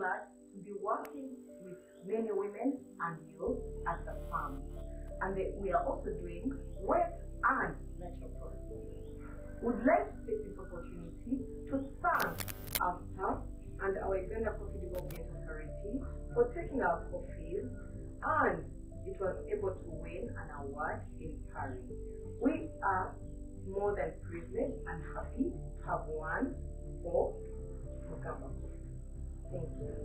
glad to be working with many women and youth at the farm. And we are also doing wet and natural processing. We'd like to take this opportunity to thank our staff and our Uganda Coffee Development Authority for taking our coffees, and it was able to win an award in Paris. We are more than privileged and happy to have won for Uganda Coffee. Thank you.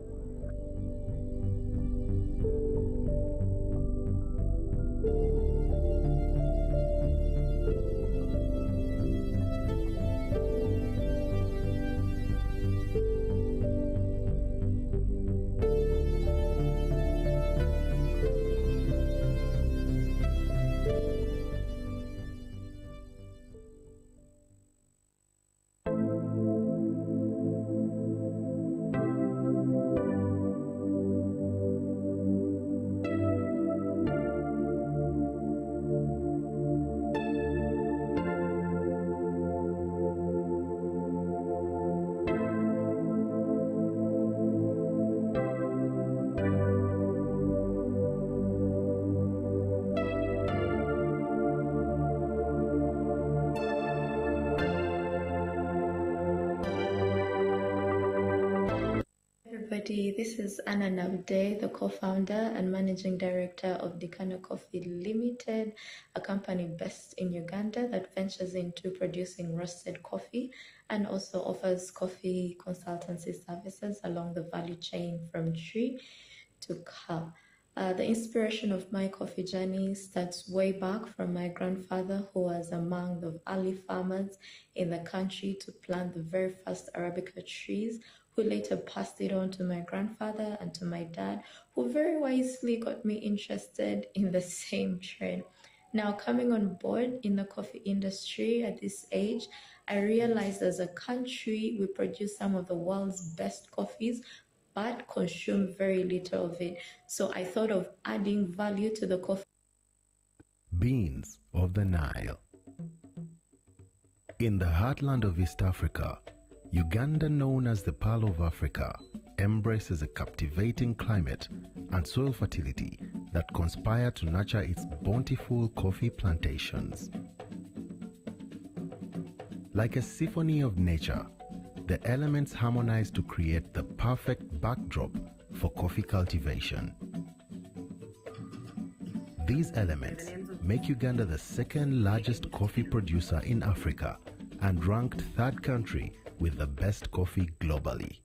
This is Anna Navde, the co-founder and managing director of Dikana Coffee Limited, a company based in Uganda that ventures into producing roasted coffee and also offers coffee consultancy services along the value chain from tree to cup. The inspiration of my coffee journey starts way back from my grandfather, who was among the early farmers in the country to plant the very first Arabica trees, who later passed it on to my grandfather and to my dad, who very wisely got me interested in the same trend. Now, coming on board in the coffee industry at this age, I realized as a country we produce some of the world's best coffees, but consume very little of it. So I thought of adding value to the coffee. Beans of the Nile. In the heartland of East Africa, Uganda, known as the Pearl of Africa, embraces a captivating climate and soil fertility that conspire to nurture its bountiful coffee plantations. Like a symphony of nature, the elements harmonize to create the perfect backdrop for coffee cultivation. These elements make Uganda the second largest coffee producer in Africa and ranked third country with the best coffee globally.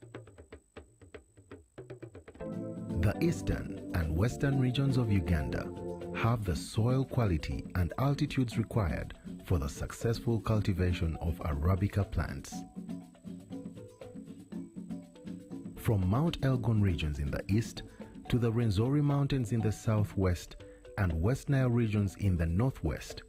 The eastern and western regions of Uganda have the soil quality and altitudes required for the successful cultivation of Arabica plants. From Mount Elgon regions in the east to the Rwenzori Mountains in the southwest and West Nile regions in the northwest,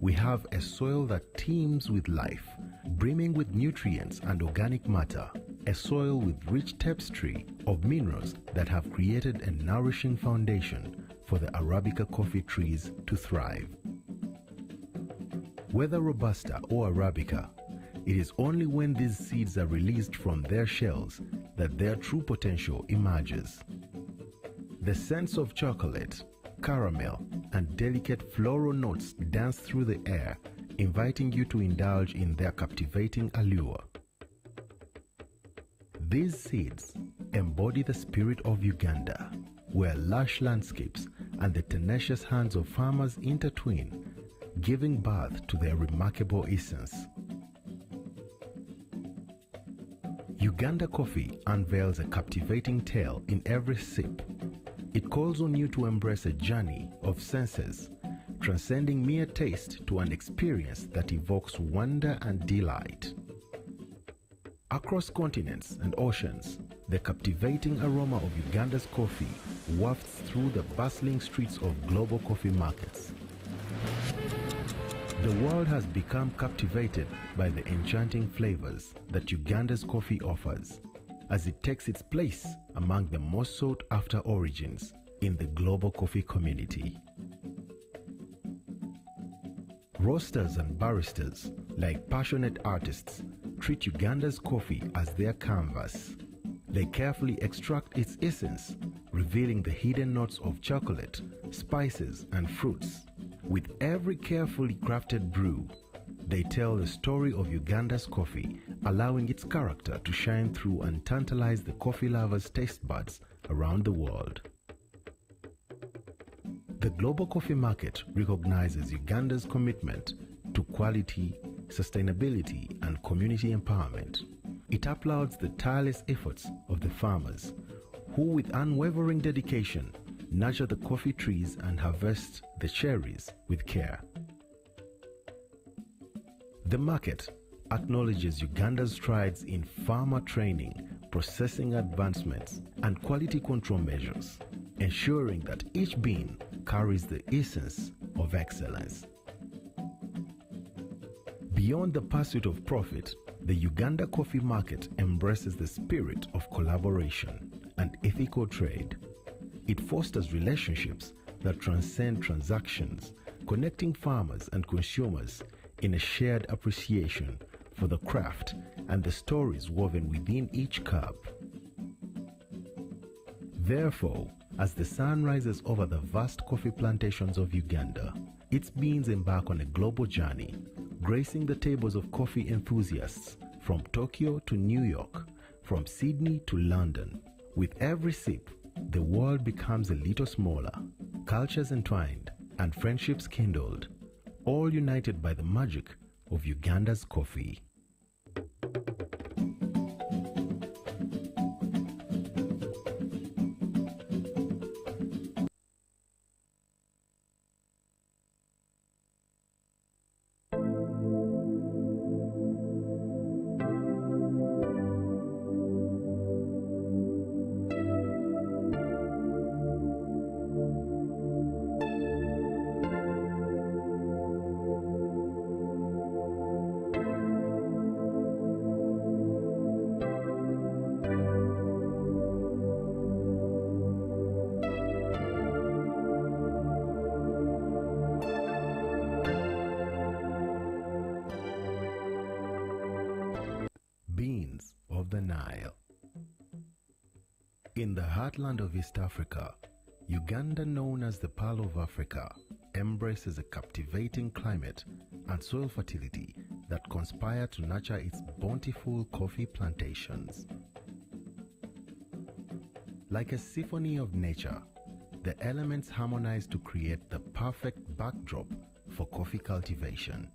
we have a soil that teems with life, brimming with nutrients and organic matter, a soil with rich tapestry of minerals that have created a nourishing foundation for the Arabica coffee trees to thrive. Whether Robusta or Arabica, it is only when these seeds are released from their shells that their true potential emerges. The scents of chocolate, caramel, and delicate floral notes dance through the air, inviting you to indulge in their captivating allure. These seeds embody the spirit of Uganda, where lush landscapes and the tenacious hands of farmers intertwine, giving birth to their remarkable essence. Uganda Coffee unveils a captivating tale in every sip. It calls on you to embrace a journey of senses, transcending mere taste to an experience that evokes wonder and delight. Across continents and oceans, the captivating aroma of Uganda's coffee wafts through the bustling streets of global coffee markets. The world has become captivated by the enchanting flavors that Uganda's coffee offers, as it takes its place among the most sought-after origins in the global coffee community. Roasters and baristas, like passionate artists, treat Uganda's coffee as their canvas, They carefully extract its essence, revealing the hidden notes of chocolate, spices, and fruits. With every carefully crafted brew, they tell the story of Uganda's coffee, allowing its character to shine through and tantalize the coffee lovers' taste buds around the world. The global coffee market recognizes Uganda's commitment to quality, sustainability, and community empowerment. It applauds the tireless efforts of the farmers who, with unwavering dedication, nurture the coffee trees and harvest the cherries with care. The market acknowledges Uganda's strides in farmer training, processing advancements, and quality control measures, ensuring that each bean carries the essence of excellence. Beyond the pursuit of profit, the Uganda coffee market embraces the spirit of collaboration and ethical trade. It fosters relationships that transcend transactions, connecting farmers and consumers in a shared appreciation for the craft and the stories woven within each cup. Therefore, as the sun rises over the vast coffee plantations of Uganda, its beans embark on a global journey, gracing the tables of coffee enthusiasts from Tokyo to New York, from Sydney to London. With every sip, the world becomes a little smaller, cultures entwined, and friendships kindled, all united by the magic of Uganda's coffee. Beans of the Nile. In the heartland of East Africa, Uganda, known as the Pearl of Africa, embraces a captivating climate and soil fertility that conspire to nurture its bountiful coffee plantations. Like a symphony of nature, the elements harmonize to create the perfect backdrop for coffee cultivation.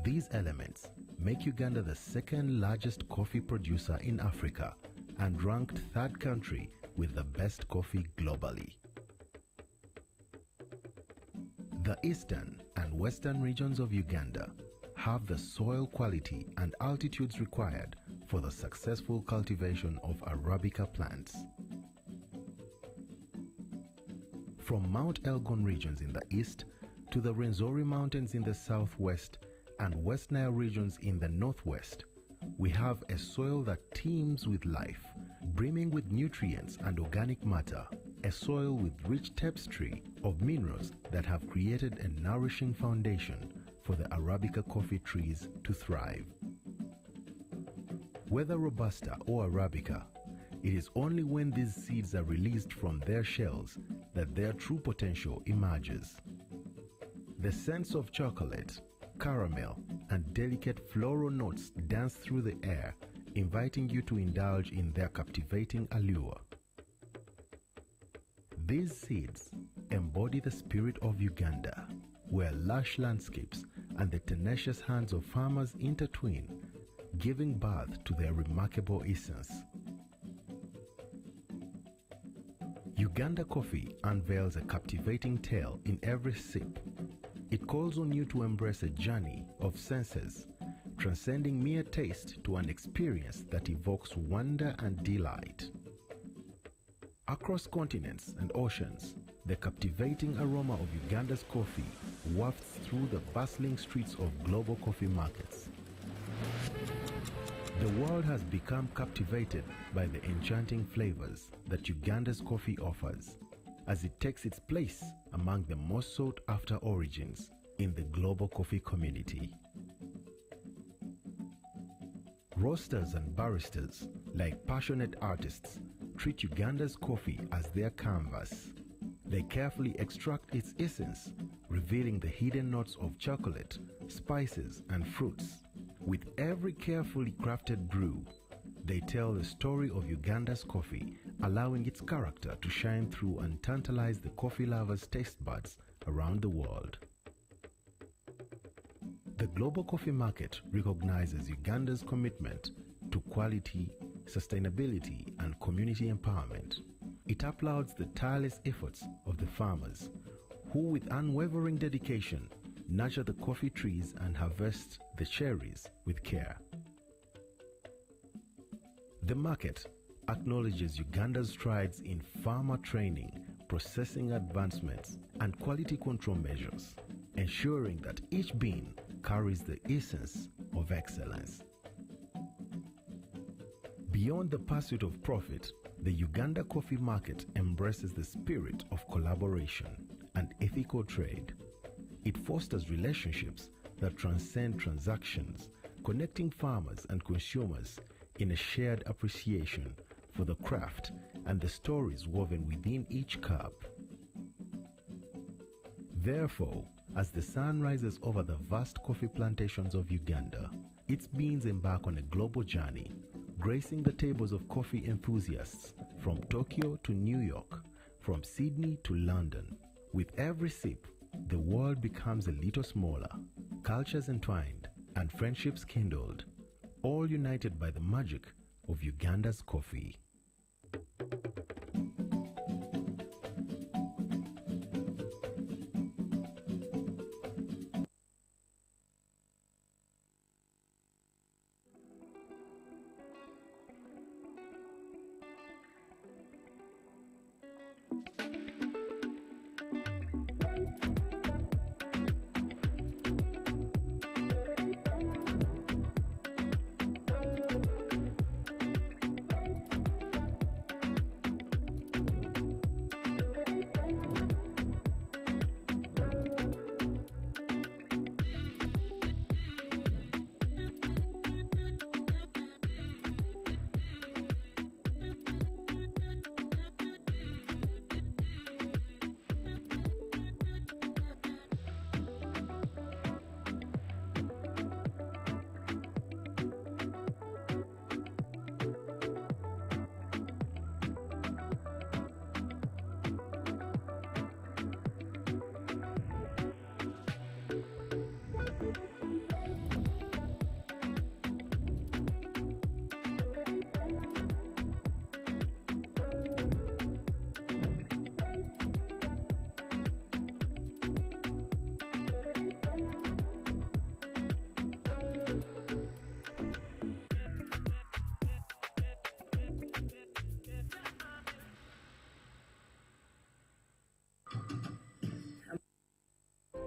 These elements make Uganda the second largest coffee producer in Africa and ranked third country with the best coffee globally. The eastern and western regions of Uganda have the soil quality and altitudes required for the successful cultivation of Arabica plants. From Mount Elgon regions in the east to the Rwenzori Mountains in the southwest and West Nile regions in the northwest, we have a soil that teems with life, brimming with nutrients and organic matter, a soil with rich tapestry of minerals that have created a nourishing foundation for the Arabica coffee trees to thrive. Whether Robusta or Arabica, it is only when these seeds are released from their shells that their true potential emerges. The scents of chocolate, caramel, and delicate floral notes dance through the air, inviting you to indulge in their captivating allure. These seeds embody the spirit of Uganda, where lush landscapes and the tenacious hands of farmers intertwine, giving birth to their remarkable essence. Uganda coffee unveils a captivating tale in every sip. It calls on you to embrace a journey of senses, transcending mere taste to an experience that evokes wonder and delight. Across continents and oceans, the captivating aroma of Uganda's coffee wafts through the bustling streets of global coffee markets. The world has become captivated by the enchanting flavors that Uganda's coffee offers, as it takes its place among the most sought-after origins in the global coffee community. Roasters and baristas, like passionate artists, treat Uganda's coffee as their canvas. They carefully extract its essence, revealing the hidden notes of chocolate, spices, and fruits. With every carefully crafted brew, they tell the story of Uganda's coffee, allowing its character to shine through and tantalize the coffee lovers' taste buds around the world. The global coffee market recognizes Uganda's commitment to quality, sustainability, and community empowerment. It applauds the tireless efforts of the farmers who, with unwavering dedication, nurture the coffee trees and harvest the cherries with care. The market acknowledges Uganda's strides in farmer training, processing advancements, and quality control measures, ensuring that each bean carries the essence of excellence. Beyond the pursuit of profit, the Uganda coffee market embraces the spirit of collaboration and ethical trade. It fosters relationships that transcend transactions, connecting farmers and consumers in a shared appreciation for the craft and the stories woven within each cup. Therefore, as the sun rises over the vast coffee plantations of Uganda, its beans embark on a global journey, gracing the tables of coffee enthusiasts from Tokyo to New York, from Sydney to London. With every sip, the world becomes a little smaller, cultures entwined, and friendships kindled, all united by the magic of Uganda's coffee.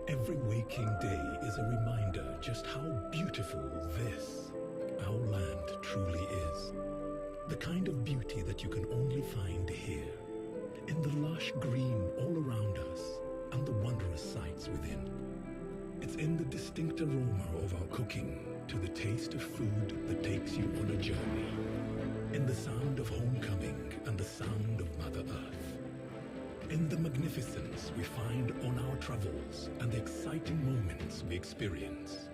Every waking day is a reminder just how beautiful this, our land, truly is. The kind of beauty that you can only find here, in the lush green all around us and the wondrous sights within. It's in the distinct aroma of our cooking, to the taste of food that takes you on a journey, in the sound of homecoming and the sound of Mother Earth. In the magnificence we find on our travels and the exciting moments we experience.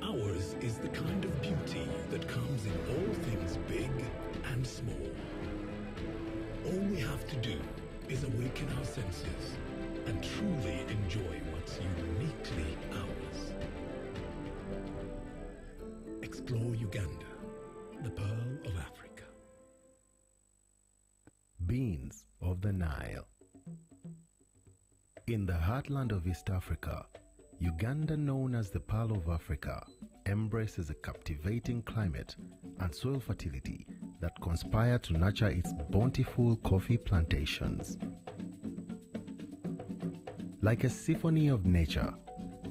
Ours is the kind of beauty that comes in all things big and small. All we have to do is awaken our senses and truly enjoy what's uniquely ours. Explore Uganda, the Pearl of Africa. Beans of the Nile. In the heartland of East Africa, Uganda, known as the Pearl of Africa, embraces a captivating climate and soil fertility that conspire to nurture its bountiful coffee plantations. Like a symphony of nature,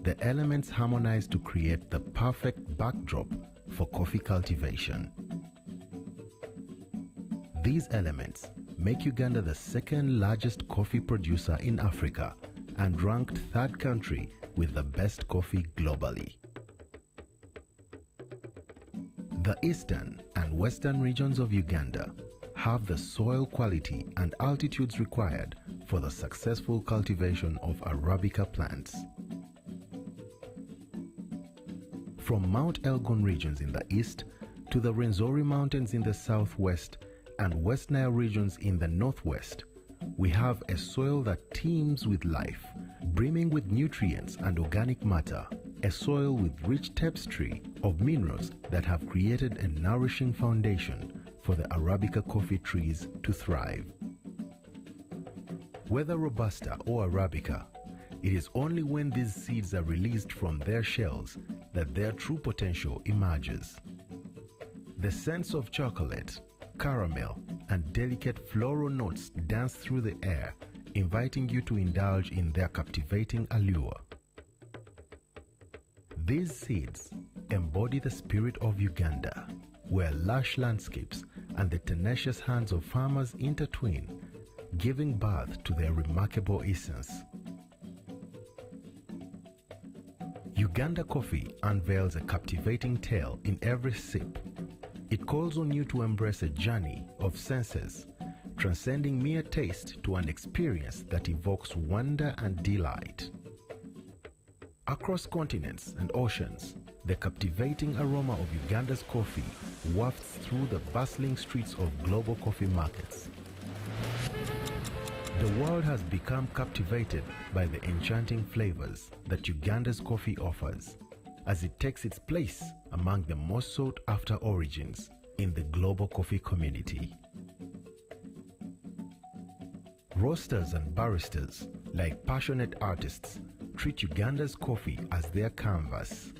the elements harmonize to create the perfect backdrop for coffee cultivation. These elements make Uganda the second largest coffee producer in Africa and ranked third country with the best coffee globally. The eastern and western regions of Uganda have the soil quality and altitudes required for the successful cultivation of Arabica plants. From Mount Elgon regions in the east to the Rwenzori Mountains in the southwest and West Nile regions in the northwest, we have a soil that teems with life, brimming with nutrients and organic matter, a soil with rich tapestry of minerals that have created a nourishing foundation for the Arabica coffee trees to thrive. Whether Robusta or Arabica, it is only when these seeds are released from their shells that their true potential emerges. The scents of chocolate, caramel, and delicate floral notes dance through the air, inviting you to indulge in their captivating allure. These seeds embody the spirit of Uganda, where lush landscapes and the tenacious hands of farmers intertwine, giving birth to their remarkable essence. Uganda coffee unveils a captivating tale in every sip. It calls on you to embrace a journey of senses, transcending mere taste to an experience that evokes wonder and delight. Across continents and oceans, the captivating aroma of Uganda's coffee wafts through the bustling streets of global coffee markets. The world has become captivated by the enchanting flavors that Uganda's coffee offers, as it takes its place among the most sought-after origins in the global coffee community. Roasters and baristas, like passionate artists, treat Uganda's coffee as their canvas.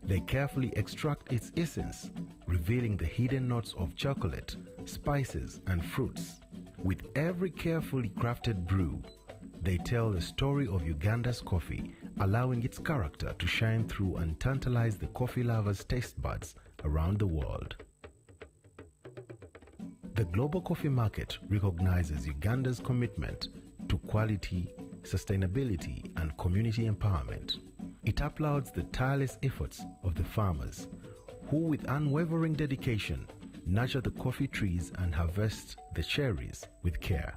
They carefully extract its essence, revealing the hidden notes of chocolate, spices, and fruits. With every carefully crafted brew, they tell the story of Uganda's coffee, allowing its character to shine through and tantalize the coffee lovers' taste buds around the world. The global coffee market recognizes Uganda's commitment to quality, sustainability, and community empowerment. It applauds the tireless efforts of the farmers, who with unwavering dedication nurture the coffee trees and harvest the cherries with care.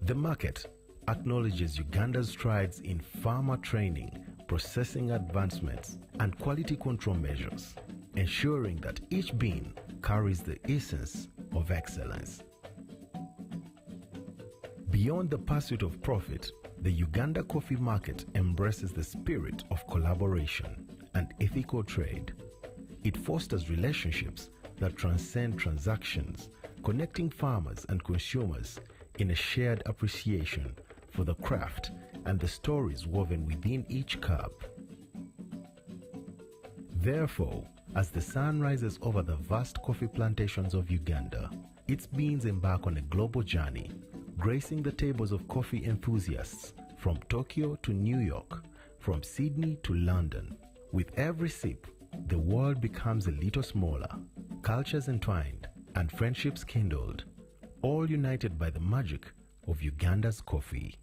The market acknowledges Uganda's strides in farmer training, processing advancements, and quality control measures, ensuring that each bean carries the essence of excellence. Beyond the pursuit of profit, the Uganda coffee market embraces the spirit of collaboration and ethical trade. It fosters relationships that transcend transactions, connecting farmers and consumers in a shared appreciation for the craft and the stories woven within each cup. Therefore, as the sun rises over the vast coffee plantations of Uganda, its beans embark on a global journey, gracing the tables of coffee enthusiasts from Tokyo to New York, from Sydney to London. With every sip, the world becomes a little smaller, cultures entwined, and friendships kindled, all united by the magic of Uganda's coffee.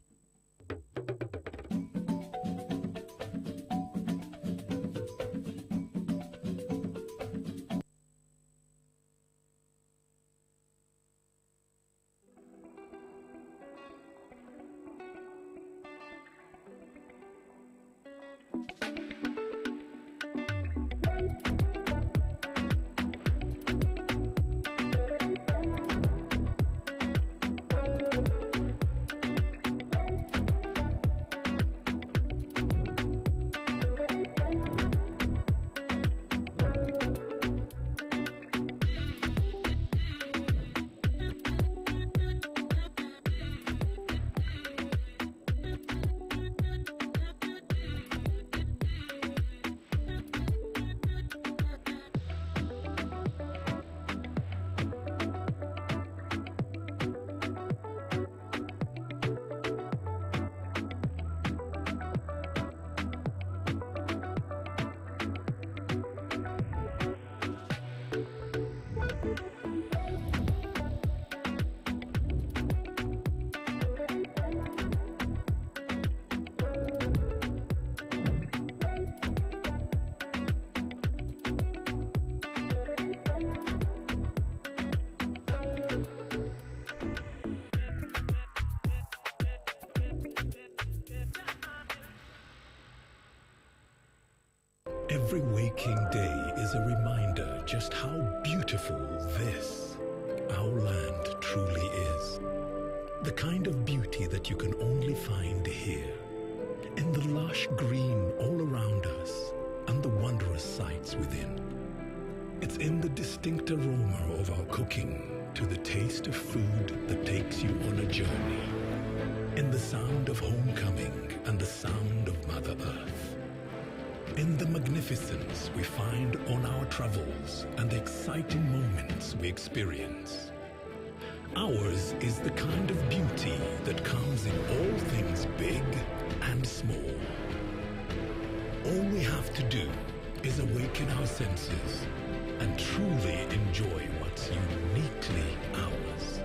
Every waking day is a reminder just how beautiful this, our land, truly is. The kind of beauty that you can only find here, in the lush green all around us and the wondrous sights within. It's in the distinct aroma of our cooking, to the taste of food that takes you on a journey, in the sound of homecoming and the sound of Mother Earth, in the magnificence we find on our travels and the exciting moments we experience. Ours is the kind of beauty that comes in all things big and small. All we have to do is awaken our senses and truly enjoy what's uniquely ours.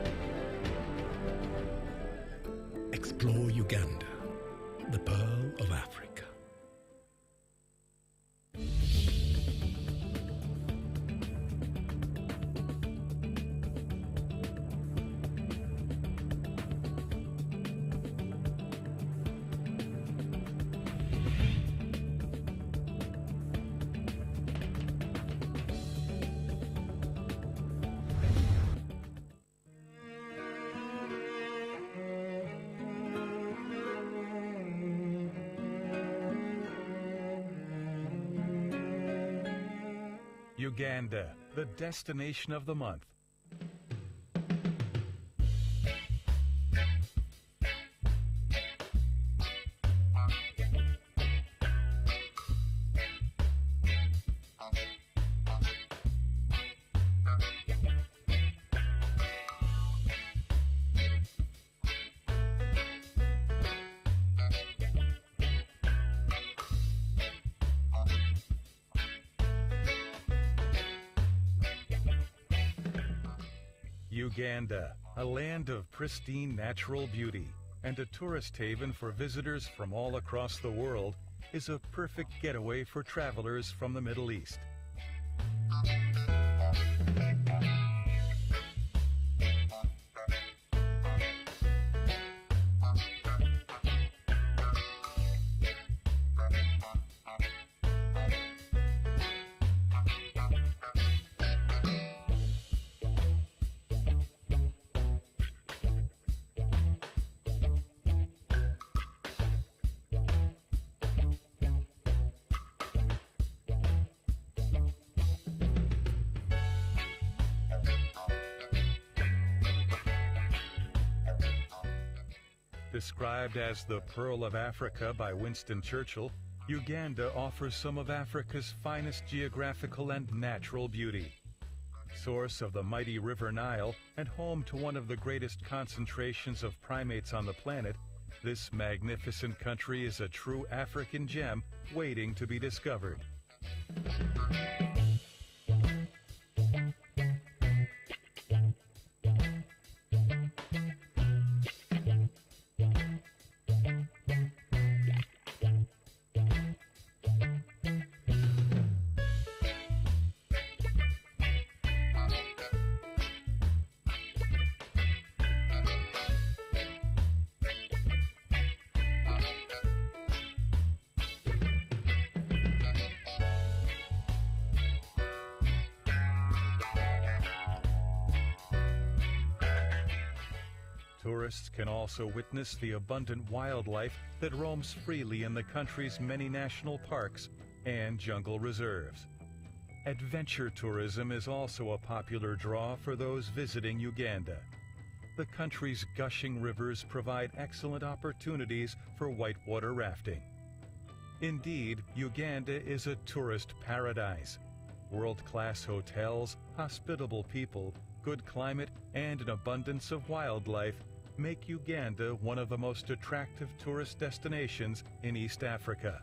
Explore Uganda, the Pearl of Africa. Uganda, the destination of the month. Uganda, a land of pristine natural beauty and a tourist haven for visitors from all across the world, is a perfect getaway for travelers from the Middle East. Described as the Pearl of Africa by Winston Churchill, Uganda offers some of Africa's finest geographical and natural beauty. Source of the mighty River Nile and home to one of the greatest concentrations of primates on the planet, this magnificent country is a true African gem waiting to be discovered. Tourists can also witness the abundant wildlife that roams freely in the country's many national parks and jungle reserves. Adventure tourism is also a popular draw for those visiting Uganda. The country's gushing rivers provide excellent opportunities for whitewater rafting. Indeed, Uganda is a tourist paradise. World-class hotels, hospitable people, good climate, and an abundance of wildlife make Uganda one of the most attractive tourist destinations in East Africa.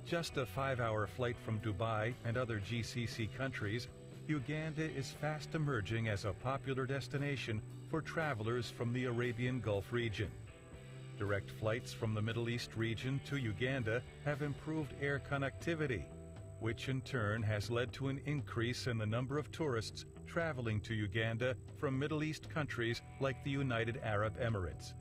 Just a 5-hour flight from Dubai and other GCC countries, Uganda is fast emerging as a popular destination for travelers from the Arabian Gulf region. Direct flights from the Middle East region to Uganda have improved air connectivity. which in turn has led to an increase in the number of tourists traveling to Uganda from Middle East countries like the United Arab Emirates.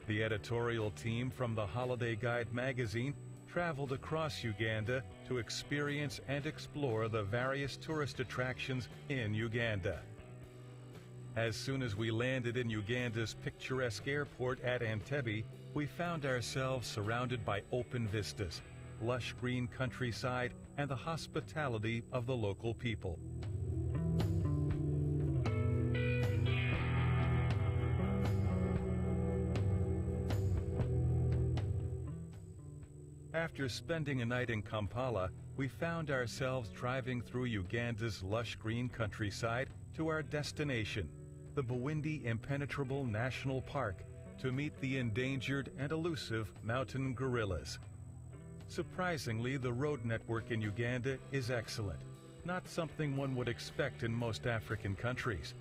The editorial team from the Holiday Guide magazine traveled across Uganda to experience and explore the various tourist attractions in Uganda. As soon as we landed in Uganda's picturesque airport at Entebbe, we found ourselves surrounded by open vistas, lush green countryside, and the hospitality of the local people. After spending a night in Kampala, we found ourselves driving through Uganda's lush green countryside to our destination, the Bwindi Impenetrable National Park, to meet the endangered and elusive mountain gorillas. Surprisingly, the road network in Uganda is excellent, not something one would expect in most African countries.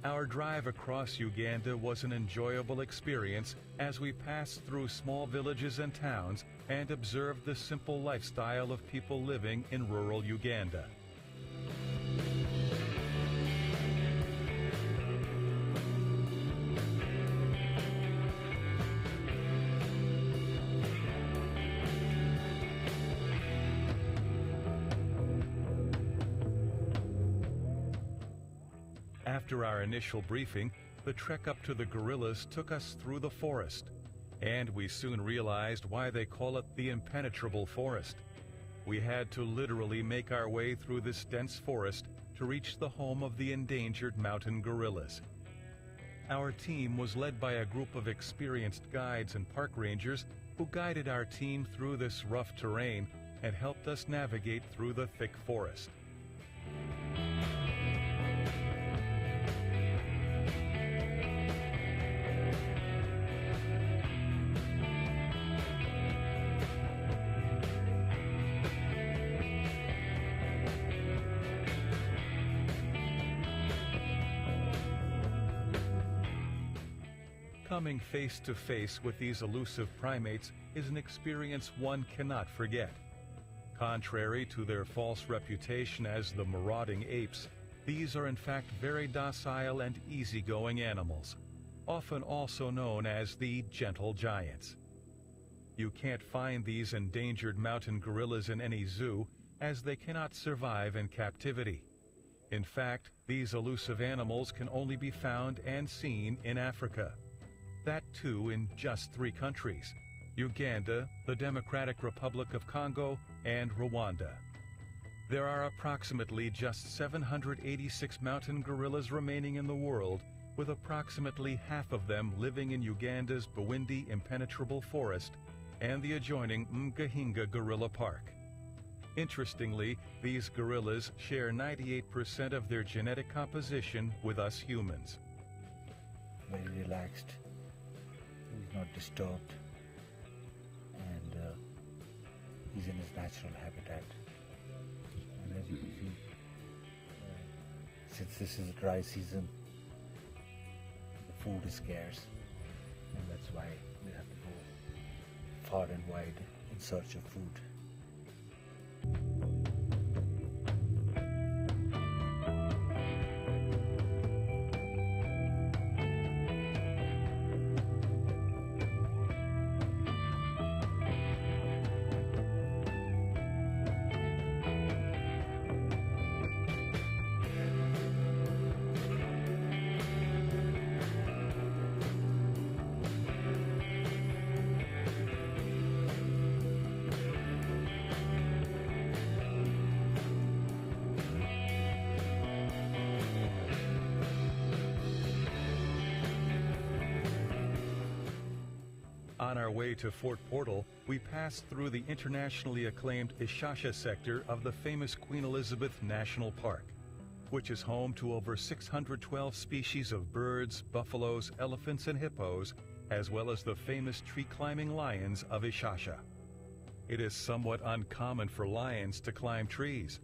Our drive across Uganda was an enjoyable experience as we passed through small villages and towns and observed the simple lifestyle of people living in rural Uganda. After our initial briefing, the trek up to the gorillas took us through the forest, and we soon realized why they call it the impenetrable forest. We had to literally make our way through this dense forest to reach the home of the endangered mountain gorillas. Our team was led by a group of experienced guides and park rangers who guided our team through this rough terrain and helped us navigate through the thick forest. Coming face to face with these elusive primates is an experience one cannot forget. Contrary to their false reputation as the marauding apes, these are in fact very docile and easygoing animals, often also known as the gentle giants. You can't find these endangered mountain gorillas in any zoo, as they cannot survive in captivity. In fact, these elusive animals can only be found and seen in Africa. That too in just 3 countries: Uganda, the Democratic Republic of Congo, and Rwanda. There are approximately just 786 mountain gorillas remaining in the world, with approximately half of them living in Uganda's Bwindi Impenetrable Forest and the adjoining Mgahinga Gorilla Park. Interestingly, these gorillas share 98% of their genetic composition with us humans. Very relaxed. He's not disturbed, and he's in his natural habitat. And as you can see, since this is a dry season, the food is scarce, and that's why we have to go far and wide in search of food. On our way to Fort Portal, we passed through the internationally acclaimed Ishasha sector of the famous Queen Elizabeth National Park, which is home to over 612 species of birds, buffaloes, elephants, and hippos, as well as the famous tree-climbing lions of Ishasha. It is somewhat uncommon for lions to climb trees.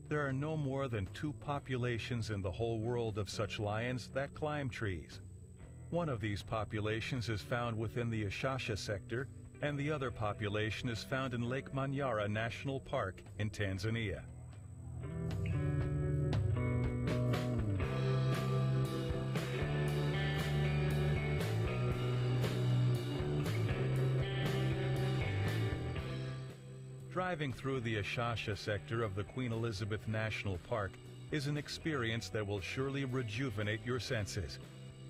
There are no more than 2 populations in the whole world of such lions that climb trees. One of these populations is found within the Ishasha sector, and the other population is found in Lake Manyara National Park in Tanzania. Driving through the Ishasha sector of the Queen Elizabeth National Park is an experience that will surely rejuvenate your senses.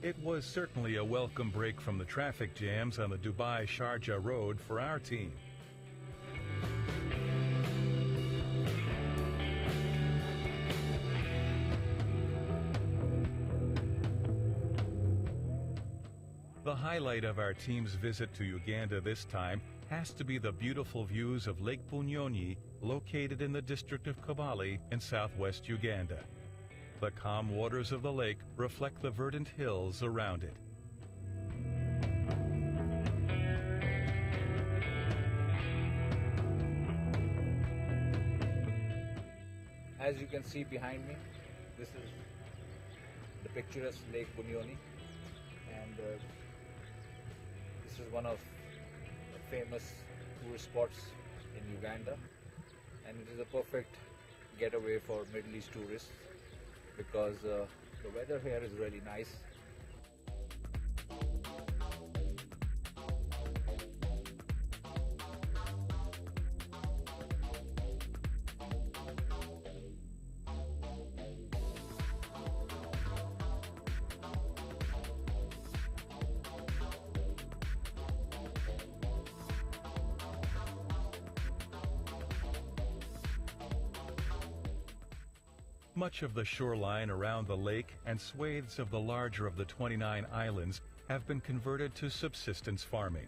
It was certainly a welcome break from the traffic jams on the Dubai-Sharjah road for our team. The highlight of our team's visit to Uganda this time has to be the beautiful views of Lake Bunyonyi, located in the district of Kabale in southwest Uganda. The calm waters of the lake reflect the verdant hills around it. As you can see behind me, this is the picturesque Lake Bunyonyi, and this is one of the famous tourist spots in Uganda, and it is a perfect getaway for Middle East tourists because the weather here is really nice. Much of the shoreline around the lake and swathes of the larger of the 29 islands have been converted to subsistence farming.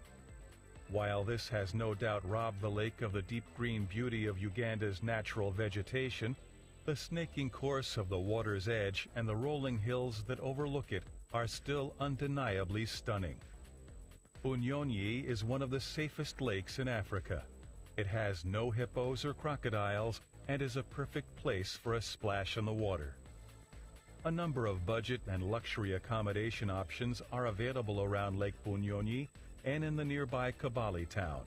While this has no doubt robbed the lake of the deep green beauty of Uganda's natural vegetation, the snaking course of the water's edge and the rolling hills that overlook it are still undeniably stunning. Bunyonyi is one of the safest lakes in Africa. It has no hippos or crocodiles and is a perfect place for a splash in the water. A number of budget and luxury accommodation options are available around Lake Bunyonyi and in the nearby Kabale town.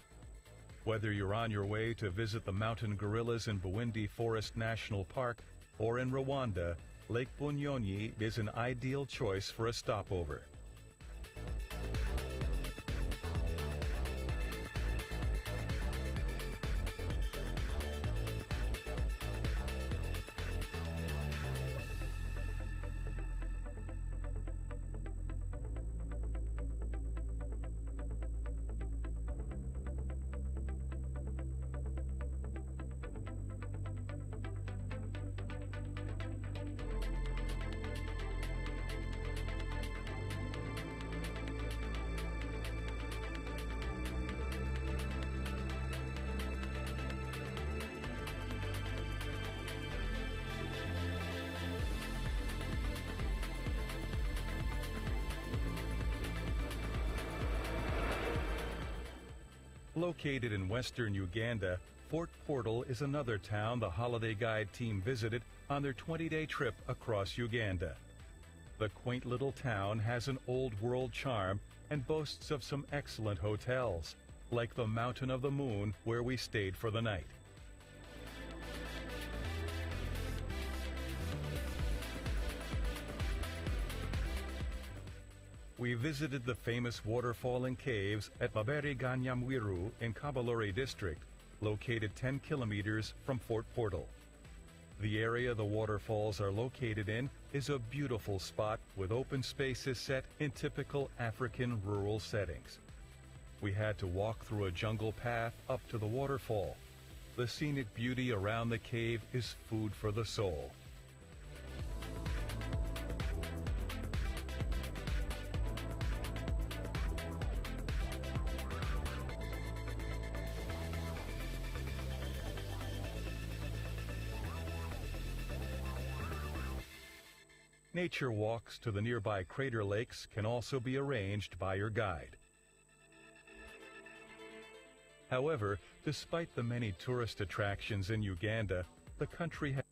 Whether you're on your way to visit the mountain gorillas in Bwindi Forest National Park or in Rwanda, Lake Bunyonyi is an ideal choice for a stopover. Located in western Uganda, Fort Portal is another town the Holiday Guide team visited on their 20-day trip across Uganda. The quaint little town has an old-world charm and boasts of some excellent hotels, like the Mountain of the Moon, where we stayed for the night. We visited the famous waterfall and caves at Baberi-Ganyamwiru in Kabaluri district, located 10 kilometers from Fort Portal. The area the waterfalls are located in is a beautiful spot with open spaces set in typical African rural settings. We had to walk through a jungle path up to the waterfall. The scenic beauty around the cave is food for the soul. Nature walks to the nearby crater lakes can also be arranged by your guide. However, despite the many tourist attractions in Uganda, the country has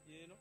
You know?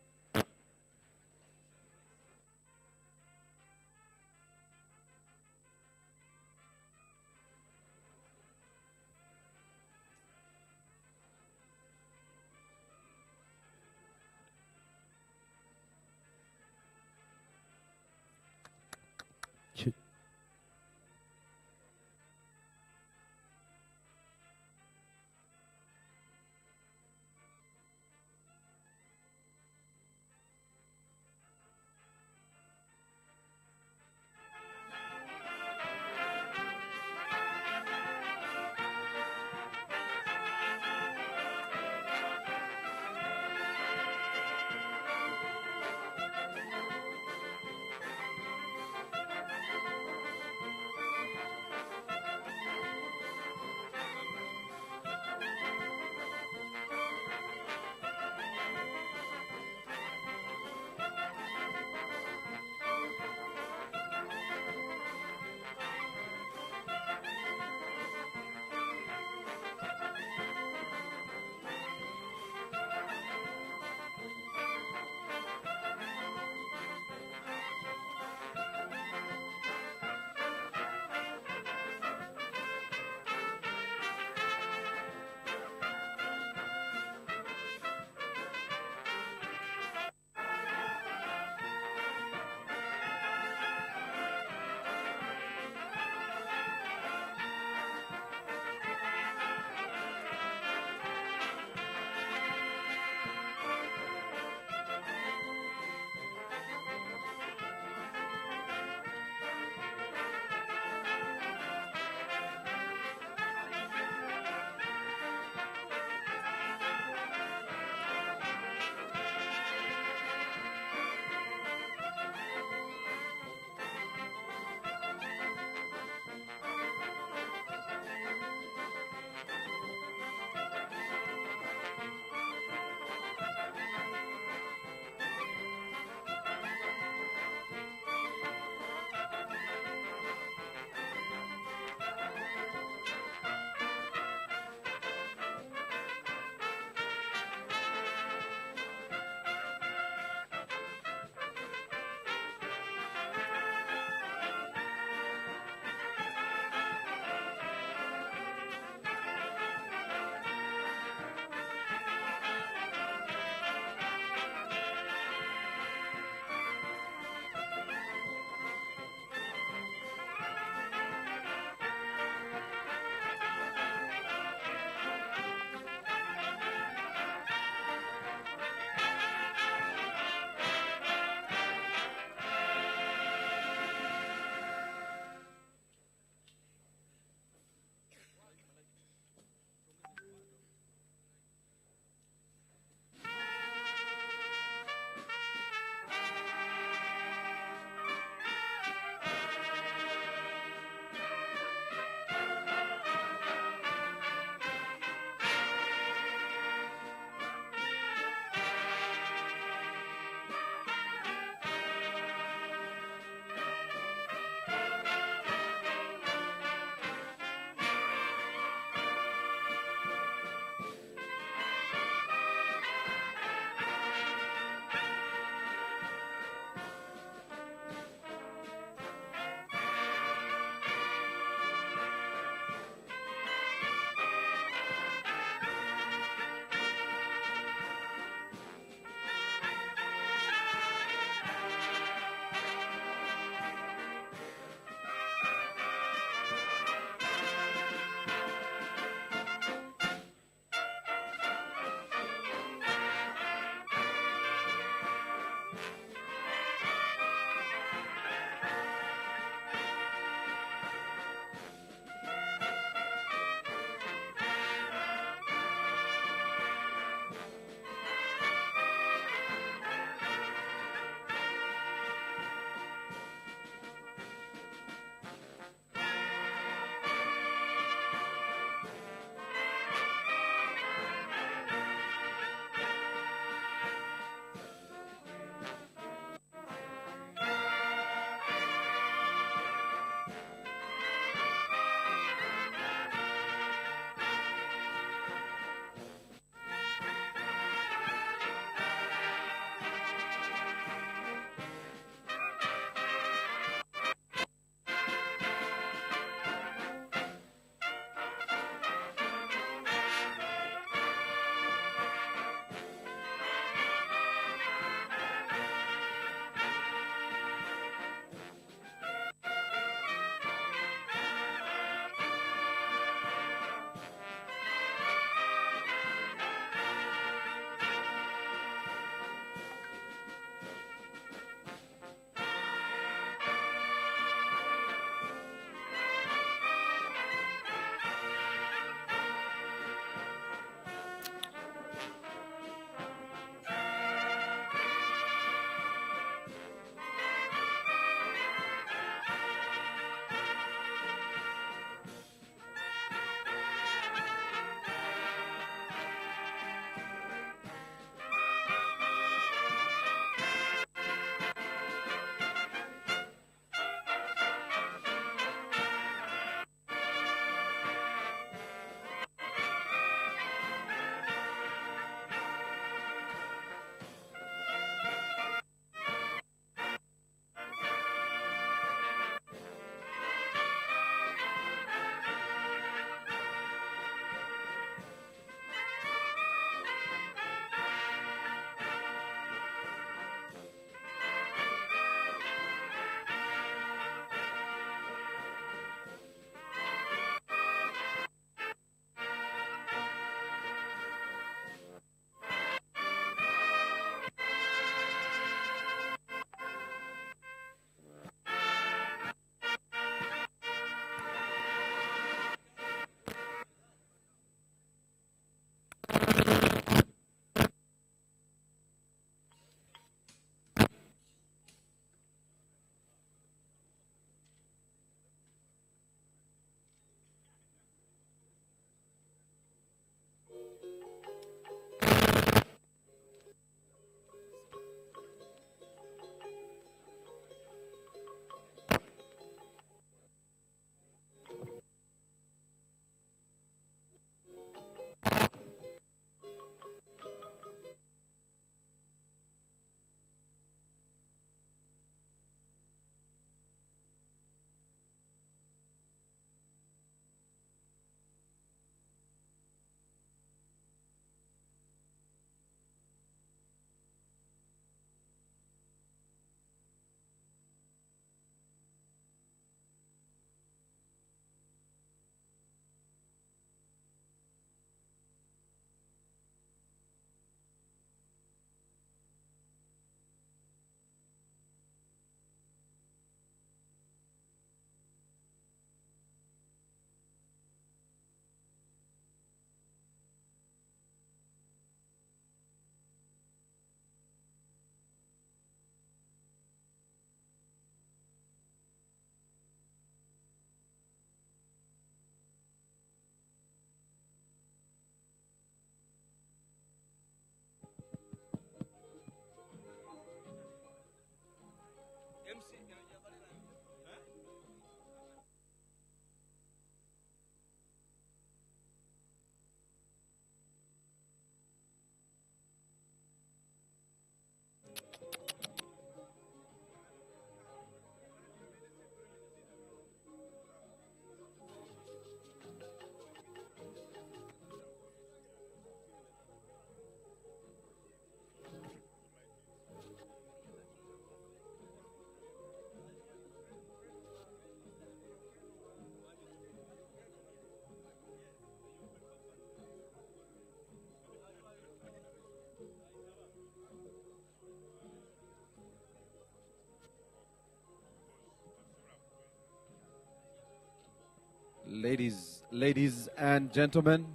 Ladies and gentlemen,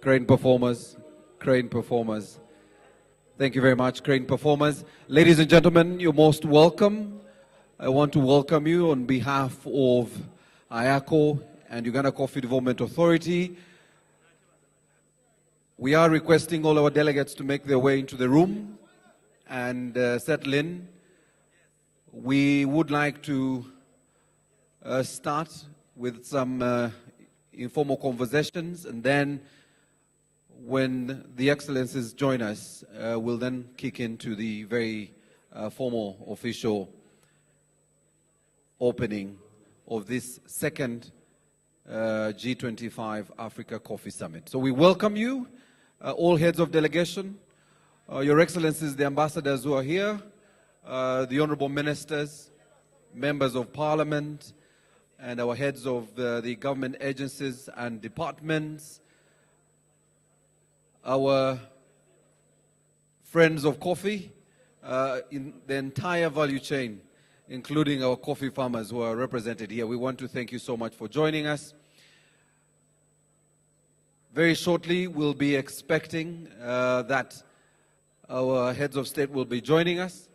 crane performers. Thank you very much, crane performers. Ladies and gentlemen, you're most welcome. I want to welcome you on behalf of IACO and Uganda Coffee Development Authority. We are requesting all our delegates to make their way into the room and settle in. We would like to start with some informal conversations, and then when the excellencies join us, we'll then kick into the very formal official opening of this second G-25 Africa Coffee Summit. So we welcome you, all heads of delegation, your excellencies, the ambassadors who are here, the honorable ministers, members of parliament, and our heads of the government agencies and departments, our friends of coffee in the entire value chain, including our coffee farmers who are represented here. We want to thank you so much for joining us. Very shortly, we'll be expecting that our heads of state will be joining us.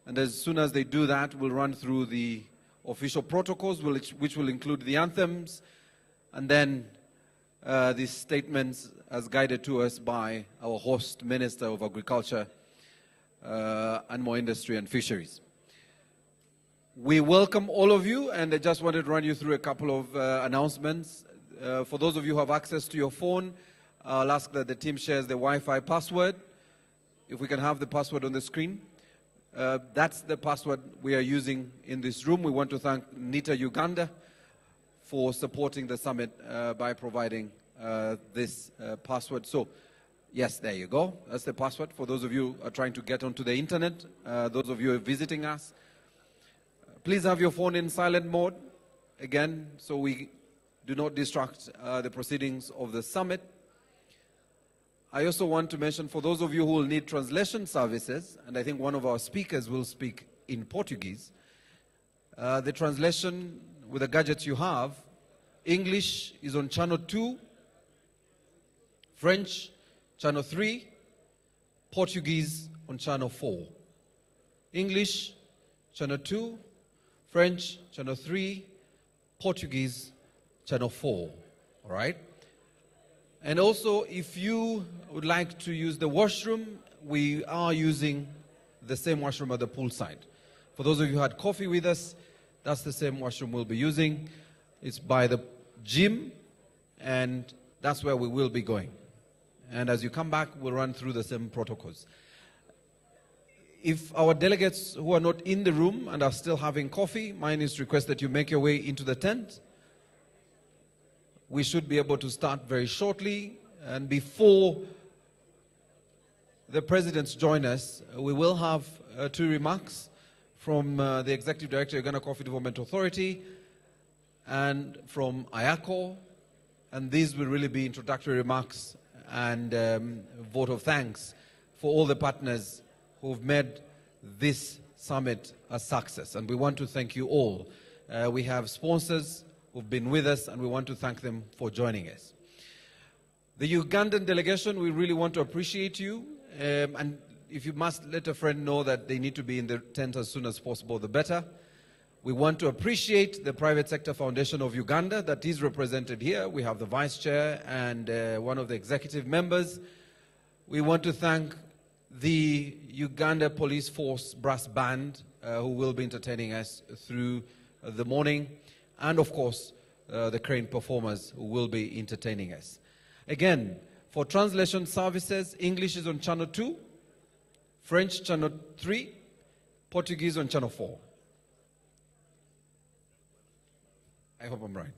And as soon as they do that, we'll run through the official protocols, which will include the anthems, and then the statements as guided to us by our host Minister of Agriculture, Animal Industry and Fisheries. We welcome all of you, and I just wanted to run you through a couple of announcements. For those of you who have access to your phone, I'll ask that the team shares the Wi-Fi password. If we can have the password on the screen. That's the password we are using in this room. We want to thank NITA Uganda for supporting the summit by providing this password. So, yes, there you go. That's the password for those of you who are trying to get onto the internet, those of you who are visiting us. Please have your phone in silent mode, again, so we do not distract the proceedings of the summit. I also want to mention, for those of you who will need translation services, and I think one of our speakers will speak in Portuguese, the translation with the gadgets you have, English is on channel 2, French channel 3, Portuguese on channel 4. English channel 2, French channel 3, Portuguese channel 4. All right? And also, if you would like to use the washroom, we are using the same washroom at the poolside. For those of you who had coffee with us, that's the same washroom we'll be using. It's by the gym, and that's where we will be going. And as you come back, we'll run through the same protocols. If our delegates who are not in the room and are still having coffee, mine is request that you make your way into the tent. We should be able to start very shortly, and before the presidents join us, we will have 2 remarks from the Executive Director of Uganda Coffee Development Authority and from IACO, and these will really be introductory remarks and vote of thanks for all the partners who've made this summit a success, and we want to thank you all. We have sponsors who've been with us, and we want to thank them for joining us. The Ugandan delegation, we really want to appreciate you, and if you must let a friend know that they need to be in the tent as soon as possible, the better. We want to appreciate the Private Sector Foundation of Uganda that is represented here. We have the Vice Chair and one of the executive members. We want to thank the Uganda Police Force Brass Band who will be entertaining us through the morning, and of course the crane performers who will be entertaining us. Again, for translation services, English is on channel 2, French channel 3, Portuguese on channel 4. I hope I'm right.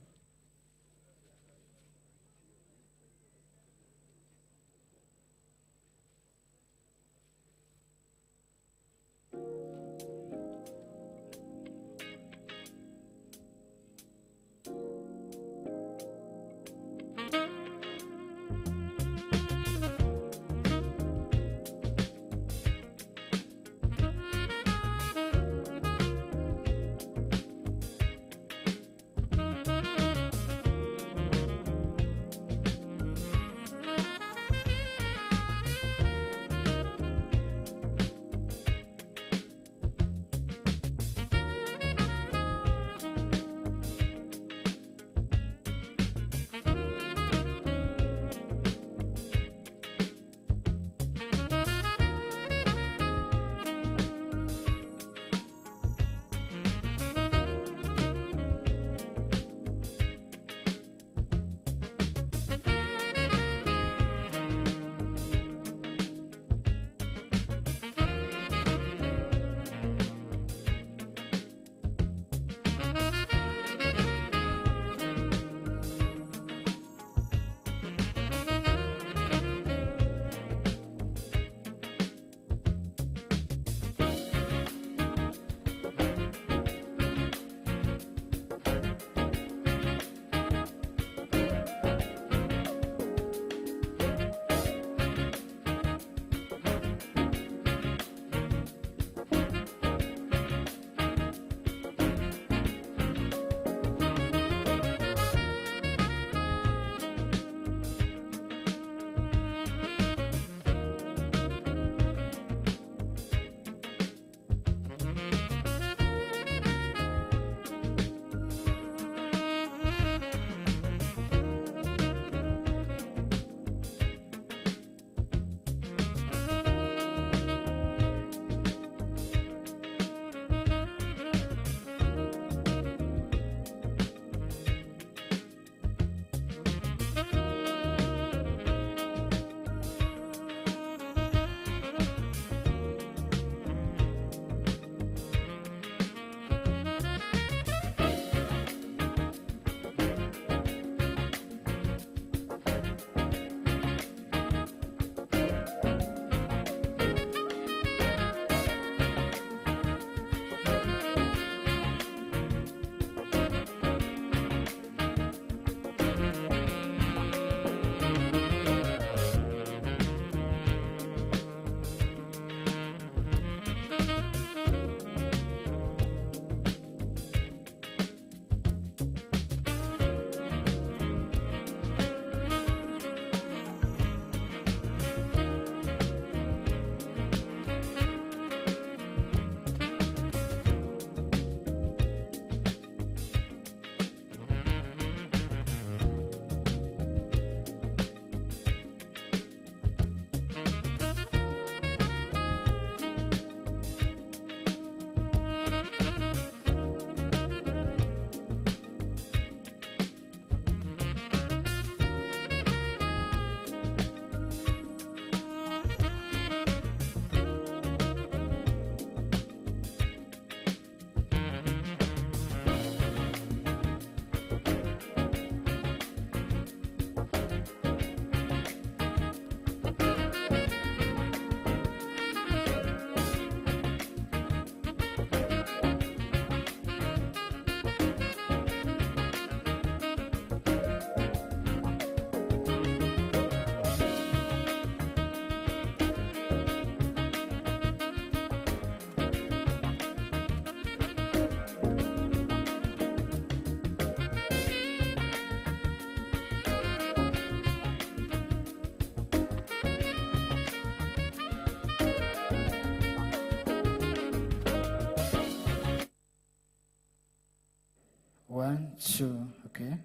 1, 2, okay.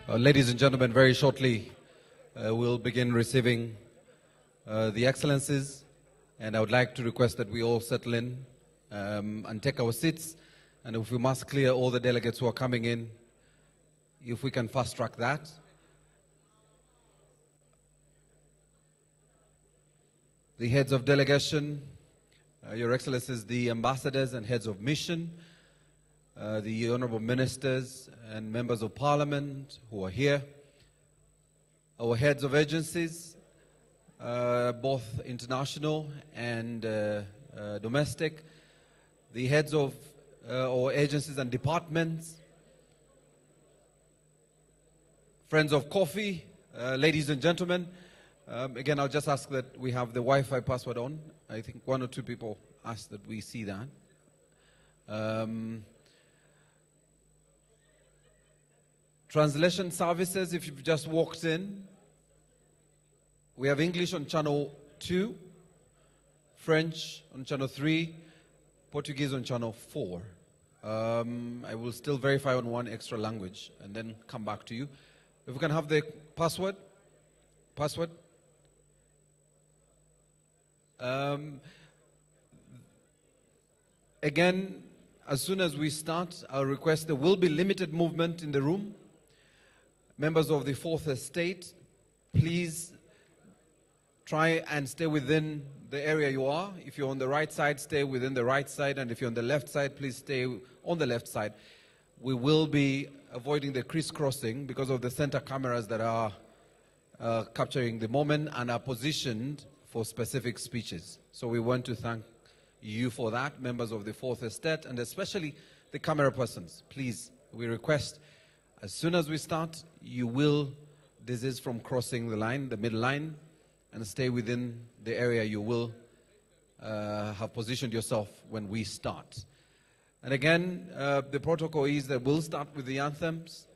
Ladies and gentlemen, very shortly we'll begin receiving the excellencies, and I would like to request that we all settle in and take our seats, and if we must clear all the delegates who are coming in, if we can fast track that. The heads of delegation, Your Excellencies, the ambassadors and heads of mission, the honorable ministers and members of parliament who are here, our heads of agencies, both international and domestic, the heads of our agencies and departments, friends of coffee, ladies and gentlemen. Again, I'll just ask that we have the Wi-Fi password on. I think one or two people asked that we see that. Translation services, if you've just walked in, we have English on channel 2, French on channel 3, Portuguese on channel 4. I will still verify on one extra language and then come back to you. If we can have the password. Again, as soon as we start, I'll request there will be limited movement in the room. Members of the Fourth Estate, please try and stay within the area you are. If you're on the right side, stay within the right side, and if you're on the left side, please stay on the left side. We will be avoiding the crisscrossing because of the center cameras that are capturing the moment and are positioned for specific speeches. So we want to thank you for that, members of the Fourth Estate, and especially the camera persons. Please, we request, as soon as we start, you will desist from crossing the line, the middle line, and stay within the area you will have positioned yourself when we start. And again, the protocol is that we'll start with the anthems,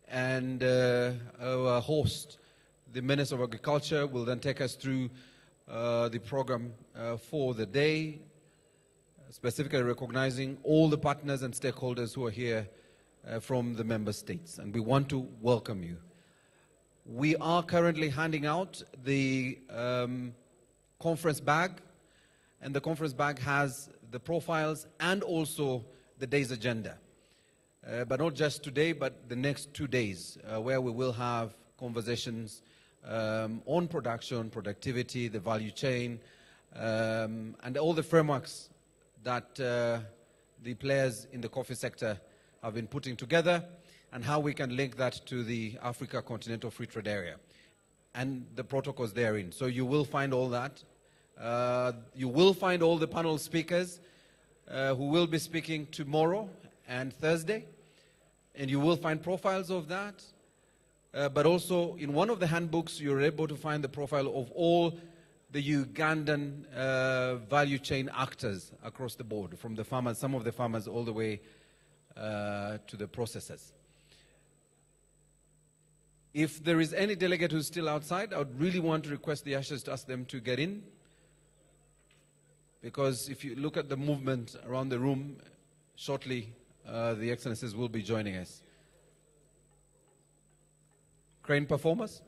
and our host, the Minister of Agriculture, will then take us through the program for the day, specifically recognizing all the partners and stakeholders who are here from the member states, and we want to welcome you. We are currently handing out the conference bag, and the conference bag has the profiles and also the day's agenda. But not just today, but the next 2 days, where we will have conversations on production, productivity, the value chain, and all the frameworks that the players in the coffee sector have been putting together, and how we can link that to the Africa Continental Free Trade Area and the protocols therein. So you will find all that. You will find all the panel speakers who will be speaking tomorrow and Thursday, and you will find profiles of that. But also in one of the handbooks, you're able to find the profile of all the Ugandan value chain actors across the board, from the farmers, some of the farmers, all the way to the processors. If there is any delegate who's still outside, I would really want to request the ushers to ask them to get in, because if you look at the movement around the room, shortly the excellencies will be joining us. Crane performers.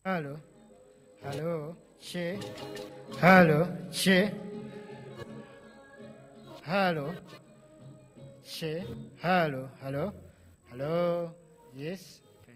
Hello. Hello. Che. Hello. Che. Hello. Che. Hello. Hello. Hello. Yes. Okay.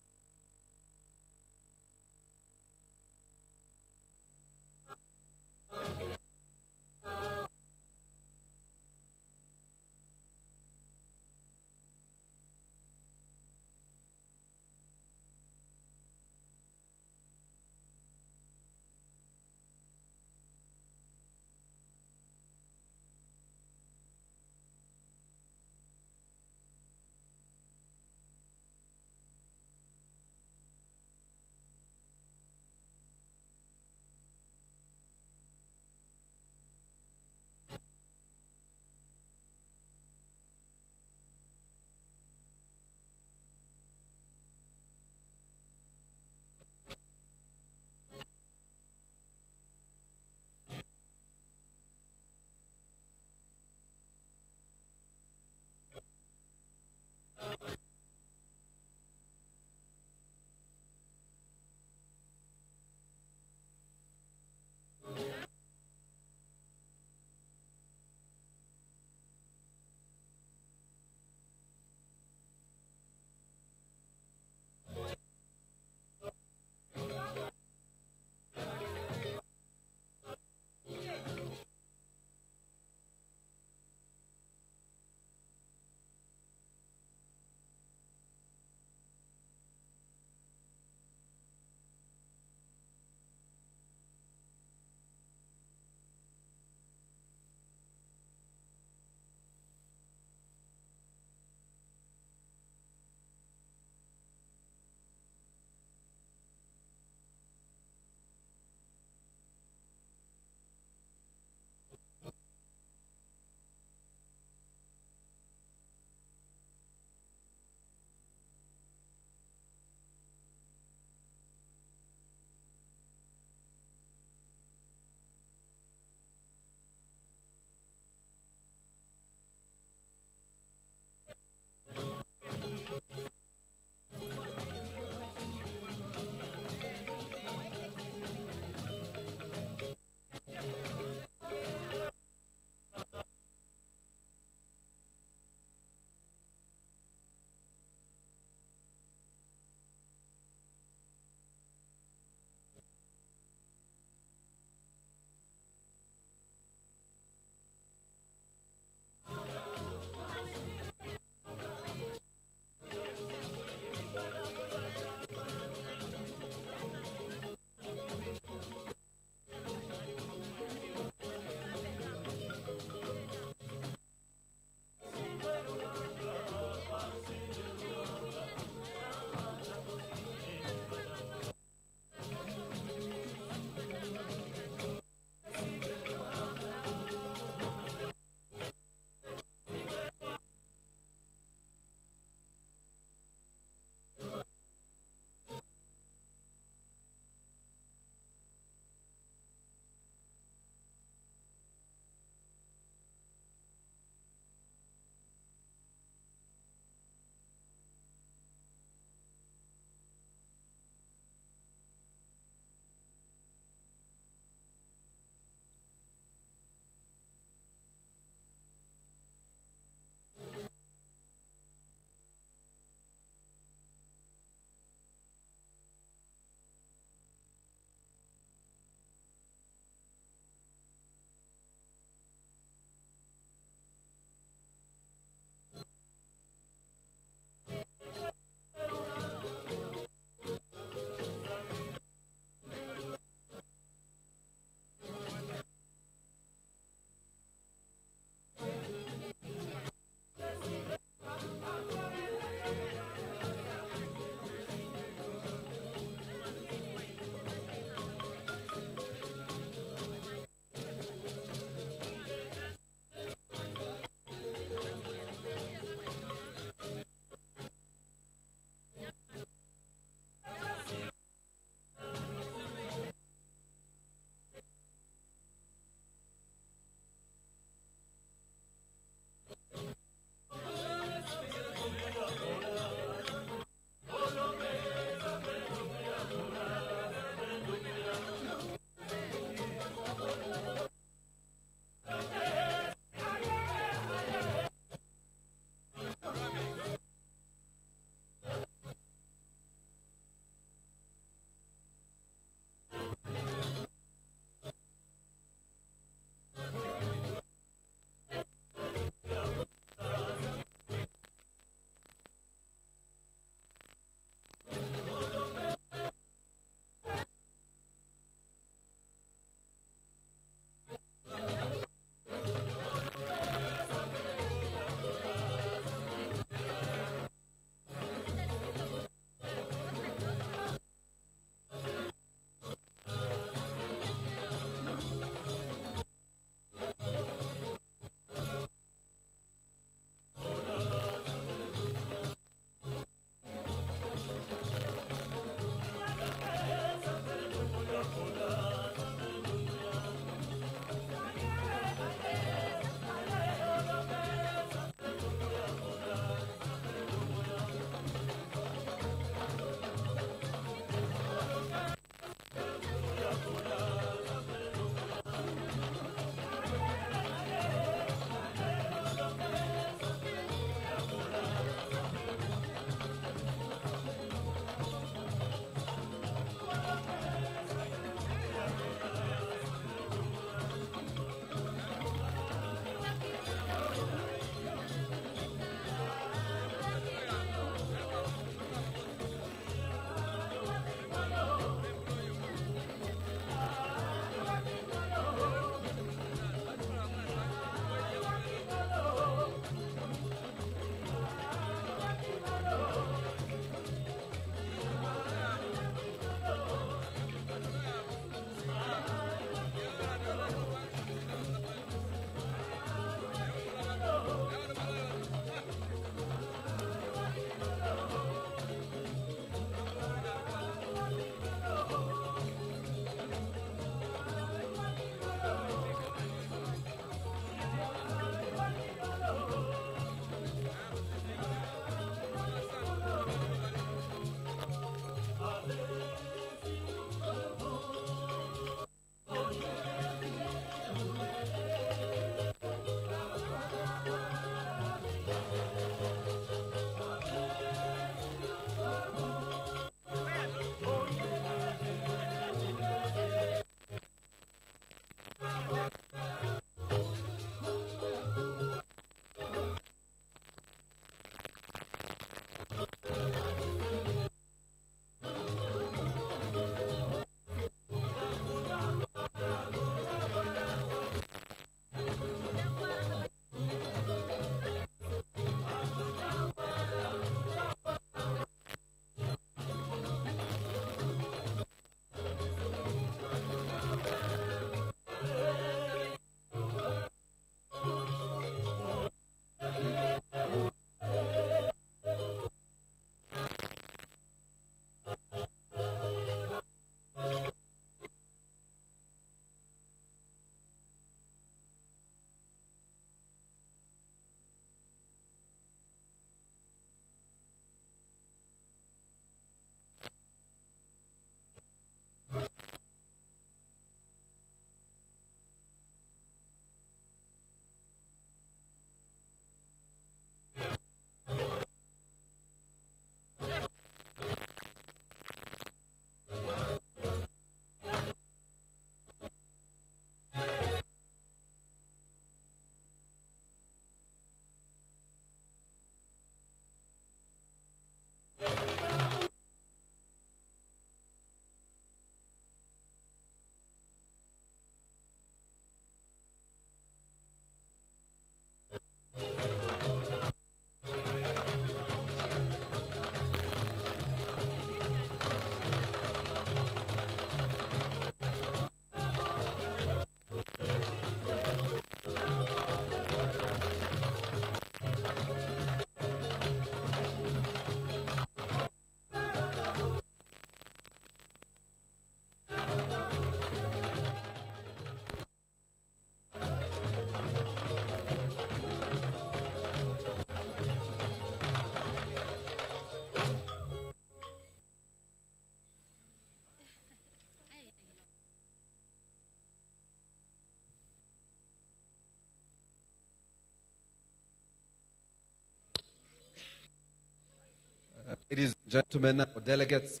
ladies and gentlemen, delegates,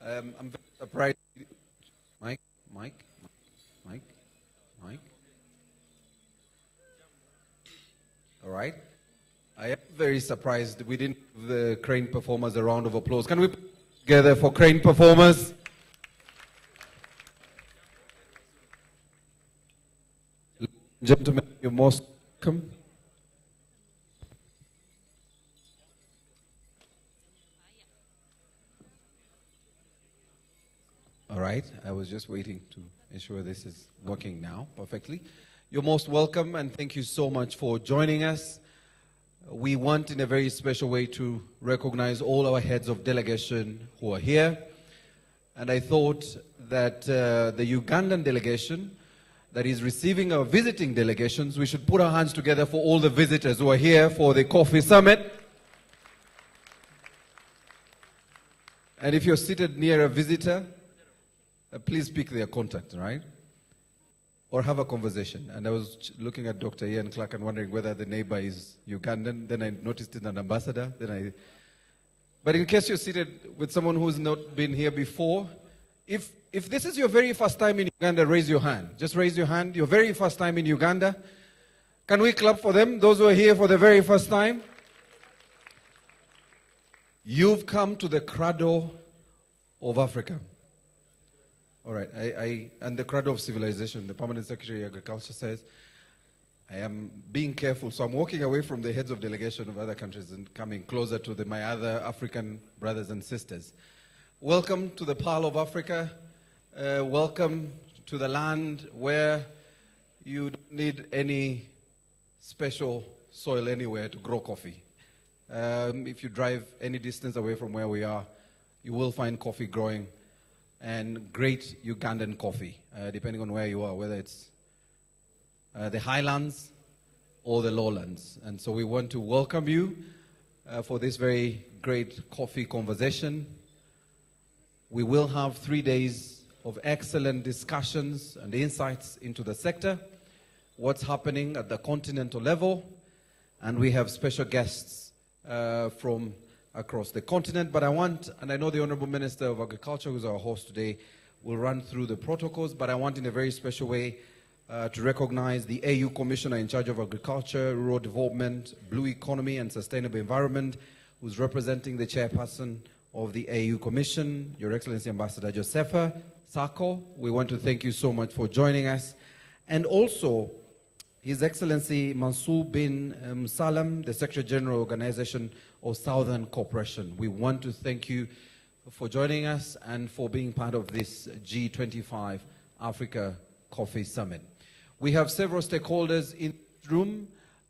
I'm very surprised. Mike. All right. I am very surprised we didn't give the crane performers a round of applause. Can we put together for crane performers? Gentlemen, you're most welcome. All right, I was just waiting to ensure this is working now perfectly. You're most welcome, and thank you so much for joining us. We want in a very special way to recognize all our heads of delegation who are here. And I thought that the Ugandan delegation that is receiving our visiting delegations, we should put our hands together for all the visitors who are here for the Coffee Summit. And if you're seated near a visitor, please pick their contact, right? Or have a conversation. And I was looking at Dr. Ian Clark and wondering whether the neighbor is Ugandan. Then I noticed it's an ambassador. But in case you're seated with someone who's not been here before, if this is your very first time in Uganda, raise your hand. Just raise your hand. Your very first time in Uganda. Can we clap for them, those who are here for the very first time? You've come to the cradle of Africa. All right, and the cradle of civilization, the Permanent Secretary of Agriculture says, I am being careful, so I'm walking away from the heads of delegation of other countries and coming closer to my other African brothers and sisters. Welcome to the Pearl of Africa. Welcome to the land where you don't need any special soil anywhere to grow coffee. If you drive any distance away from where we are, you will find coffee growing, and great Ugandan coffee, depending on where you are, whether it's the highlands or the lowlands. And so we want to welcome you for this very great coffee conversation. We will have 3 days of excellent discussions and insights into the sector, what's happening at the continental level, and we have special guests from across the continent. But I know the Honorable Minister of Agriculture, who's our host today, will run through the protocols, but I want in a very special way to recognize the AU Commissioner in charge of Agriculture, Rural Development, Blue Economy and Sustainable Environment, who's representing the chairperson of the AU Commission, Your Excellency Ambassador Josepha Sako. We want to thank you so much for joining us. And also, His Excellency Mansour bin Salam, the Secretary General Organization of Southern Cooperation. We want to thank you for joining us and for being part of this G-25 Africa Coffee Summit. We have several stakeholders in this room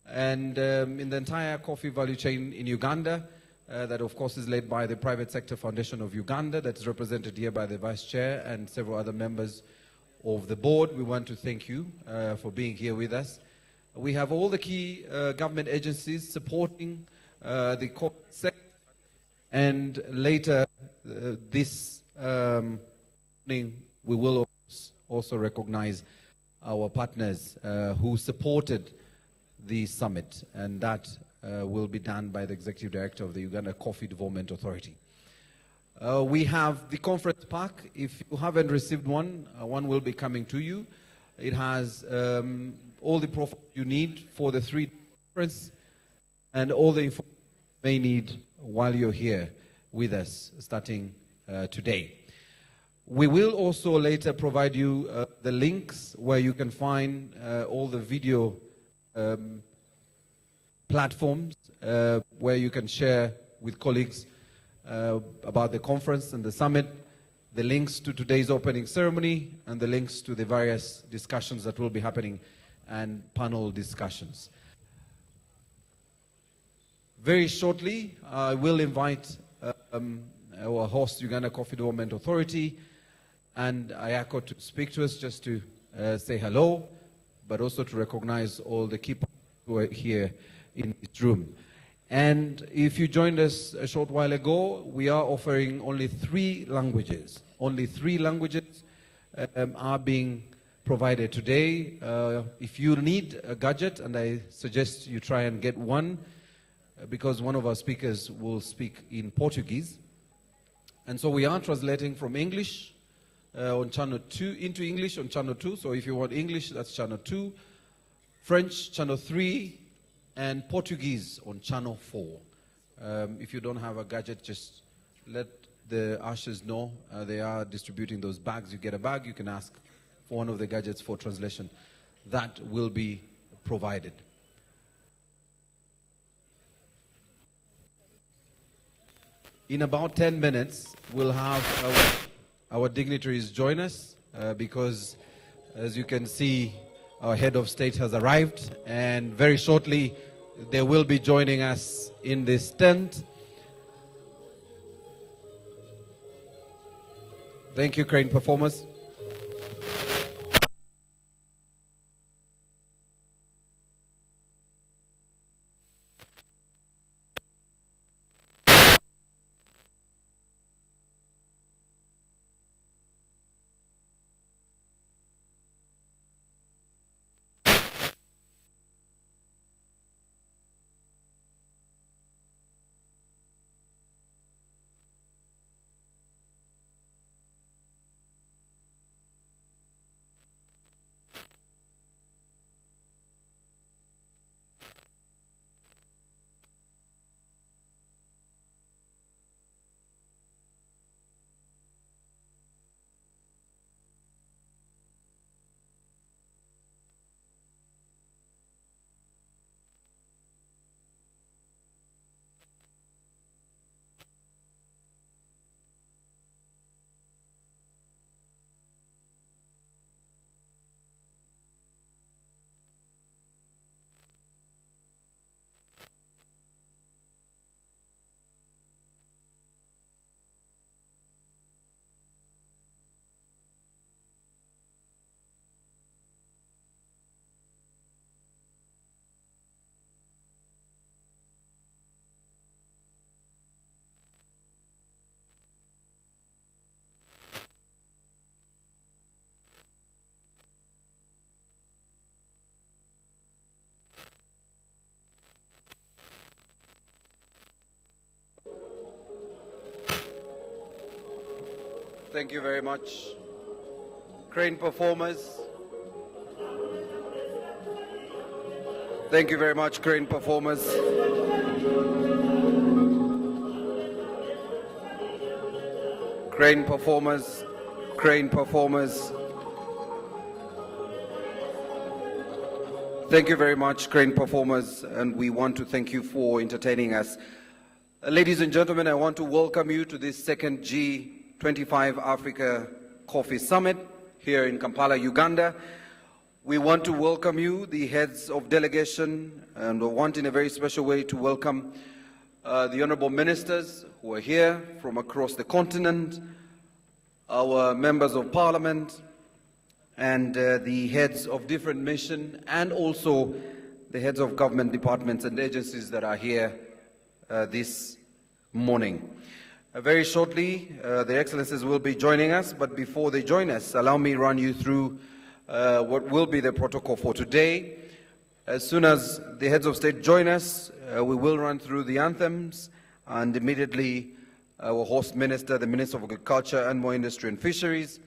and in the entire coffee value chain in Uganda, that of course is led by the Private Sector Foundation of Uganda, that's represented here by the Vice Chair and several other members of the board. We want to thank you for being here with us. We have all the key government agencies supporting the corporate sector, and later this evening we will also recognize our partners who supported the summit, and that will be done by the Executive Director of the Uganda Coffee Development Authority. We have the conference pack. If you haven't received one, one will be coming to you. It has all the profiles you need for the 3 conference and all the information you may need while you're here with us starting today. We will also later provide you the links where you can find all the video platforms where you can share with colleagues about the conference and the summit, the links to today's opening ceremony, and the links to the various discussions that will be happening and panel discussions. Very shortly, I will invite our host, Uganda Coffee Development Authority, and IACO to speak to us, just to say hello, but also to recognize all the key partners who are here in this room. And if you joined us a short while ago, we are offering only 3 languages. Only 3 languages are being provided today. If you need a gadget, and I suggest you try and get one, because one of our speakers will speak in Portuguese. And so we are translating from English on channel 2 into English on channel 2. So if you want English, that's channel 2, French channel 3, and Portuguese on channel 4. If you don't have a gadget, just let the ushers know. They are distributing those bags. You get a bag, you can ask for one of the gadgets for translation. That will be provided. In about 10 minutes, we'll have our dignitaries join us because, as you can see, our head of state has arrived, and very shortly they will be joining us in this tent. Thank you, crane performers. Thank you very much. Crane performers. Thank you very much, crane performers. Crane performers, crane performers. Thank you very much, crane performers, and we want to thank you for entertaining us. Ladies and gentlemen, I want to welcome you to this second G-25 Africa Coffee Summit here in Kampala, Uganda. We want to welcome you, the heads of delegation, and we want in a very special way to welcome the honorable ministers who are here from across the continent, our members of parliament, and the heads of different missions, and also the heads of government departments and agencies that are here this morning. Very shortly, their excellencies will be joining us, but before they join us, allow me run you through what will be the protocol for today. As soon as the heads of state join us, we will run through the anthems, and immediately our host minister, the Minister of Agriculture, Animal Industry and Fisheries,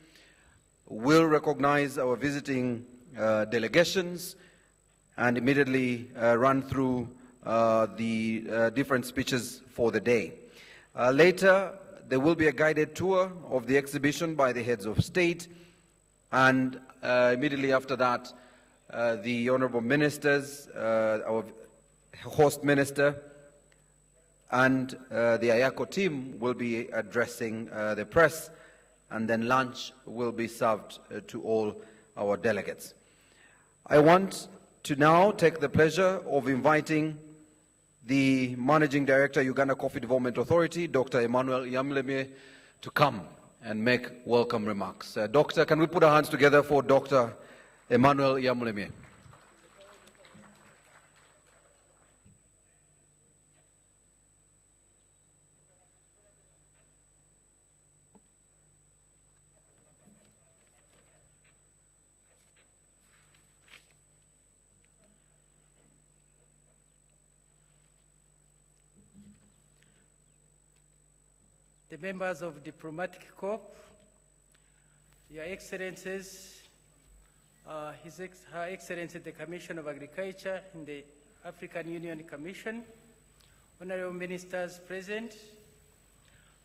will recognize our visiting delegations and immediately run through the different speeches for the day. Later, there will be a guided tour of the exhibition by the heads of state, and immediately after that, the honorable ministers, our host minister, and the IACO team will be addressing the press, and then lunch will be served to all our delegates. I want to now take the pleasure of inviting the Managing Director, Uganda Coffee Development Authority, Dr. Emmanuel Yamlemye, to come and make welcome remarks. Doctor, can we put our hands together for Dr. Emmanuel Yamlemye? the members of Diplomatic Corps, Your Excellencies, Her Excellency the Commission of Agriculture in the African Union Commission, honorable ministers present,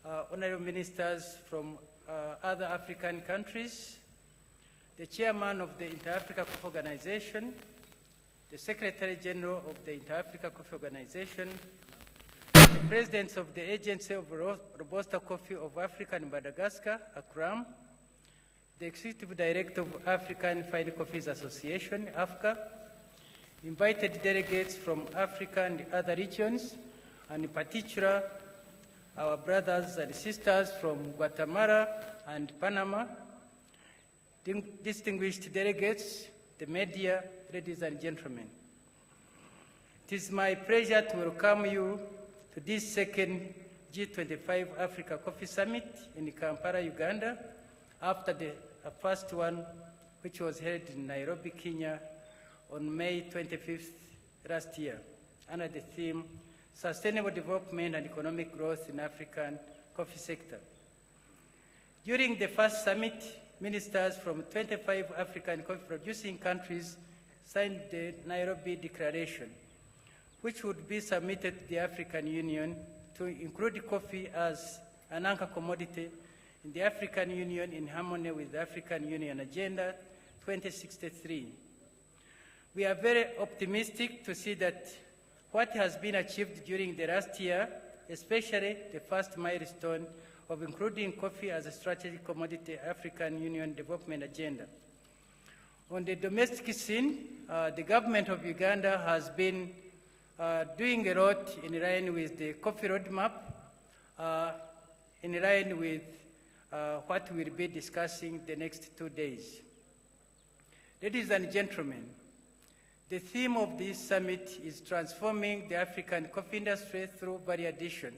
honorable ministers from other African countries, the chairman of the Inter-Africa Coffee Organization, the Secretary General of the Inter-Africa Coffee Organization, the presidents of the Agency of Robusta Coffee of Africa and Madagascar, ACRAM, the Executive Director of African Fine Coffees Association, AFCA, invited delegates from Africa and other regions, and in particular, our brothers and sisters from Guatemala and Panama, distinguished delegates, the media, ladies and gentlemen. It is my pleasure to welcome you to this second G-25 Africa Coffee Summit in Kampala, Uganda, after the first one, which was held in Nairobi, Kenya, on May 25th last year, under the theme, Sustainable Development and Economic Growth in African Coffee Sector. During the first summit, ministers from 25 African coffee-producing countries signed the Nairobi Declaration, which would be submitted to the African Union to include coffee as an anchor commodity in the African Union in harmony with the African Union Agenda 2063. We are very optimistic to see that what has been achieved during the last year, especially the first milestone of including coffee as a strategic commodity African Union Development Agenda. On the domestic scene, the government of Uganda has been doing a lot in line with the coffee roadmap, in line with what we'll be discussing the next 2 days. Ladies and gentlemen, the theme of this summit is transforming the African coffee industry through value addition,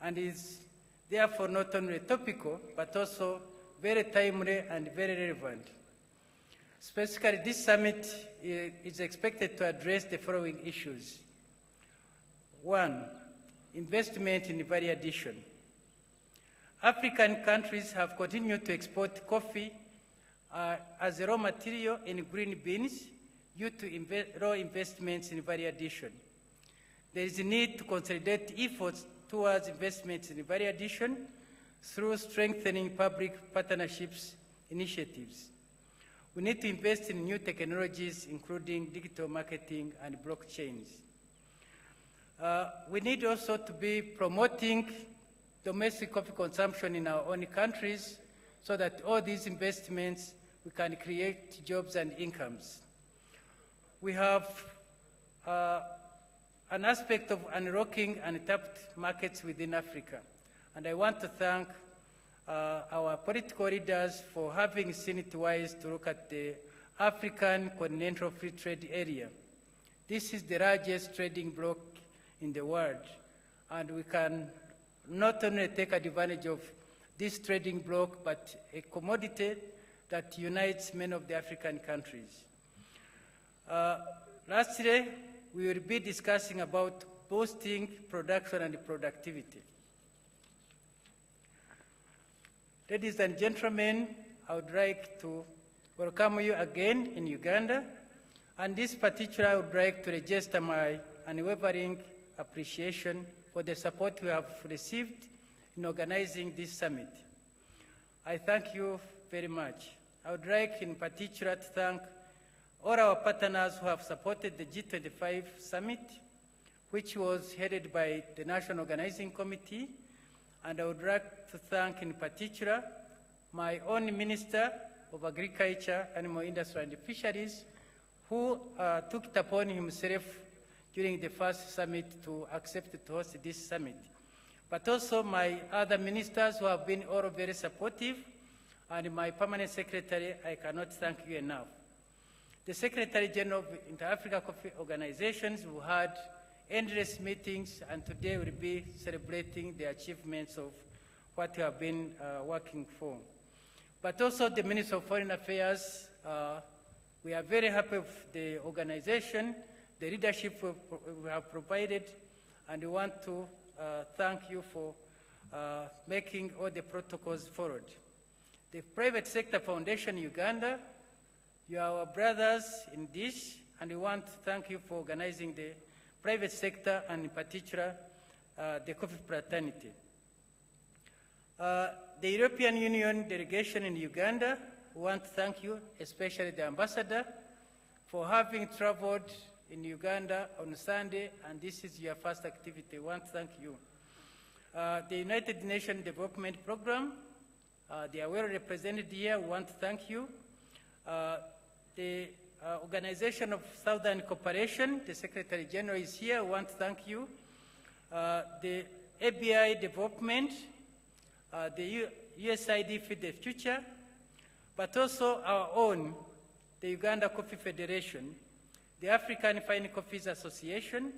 and is therefore not only topical, but also very timely and very relevant. Specifically, this summit is expected to address the following issues. 1, investment in value addition. African countries have continued to export coffee as a raw material in green beans due to low investments in value addition. There is a need to consolidate efforts towards investments in value addition through strengthening public partnerships initiatives. We need to invest in new technologies, including digital marketing and blockchains. We need also to be promoting domestic coffee consumption in our own countries so that all these investments, we can create jobs and incomes. We have an aspect of unlocking untapped markets within Africa. And I want to thank our political leaders for having seen it wise to look at the African Continental Free Trade Area. This is the largest trading bloc in the world, and we can not only take advantage of this trading bloc, but a commodity that unites many of the African countries. Lastly, we will be discussing about boosting production and productivity. Ladies and gentlemen, I would like to welcome you again in Uganda, and this particular I would like to register my unwavering appreciation for the support we have received in organizing this summit. I thank you very much. I would like in particular to thank all our partners who have supported the G25 summit, which was headed by the National Organizing Committee, and I would like to thank in particular my own Minister of Agriculture, Animal Industry and Fisheries, who took it upon himself during the first summit to accept to host this summit. But also my other ministers who have been all very supportive, and my permanent secretary, I cannot thank you enough. The Secretary General of Inter-Africa Coffee Organizations, who had endless meetings, and today we'll be celebrating the achievements of what we have been working for. But also the Minister of Foreign Affairs, we are very happy with the organization, the leadership we have provided, and we want to thank you for making all the protocols forward. The Private Sector Foundation Uganda, you are our brothers in this, and we want to thank you for organizing the private sector and in particular the coffee fraternity. The European Union delegation in Uganda, we want to thank you, especially the ambassador, for having traveled in Uganda on Sunday, and this is your first activity. We want to thank you. The United Nations Development Program, they are well represented here. We want to thank you. The Organization of Southern Cooperation, the Secretary General is here. We want to thank you. The ABI Development, the USAID Feed the Future, but also our own, the Uganda Coffee Federation, the African Fine Coffees Association,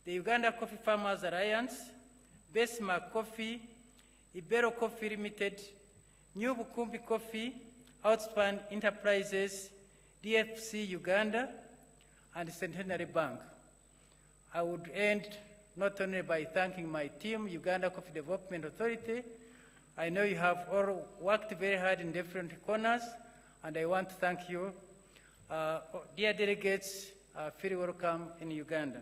the Uganda Coffee Farmers Alliance, Besmark Coffee, Ibero Coffee Limited, New Bukumbi Coffee, Outspan Enterprises, DFC Uganda, and Centenary Bank. I would end not only by thanking my team, Uganda Coffee Development Authority. I know you have all worked very hard in different corners, and I want to thank you. Dear delegates, feel welcome in Uganda.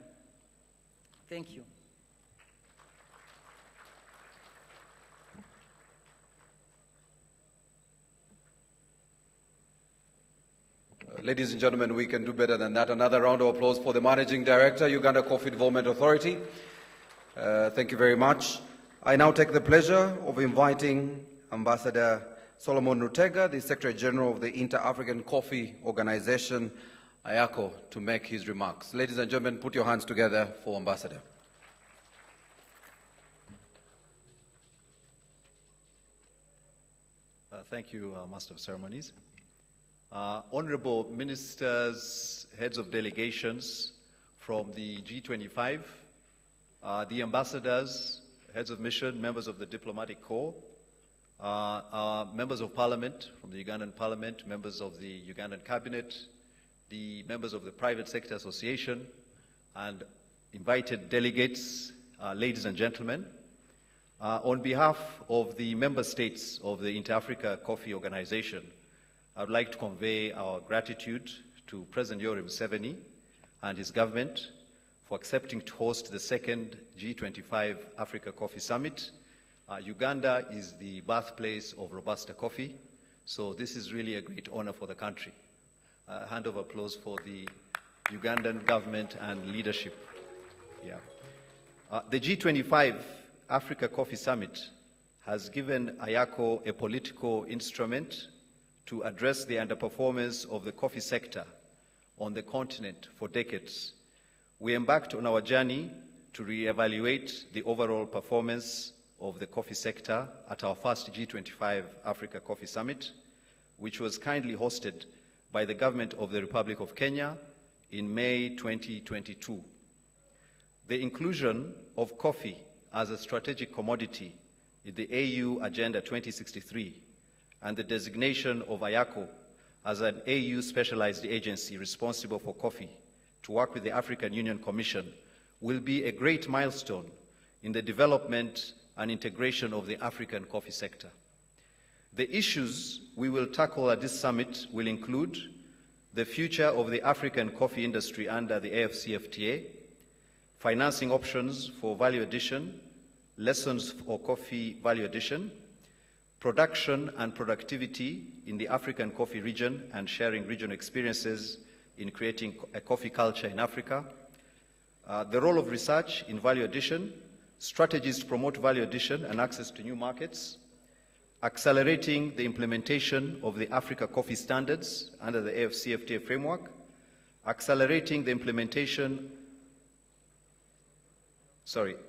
Thank you. Ladies and gentlemen, we can do better than that. Another round of applause for the Managing Director, Uganda Coffee Development Authority. Thank you very much. I now take the pleasure of inviting Ambassador Solomon Rutega, the Secretary General of the Inter-African Coffee Organization, IACO, to make his remarks. Ladies and gentlemen, put your hands together for Ambassador. Thank you, Master of Ceremonies. Honorable ministers, heads of delegations from the G-25, the ambassadors, heads of mission, members of the diplomatic corps, members of parliament from the Ugandan parliament, members of the Ugandan cabinet, the members of the private sector association, and invited delegates, ladies and gentlemen. On behalf of the member states of the Inter-Africa Coffee Organization, I would like to convey our gratitude to President Yoweri Museveni and his government for accepting to host the second G25 Africa Coffee Summit. Uganda is the birthplace of Robusta coffee, so this is really a great honor for the country. A hand of applause for the Ugandan government and leadership. Yeah. The G25 Africa Coffee Summit has given IACO a political instrument to address the underperformance of the coffee sector on the continent for decades. We embarked on our journey to reevaluate the overall performance of the coffee sector at our first G25 Africa Coffee Summit, which was kindly hosted by the government of the Republic of Kenya in May 2022. The inclusion of coffee as a strategic commodity in the AU Agenda 2063 and the designation of IACO as an AU specialized agency responsible for coffee to work with the African Union Commission will be a great milestone in the development and integration of the African coffee sector. The issues we will tackle at this summit will include the future of the African coffee industry under the AFCFTA, financing options for value addition, lessons for coffee value addition, production and productivity in the African coffee region and sharing regional experiences in creating a coffee culture in Africa, the role of research in value addition, strategies to promote value addition and access to new markets, accelerating the implementation of the Africa Coffee Standards under the AFCFTA framework, accelerating the implementation,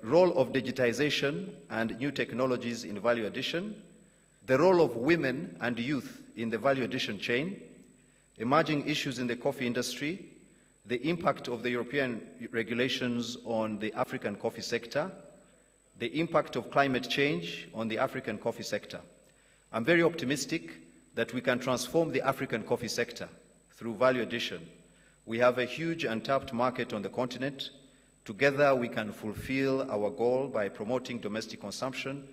role of digitization and new technologies in value addition, the role of women and youth in the value addition chain, emerging issues in the coffee industry, the impact of the European regulations on the African coffee sector, the impact of climate change on the African coffee sector. I'm very optimistic that we can transform the African coffee sector through value addition. We have a huge untapped market on the continent. Together we can fulfill our goal by promoting domestic consumption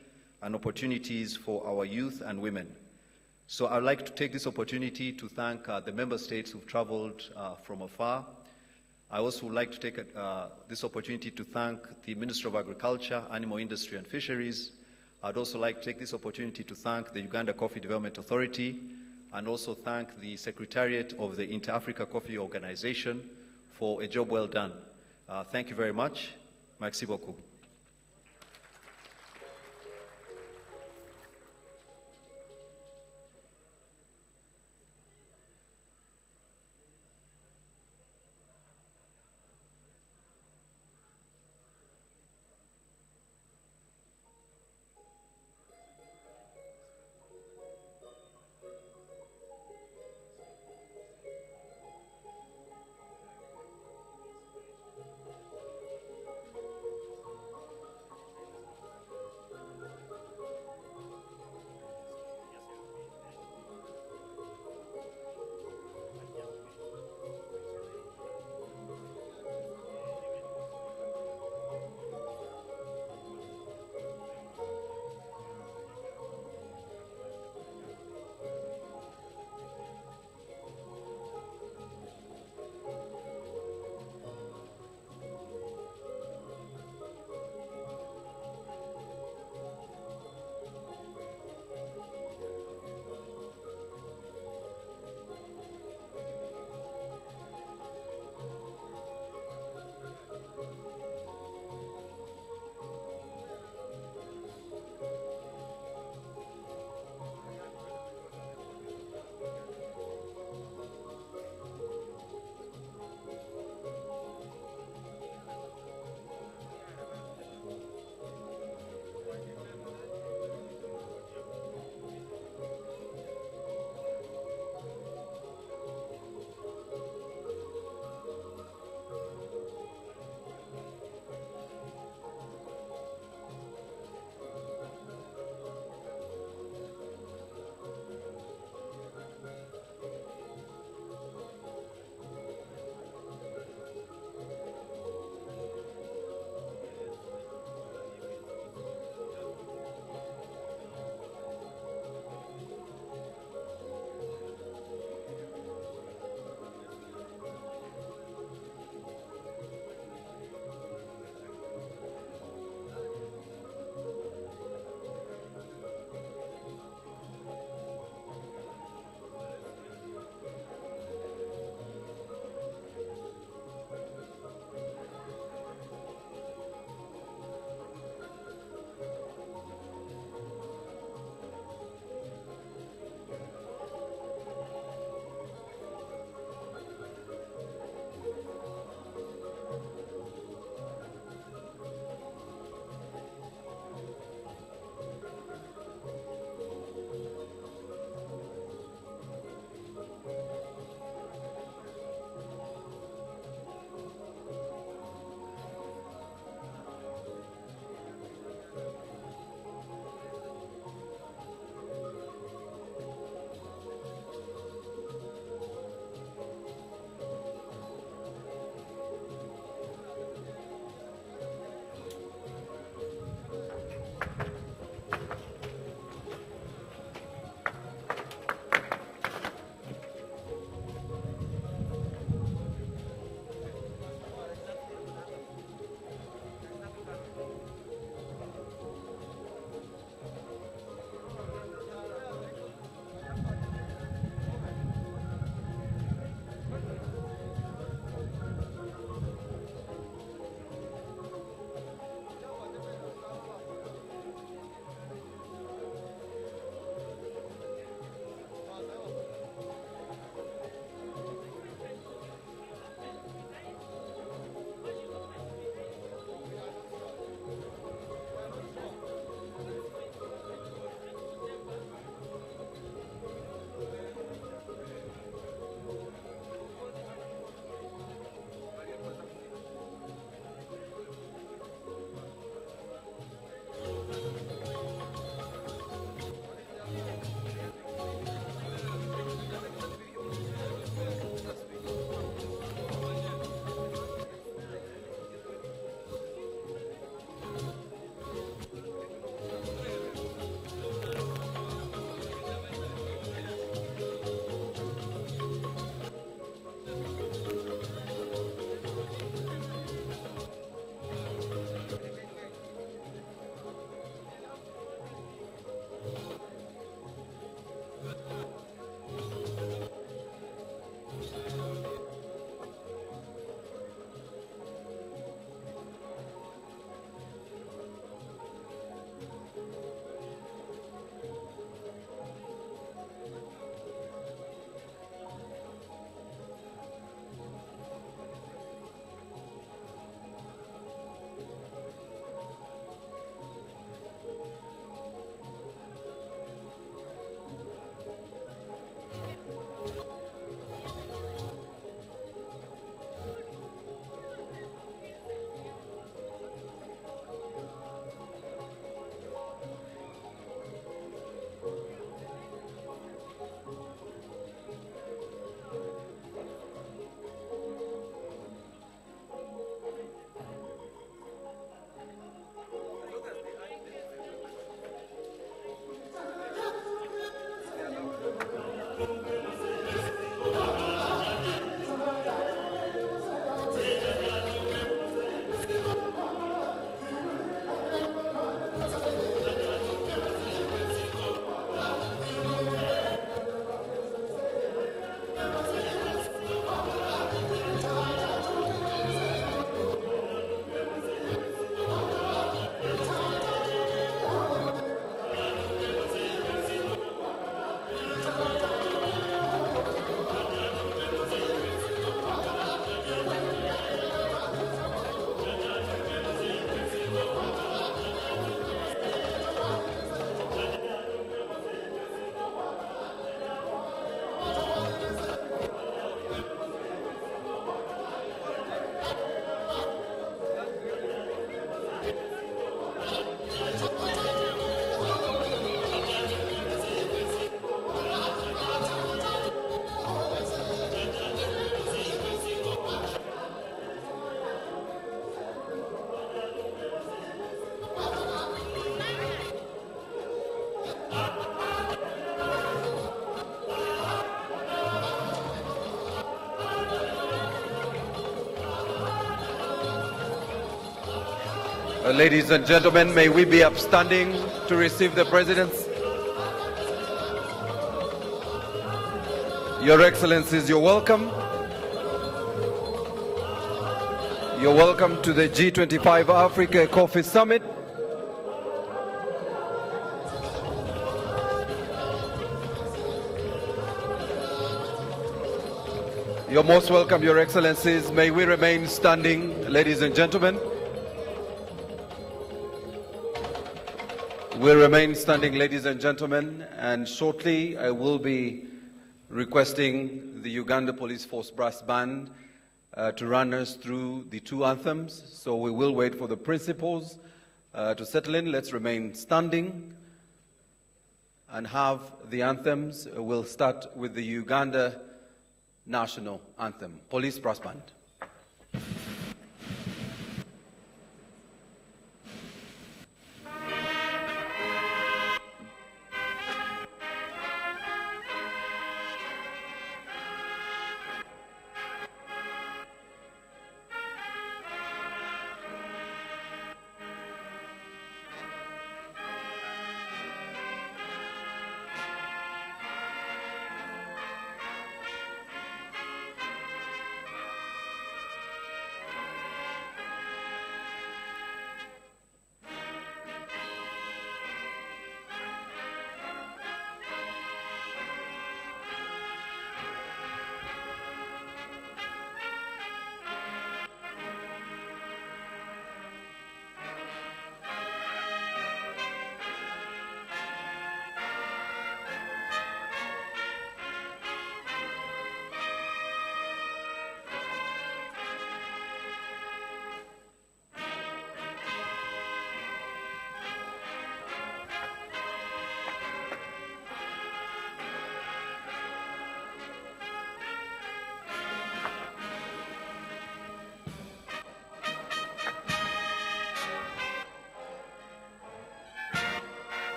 and opportunities for our youth and women. So I'd like to take this opportunity to thank the member states who've traveled from afar. I also would like to take this opportunity to thank the Minister of Agriculture, Animal Industry and Fisheries. I'd also like to take this opportunity to thank the Uganda Coffee Development Authority and also thank the Secretariat of the Inter-Africa Coffee Organization for a job well done. Thank you very much. Merci beaucoup. Ladies and gentlemen, may we be upstanding to receive the President's. Your Excellencies, you're welcome. You're welcome to the G-25 Africa Coffee Summit. You're most welcome, Your Excellencies. May we remain standing, ladies and gentlemen. We'll remain standing, ladies and gentlemen, and shortly I will be requesting the Uganda Police Force Brass Band to run us through the two anthems. So we will wait for the principals to settle in. Let's remain standing and have the anthems. We'll start with the Uganda National Anthem. Police Brass Band.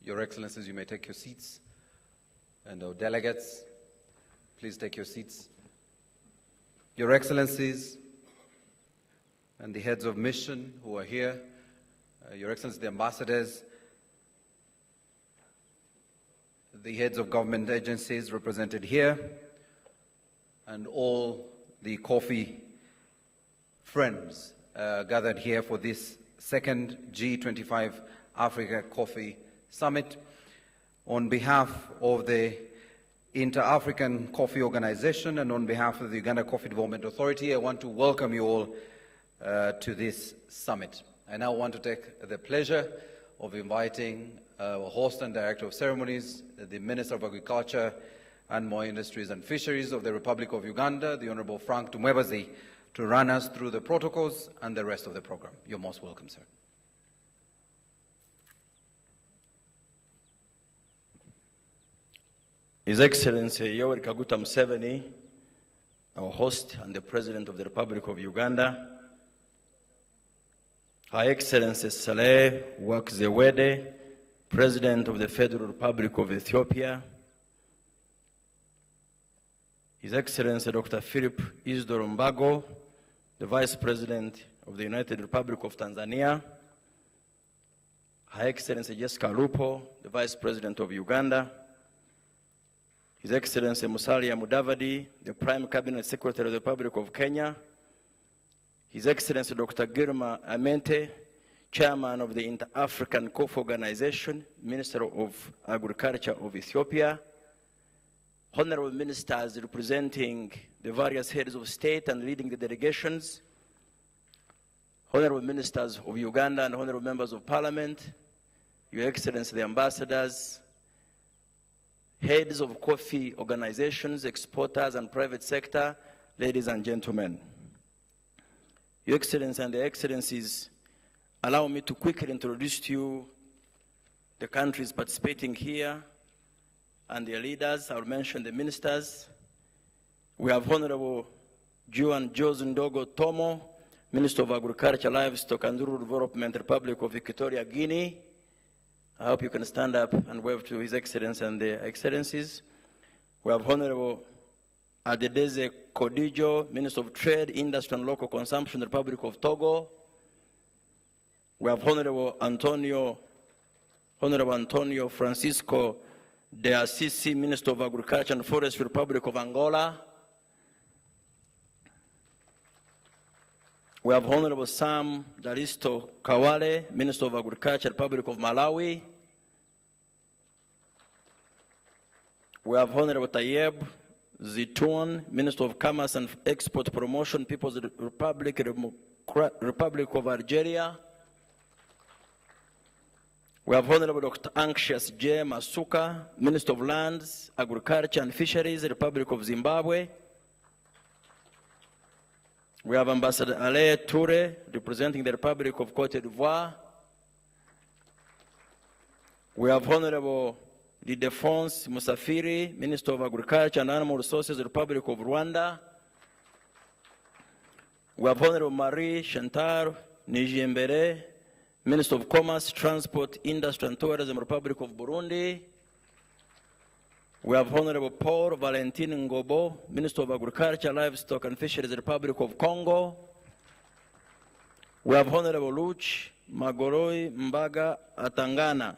Your Excellencies, you may take your seats. And our delegates, please take your seats. Your Excellencies and the heads of mission who are here, Your Excellencies, the ambassadors, the heads of government agencies represented here, and all the coffee friends gathered here for this second G-25 Africa Coffee Summit. On behalf of the Inter-African Coffee Organization and on behalf of the Uganda Coffee Development Authority, I want to welcome you all to this summit. I now want to take the pleasure of inviting our host and director of ceremonies, the Minister of Agriculture and More Industries and Fisheries of the Republic of Uganda, the Honorable Frank Tumwebazi, to run us through the protocols and the rest of the program. You're most welcome, sir. His Excellency Yoweri Kaguta Museveni, our host and the President of the Republic of Uganda, Her Excellency Saleh Work Zewde, President of the Federal Republic of Ethiopia, His Excellency Dr. Philip Isidore Mbago, the Vice President of the United Republic of Tanzania, Her Excellency Jessica Lupo, the Vice President of Uganda, His Excellency Musalia Mudavadi, the Prime Cabinet Secretary of the Republic of Kenya, His Excellency Dr. Girma Amente, Chairman of the Inter-African Coffee Organization, Minister of Agriculture of Ethiopia, Honorable Ministers representing the various heads of state and leading the delegations, Honorable Ministers of Uganda and Honorable Members of Parliament, Your Excellency the Ambassadors, heads of coffee organizations, exporters and private sector, ladies and gentlemen. Your Excellency and the Excellencies, allow me to quickly introduce to you the countries participating here and their leaders. I'll mention the ministers. We have Honorable Juan Jose Ndogo Tomo, Minister of Agriculture, Livestock and Rural Development, Republic of Equatorial Guinea. I hope you can stand up and wave to His Excellency and the Excellencies. We have Honorable Adedeze Kodijo, Minister of Trade, Industry and Local Consumption, Republic of Togo. We have Honorable Antonio Francisco de Assisi, Minister of Agriculture and Forestry, Republic of Angola. We have Honorable Sam Daristo Kawale, Minister of Agriculture, Republic of Malawi. We have Honorable Tayeb Zitoun, Minister of Commerce and Export Promotion, People's Republic of Algeria. We have Honorable Dr. Anxious J. Masuka, Minister of Lands, Agriculture and Fisheries, Republic of Zimbabwe. We have Ambassador Ale Toure, representing the Republic of Cote d'Ivoire. We have Honorable Didefonse Musafiri, Minister of Agriculture and Animal Resources, Republic of Rwanda. We have Honorable Marie Chantal Nijimbere, Minister of Commerce, Transport, Industry and Tourism, Republic of Burundi. We have Honorable Paul Valentin Ngobo, Minister of Agriculture, Livestock and Fisheries, Republic of Congo. We have Honorable Luch Magoroi Mbaga Atangana,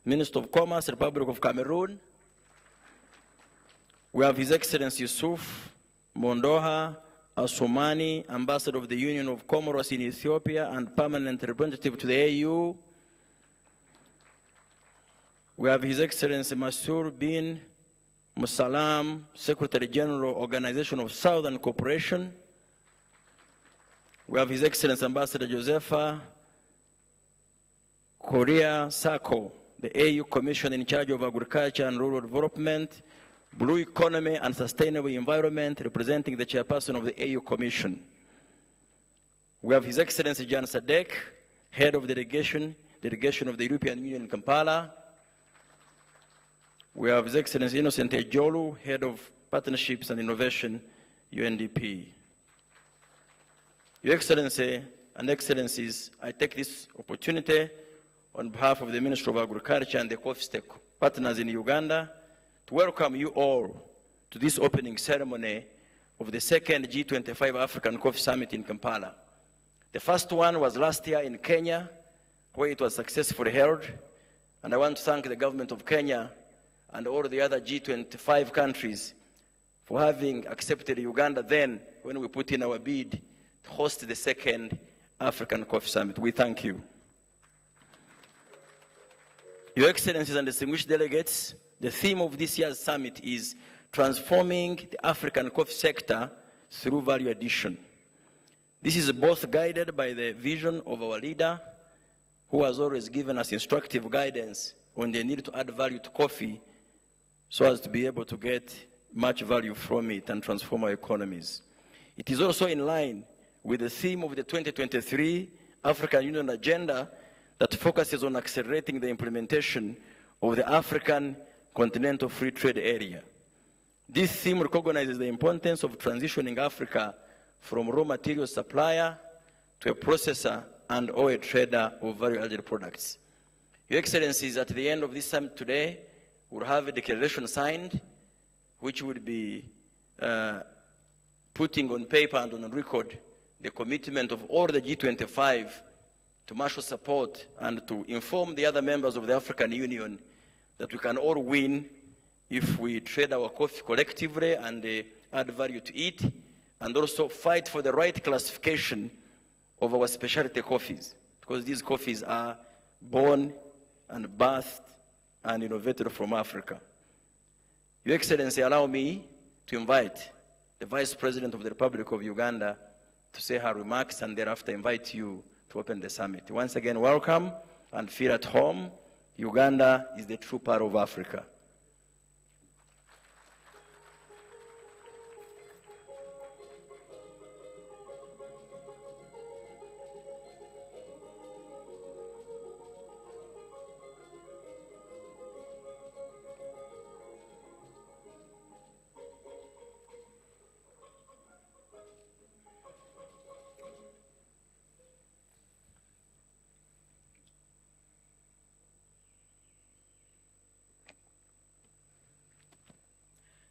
Minister of Commerce, Republic of Cameroon. We have His Excellency Yusuf Mondoha Asumani, Ambassador of the Union of Comoros in Ethiopia and Permanent Representative to the AU. We have His Excellency Masur bin Musalam, Secretary General, Organization of Southern Cooperation. We have His Excellency Ambassador Josefa Korea Sako, the AU Commission in charge of Agriculture and Rural Development, Blue Economy and Sustainable Environment, representing the chairperson of the AU Commission. We have His Excellency Jan Sadek, Head of Delegation of the European Union in Kampala. We have His Excellency Innocent Ejolu, Head of Partnerships and Innovation, UNDP. Your Excellency and Excellencies, I take this opportunity on behalf of the Ministry of Agriculture and the coffee stake partners in Uganda to welcome you all to this opening ceremony of the second G25 African Coffee Summit in Kampala. The first one was last year in Kenya, where it was successfully held, and I want to thank the government of Kenya and all the other G25 countries for having accepted Uganda then when we put in our bid to host the second African Coffee Summit. We thank you. Your Excellencies and distinguished delegates, the theme of this year's summit is transforming the African coffee sector through value addition. This is both guided by the vision of our leader, who has always given us instructive guidance on the need to add value to coffee so as to be able to get much value from it and transform our economies. It is also in line with the theme of the 2023 African Union Agenda that focuses on accelerating the implementation of the African Continental Free Trade Area. This theme recognizes the importance of transitioning Africa from raw material supplier to a processor and or a trader of value-added products. Your Excellencies, at the end of this summit today, we'll have a declaration signed, which would be putting on paper and on record the commitment of all the G-25 to marshal support and to inform the other members of the African Union that we can all win if we trade our coffee collectively and add value to it, and also fight for the right classification of our specialty coffees, because these coffees are born and birthed and innovated from Africa. Your Excellency, allow me to invite the Vice President of the Republic of Uganda to say her remarks and thereafter invite you to open the summit. Once again, welcome and feel at home. Uganda is the true part of Africa.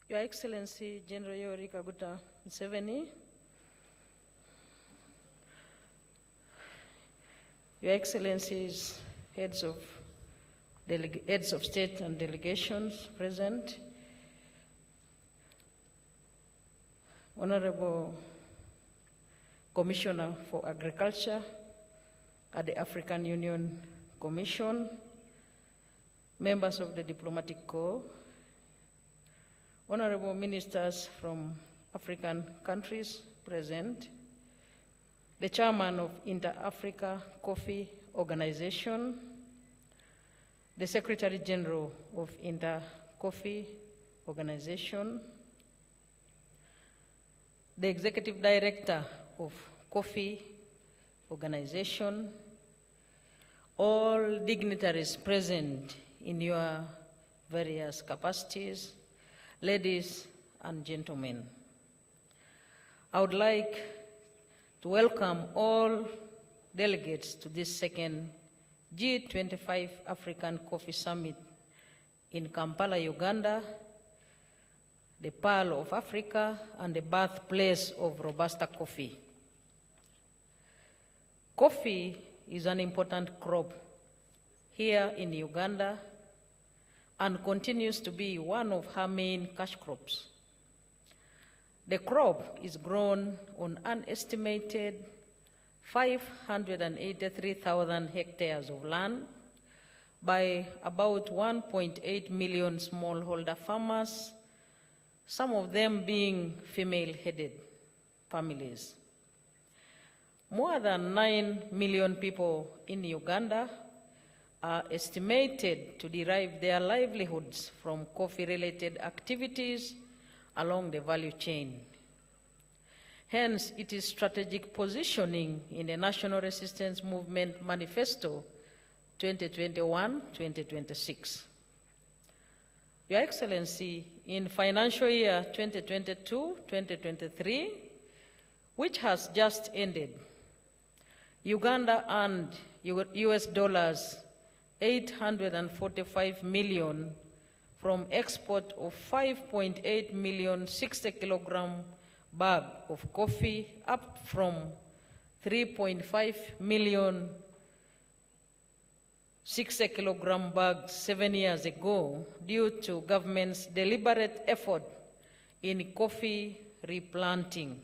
Your Excellency General Yoweri Kaguta Museveni, Your Excellencies, heads of state and delegations present, Honorable Commissioner for Agriculture at the African Union Commission, members of the Diplomatic Corps, honorable ministers from African countries present, the chairman of Inter-Africa Coffee Organization, the Secretary General of Inter-Coffee Organization, the Executive Director of Coffee Organization, all dignitaries present in your various capacities, ladies and gentlemen. I would like to welcome all delegates to this second G-25 African Coffee Summit in Kampala, Uganda, the Pearl of Africa and the birthplace of Robusta coffee. Coffee is an important crop here in Uganda and continues to be one of her main cash crops. The crop is grown on an estimated 583,000 hectares of land by about 1.8 million smallholder farmers, some of them being female-headed families. More than 9 million people in Uganda are estimated to derive their livelihoods from coffee-related activities along the value chain. Hence, it is strategic positioning in the National Resistance Movement Manifesto 2021-2026. Your Excellency, in financial year 2022-2023, which has just ended, Uganda earned US dollars 845 million from export of 5.8 million 60-kilogram bag of coffee, up from 3.5 million 60-kilogram bags 7 years ago, due to government's deliberate effort in coffee replanting.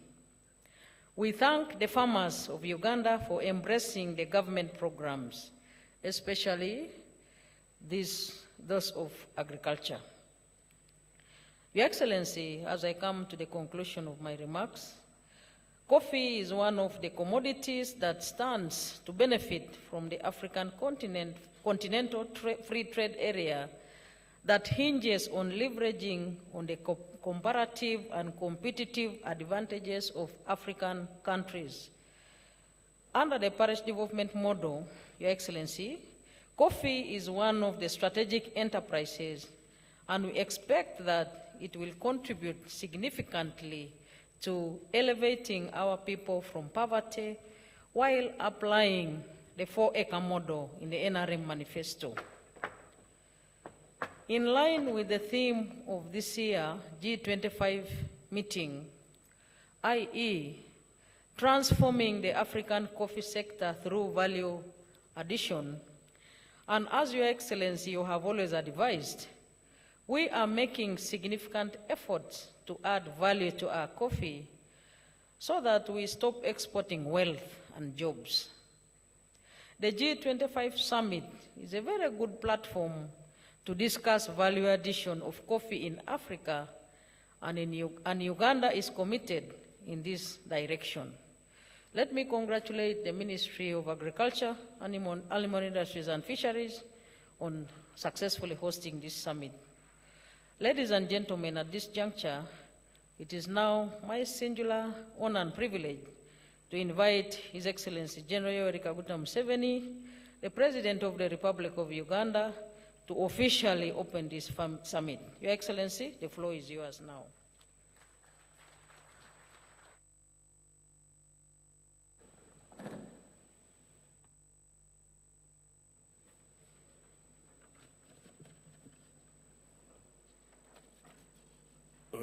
We thank the farmers of Uganda for embracing the government programs, especially those of agriculture. Your Excellency, as I come to the conclusion of my remarks, coffee is one of the commodities that stands to benefit from the African continental free trade area that hinges on leveraging on the comparative and competitive advantages of African countries. Under the Parish Development Model, Your Excellency, coffee is one of the strategic enterprises, and we expect that it will contribute significantly to elevating our people from poverty while applying the 4-acre model in the NRM manifesto. In line with the theme of this year G-25 meeting, i.e., transforming the African coffee sector through value addition, and as Your Excellency, you have always advised, we are making significant efforts to add value to our coffee so that we stop exporting wealth and jobs. The G-25 summit is a very good platform to discuss value addition of coffee in Africa, and Uganda is committed in this direction. Let me congratulate the Ministry of Agriculture, Animal Industries and Fisheries on successfully hosting this summit. Ladies and gentlemen, at this juncture, it is now my singular honor and privilege to invite His Excellency General Yoweri Kaguta Museveni, the President of the Republic of Uganda, to officially open this summit. Your Excellency, the floor is yours now.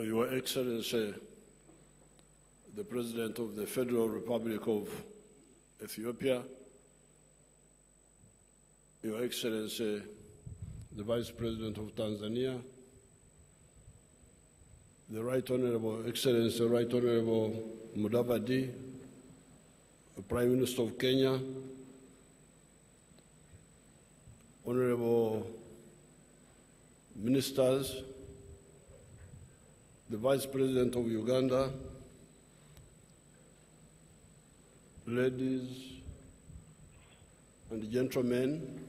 Your Excellency, the President of the Federal Republic of Ethiopia, Your Excellency, the Vice President of Tanzania, the Right Honorable Excellency, Right Honorable Mudavadi, the Prime Minister of Kenya, Honorable Ministers, the Vice President of Uganda, ladies and gentlemen,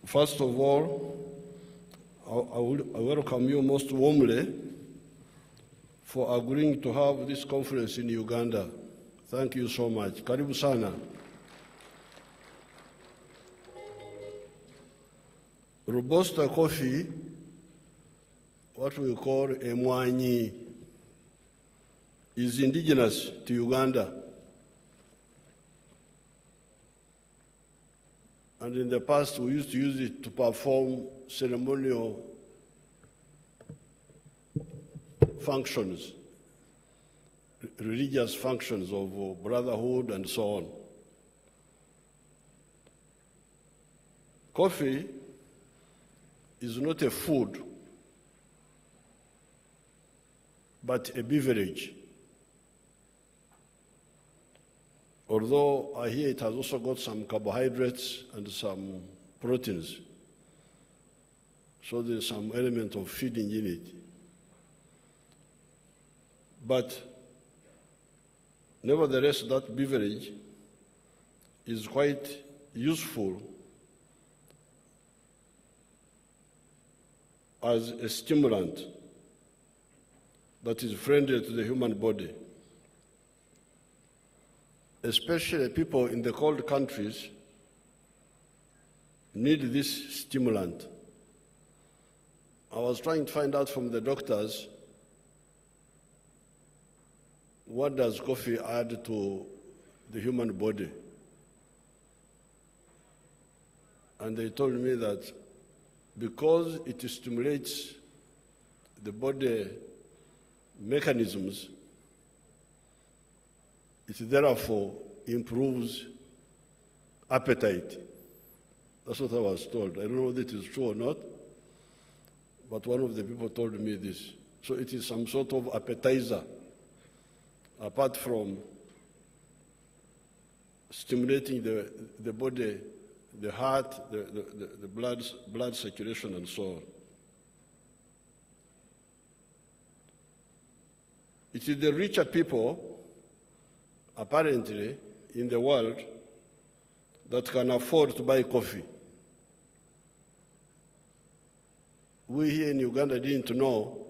first of all, I welcome you most warmly for agreeing to have this conference in Uganda. Thank you so much. Karibu sana. Robusta coffee, what we call emwanyi, is indigenous to Uganda. And in the past, we used to use it to perform ceremonial functions, religious functions of brotherhood and so on. Coffee is not a food, but a beverage. Although I hear it has also got some carbohydrates and some proteins, so there's some element of feeding in it. But nevertheless, that beverage is quite useful as a stimulant that is friendly to the human body. Especially people in the cold countries need this stimulant. I was trying to find out from the doctors, what does coffee add to the human body? And they told me that because it stimulates the body mechanisms, it therefore improves appetite. That's what I was told. I don't know whether it is true or not, but one of the people told me this. So it is some sort of appetizer apart from stimulating the body, the heart, the blood circulation, and so on. It is the richer people, apparently, in the world that can afford to buy coffee. We here in Uganda didn't know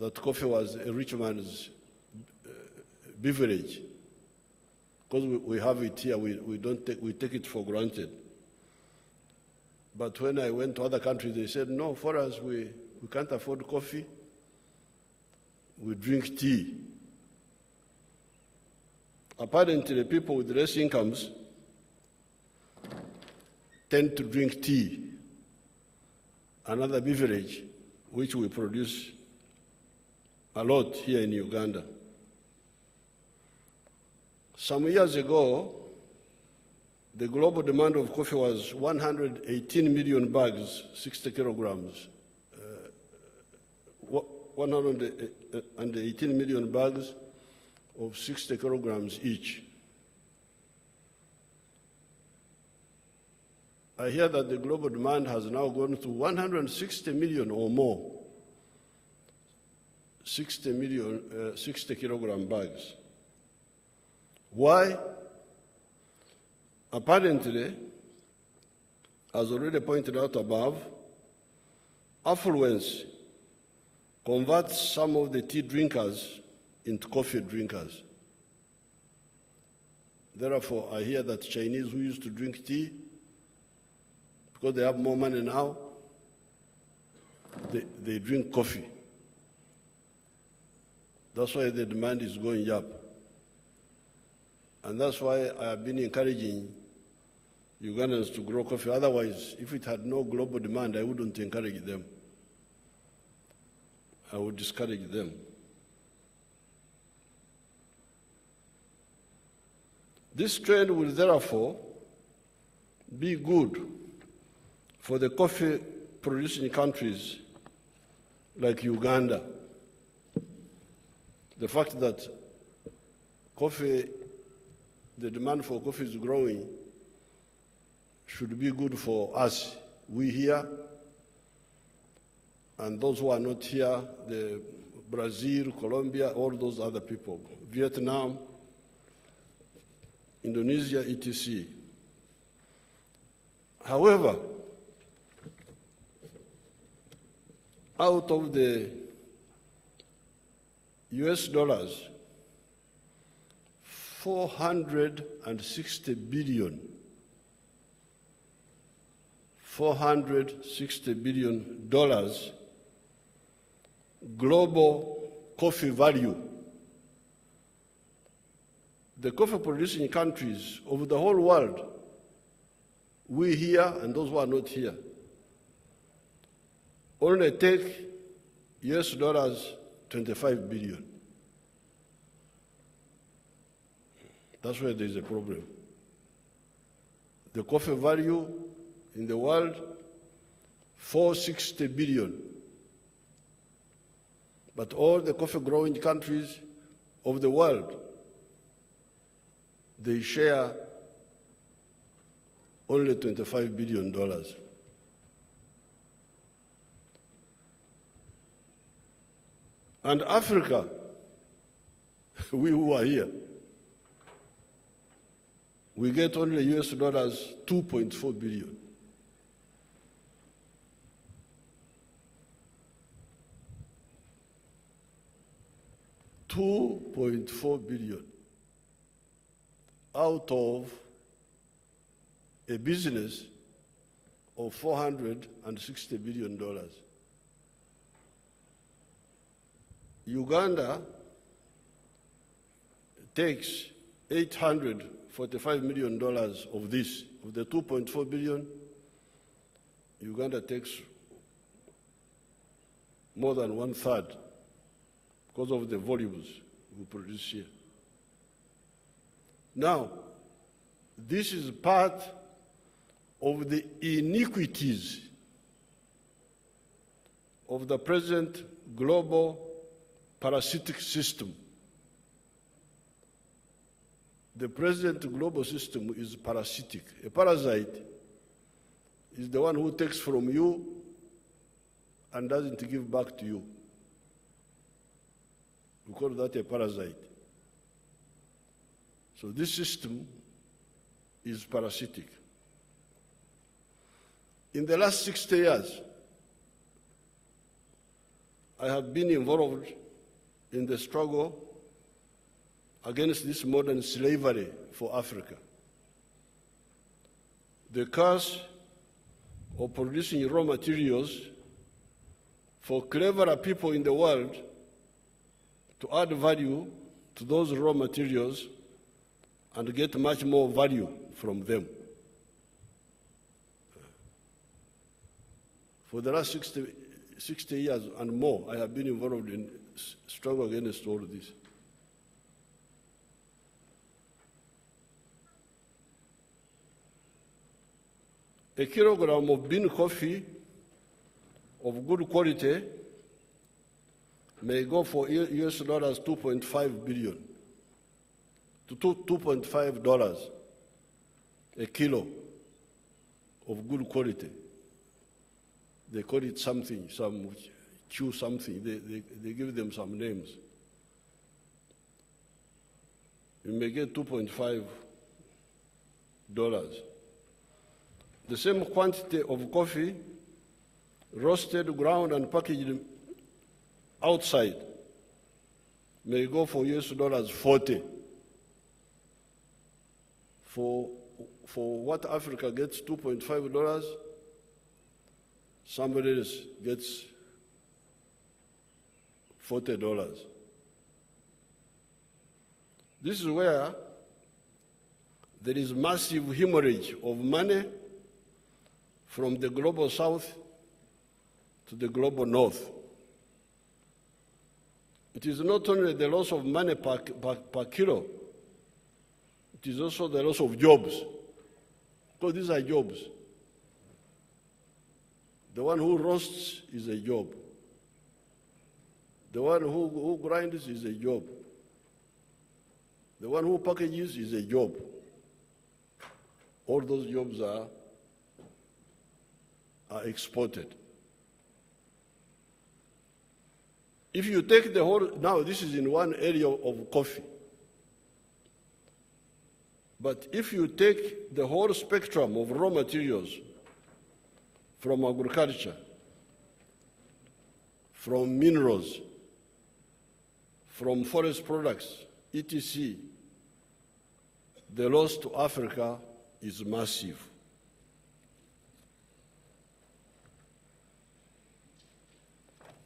that coffee was a rich man's beverage. Because we have it here, we take it for granted. But when I went to other countries, they said, no, for us, we can't afford coffee. We drink tea. Apparently, people with less incomes tend to drink tea, another beverage which we produce a lot here in Uganda. Some years ago, the global demand of coffee was 118 million bags, 60 kilograms. 118 million bags of 60 kilograms each. I hear that the global demand has now gone to 160 million or more, 60 kilogram bags. Why? Apparently, as already pointed out above, affluence converts some of the tea drinkers into coffee drinkers. Therefore, I hear that Chinese who used to drink tea, because they have more money now, they drink coffee. That's why the demand is going up. And that's why I have been encouraging Ugandans to grow coffee. Otherwise, if it had no global demand, I wouldn't encourage them. I would discourage them. This trend will therefore be good for the coffee producing countries like Uganda. The fact that the demand for coffee is growing should be good for us, we here, and those who are not here, the Brazil, Colombia, all those other people, Vietnam, Indonesia, etc. However, out of the US dollars, 460 billion global coffee value. The coffee producing countries of the whole world, we here and those who are not here, only take US dollars 25 billion. That's where there's a problem. The coffee value in the world, 460 billion. But all the coffee growing countries of the world, they share only $25 billion. And Africa, we who are here, we get only US dollars 2.4 billion. $2.4 billion out of a business of $460 billion. Uganda takes $845 million of this. Of the 2.4 billion, Uganda takes more than 1/3 because of the volumes we produce here. Now, this is part of the iniquities of the present global parasitic system. the present global system is parasitic. A parasite is the one who takes from you and doesn't give back to you. We call that a parasite. So this system is parasitic. In the last 60 years, I have been involved in the struggle against this modern slavery for Africa. The curse of producing raw materials for cleverer people in the world to add value to those raw materials and get much more value from them. For the last 60 years and more, I have been involved in struggle against all of this. A kilogram of bean coffee of good quality may go for US dollars 2.5 billion to $2.5 a kilo of good quality. They call it something, some chew something. They give them some names. You may get $2.5. The same quantity of coffee, roasted, ground, and packaged outside may go for US dollars 40. For what Africa gets $2.5, somebody else gets $40. This is where there is massive hemorrhage of money from the global south to the global north. It is not only the loss of money per kilo, it is also the loss of jobs, because these are jobs. The one who roasts is a job. The one who grinds is a job. The one who packages is a job. All those jobs are exported. If you take the whole, now this is in one area of coffee, but if you take the whole spectrum of raw materials from agriculture, from minerals, from forest products, etc., the loss to Africa is massive.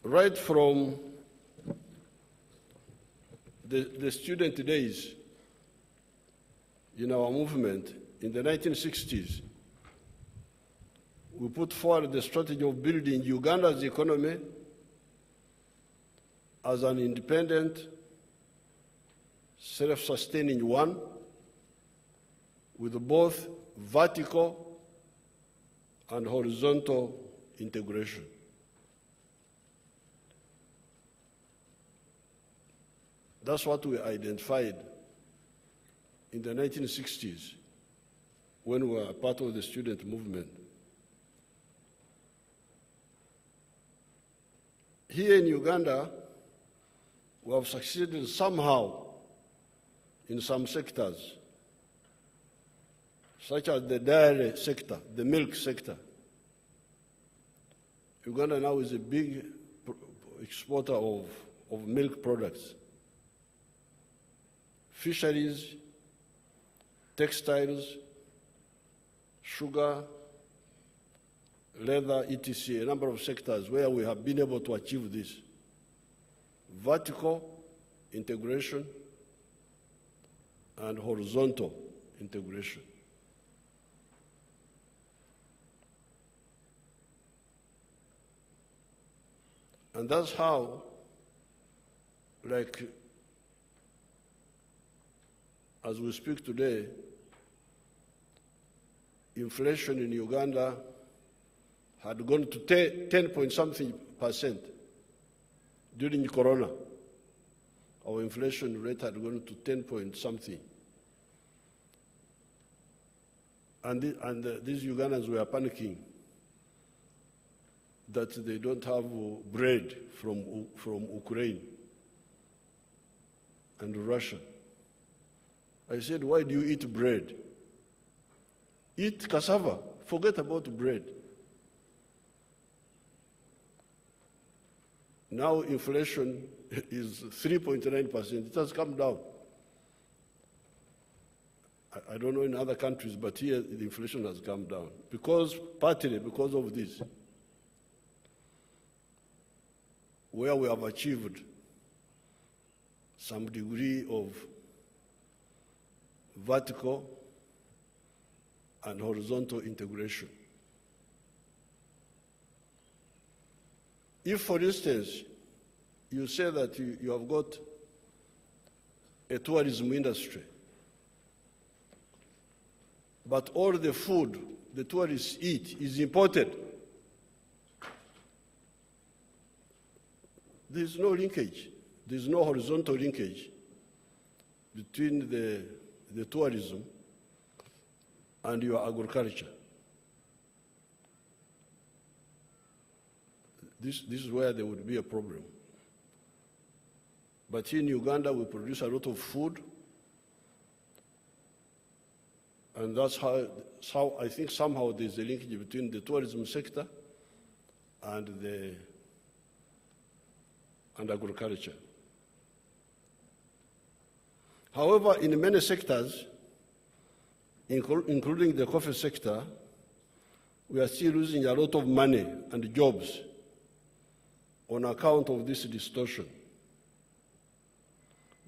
Right from the student days in our movement in the 1960s, we put forward the strategy of building Uganda's economy as an independent, self-sustaining one with both vertical and horizontal integration. That's what we identified in the 1960s when we were part of the student movement. Here in Uganda, we have succeeded somehow in some sectors, such as the dairy sector, the milk sector. Uganda now is a big exporter of milk products. Fisheries, textiles, sugar, leather, etc., a number of sectors where we have been able to achieve this. Vertical integration and horizontal integration. And that's how, like, as we speak today, inflation in Uganda had gone to 10-point-something% during Corona. Our inflation rate had gone to 10-point-something. these Ugandans were panicking that they don't have bread from Ukraine and Russia. I said, why do you eat bread? Eat cassava, forget about bread. Now inflation is 3.9%. It has come down. I don't know in other countries, but here the inflation has come down partly because of this, where we have achieved some degree of vertical and horizontal integration. If, for instance, you say that you have got a tourism industry, but all the food the tourists eat is imported, there's no linkage. There's no horizontal linkage between the tourism and your agriculture. This is where there would be a problem. But here in Uganda, we produce a lot of food, and that's how I think somehow there's a linkage between the tourism sector and agriculture. However, in many sectors, including the coffee sector, we are still losing a lot of money and jobs on account of this distortion.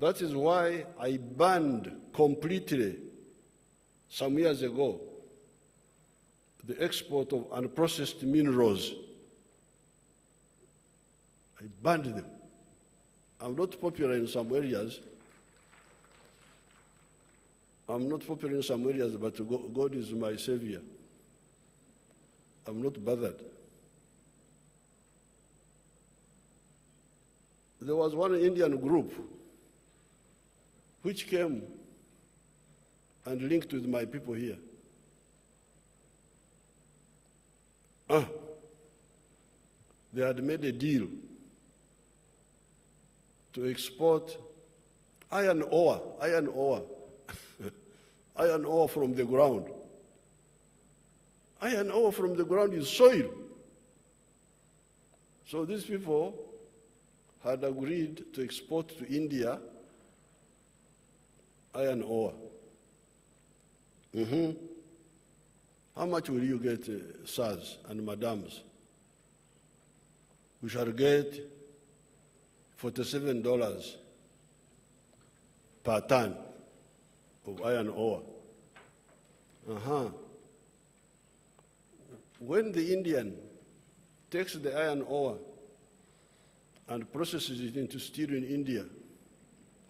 That is why I banned completely, some years ago, the export of unprocessed minerals. I banned them. I'm not popular in some areas. But God is my savior. I'm not bothered. There was one Indian group which came and linked with my people here. They had made a deal to export iron ore from the ground. Iron ore from the ground is soil. So these people had agreed to export to India iron ore. How much will you get, sirs and madams? We shall get $47 per ton of iron ore. When the Indian takes the iron ore and processes it into steel in India,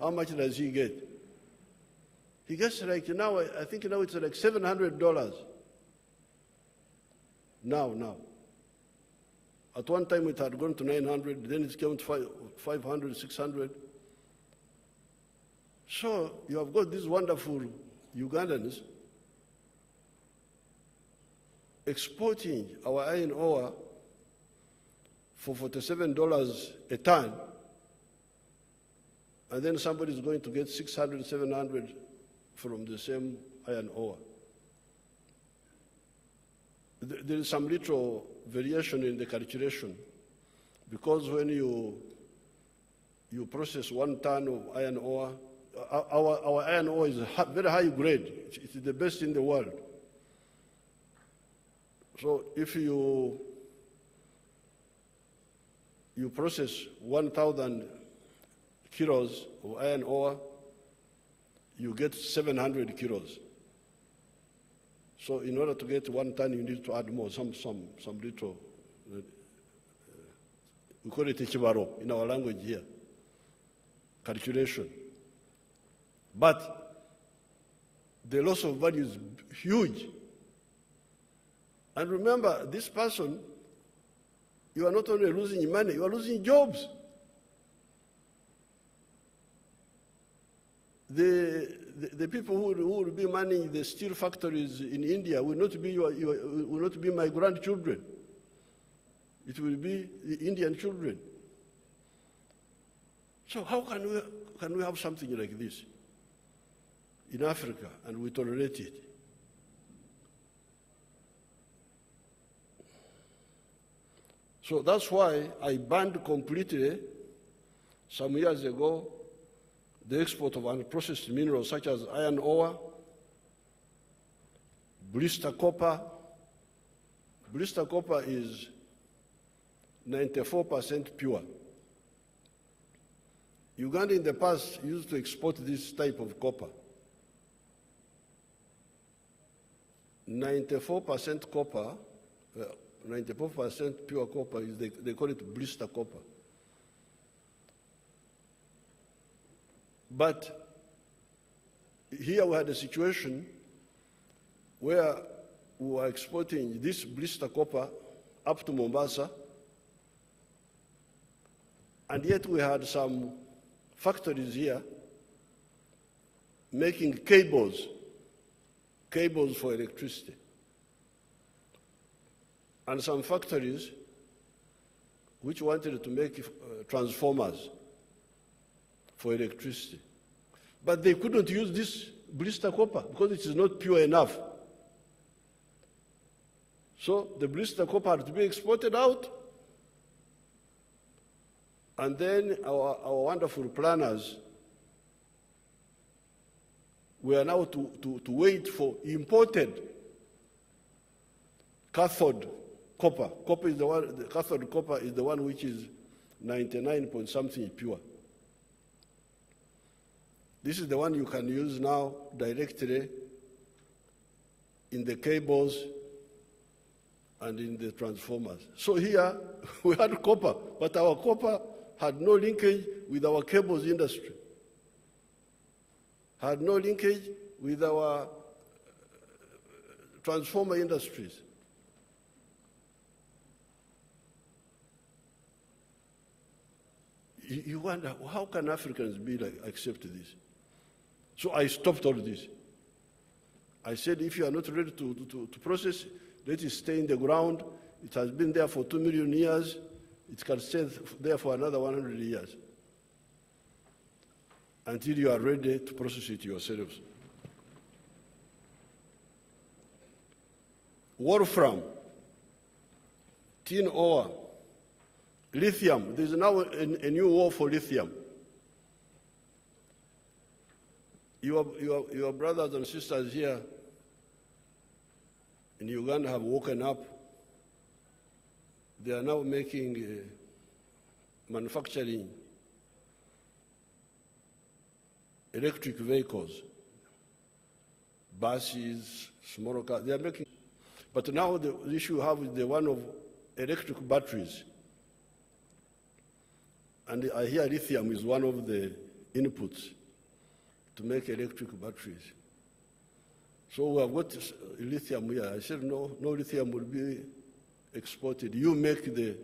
how much does he get? He gets like now, I think now it's like $700. Now. At one time it had gone to 900, then it came to 500, 600. So you have got these wonderful Ugandans exporting our iron ore for $47 a ton, and then somebody is going to get 600, 700 from the same iron ore. There is some little variation in the calculation, because when you process 1 ton of iron ore, our iron ore is very high grade. It's the best in the world. So if you process 1,000 kilos of iron ore, you get 700 kilos. So in order to get 1 ton, you need to add more, some little, we call it chibaro in our language here, calculation. But the loss of value is huge. And remember, this person, you are not only losing money, you are losing jobs. The the people who will be manning the steel factories in India will not be my grandchildren. It will be the Indian children. So how can we have something like this in Africa and we tolerate it? So that's why I banned completely some years ago the export of unprocessed minerals such as iron ore, blister copper. Blister copper is 94% pure. Uganda in the past used to export this type of copper. 94% copper, 94% pure copper, they call it blister copper. But here we had a situation where we were exporting this blister copper up to Mombasa, and yet we had some factories here making cables for electricity, and some factories which wanted to make transformers for electricity. But they couldn't use this blister copper because it is not pure enough. So the blister copper had to be exported out, and then our wonderful planners were now to wait for imported cathode copper. The cathode copper is the one which is 99 point something pure. This is the one you can use now directly in the cables and in the transformers. So here we had copper, but our copper had no linkage with our cables industry, had no linkage with our transformer industries. You wonder, how can Africans accept this? So I stopped all this. I said, if you are not ready to process, let it stay in the ground. It has been there for 2 million years. It can stay there for another 100 years until you are ready to process it yourselves. Wolfram, tin ore, lithium. There's now a new war for lithium. Your brothers and sisters here in Uganda have woken up. They are now manufacturing electric vehicles, buses, small cars. They are making, but now the issue you have is the one of electric batteries. And I hear lithium is one of the inputs to make electric batteries. So we have got lithium here. I said, no lithium will be exported. You make the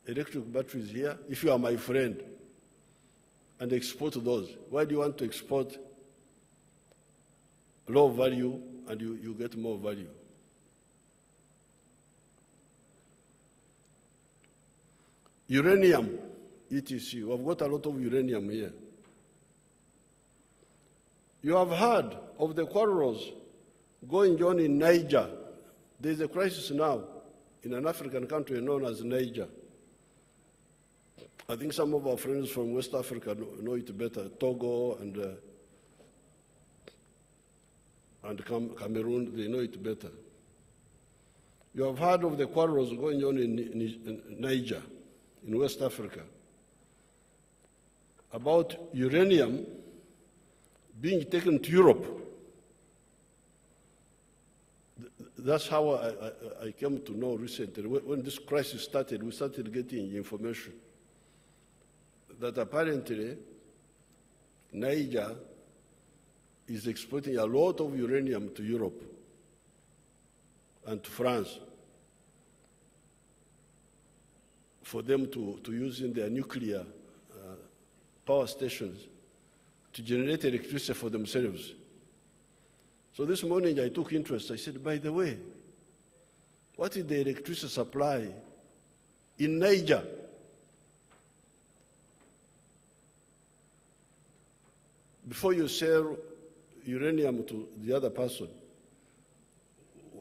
electric batteries here, if you are my friend, and export those. Why do you want to export low value and you get more value? Uranium, etc. We have got a lot of uranium here. You have heard of the quarrels going on in Niger. There's a crisis now in an African country known as Niger. I think some of our friends from West Africa know it better, Togo and Cameroon, they know it better. You have heard of the quarrels going on in Niger, in West Africa, about uranium being taken to Europe. That's how I came to know recently. When this crisis started, we started getting information that apparently Niger is exporting a lot of uranium to Europe and to France for them to use in their nuclear power stations to generate electricity for themselves. So this morning I took interest. I said, by the way, what is the electricity supply in Niger? Before you sell uranium to the other person,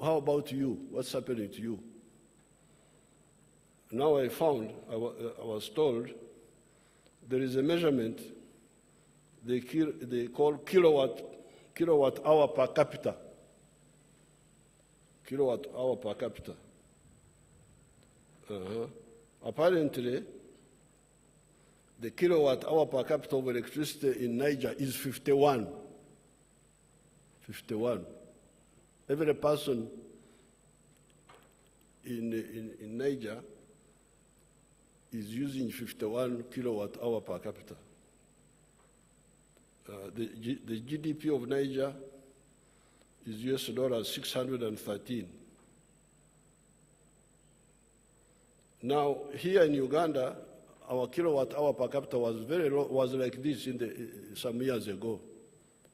how about you? What's happening to you? Now I found, I was told, there is a measurement they call kilowatt hour per capita. Kilowatt hour per capita. Apparently, the kilowatt hour per capita of electricity in Niger is 51. 51. Every person in Niger is using 51 kilowatt hour per capita. The GDP of Niger is US dollars 613. Now, here in Uganda, our kilowatt hour per capita was very low, was like this some years ago,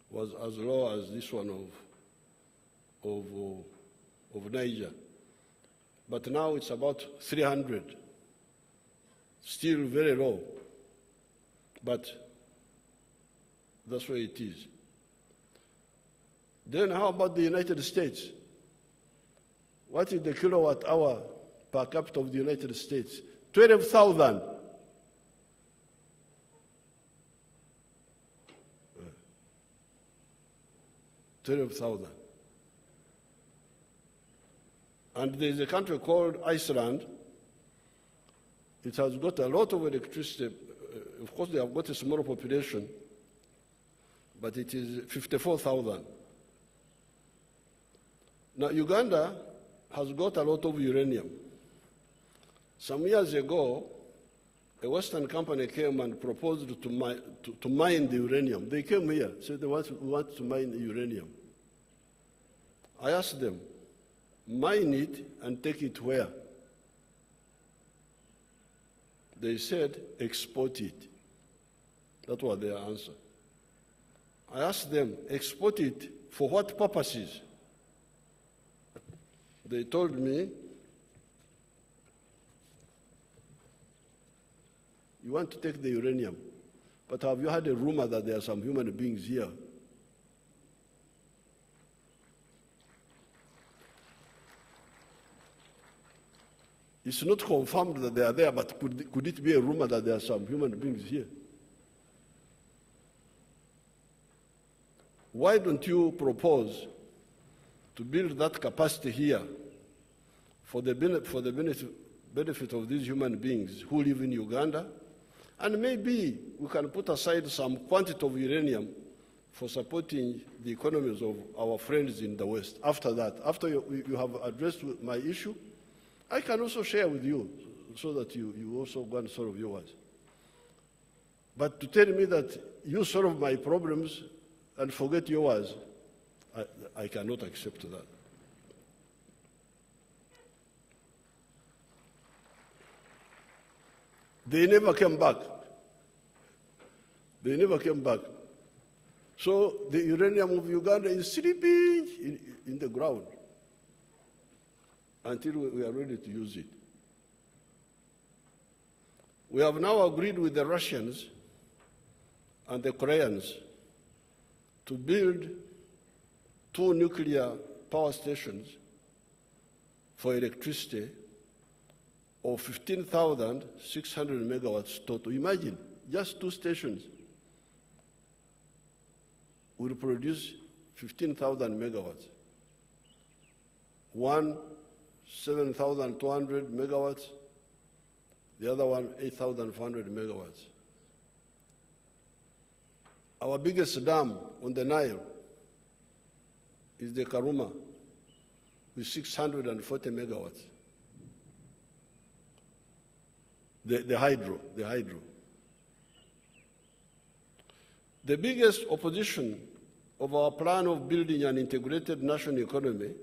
was as low as this one of Niger. But now it's about 300, still very low, but that's where it is. Then how about the United States? What is the kilowatt hour per capita of the United States? 12,000. And there's a country called Iceland. It has got a lot of electricity. Of course, they have got a small population, but it is 54,000. Now, Uganda has got a lot of uranium. Some years ago, a Western company came and proposed to mine the uranium. They came here, said they want to mine the uranium. I asked them, mine it and take it where? They said, export it. That was their answer. I asked them, export it for what purposes? They told me, you want to take the uranium, but have you had a rumor that there are some human beings here? It's not confirmed that they are there, but could it be a rumor that there are some human beings here? Why don't you propose to build that capacity here for the benefit of these human beings who live in Uganda? And maybe we can put aside some quantity of uranium for supporting the economies of our friends in the West. After that, after you have addressed my issue, I can also share with you so that you also go and solve yours. But to tell me that you solve my problems and forget yours, I cannot accept that. They never came back. They never came back. So the uranium of Uganda is sleeping in the ground until we are ready to use it. We have now agreed with the Russians and the Koreans to build 2 nuclear power stations for electricity of 15,600 megawatts total. Imagine, just 2 stations will produce 15,000 megawatts. One, 7,200 megawatts, the other one, 8,400 megawatts. Our biggest dam on the Nile is the Karuma with 640 megawatts. The hydro. The biggest opposition of our plan of building an integrated national economy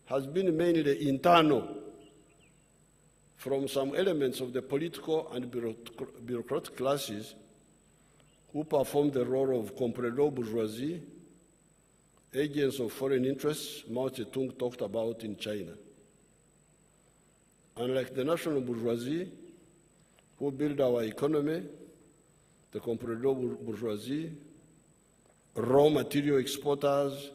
has been mainly internal, from some elements of the political and bureaucratic classes who perform the role of comprador bourgeoisie, agents of foreign interests Mao Zedong talked about in China. Unlike the national bourgeoisie, who build our economy, the comprador bourgeoisie, raw material exporters,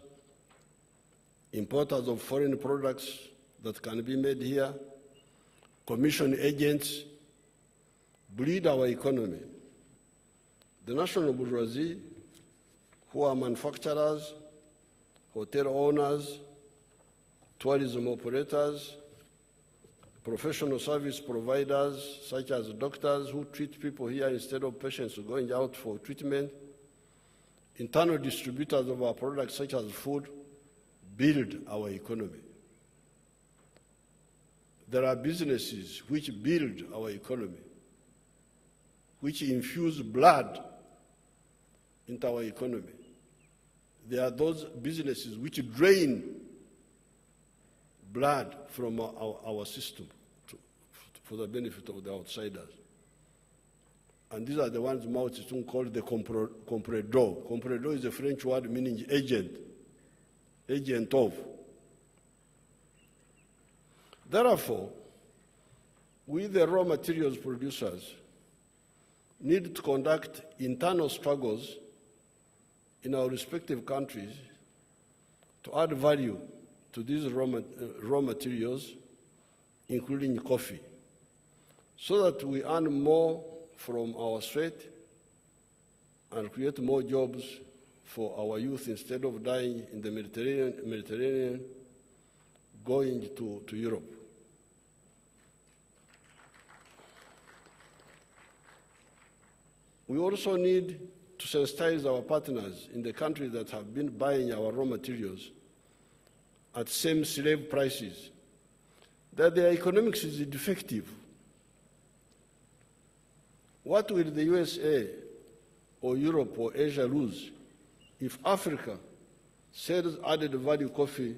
importers of foreign products that can be made here, commission agents, bleed our economy. The national bourgeoisie, who are manufacturers, hotel owners, tourism operators, professional service providers such as doctors who treat people here instead of patients going out for treatment, internal distributors of our products such as food, build our economy. There are businesses which build our economy, which infuse blood into our economy. There are those businesses which drain blood from our system for the benefit of the outsiders. And these are the ones Mao Zedong called the comprador. Comprador is a French word meaning agent, agent of. Therefore, we, the raw materials producers, need to conduct internal struggles in our respective countries to add value to these raw materials, including coffee, so that we earn more from our sweat and create more jobs for our youth instead of dying in the Mediterranean going to Europe. We also need to sensitize our partners in the countries that have been buying our raw materials at same slave prices, that their economics is defective. What will the USA or Europe or Asia lose if Africa sells added value coffee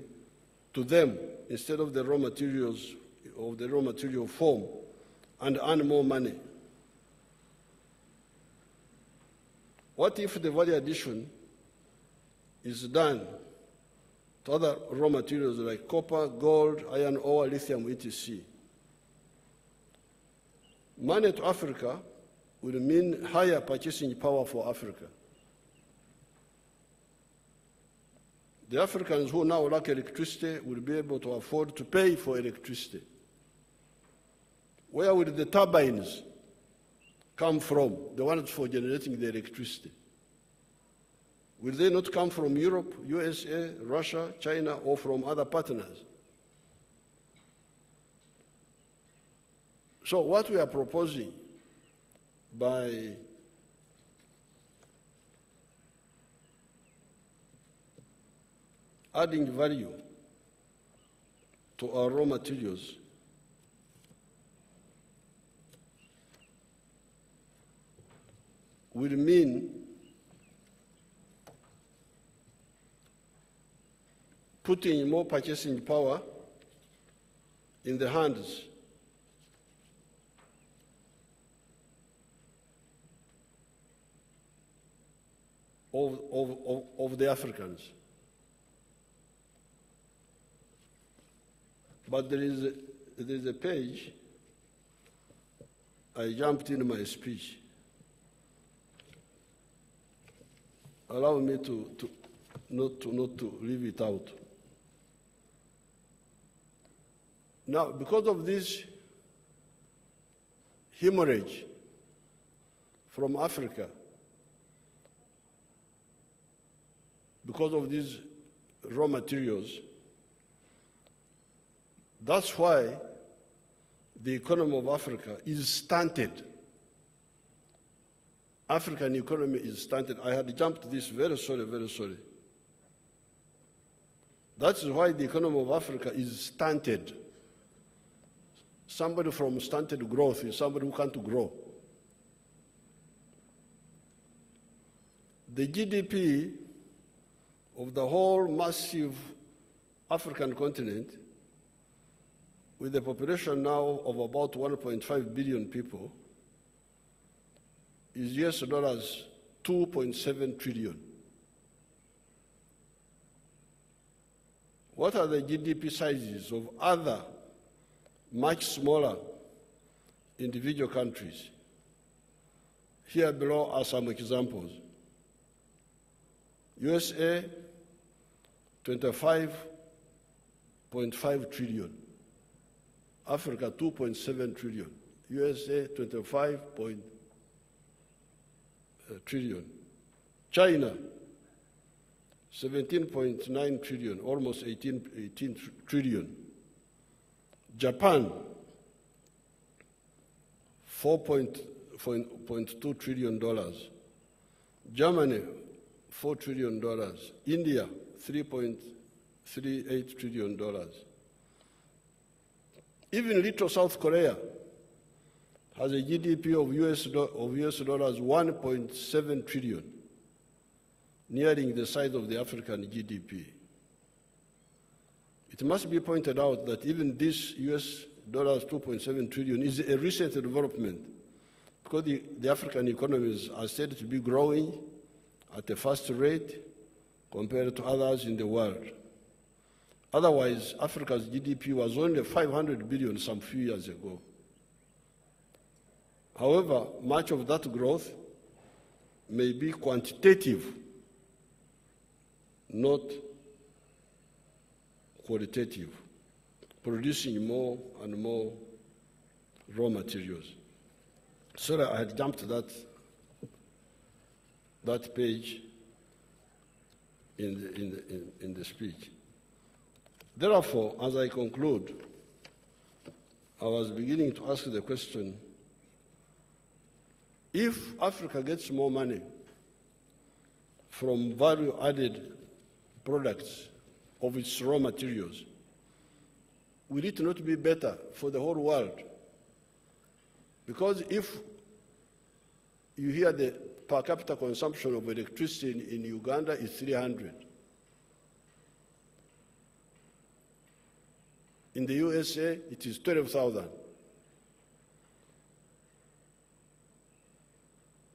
to them instead of the raw materials, of the raw material form, and earn more money? What if the value addition is done to other raw materials like copper, gold, iron ore, lithium, etc.? Money to Africa will mean higher purchasing power for Africa. The Africans who now lack electricity will be able to afford to pay for electricity. Where will the turbines come from, the ones for generating the electricity? Will they not come from Europe, USA, Russia, China, or from other partners? So what we are proposing by adding value to our raw materials will mean putting more purchasing power in the hands of the Africans. But there is a page I jumped in my speech. Allow me not to leave it out. Now, because of this hemorrhage from Africa, because of these raw materials, that's why the economy of Africa is stunted. African economy is stunted. I had jumped this, very sorry, very sorry. That's why the economy of Africa is stunted. Somebody from stunted growth is somebody who can't grow. The GDP of the whole massive African continent, with a population now of about 1.5 billion people, is US dollars 2.7 trillion. What are the GDP sizes of other much smaller individual countries? Here below are some examples. USA, 25.5 trillion. Africa, 2.7 trillion. USA, 25 trillion. China, 17.9 trillion, almost 18 trillion. Japan, $4.2 trillion. Germany, $4 trillion. India, $3.38 trillion. Even little South Korea has a GDP of US dollars 1.7 trillion, nearing the size of the African GDP. It must be pointed out that even this US dollars 2.7 trillion is a recent development, because the African economies are said to be growing at a fast rate compared to others in the world. Otherwise, Africa's GDP was only 500 billion some few years ago. However, much of that growth may be quantitative, not qualitative, producing more and more raw materials. Sorry, I had jumped that page in the speech. Therefore, as I conclude, I was beginning to ask the question, if Africa gets more money from value-added products of its raw materials, will it not be better for the whole world? Because if you hear the per capita consumption of electricity in Uganda is 300. In the USA, it is 12,000.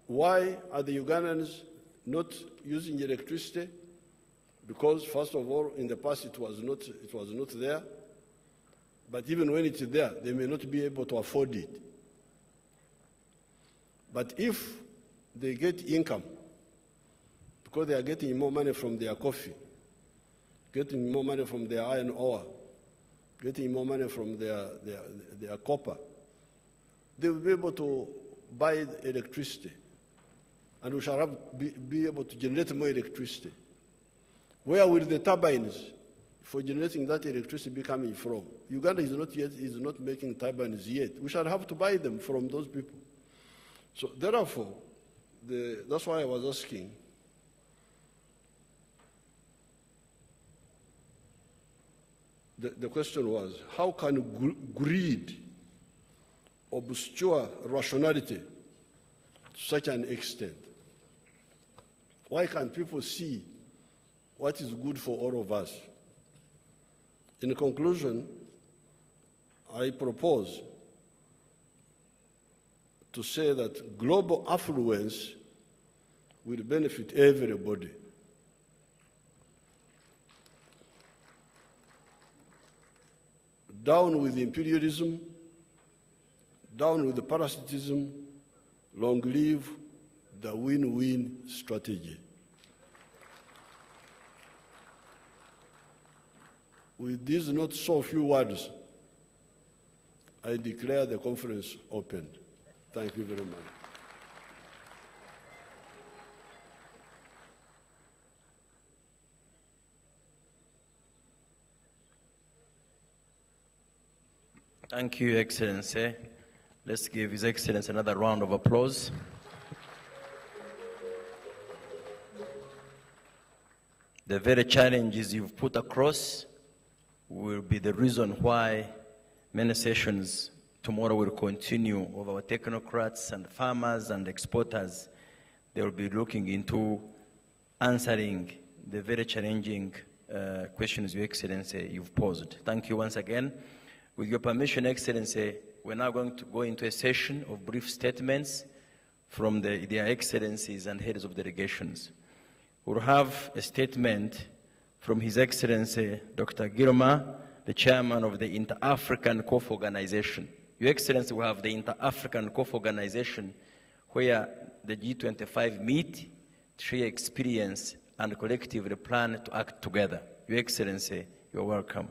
Why are the Ugandans not using electricity? Because, first of all, in the past it was not there. But even when it's there, they may not be able to afford it. But if they get income, because they are getting more money from their coffee, getting more money from their iron ore, getting more money from their copper, they will be able to buy electricity, and we shall be able to generate more electricity. Where will the turbines for generating that electricity be coming from? Uganda is not making turbines yet. We shall have to buy them from those people. So therefore, that's why I was asking, the question was, how can greed obscure rationality to such an extent? Why can't people see what is good for all of us? In conclusion, I propose to say that global affluence will benefit everybody. Down with imperialism, down with the parasitism, long live the win-win strategy. With these not so few words, I declare the conference open. Thank you very much. Thank you, Excellency. Let's give His Excellency another round of applause. The very challenges you've put across will be the reason why many sessions tomorrow will continue of our technocrats and farmers and exporters. They will be looking into answering the very challenging questions, Your Excellency, you've posed. Thank you once again. With your permission, Excellency, we're now going to go into a session of brief statements from their excellencies and heads of delegations. We'll have a statement from His Excellency Dr. Girma, the chairman of the Inter-African Coffee Organization. Your Excellency, we have the Inter-African Coffee Organization where the G25 meet, share experience, and collectively plan to act together. Your Excellency, you're welcome.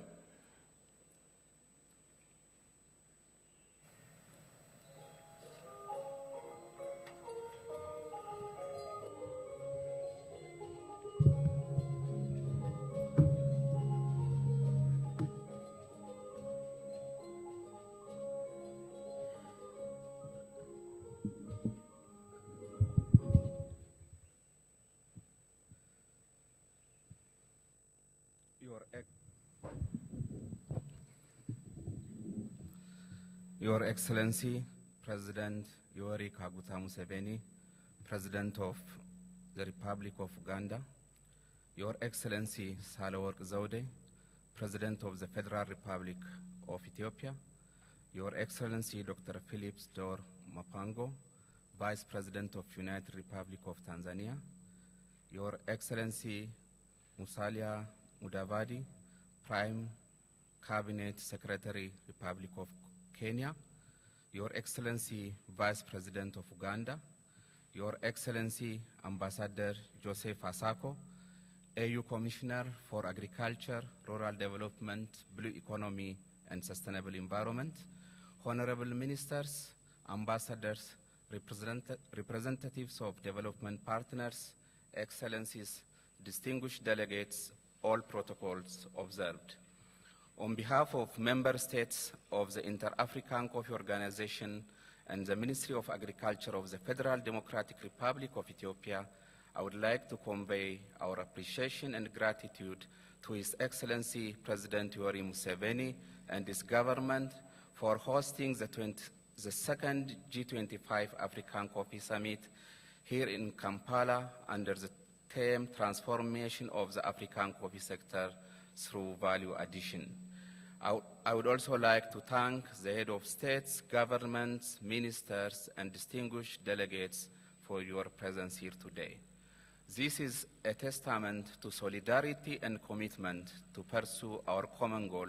Your Excellency, President Yoweri Kaguta Museveni, President of the Republic of Uganda, Your Excellency Sahle-Work Zewde, President of the Federal Republic of Ethiopia, Your Excellency Dr. Philip Dor Mapango, Vice President of United Republic of Tanzania, Your Excellency Musalia Mudavadi, Prime Cabinet Secretary, Republic of Kenya, Your Excellency Vice President of Uganda, Your Excellency Ambassador Joseph Asako, AU Commissioner for Agriculture, Rural Development, Blue Economy and Sustainable Environment, Honorable Ministers, Ambassadors, representatives of development partners, Excellencies, distinguished delegates, all protocols observed. On behalf of member states of the Inter-African Coffee Organization and the Ministry of Agriculture of the Federal Democratic Republic of Ethiopia, I would like to convey our appreciation and gratitude to His Excellency President Yoweri Museveni and his government for hosting the second G25 African Coffee Summit here in Kampala under the theme Transformation of the African Coffee Sector through Value Addition. I would also like to thank the head of states, governments, ministers, and distinguished delegates for your presence here today. This is a testament to solidarity and commitment to pursue our common goal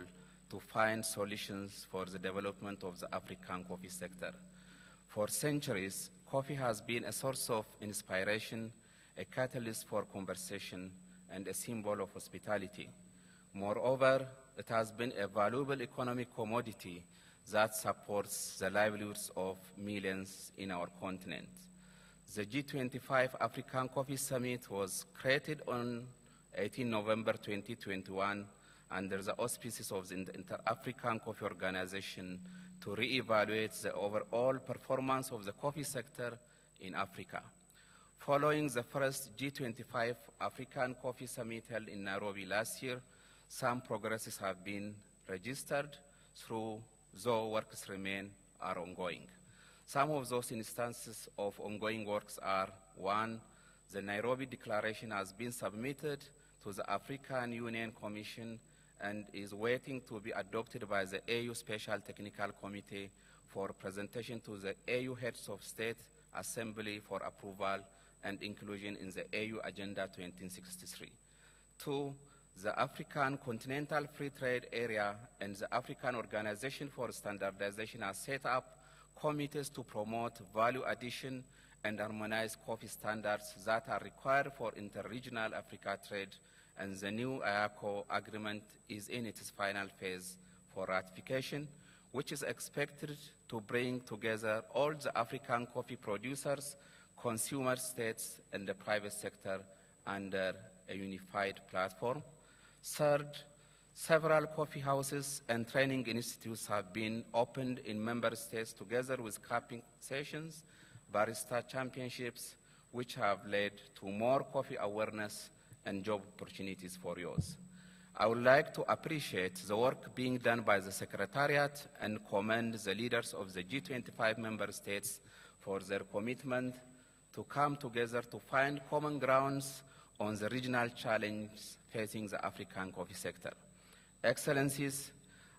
to find solutions for the development of the African coffee sector. For centuries, coffee has been a source of inspiration, a catalyst for conversation, and a symbol of hospitality. Moreover, it has been a valuable economic commodity that supports the livelihoods of millions in our continent. The G25 African Coffee Summit was created on 18 November 2021 under the auspices of the Inter-African Coffee Organization to re-evaluate the overall performance of the coffee sector in Africa. Following the first G25 African Coffee Summit held in Nairobi last year, some progresses have been registered, though works are ongoing. Some of those instances of ongoing works are: 1, the Nairobi Declaration has been submitted to the African Union Commission and is waiting to be adopted by the AU Special Technical Committee for presentation to the AU Heads of State Assembly for approval and inclusion in the AU Agenda 2063. 2, the African Continental Free Trade Area and the African Organization for Standardization has set up committees to promote value addition and harmonize coffee standards that are required for interregional Africa trade, and the new IACO agreement is in its final phase for ratification, which is expected to bring together all the African coffee producers, consumer states, and the private sector under a unified platform. 3rd, several coffee houses and training institutes have been opened in member states together with cupping sessions, barista championships, which have led to more coffee awareness and job opportunities for youth. I would like to appreciate the work being done by the Secretariat and commend the leaders of the G25 member states for their commitment to come together to find common grounds on the regional challenges facing the African coffee sector. Excellencies,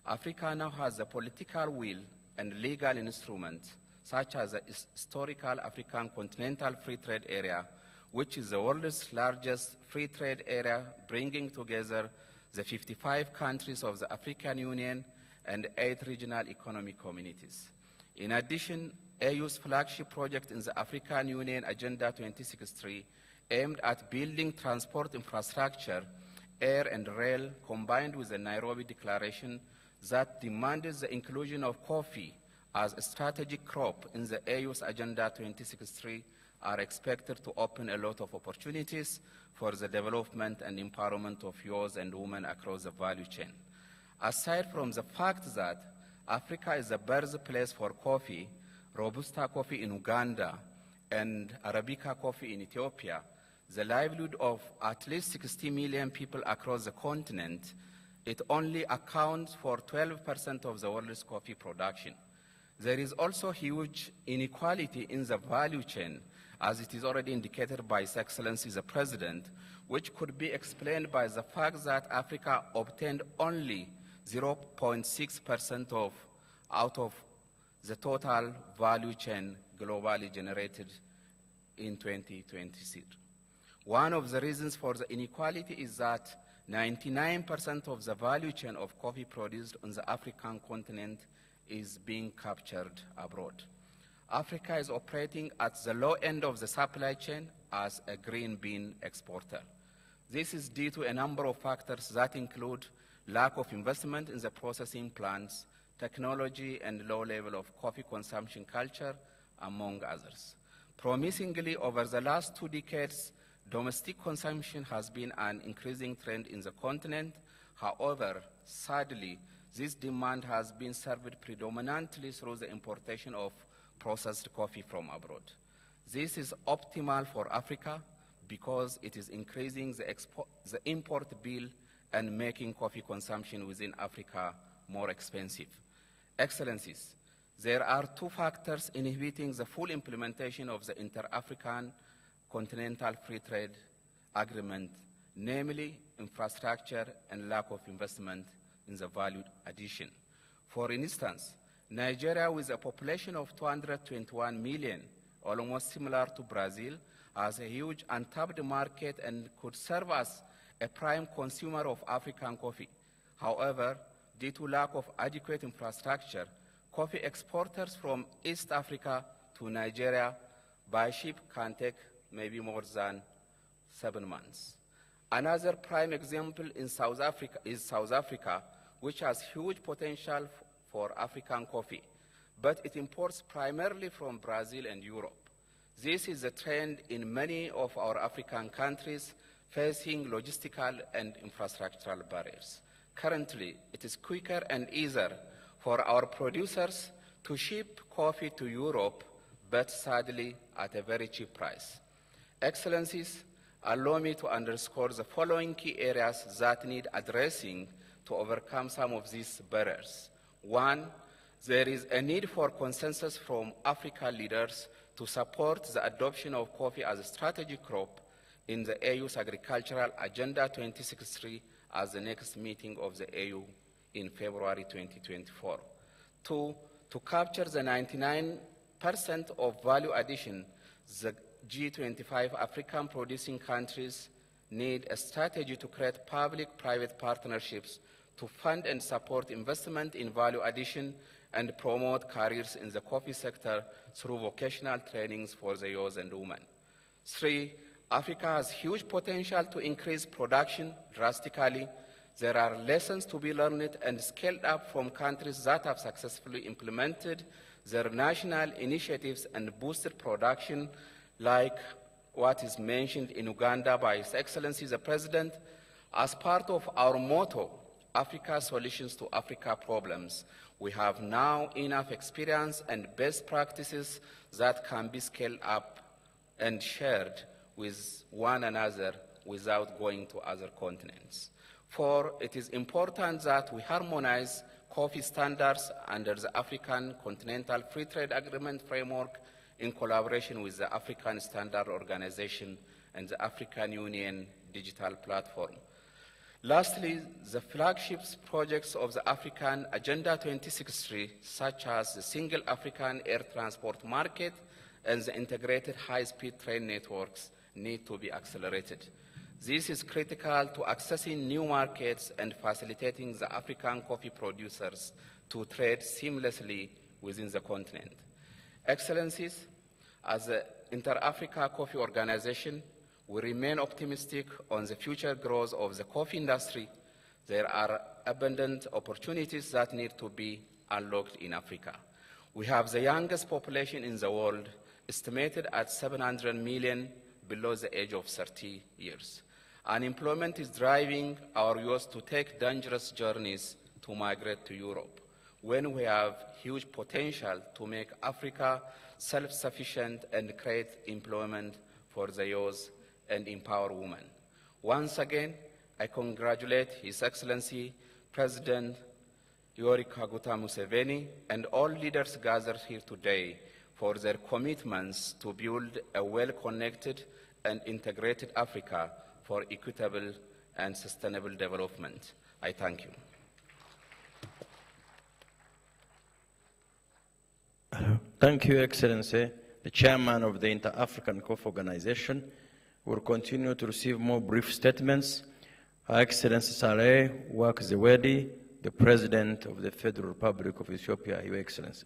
Africa now has the political will and legal instruments such as the historical African Continental Free Trade Area, which is the world's largest free trade area, bringing together the 55 countries of the African Union and 8 regional economic communities. In addition, AU's flagship project in the African Union Agenda 2063, aimed at building transport infrastructure, air and rail, combined with the Nairobi Declaration that demanded the inclusion of coffee as a strategic crop in the AU's Agenda 2063, are expected to open a lot of opportunities for the development and empowerment of youth and women across the value chain. Aside from the fact that Africa is the birthplace for coffee, Robusta coffee in Uganda and Arabica coffee in Ethiopia, the livelihood of at least 60 million people across the continent, it only accounts for 12% of the world's coffee production. There is also huge inequality in the value chain, as it is already indicated by His Excellency the President, which could be explained by the fact that Africa obtained only 0.6% out of the total value chain globally generated in 2026. One of the reasons for the inequality is that 99% of the value chain of coffee produced on the African continent is being captured abroad. Africa is operating at the low end of the supply chain as a green bean exporter. This is due to a number of factors that include lack of investment in the processing plants, technology, and low level of coffee consumption culture, among others. Promisingly, over the last 2 decades, domestic consumption has been an increasing trend in the continent. However, sadly, this demand has been served predominantly through the importation of processed coffee from abroad. This is optimal for Africa because it is increasing the import bill and making coffee consumption within Africa more expensive. Excellencies, there are 2 factors inhibiting the full implementation of the Inter-African Continental Free Trade Agreement, namely infrastructure and lack of investment in the value addition. For instance, Nigeria, with a population of 221 million, almost similar to Brazil, has a huge untapped market and could serve as a prime consumer of African coffee. However, due to lack of adequate infrastructure, coffee exporters from East Africa to Nigeria by ship can take maybe more than 7 months. Another prime example in South Africa, which has huge potential for African coffee, but it imports primarily from Brazil and Europe. This is a trend in many of our African countries facing logistical and infrastructural barriers. Currently, it is quicker and easier for our producers to ship coffee to Europe, but sadly at a very cheap price. Excellencies, allow me to underscore the following key areas that need addressing to overcome some of these barriers. 1, there is a need for consensus from African leaders to support the adoption of coffee as a strategic crop in the AU's Agricultural Agenda 2063 as the next meeting of the AU in February 2024. 2, to capture the 99% of value addition, the G-25 African producing countries need a strategy to create public-private partnerships to fund and support investment in value addition and promote careers in the coffee sector through vocational trainings for the youth and women. 3, Africa has huge potential to increase production drastically. There are lessons to be learned and scaled up from countries that have successfully implemented their national initiatives and boosted production, like what is mentioned in Uganda by His Excellency the President. As part of our motto, Africa Solutions to Africa Problems, we have now enough experience and best practices that can be scaled up and shared with one another without going to other continents. 4, it is important that we harmonize coffee standards under the African Continental Free Trade Agreement framework in collaboration with the African Standard Organization and the African Union Digital Platform. Lastly, the flagship projects of the African Agenda 2063, such as the Single African Air Transport Market and the integrated high-speed train networks, need to be accelerated. This is critical to accessing new markets and facilitating the African coffee producers to trade seamlessly within the continent. Excellencies, as the Inter-Africa Coffee Organization, we remain optimistic on the future growth of the coffee industry. There are abundant opportunities that need to be unlocked in Africa. We have the youngest population in the world, estimated at 700 million below the age of 30 years. Unemployment is driving our youth to take dangerous journeys to migrate to Europe, when we have huge potential to make Africa self-sufficient and create employment for the youth and empower women. Once again, I congratulate His Excellency President Yoweri Kaguta Museveni and all leaders gathered here today for their commitments to build a well-connected and integrated Africa for equitable and sustainable development. I thank you. Thank you, Excellency. The Chairman of the Inter-African Coffee Organization will continue to receive more brief statements. Her Excellency Saleh Work Zewedi, the President of the Federal Republic of Ethiopia, Your Excellency.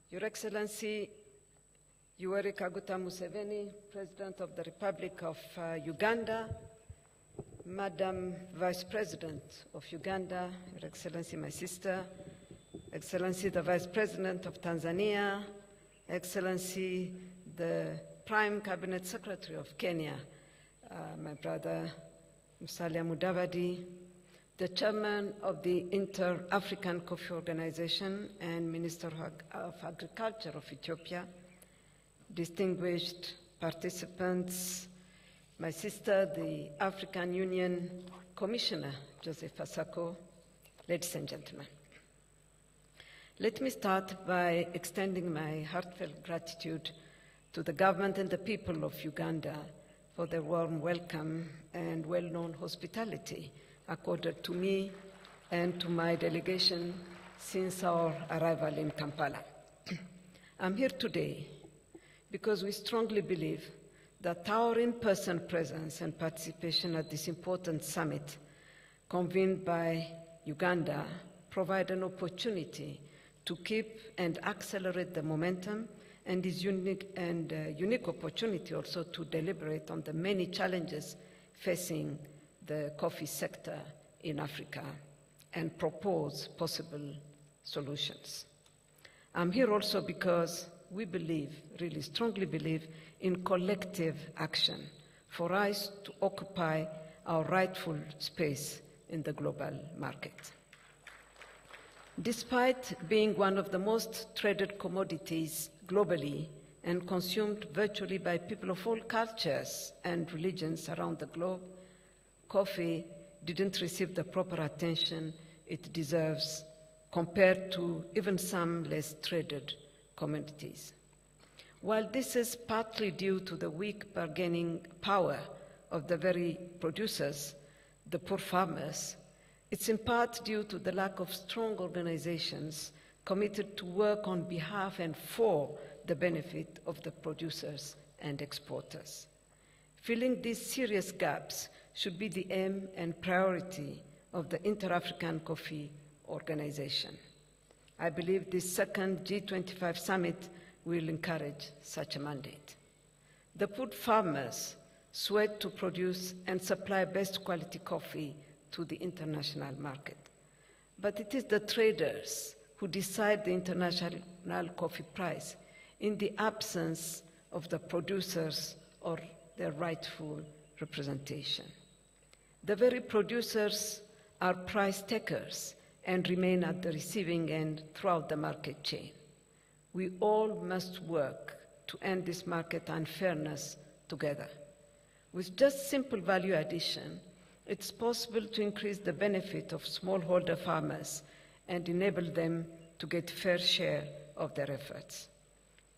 Your Excellency Yoweri Kaguta Museveni, President of the Republic of Uganda, Madam Vice President of Uganda, Your Excellency my sister, Excellency the Vice President of Tanzania, Excellency the Prime Cabinet Secretary of Kenya, my brother Musalia Mudavadi, the Chairman of the Inter-African Coffee Organization and Minister of Agriculture of Ethiopia, distinguished participants, my sister, the African Union Commissioner, Joseph Asako, ladies and gentlemen. Let me start by extending my heartfelt gratitude to the government and the people of Uganda for their warm welcome and well-known hospitality accorded to me and to my delegation since our arrival in Kampala. I'm here today because we strongly believe that our in-person presence and participation at this important summit convened by Uganda provide an opportunity to keep and accelerate the momentum and is unique opportunity also to deliberate on the many challenges facing the coffee sector in Africa and propose possible solutions. I'm here also because we believe, really strongly believe, in collective action for us to occupy our rightful space in the global market. Despite being one of the most traded commodities globally and consumed virtually by people of all cultures and religions around the globe, coffee didn't receive the proper attention it deserves compared to even some less traded commodities. While this is partly due to the weak bargaining power of the very producers, the poor farmers, it's in part due to the lack of strong organizations committed to work on behalf and for the benefit of the producers and exporters. Filling these serious gaps should be the aim and priority of the Inter-African Coffee Organization. I believe this second G-25 summit will encourage such a mandate. The poor farmers sweat to produce and supply best quality coffee to the international market. But it is the traders who decide the international coffee price in the absence of the producers or their rightful representation. The very producers are price takers and remain at the receiving end throughout the market chain. We all must work to end this market unfairness together. With just simple value addition, it's possible to increase the benefit of smallholder farmers and enable them to get fair share of their efforts.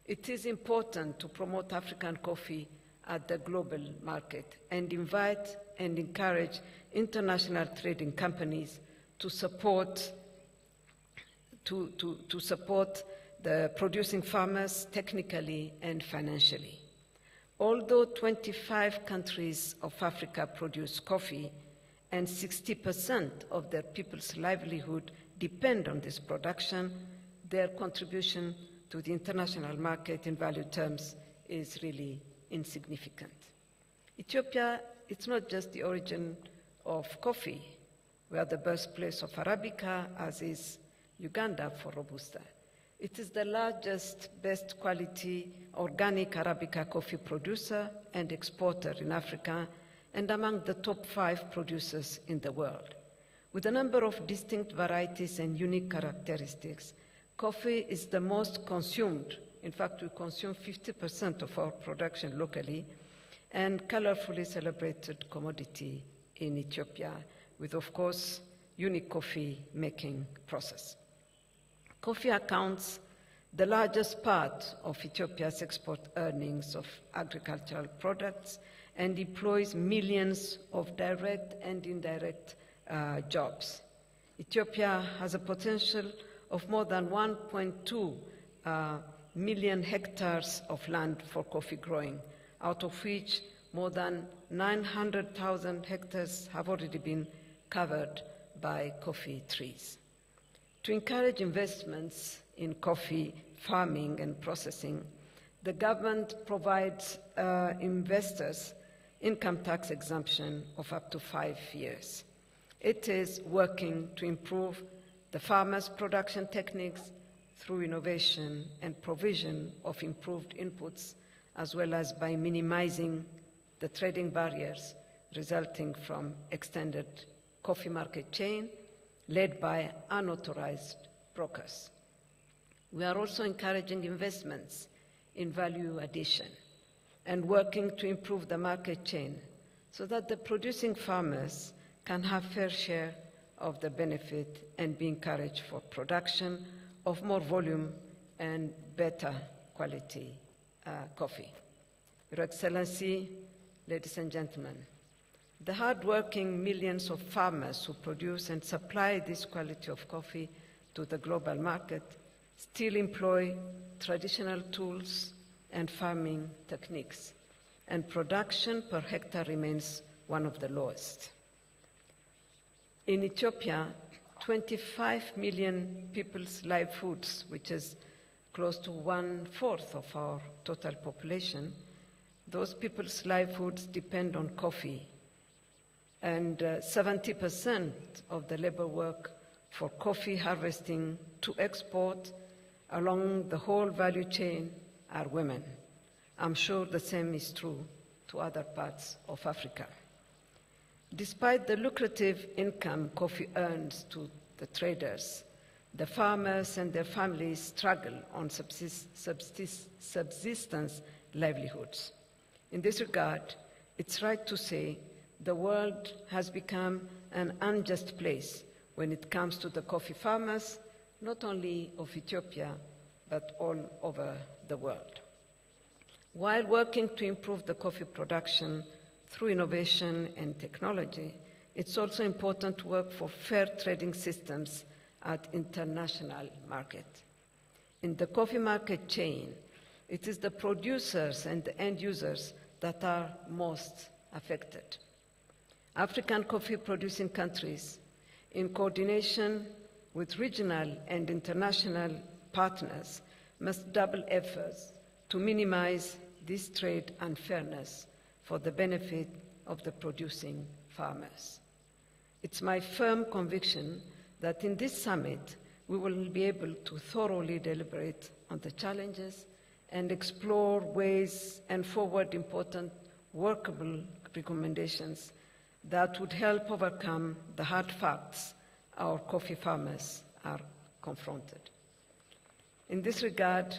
It is important to promote African coffee at the global market and invite and encourage international trading companies to support the producing farmers technically and financially. Although 25 countries of Africa produce coffee and 60% of their people's livelihood depend on this production, their contribution to the international market in value terms is really insignificant. Ethiopia, it's not just the origin of coffee. We are the birthplace of Arabica, as is Uganda for Robusta. It is the largest, best quality organic Arabica coffee producer and exporter in Africa, and among the top 5 producers in the world. With a number of distinct varieties and unique characteristics, coffee is the most consumed. In fact, we consume 50% of our production locally, and colorfully celebrated commodity in Ethiopia, with, of course, unique coffee making process. Coffee accounts the largest part of Ethiopia's export earnings of agricultural products and employs millions of direct and indirect jobs. Ethiopia has a potential of more than 1.2 million hectares of land for coffee growing, out of which more than 900,000 hectares have already been covered by coffee trees. To encourage investments in coffee farming and processing, the government provides investors income tax exemption of up to 5 years. It is working to improve the farmers' production techniques through innovation and provision of improved inputs, as well as by minimizing the trading barriers resulting from extended coffee market chain led by unauthorized brokers. We are also encouraging investments in value addition and working to improve the market chain so that the producing farmers can have fair share of the benefit and be encouraged for production of more volume and better quality coffee. Your Excellency, ladies and gentlemen, the hard-working millions of farmers who produce and supply this quality of coffee to the global market still employ traditional tools and farming techniques, and production per hectare remains one of the lowest. In Ethiopia, 25 million people's livelihoods, which is close to 1/4 of our total population, those people's livelihoods depend on coffee. And 70% of the labor work for coffee harvesting to export along the whole value chain are women. I'm sure the same is true to other parts of Africa. Despite the lucrative income coffee earns to the traders, the farmers and their families struggle on subsistence livelihoods. In this regard, it's right to say the world has become an unjust place when it comes to the coffee farmers, not only of Ethiopia, but all over the world. While working to improve the coffee production through innovation and technology, it's also important to work for fair trading systems at international market. In the coffee market chain, it is the producers and the end users that are most affected. African coffee producing countries, in coordination with regional and international partners, must double efforts to minimize this trade unfairness for the benefit of the producing farmers. It's my firm conviction that in this summit, we will be able to thoroughly deliberate on the challenges and explore ways and forward important workable recommendations that would help overcome the hard facts our coffee farmers are confronted. In this regard,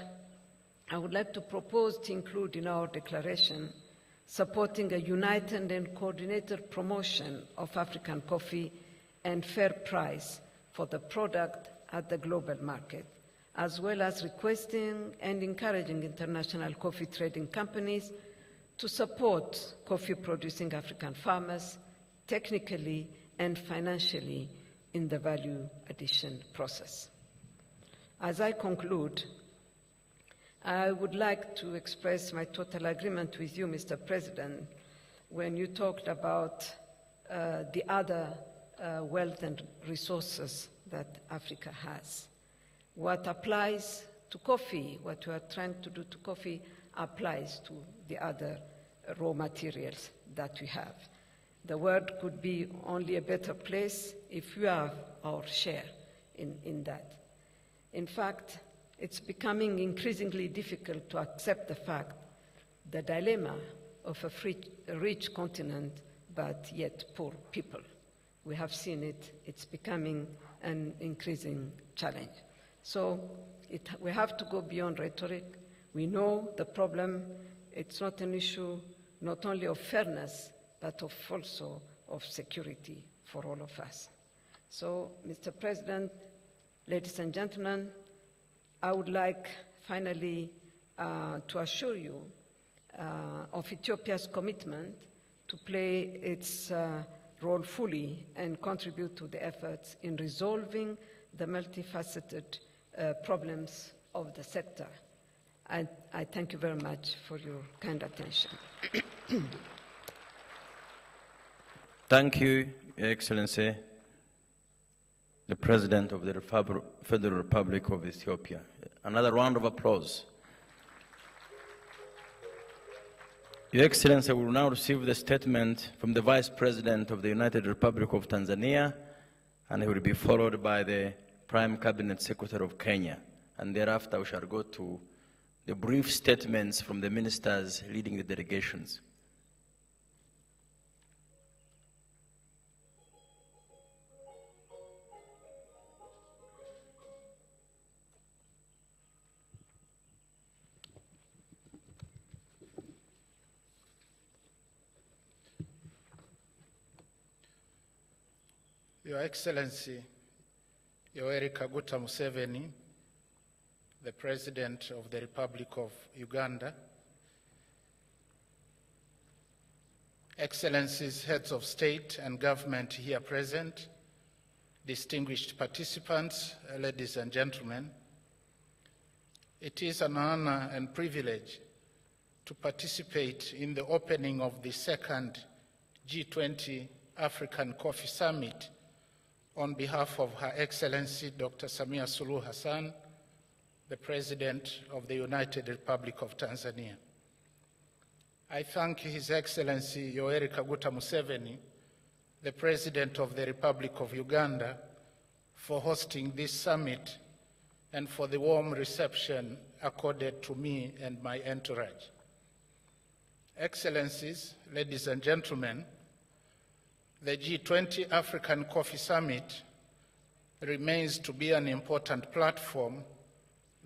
I would like to propose to include in our declaration supporting a united and coordinated promotion of African coffee and fair price for the product at the global market, as well as requesting and encouraging international coffee trading companies to support coffee-producing African farmers technically and financially in the value addition process. As I conclude, I would like to express my total agreement with you, Mr. President, when you talked about the other wealth and resources that Africa has. What applies to coffee, what we are trying to do to coffee, applies to the other raw materials that we have. The world could be only a better place if we have our share in that. In fact, it's becoming increasingly difficult to accept the fact, the dilemma of a rich continent, but yet poor people. We have seen it, it's becoming an increasing challenge. So we have to go beyond rhetoric. We know the problem, it's not an issue not only of fairness, but also of security for all of us. So, Mr. President, ladies and gentlemen, I would like finally to assure you of Ethiopia's commitment to play its role fully and contribute to the efforts in resolving the multifaceted problems of the sector. I thank you very much for your kind attention. Thank you, Your Excellency, the President of the Federal Republic of Ethiopia. Another round of applause. Your Excellency will now receive the statement from the Vice President of the United Republic of Tanzania, and he will be followed by the Prime Cabinet Secretary of Kenya. And thereafter, we shall go to the brief statements from the ministers leading the delegations. Your Excellency, Yoweri Kaguta Museveni, the President of the Republic of Uganda, Excellencies, Heads of State and Government here present, distinguished participants, ladies and gentlemen, it is an honor and privilege to participate in the opening of the second G20 African Coffee Summit on behalf of Her Excellency Dr. Samia Suluhu Hassan, the President of the United Republic of Tanzania. I thank His Excellency Yoweri Kaguta Museveni, the President of the Republic of Uganda, for hosting this summit and for the warm reception accorded to me and my entourage. Excellencies, ladies and gentlemen, the G20 African Coffee Summit remains to be an important platform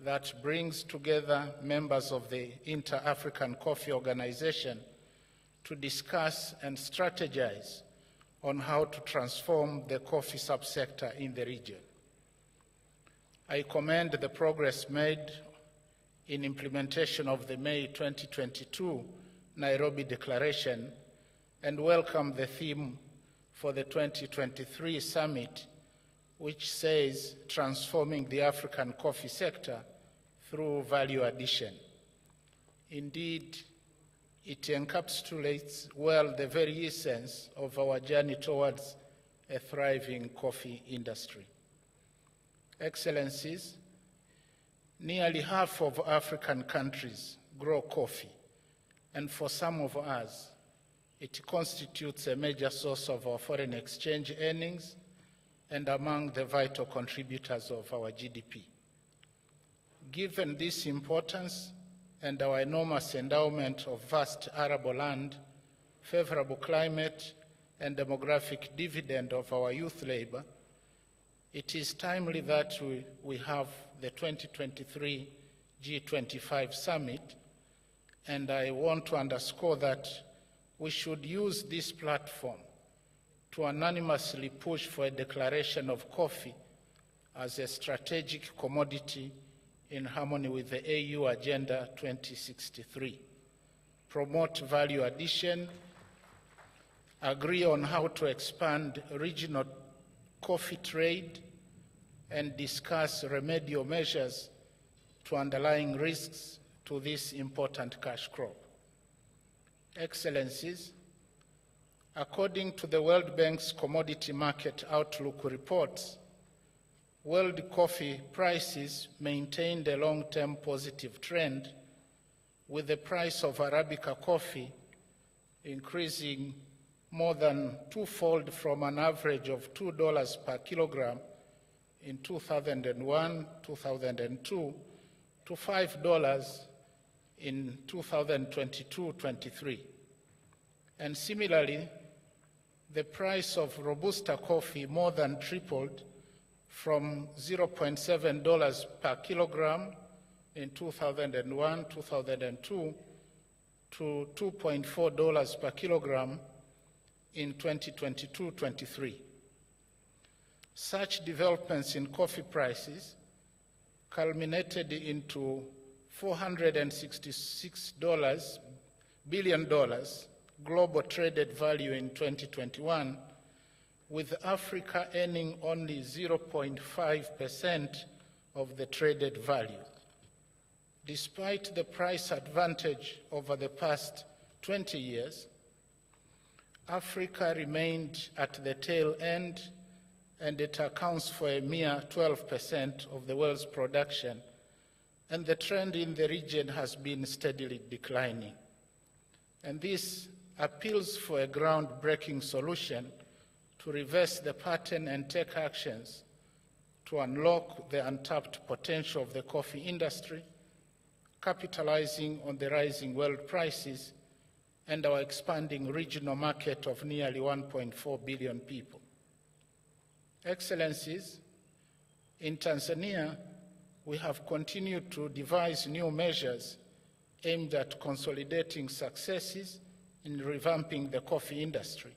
that brings together members of the Inter-African Coffee Organization to discuss and strategize on how to transform the coffee subsector in the region. I commend the progress made in implementation of the May 2022 Nairobi Declaration and welcome the theme for the 2023 summit, which says transforming the African coffee sector through value addition. Indeed, it encapsulates well the very essence of our journey towards a thriving coffee industry. Excellencies, nearly half of African countries grow coffee, and for some of us, it constitutes a major source of our foreign exchange earnings and among the vital contributors of our GDP. Given this importance and our enormous endowment of vast arable land, favorable climate, and demographic dividend of our youth labor, it is timely that we have the 2023 G-25 summit, and I want to underscore that we should use this platform to anonymously push for a declaration of coffee as a strategic commodity in harmony with the AU Agenda 2063, promote value addition, agree on how to expand regional coffee trade, and discuss remedial measures to underlying risks to this important cash crop. Excellencies, according to the World Bank's Commodity Market Outlook reports, world coffee prices maintained a long-term positive trend, with the price of Arabica coffee increasing more than twofold from an average of $2 per kilogram in 2001-2002 to $5 in 2022-23. And similarly, the price of Robusta coffee more than tripled from $0.7 per kilogram in 2001-2002 to $2.4 per kilogram in 2022-23. Such developments in coffee prices culminated into $466 billion global traded value in 2021, with Africa earning only 0.5% of the traded value. Despite the price advantage over the past 20 years, Africa remained at the tail end, and it accounts for a mere 12% of the world's production, and the trend in the region has been steadily declining. And this appeals for a groundbreaking solution to reverse the pattern and take actions to unlock the untapped potential of the coffee industry, capitalizing on the rising world prices and our expanding regional market of nearly 1.4 billion people. Excellencies, in Tanzania, we have continued to devise new measures aimed at consolidating successes in revamping the coffee industry.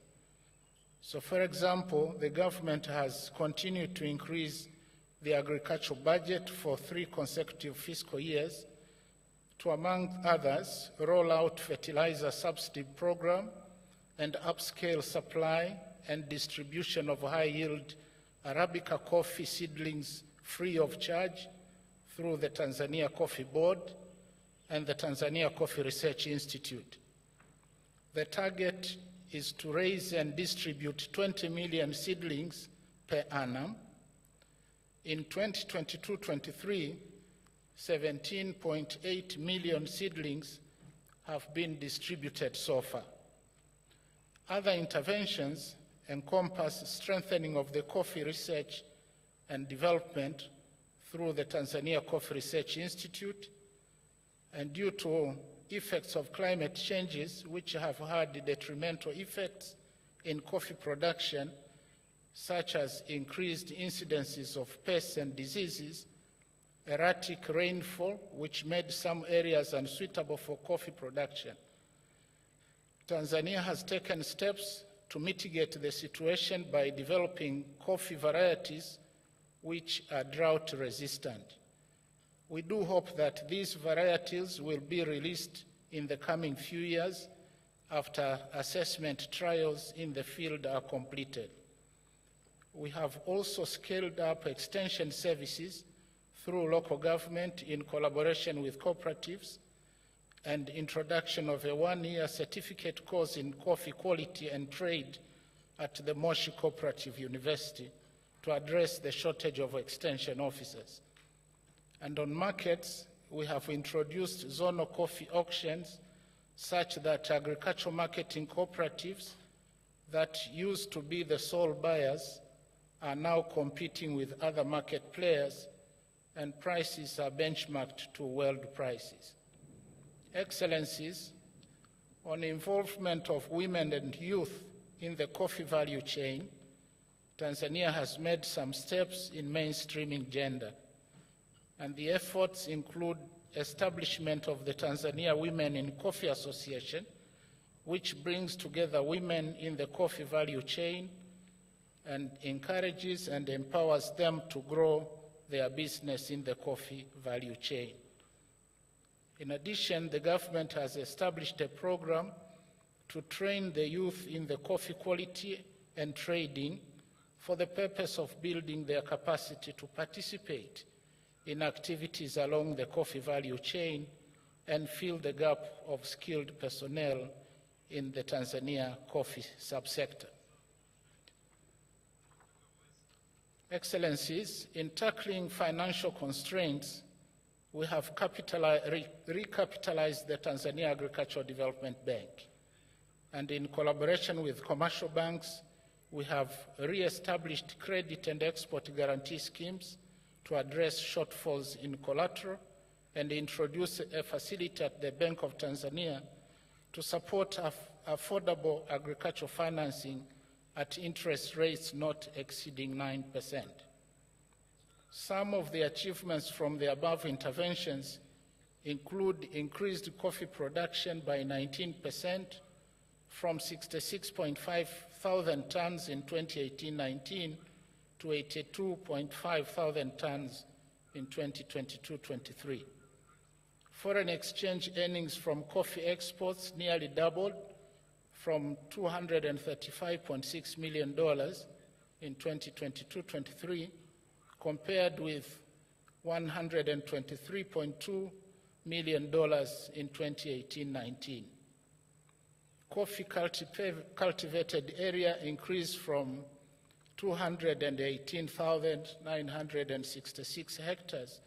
So, for example, the government has continued to increase the agricultural budget for 3 consecutive fiscal years to, among others, roll out fertilizer subsidy program and upscale supply and distribution of high-yield Arabica coffee seedlings free of charge through the Tanzania Coffee Board and the Tanzania Coffee Research Institute. The target is to raise and distribute 20 million seedlings per annum. In 2022-23, 17.8 million seedlings have been distributed so far. Other interventions encompass strengthening of the coffee research and development through the Tanzania Coffee Research Institute, and due to effects of climate changes which have had detrimental effects in coffee production, such as increased incidences of pests and diseases, erratic rainfall, which made some areas unsuitable for coffee production. Tanzania has taken steps to mitigate the situation by developing coffee varieties which are drought resistant. We do hope that these varieties will be released in the coming few years after assessment trials in the field are completed. We have also scaled up extension services through local government in collaboration with cooperatives, and introduction of a 1-year certificate course in coffee quality and trade at the Moshi Cooperative University to address the shortage of extension officers. And on markets, we have introduced zonal coffee auctions such that agricultural marketing cooperatives that used to be the sole buyers are now competing with other market players, and prices are benchmarked to world prices. Excellencies, on involvement of women and youth in the coffee value chain, Tanzania has made some steps in mainstreaming gender, and the efforts include establishment of the Tanzania Women in Coffee Association, which brings together women in the coffee value chain and encourages and empowers them to grow their business in the coffee value chain. In addition, the government has established a program to train the youth in the coffee quality and trading for the purpose of building their capacity to participate in activities along the coffee value chain and fill the gap of skilled personnel in the Tanzania coffee subsector. Excellencies, in tackling financial constraints, we have recapitalized the Tanzania Agricultural Development Bank, and in collaboration with commercial banks, we have re-established credit and export guarantee schemes to address shortfalls in collateral and introduce a facility at the Bank of Tanzania to support affordable agricultural financing at interest rates not exceeding 9%. Some of the achievements from the above interventions include increased coffee production by 19% from 66.5 thousand tons in 2018-19 to 82.5 thousand tons in 2022-23. Foreign exchange earnings from coffee exports nearly doubled from $235.6 million in 2022-23 compared with $123.2 million in 2018-19. Coffee cultivated area increased from 218,966 hectares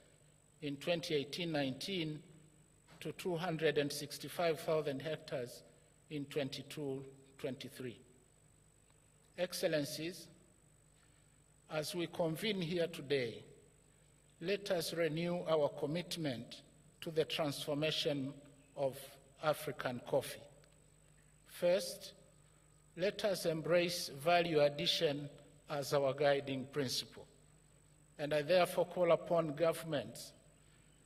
in 2018-19 to 265,000 hectares in 22-23. Excellencies, as we convene here today, let us renew our commitment to the transformation of African coffee. First, let us embrace value addition as our guiding principle. And I therefore call upon governments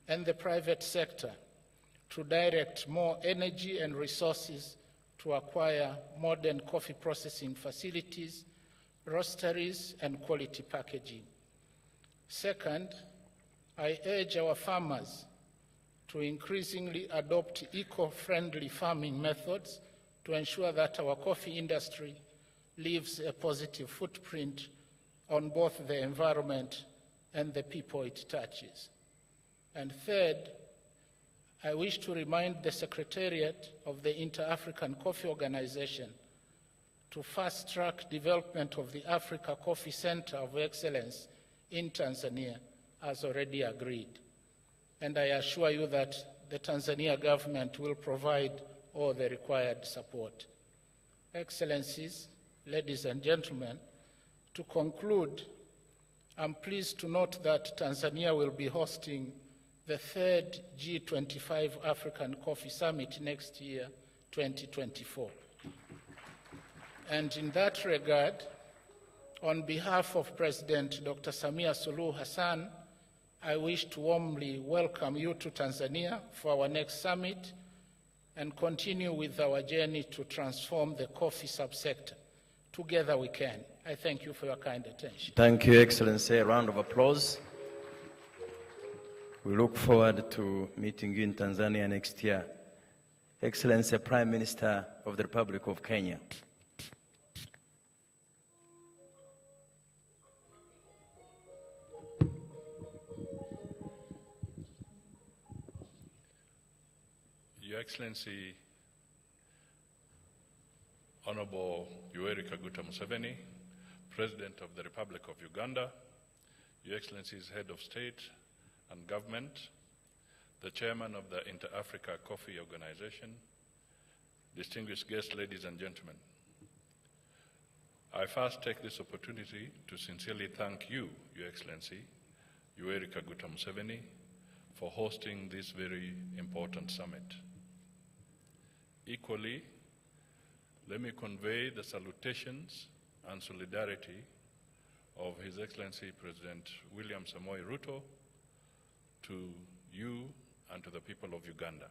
and the private sector to direct more energy and resources to acquire modern coffee processing facilities, roasteries, and quality packaging. Second, I urge our farmers to increasingly adopt eco-friendly farming methods to ensure that our coffee industry leaves a positive footprint on both the environment and the people it touches. And third, I wish to remind the Secretariat of the Inter-African Coffee Organization to fast-track development of the Africa Coffee Center of Excellence in Tanzania, as already agreed. And I assure you that the Tanzania government will provide all the required support. Excellencies, ladies and gentlemen, to conclude, I'm pleased to note that Tanzania will be hosting the third G-25 African Coffee Summit next year, 2024. And in that regard, on behalf of President Dr. Samia Suluhu Hassan, I wish to warmly welcome you to Tanzania for our next summit and continue with our journey to transform the coffee subsector. Together we can. I thank you for your kind attention. Thank you, Excellency. A round of applause. We look forward to meeting you in Tanzania next year. Excellency Prime Minister of the Republic of Kenya. Your Excellency, Honorable Yoweri Kaguta Museveni, President of the Republic of Uganda, Your Excellency's Head of State and Government, the Chairman of the Inter-Africa Coffee Organization, distinguished guests, ladies and gentlemen. I first take this opportunity to sincerely thank you, Your Excellency, Yoweri Kaguta Museveni, for hosting this very important summit. Equally, let me convey the salutations and solidarity of His Excellency President William Samoei Ruto to you and to the people of Uganda.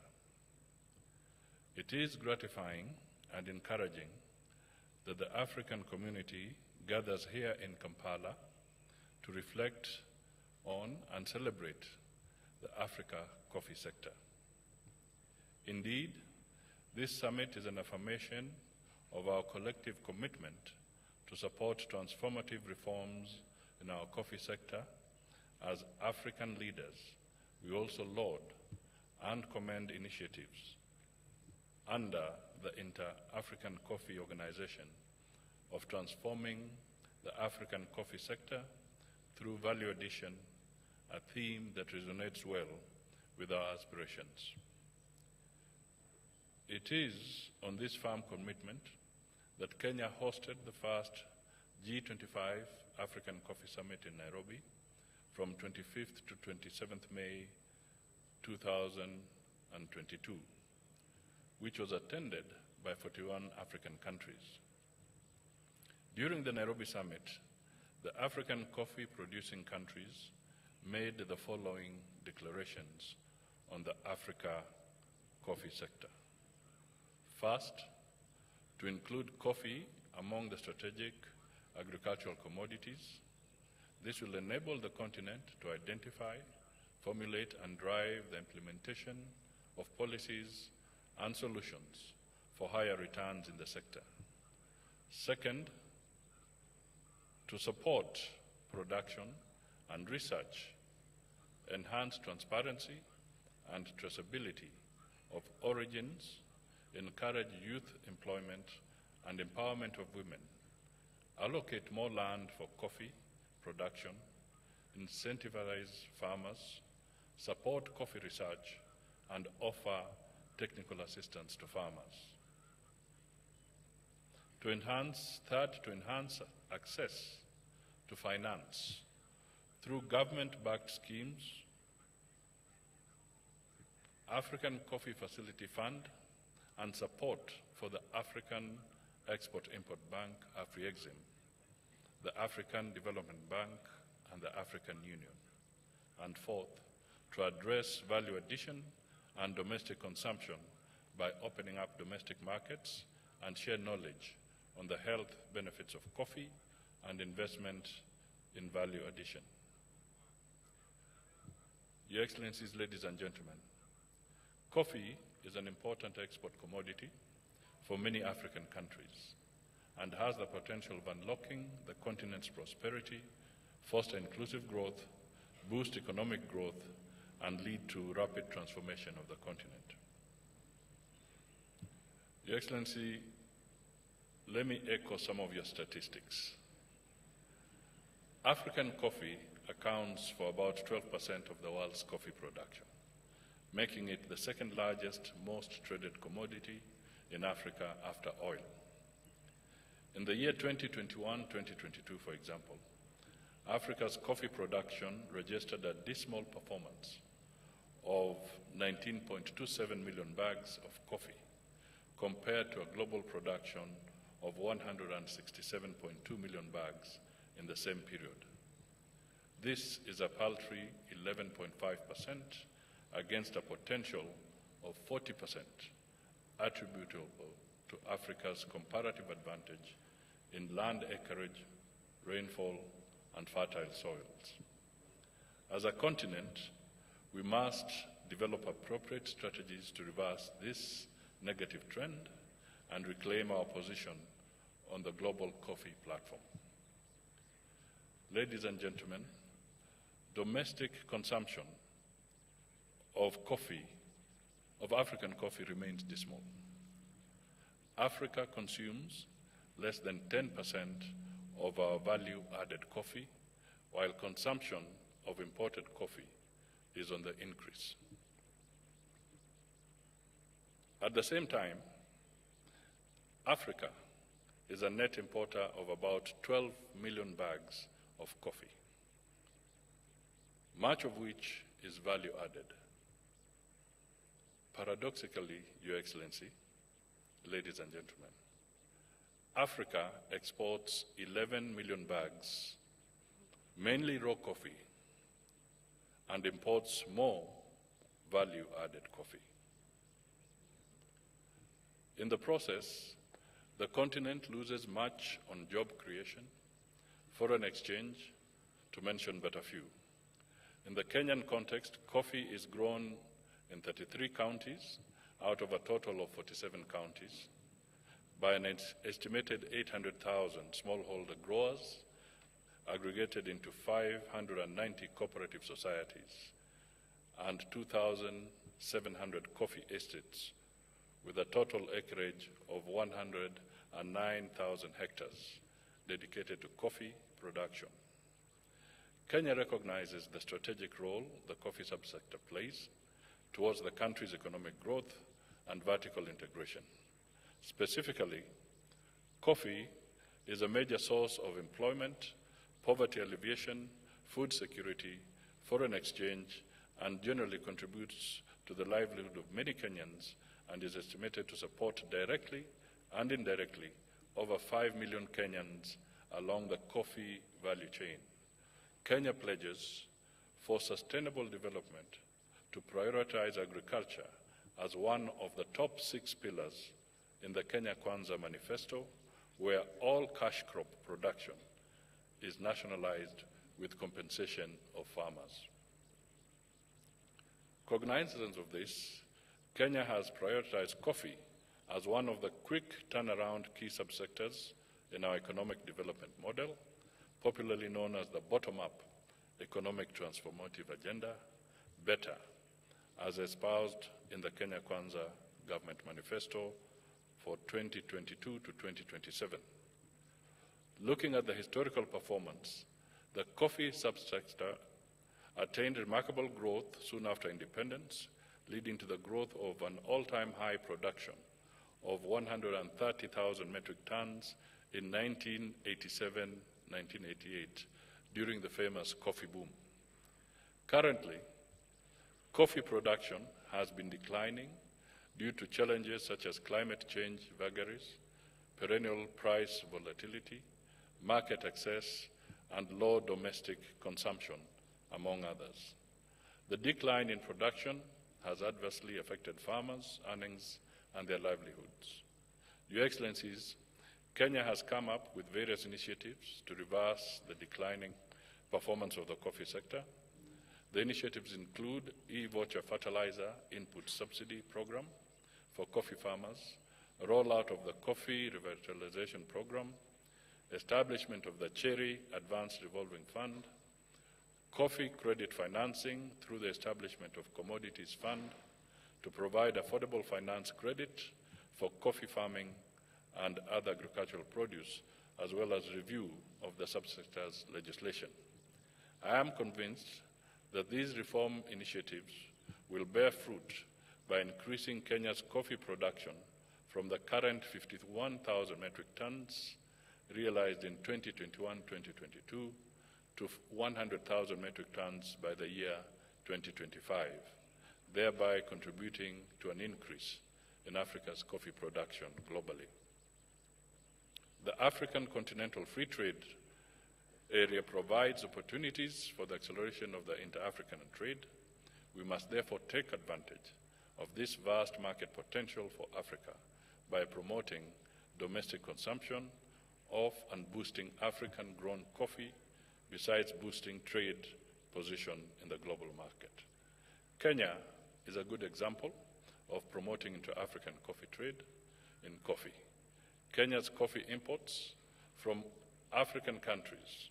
It is gratifying and encouraging that the African community gathers here in Kampala to reflect on and celebrate the Africa coffee sector. Indeed, this summit is an affirmation of our collective commitment to support transformative reforms in our coffee sector. As African leaders, we also laud and commend initiatives under the Inter-African Coffee Organization of transforming the African coffee sector through value addition, a theme that resonates well with our aspirations. It is on this firm commitment that Kenya hosted the first G-25 African Coffee Summit in Nairobi from 25th to 27th May 2022, which was attended by 41 African countries. During the Nairobi Summit, the African coffee-producing countries made the following declarations on the Africa coffee sector. First, to include coffee among the strategic agricultural commodities. This will enable the continent to identify, formulate, and drive the implementation of policies and solutions for higher returns in the sector. Second, to support production and research, enhance transparency and traceability of origins, encourage youth employment and empowerment of women, allocate more land for coffee production, incentivize farmers, support coffee research, and offer technical assistance to farmers. Third, to enhance access to finance through government-backed schemes, African Coffee Facility Fund, and support for the African Export-Import Bank, AfriExim, the African Development Bank, and the African Union. And fourth, to address value addition and domestic consumption by opening up domestic markets and share knowledge on the health benefits of coffee and investment in value addition. Your Excellencies, ladies and gentlemen, coffee is an important export commodity for many African countries and has the potential of unlocking the continent's prosperity, foster inclusive growth, boost economic growth, and lead to rapid transformation of the continent. Your Excellency, let me echo some of your statistics. African coffee accounts for about 12% of the world's coffee production, making it the second largest, most traded commodity in Africa after oil. In the year 2021-2022, for example, Africa's coffee production registered a dismal performance of 19.27 million bags of coffee compared to a global production of 167.2 million bags in the same period. This is a paltry 11.5% against a potential of 40% attributable to Africa's comparative advantage in land acreage, rainfall, and fertile soils. As a continent, we must develop appropriate strategies to reverse this negative trend and reclaim our position on the global coffee platform. Ladies and gentlemen, domestic consumption of coffee, of African coffee, remains dismal. Africa consumes less than 10% of our value-added coffee, while consumption of imported coffee is on the increase. At the same time, Africa is a net importer of about 12 million bags of coffee, much of which is value-added. Paradoxically, Your Excellency, ladies and gentlemen, Africa exports 11 million bags mainly raw coffee, and imports more value-added coffee. In the process, the continent loses much on job creation, foreign exchange, to mention but a few. In the Kenyan context, coffee is grown in 33 counties out of a total of 47 counties by an estimated 800,000 smallholder growers aggregated into 590 cooperative societies and 2,700 coffee estates with a total acreage of 109,000 hectares dedicated to coffee production. Kenya recognizes the strategic role the coffee subsector plays towards the country's economic growth and vertical integration. Specifically, coffee is a major source of employment, poverty alleviation, food security, foreign exchange, and generally contributes to the livelihood of many Kenyans and is estimated to support directly and indirectly over 5 million Kenyans along the coffee value chain. Kenya pledges for sustainable development to prioritize agriculture as one of the top 6 pillars in the Kenya Kwanza Manifesto, where all cash crop production is nationalized with compensation of farmers. Cognizance of this, Kenya has prioritized coffee as one of the quick turnaround key subsectors in our economic development model, popularly known as the bottom-up economic transformative agenda, BETTER, as espoused in the Kenya Kwanza Government Manifesto for 2022 to 2027. Looking at the historical performance, the coffee subsector attained remarkable growth soon after independence, leading to the growth of an all-time high production of 130,000 metric tons in 1987-1988 during the famous coffee boom. Currently, coffee production has been declining due to challenges such as climate change vagaries, perennial price volatility, market access, and low domestic consumption, among others. The decline in production has adversely affected farmers' earnings and their livelihoods. Your Excellencies, Kenya has come up with various initiatives to reverse the declining performance of the coffee sector. The initiatives include e-voucher fertilizer input subsidy program for coffee farmers, rollout of the coffee revitalization program, establishment of the Cherry Advanced Revolving Fund, coffee credit financing through the establishment of Commodities Fund to provide affordable finance credit for coffee farming and other agricultural produce, as well as review of the subsector's legislation. I am convinced that these reform initiatives will bear fruit by increasing Kenya's coffee production from the current 51,000 metric tons realized in 2021-2022 to 100,000 metric tons by the year 2025, thereby contributing to an increase in Africa's coffee production globally. The African Continental Free Trade Area provides opportunities for the acceleration of the inter-African trade. We must therefore take advantage of this vast market potential for Africa by promoting domestic consumption of and boosting African-grown coffee, besides boosting trade position in the global market. Kenya is a good example of promoting inter-African coffee trade in coffee. Kenya's coffee imports from African countries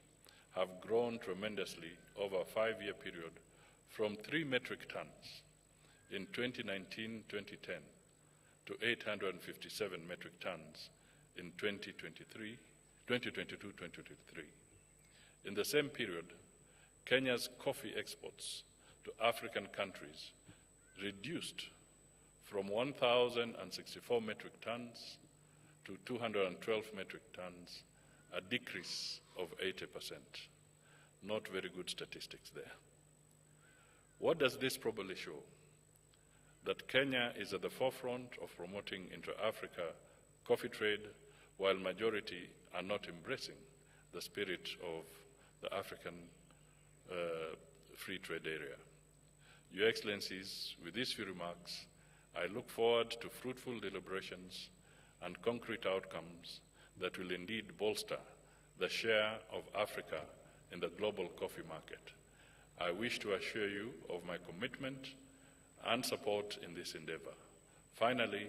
have grown tremendously over a 5-year period from 3 metric tons in 2019-2010 to 857 metric tons in 2022-2023. In the same period, Kenya's coffee exports to African countries reduced from 1,064 metric tons to 212 metric tons, a decrease of 80%. Not very good statistics there. What does this probably show? That Kenya is at the forefront of promoting intra-Africa coffee trade, while majority are not embracing the spirit of the African Free Trade Area. Your Excellencies, with these few remarks, I look forward to fruitful deliberations and concrete outcomes that will indeed bolster the share of Africa in the global coffee market. I wish to assure you of my commitment and support in this endeavor. Finally,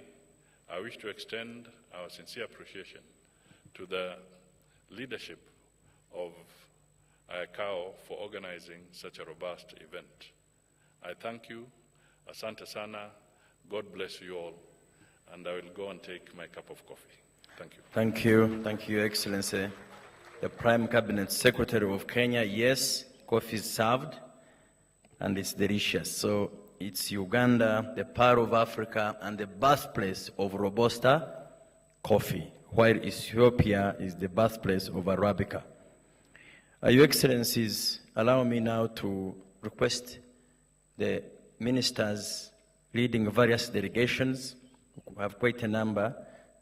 I wish to extend our sincere appreciation to the leadership of IACO for organizing such a robust event. I thank you, asante sana, God bless you all, and I will go and take my cup of coffee. Thank you. Thank you, Excellency. The Prime Cabinet Secretary of Kenya, yes, coffee is served, and it's delicious. So it's Uganda, the Pearl of Africa, and the birthplace of Robusta coffee, while Ethiopia is the birthplace of Arabica. Your Excellencies, allow me now to request the ministers leading various delegations, we have quite a number,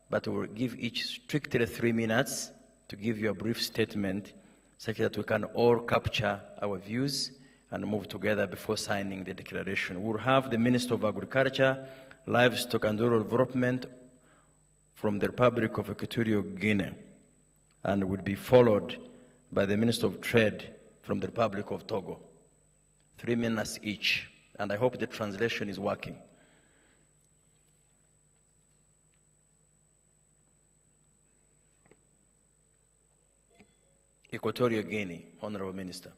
but we'll give each strictly 3 minutes to give you a brief statement such that we can all capture our views and move together before signing the declaration. We'll have the Minister of Agriculture, Livestock and Rural Development from the Republic of Equatorial Guinea, and would be followed by the Minister of Trade from the Republic of Togo. 3 minutes each, and I hope the translation is working. Equatorial Guinea, Honorable Minister.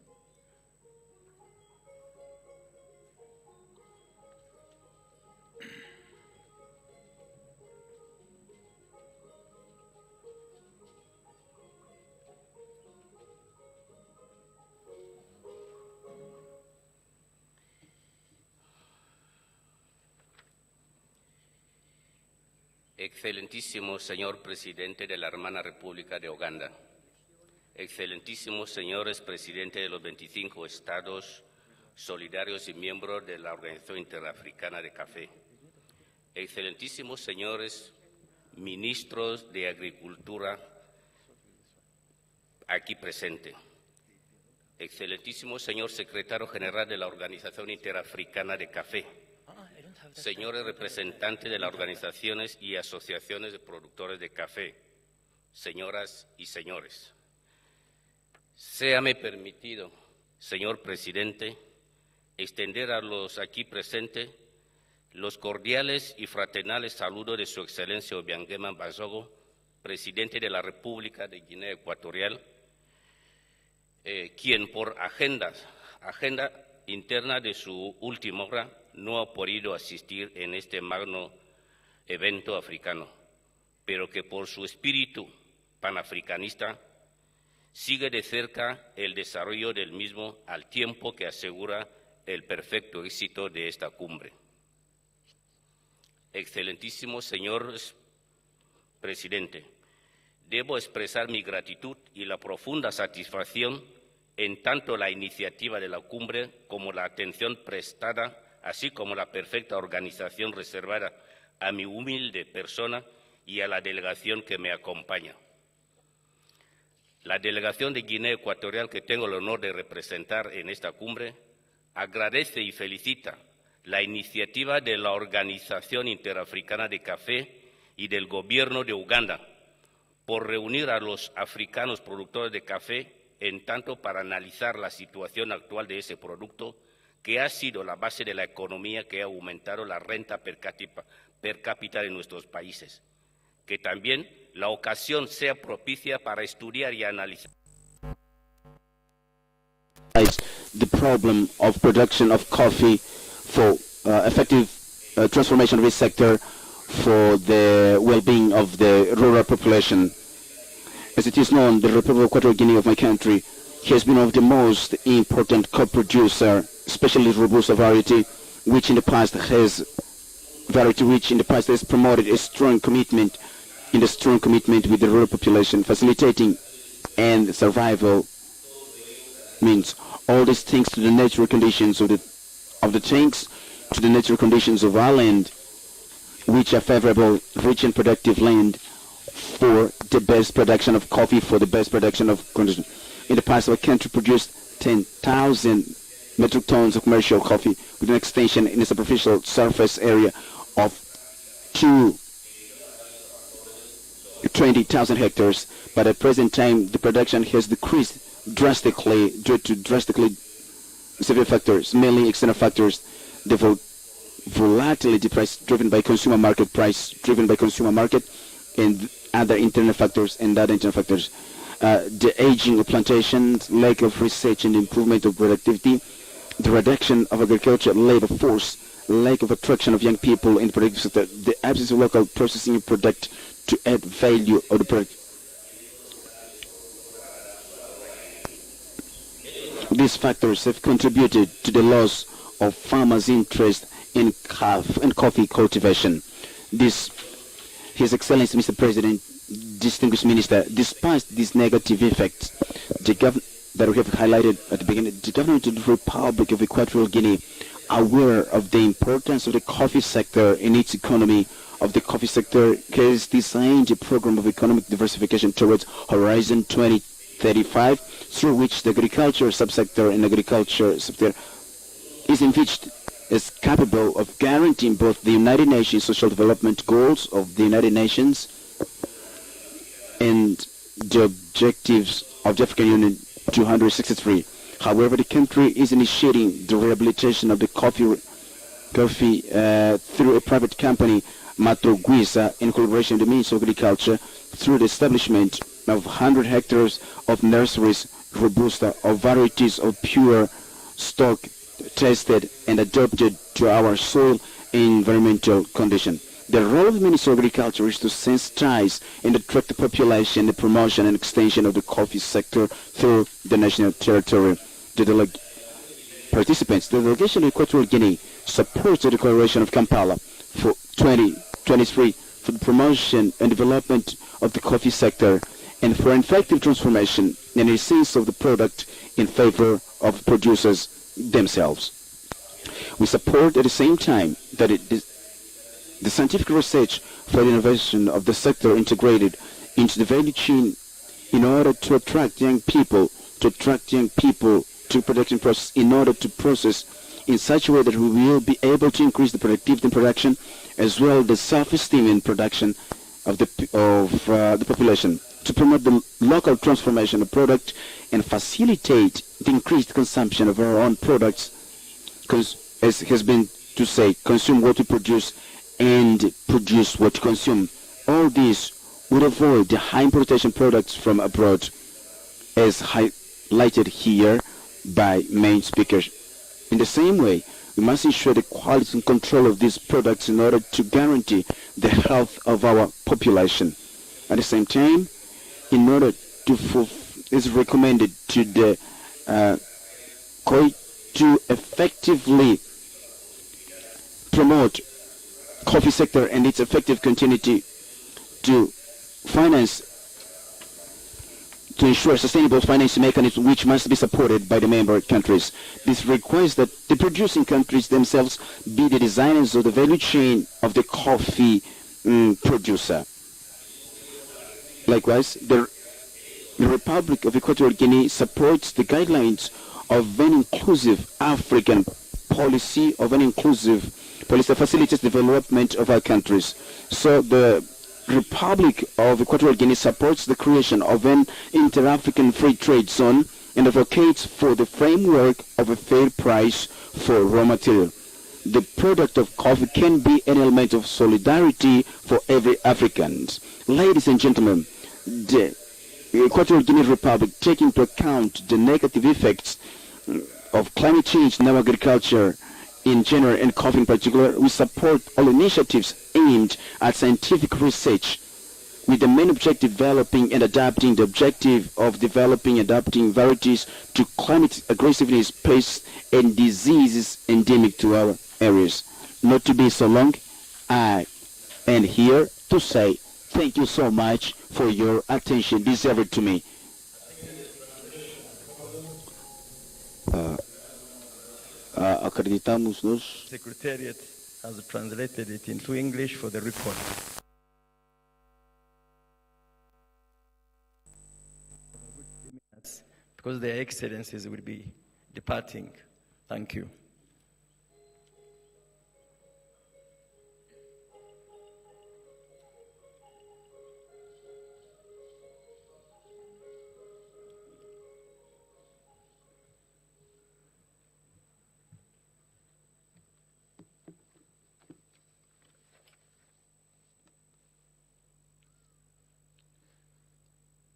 Excelentísimo señor presidente de la hermana República de Uganda, excelentísimos señores presidentes de los 25 estados solidarios y miembros de la Organización Interafricana de Café, excelentísimos señores ministros de Agricultura aquí presente, excelentísimo señor secretario general de la Organización Interafricana de Café, señores representantes de las organizaciones y asociaciones de productores de café, señoras y señores. Séame permitido, señor presidente, extender a los aquí presentes los cordiales y fraternales saludos de su excelencia Obiangema Mbasogo, presidente de la República de Guinea Ecuatorial, quien por agenda interna de su última hora no ha podido asistir en este magno evento africano, pero que por su espíritu panafricanista sigue de cerca el desarrollo del mismo al tiempo que asegura el perfecto éxito de esta cumbre. Excelentísimo señor presidente, debo expresar mi gratitud y la profunda satisfacción en tanto la iniciativa de la cumbre como la atención prestada, así como la perfecta organización reservada a mi humilde persona y a la delegación que me acompaña. La delegación de Guinea Ecuatorial que tengo el honor de representar en esta cumbre agradece y felicita la iniciativa de la Organización Interafricana de Café y del Gobierno de Uganda por reunir a los africanos productores de café en tanto para analizar la situación actual de ese producto que ha sido la base de la economía que ha aumentado la renta per cápita de nuestros países. Que también la ocasión sea propicia para estudiar y analizar the problem of production of coffee for effective transformation of this sector for the well-being of the rural population. As it is known, the Republic of Equatorial Guinea of my country has been one of the most important co-producer, especially Robusta variety, which in the past has promoted a strong commitment with the rural population, facilitating and survival means all these things to the natural conditions of the tanks, to the natural conditions of our land, which are favorable, rich and productive land for the best production of coffee, for the best production of conditions. In the past, our country produced 10,000 metric tons of commercial coffee with an extension in a superficial surface area of 20,000 hectares. But at present time, the production has decreased drastically due to drastically severe factors, mainly external factors, the volatility price driven by consumer market and other internal factors the aging of plantations, lack of research and improvement of productivity, the reduction of agricultural labor force, lack of attraction of young people in the productive sector, the absence of local processing of product to add value of the product. These factors have contributed to the loss of farmers' interest in coffee cultivation. His Excellency, Mr. President, distinguished Minister, despite these negative effects that we have highlighted at the beginning, the government of the Republic of Equatorial Guinea, aware of the importance of the coffee sector in its economy, has designed a program of economic diversification towards Horizon 2035, through which the agriculture subsector and agriculture sector is envisaged as capable of guaranteeing both the United Nations social development goals of the United Nations and the objectives of the African Union 263. However, the country is initiating the rehabilitation of the coffee through a private company, Mato Guisa, in collaboration with the Ministry of Agriculture, through the establishment of 100 hectares of nurseries, robusta, of varieties of pure stock tested and adapted to our soil environmental condition. The role of the Ministry of Agriculture is to sensitize and attract the population, the promotion and extension of the coffee sector through the national territory. The delegation of Equatorial Guinea supports the Declaration of Kampala for 2023 for the promotion and development of the coffee sector and for effective transformation and a sense of the product in favor of producers themselves. We support at the same time that the scientific research for the innovation of the sector integrated into the value chain in order to attract young people to production process, in order to process in such a way that we will be able to increase the productivity in production as well as the self-esteem in production of the population, to promote the local transformation of product and facilitate the increased consumption of our own products, because as has been to say, consume what we produce and produce what we consume. All this would avoid the high importation products from abroad, as highlighted here by main speakers. In the same way, we must ensure the quality and control of these products in order to guarantee the health of our population. At the same time, in order to is recommended to the to effectively promote coffee sector and its effective continuity to ensure sustainable financing mechanisms which must be supported by the member countries. This requires that the producing countries themselves be the designers of the value chain of the coffee producer. Likewise, the Republic of Equatorial Guinea supports the guidelines of an inclusive African policy, that facilitates the development of our countries. So the Republic of Equatorial Guinea supports the creation of an inter-African free trade zone and advocates for the framework of a fair price for raw material. The product of coffee can be an element of solidarity for every African. Ladies and gentlemen, the Equatorial Guinea Republic, taking into account the negative effects of climate change in our agriculture in general and coffee in particular, we support all initiatives aimed at scientific research with the main objective developing and adapting adapting varieties to climate aggressiveness, pests and diseases endemic to our areas. Not to be so long, I am here to say thank you so much for your attention deserved to me. Acreditamos-nos. Secretariat has translated it into English for the report. because their excellencies will be departing. Thank you.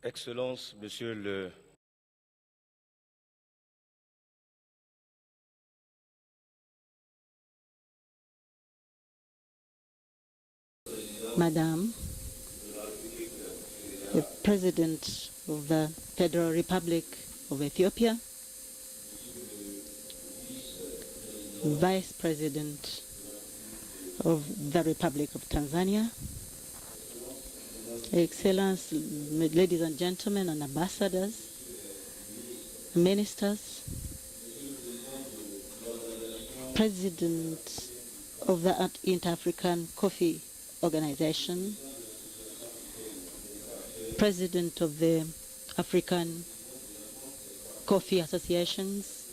Excellences, Monsieur le Madam, the President of the Federal Republic of Ethiopia, Vice President of the Republic of Tanzania, Excellences, ladies and gentlemen, and ambassadors, ministers, President of the Inter-African Coffee Organization, President of the African Coffee Associations,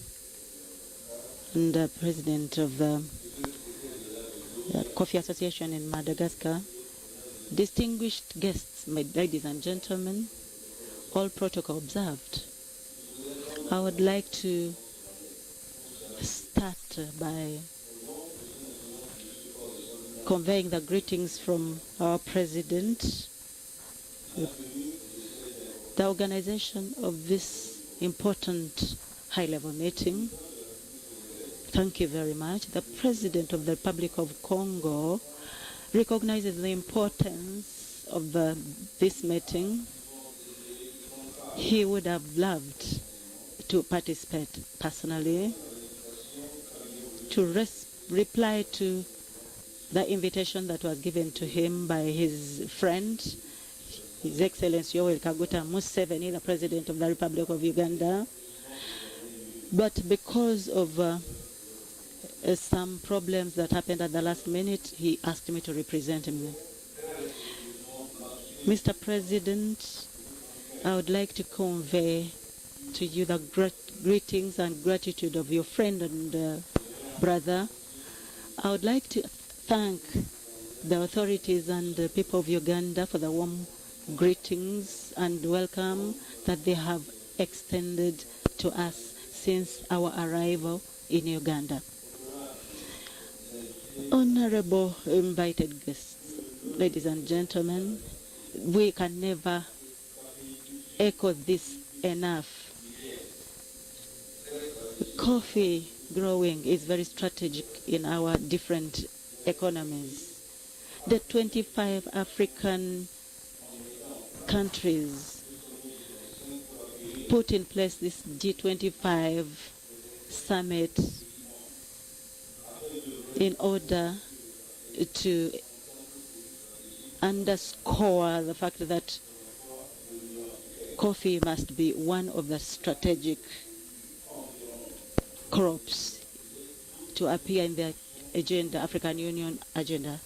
and President of the Coffee Association in Madagascar, distinguished guests, my ladies and gentlemen, all protocol observed. I would like to start by conveying the greetings from our President. The organization of this important high-level meeting, thank you very much. The President of the Republic of Congo recognizes the importance of this meeting. He would have loved to participate personally, to reply to the invitation that was given to him by his friend, His Excellency Yoweri Kaguta Museveni, the President of the Republic of Uganda. But because of some problems that happened at the last minute, he asked me to represent him. Mr. President, I would like to convey to you the greetings and gratitude of your friend and brother. I would like to thank the authorities and the people of Uganda for the warm greetings and welcome that they have extended to us since our arrival in Uganda. Honorable invited guests, ladies and gentlemen, we can never echo this enough. Coffee growing is very strategic in our different economies. The 25 African countries put in place this G-25 summit in order to underscore the fact that coffee must be one of the strategic crops to appear in the agenda, African Union agenda.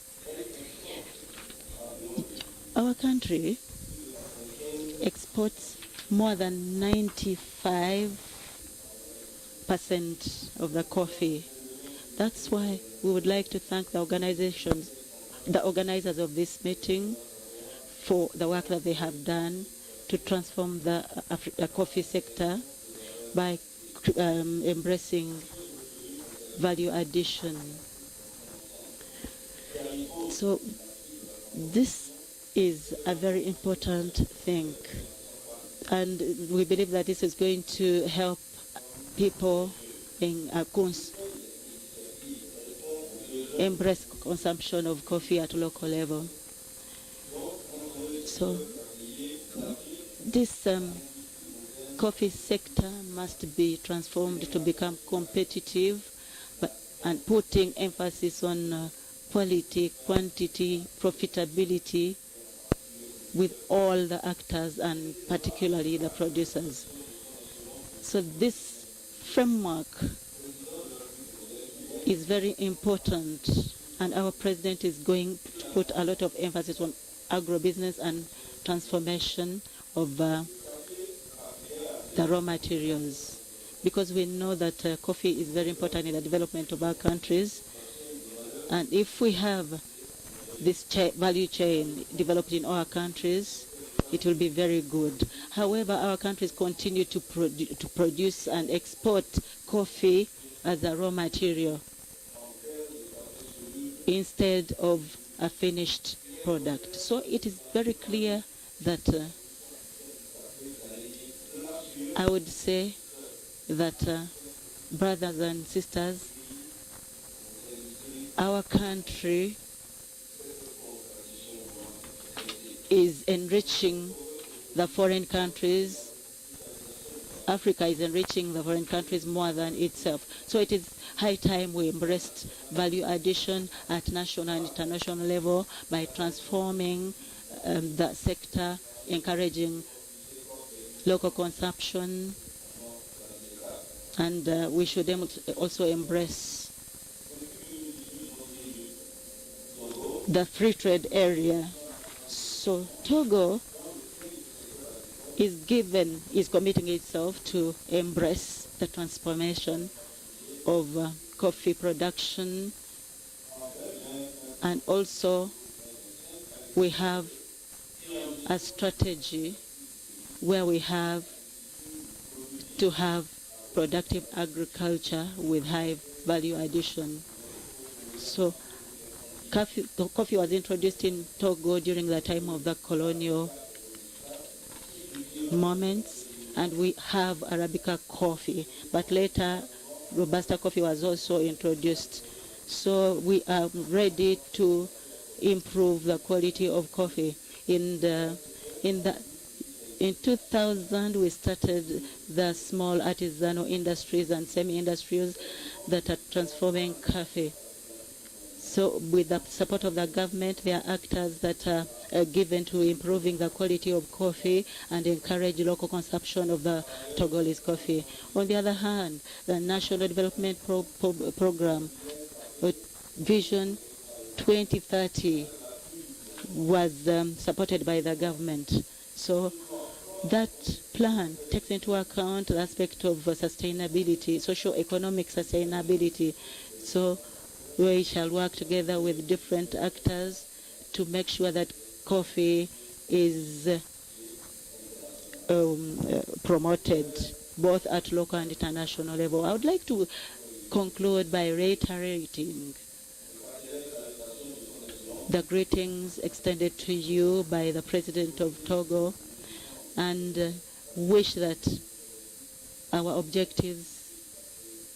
Our country exports more than 95% of the coffee. That's why we would like to thank the organizers of this meeting for the work that they have done to transform the coffee sector by embracing value addition. So this is a very important thing, and we believe that this is going to help people in embrace consumption of coffee at local level. So this coffee sector must be transformed to become competitive, and putting emphasis on quality, quantity, profitability with all the actors and particularly the producers. So this framework is very important, and our president is going to put a lot of emphasis on agribusiness and transformation of the the raw materials, because we know that coffee is very important in the development of our countries. And if we have this value chain developed in our countries, it will be very good. However, our countries continue to produce and export coffee as a raw material instead of a finished product. So it is very clear that I would say that brothers and sisters, our country is enriching the foreign countries. Africa is enriching the foreign countries more than itself. So it is high time we embraced value addition at national and international level by transforming the sector, encouraging local consumption, and we should also embrace the free trade area. So Togo is committing itself to embrace the transformation of coffee production, and also we have a strategy where we have to have productive agriculture with high value addition. So coffee was introduced in Togo during the time of the colonial moments, and we have Arabica coffee, but later Robusta coffee was also introduced. So we are ready to improve the quality of coffee. In 2000, we started the small artisanal industries and semi-industries that are transforming coffee. So with the support of the government, there are actors that are given to improving the quality of coffee and encourage local consumption of the Togolese coffee. On the other hand, the National Development Program, Vision 2030, was supported by the government. So that plan takes into account the aspect of sustainability, socio-economic sustainability. So we shall work together with different actors to make sure that coffee is promoted both at local and international level. I would like to conclude by reiterating the greetings extended to you by the President of Togo, and wish that our objectives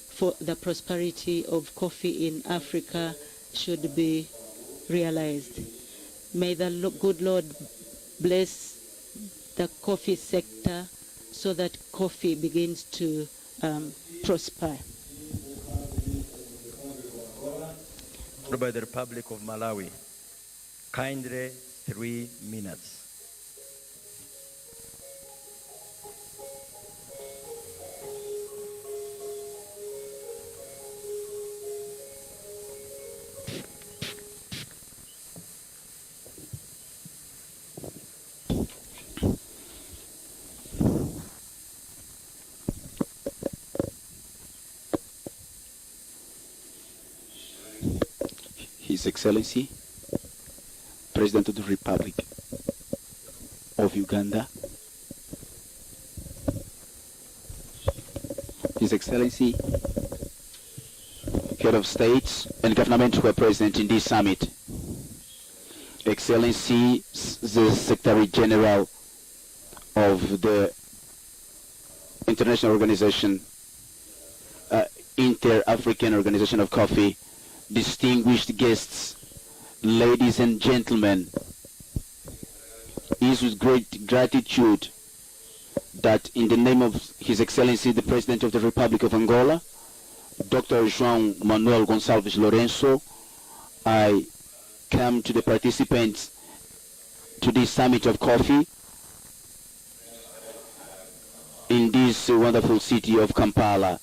for the prosperity of coffee in Africa should be realized. May the good Lord bless the coffee sector so that coffee begins to prosper. By the Republic of Malawi, kindly 3 minutes. His Excellency, President of the Republic of Uganda, His Excellency, Head of States and Government who are present in this summit, Excellency, the Secretary General of the International Organization, Inter-African Organization of Coffee, distinguished guests, ladies and gentlemen, it is with great gratitude that in the name of His Excellency the President of the Republic of Angola, Dr. João Manuel Gonçalves Lourenço, I come to the participants to this summit of coffee in this wonderful city of Kampala.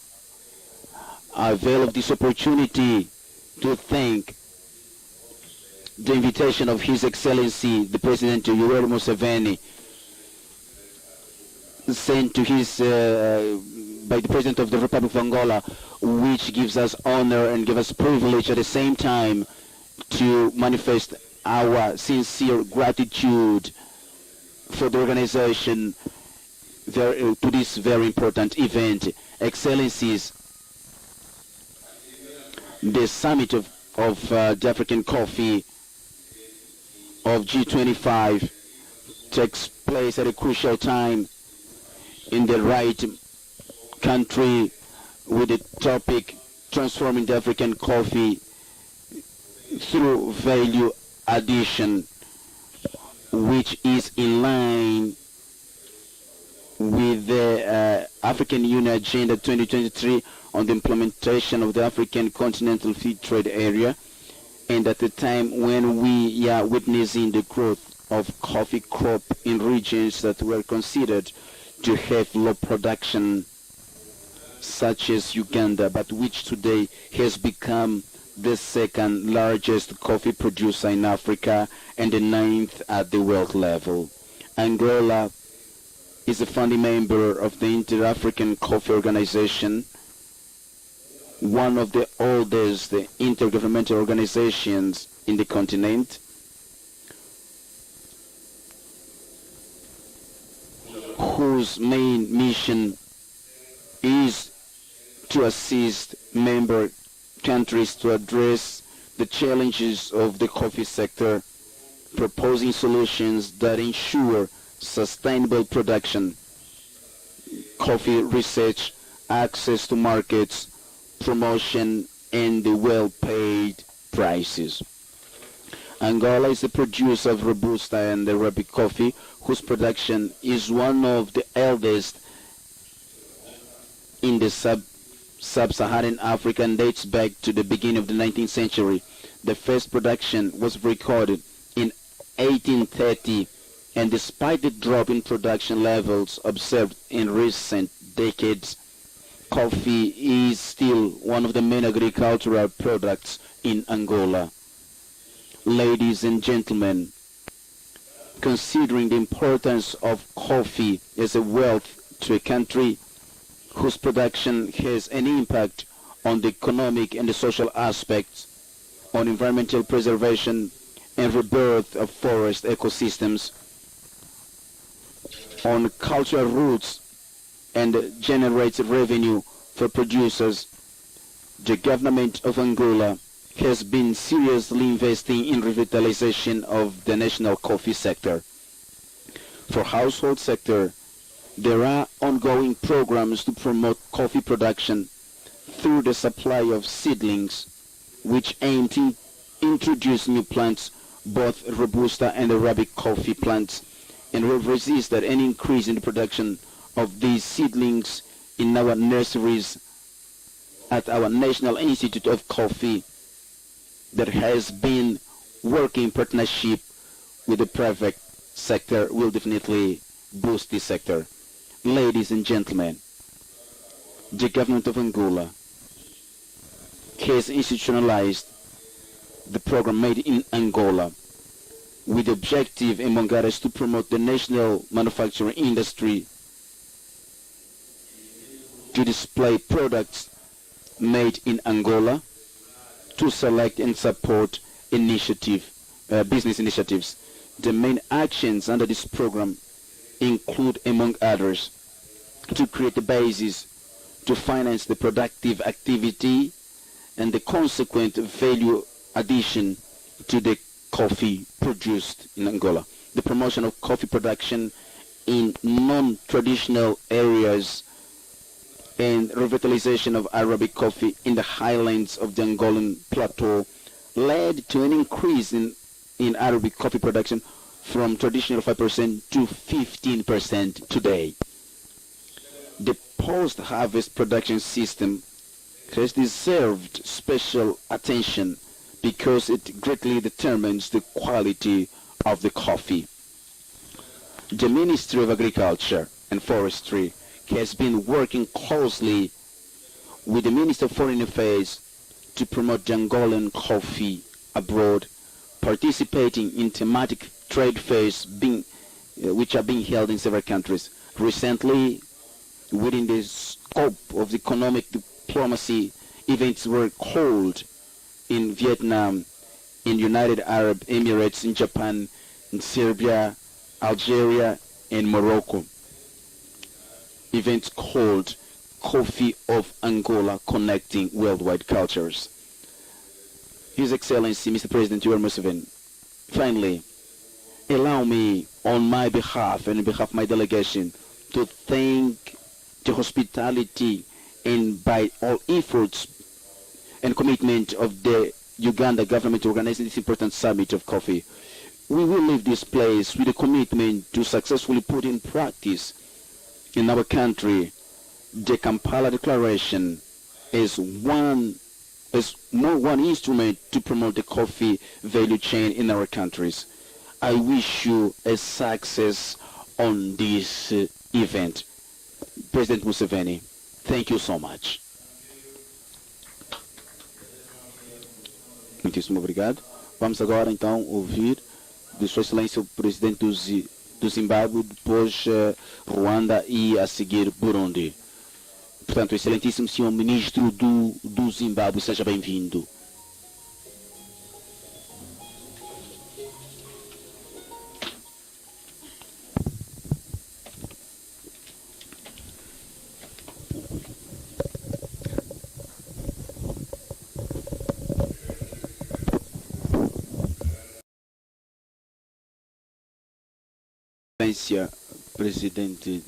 I avail of this opportunity to thank the invitation of His Excellency, the President Yoweri Museveni, sent to his by the President of the Republic of Angola, which gives us honor and gives us privilege at the same time to manifest our sincere gratitude for the organization to this very important event. Excellencies, the summit of the African coffee of G-25 takes place at a crucial time in the right country with the topic transforming the African coffee through value addition, which is in line with the African Union Agenda 2023 on the implementation of the African Continental Free Trade Area, and at the time when we are witnessing the growth of coffee crop in regions that were considered to have low production, such as Uganda, but which today has become the second largest coffee producer in Africa and the 9th at the world level. Angola is a founding member of the Inter-African Coffee Organization, one of the oldest intergovernmental organizations in the continent, whose main mission is to assist member countries to address the challenges of the coffee sector, proposing solutions that ensure sustainable production, coffee research, access to markets, promotion, and the well-paid prices. Angola is a producer of Robusta and Arabic coffee, whose production is one of the eldest in the sub-Saharan Africa and dates back to the beginning of the 19th century. The first production was recorded in 1830, and despite the drop in production levels observed in recent decades, coffee is still one of the main agricultural products in Angola. Ladies and gentlemen, considering the importance of coffee as a wealth to a country whose production has an impact on the economic and the social aspects, on environmental preservation and rebirth of forest ecosystems, on cultural roots, and generates revenue for producers, the government of Angola has been seriously investing in revitalization of the national coffee sector. For household sector, there are ongoing programs to promote coffee production through the supply of seedlings, which aim to introduce new plants, both Robusta and Arabic coffee plants, and will resist that any increase in the production of these seedlings in our nurseries at our National Institute of Coffee that has been working in partnership with the private sector will definitely boost this sector. Ladies and gentlemen, the government of Angola has institutionalized the program Made in Angola with the objective, among others, to promote the national manufacturing industry, to display products made in Angola, to select and support business initiatives. The main actions under this program include, among others, to create the basis to finance the productive activity and the consequent value addition to the coffee produced in Angola, the promotion of coffee production in non-traditional areas, and revitalization of Arabic coffee in the highlands of the Angolan plateau led to an increase in Arabic coffee production from traditional 5% to 15% today. The post-harvest production system has deserved special attention because it greatly determines the quality of the coffee. The Ministry of Agriculture and Forestry has been working closely with the Minister of Foreign Affairs to promote the Angolan coffee abroad, participating in thematic trade fairs which are being held in several countries. Recently, within the scope of economic diplomacy, events were held in Vietnam, in United Arab Emirates, in Japan, in Serbia, Algeria, and Morocco. Events called Coffee of Angola, Connecting Worldwide Cultures. His Excellency, Mr. President Yoweri Museveni, finally, allow me, on my behalf and on behalf of my delegation, to thank the hospitality and by all efforts and commitment of the Uganda government organizing this important summit of coffee. We will leave this place with a commitment to successfully put in practice in our country the Kampala Declaration as one instrument to promote the coffee value chain in our countries. I wish you a success on this event. President Museveni, thank you so much. Muitíssimo obrigado. Vamos agora então ouvir de Sua Excelência o Presidente do Zimbábue, depois Ruanda e a seguir Burundi. Portanto, Excelentíssimo Senhor Ministro do Zimbábue, seja bem-vindo. Excelência Presidente.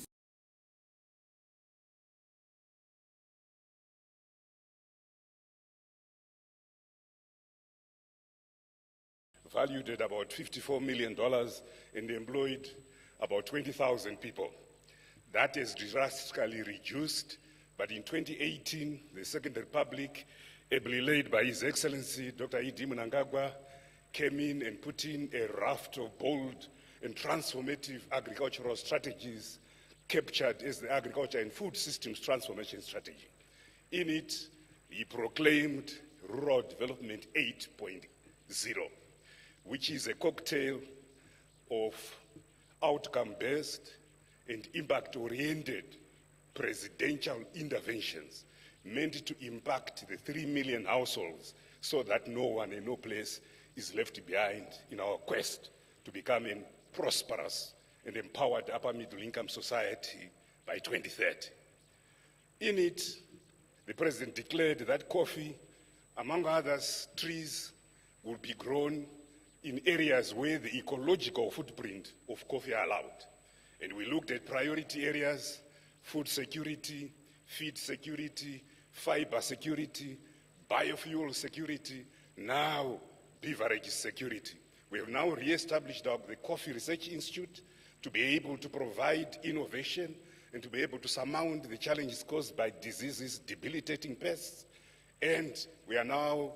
Valued at about $54 million and employed about 20,000 people. That is drastically reduced, but in 2018, the Second Republic, ably led by His Excellency Dr. Idi Mnangagwa, came in and put in a raft of bold and transformative agricultural strategies captured as the Agriculture and Food Systems Transformation Strategy. In it, he proclaimed Rural Development 8.0, which is a cocktail of outcome-based and impact-oriented presidential interventions meant to impact the 3 million households so that no one and no place is left behind in our quest to become a prosperous and empowered upper middle income society by 2030. In it, the President declared that coffee, among others, trees will be grown in areas where the ecological footprint of coffee are allowed. And we looked at priority areas: food security, feed security, fiber security, biofuel security, now beverage security. We have now re-established the Coffee Research Institute to be able to provide innovation and to be able to surmount the challenges caused by diseases, debilitating pests. And we are now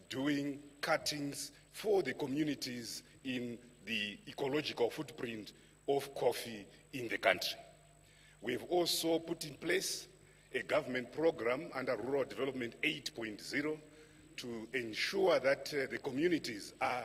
doing cuttings for the communities in the ecological footprint of coffee in the country. We've also put in place a government program under Rural Development 8.0 to ensure that the communities are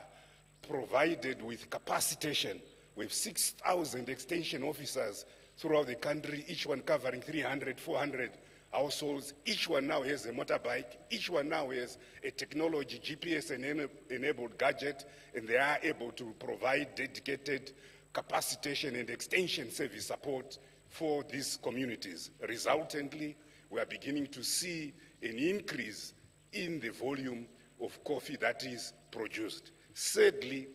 provided with capacitation. We have 6,000 extension officers throughout the country, each one covering 300, 400 households. Each one now has a motorbike. Each one now has a technology, GPS-enabled gadget, and they are able to provide dedicated capacitation and extension service support for these communities. Resultantly, we are beginning to see an increase in the volume of coffee that is produced. Sadly,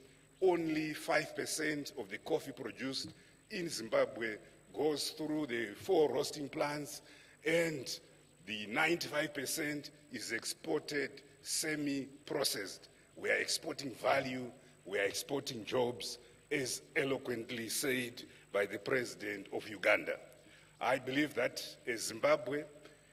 only 5% of the coffee produced in Zimbabwe goes through the 4 roasting plants, and the 95% is exported semi-processed. We are exporting value, we are exporting jobs, as eloquently said by the President of Uganda. I believe that as Zimbabwe,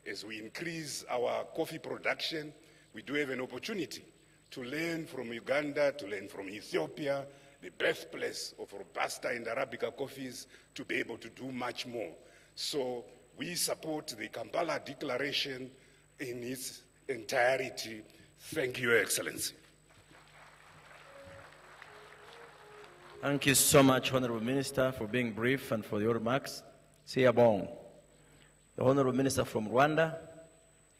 as we increase our coffee production, we do have an opportunity to learn from Uganda, to learn from Ethiopia, the birthplace of Robusta and Arabica coffees, to be able to do much more. So we support the Kampala Declaration in its entirety. Thank you, Your Excellency. Thank you so much, Honorable Minister, for being brief and for your remarks. Siabong, the Honorable Minister from Rwanda,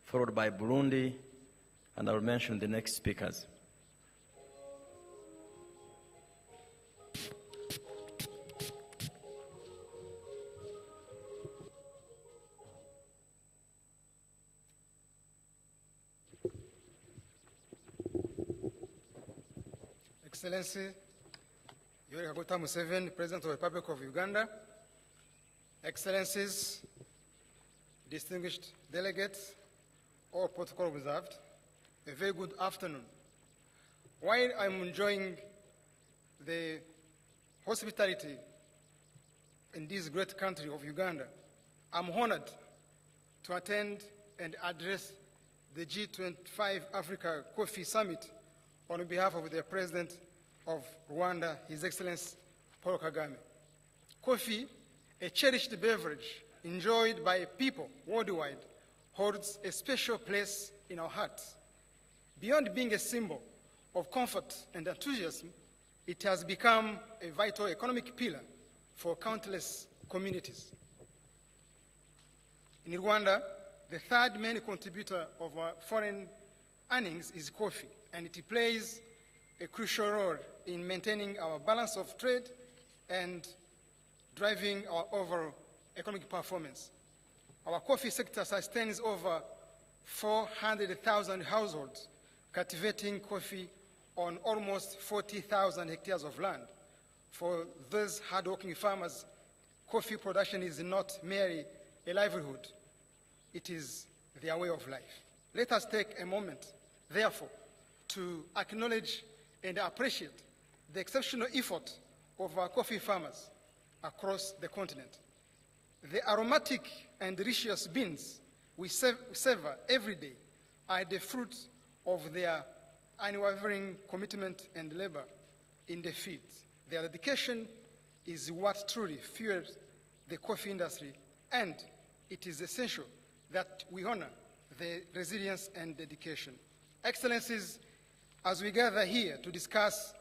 followed by Burundi, and I will mention the next speakers. Excellency Yoweri Kaguta Museveni, President of the Republic of Uganda, Excellencies, distinguished delegates, all protocol observed, a very good afternoon. While I'm enjoying the hospitality in this great country of Uganda, I'm honored to attend and address the G-25 Africa Coffee Summit on behalf of the President of Rwanda, His Excellency Paul Kagame. Coffee, a cherished beverage enjoyed by people worldwide, holds a special place in our hearts. Beyond being a symbol of comfort and enthusiasm, it has become a vital economic pillar for countless communities. In Rwanda, the third main contributor of our foreign earnings is coffee, and it plays a crucial role in maintaining our balance of trade and driving our overall economic performance. Our coffee sector sustains over 400,000 households, cultivating coffee on almost 40,000 hectares of land. For those hardworking farmers, coffee production is not merely a livelihood, it is their way of life. Let us take a moment, therefore, to acknowledge and appreciate the exceptional effort of our coffee farmers across the continent. The aromatic and delicious beans we savor every day are the fruits of their unwavering commitment and labor in the fields. Their dedication is what truly fuels the coffee industry, and it is essential that we honor the resilience and dedication. Excellencies, as we gather here to discuss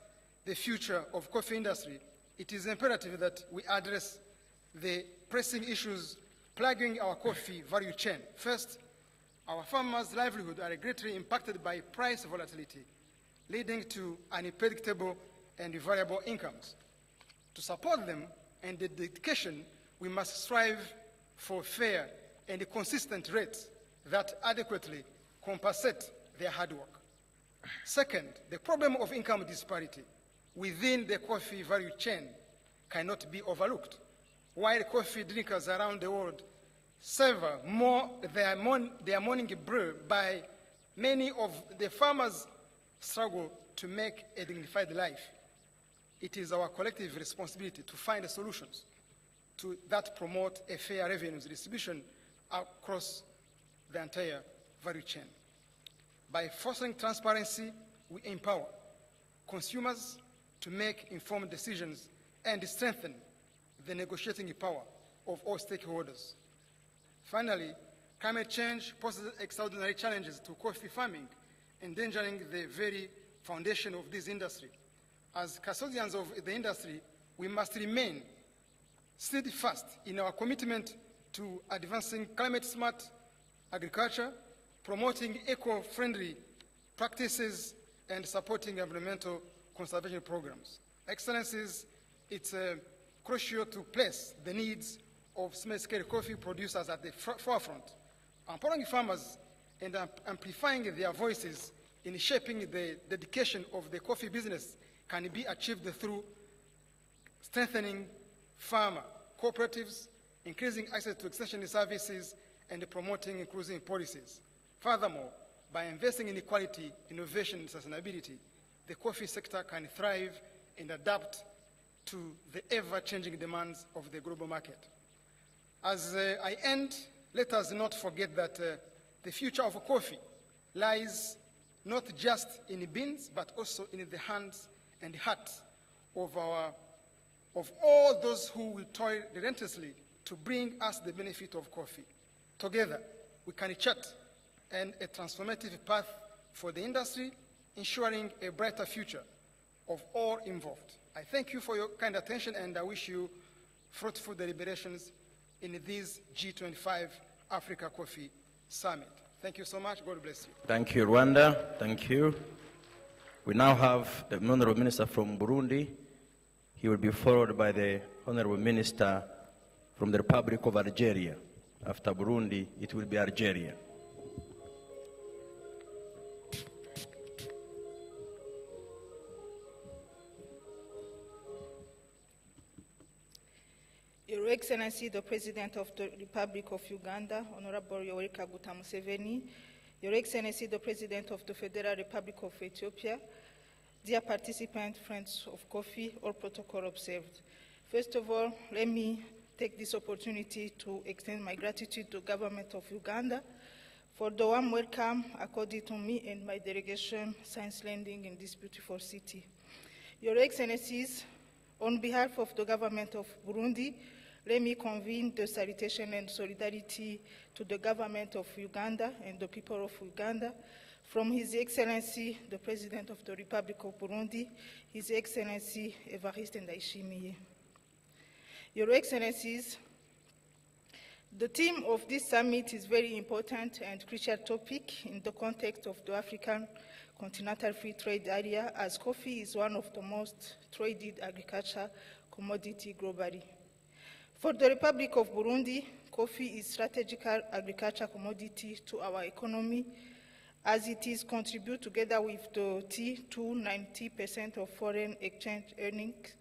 the future of coffee industry, it is imperative that we address the pressing issues plaguing our coffee value chain. First, our farmers' livelihoods are greatly impacted by price volatility, leading to unpredictable and variable incomes. To support them and the dedication, we must strive for fair and consistent rates that adequately compensate their hard work. Second, the problem of income disparity within the coffee value chain cannot be overlooked. While coffee drinkers around the world savor more their morning brew, by many of the farmers struggle to make a dignified life. It is our collective responsibility to find solutions that promote a fair revenue distribution across the entire value chain. By fostering transparency, we empower consumers to make informed decisions and strengthen the negotiating power of all stakeholders. Finally, climate change poses extraordinary challenges to coffee farming, endangering the very foundation of this industry. As custodians of the industry, we must remain steadfast in our commitment to advancing climate-smart agriculture, promoting eco-friendly practices, and supporting environmental conservation programs. Excellencies, it's crucial to place the needs of small-scale coffee producers at the forefront, empowering farmers and amplifying their voices in shaping the dedication of the coffee business can be achieved through strengthening farmer cooperatives, increasing access to extension services, and promoting inclusive policies. Furthermore, by investing in equality, innovation, and sustainability, the coffee sector can thrive and adapt to the ever-changing demands of the global market. As I end, let us not forget that the future of coffee lies not just in beans, but also in the hands and hearts of all those who will toil relentlessly to bring us the benefit of coffee. Together, we can chart a transformative path for the industry, ensuring a brighter future of all involved. I thank you for your kind attention, and I wish you fruitful deliberations in this G25 Africa Coffee Summit. Thank you so much. God bless you. Thank you, Rwanda. Thank you. We now have the Honorable Minister from Burundi. He will be followed by the Honorable Minister from the Republic of Algeria. After Burundi, it will be Algeria. Your Excellency, the President of the Republic of Uganda, Honorable Yoweri Kaguta Museveni, Your Excellency, the President of the Federal Republic of Ethiopia, dear participants, friends of coffee, all protocol observed. First of all, let me take this opportunity to extend my gratitude to the government of Uganda for the warm welcome accorded to me and my delegation since landing in this beautiful city. Your Excellencies, on behalf of the government of Burundi, let me convene the salutation and solidarity to the government of Uganda and the people of Uganda from His Excellency, the President of the Republic of Burundi, His Excellency Evariste Ndayishimiye. Your Excellencies, the theme of this summit is very important and crucial topic in the context of the African Continental Free Trade Area, as coffee is one of the most traded agriculture commodity globally. For the Republic of Burundi, coffee is strategic agriculture commodity to our economy, as it is contribute together with the tea to 90% of foreign exchange earnings,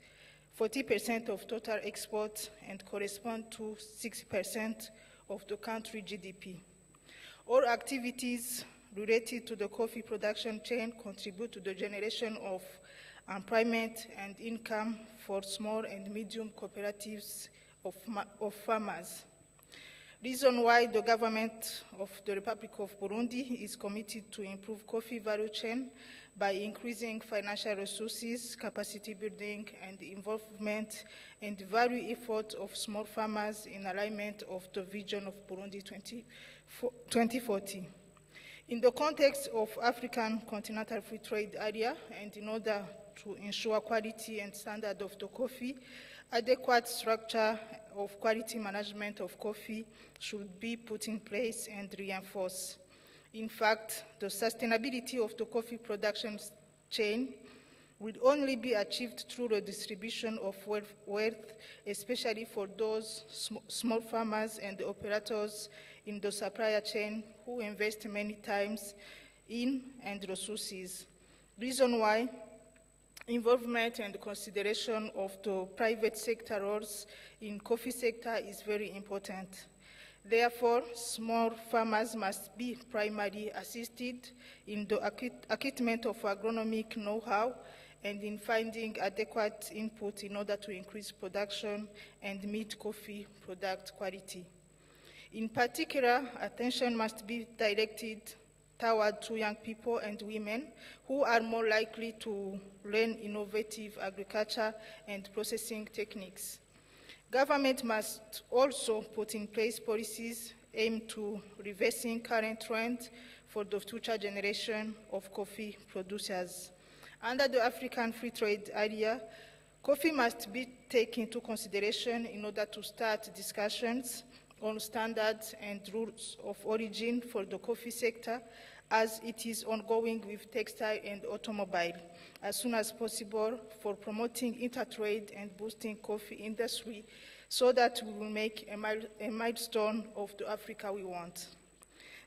40% of total exports, and correspond to 60% of the country GDP. All activities related to the coffee production chain contribute to the generation of employment and income for small and medium cooperatives of farmers. Reason why the government of the Republic of Burundi is committed to improve coffee value chain by increasing financial resources, capacity building, and involvement and value effort of small farmers in alignment of the vision of Burundi 2040. In the context of African Continental Free Trade Area, and in order to ensure quality and standard of the coffee, adequate structure of quality management of coffee should be put in place and reinforced. In fact, the sustainability of the coffee production chain will only be achieved through the distribution of wealth, especially for those small farmers and operators in the supplier chain who invest many times in and resources. Reason why involvement and consideration of the private sector roles in coffee sector is very important. Therefore, small farmers must be primarily assisted in the acumen of agronomic know-how and in finding adequate input in order to increase production and meet coffee product quality. In particular, attention must be directed toward to young people and women who are more likely to learn innovative agriculture and processing techniques. Government must also put in place policies aimed to reversing current trends for the future generation of coffee producers. Under the African Free Trade Area, coffee must be taken into consideration in order to start discussions on standards and rules of origin for the coffee sector, as it is ongoing with textile and automobile, as soon as possible for promoting intertrade and boosting coffee industry so that we will make a milestone of the Africa we want.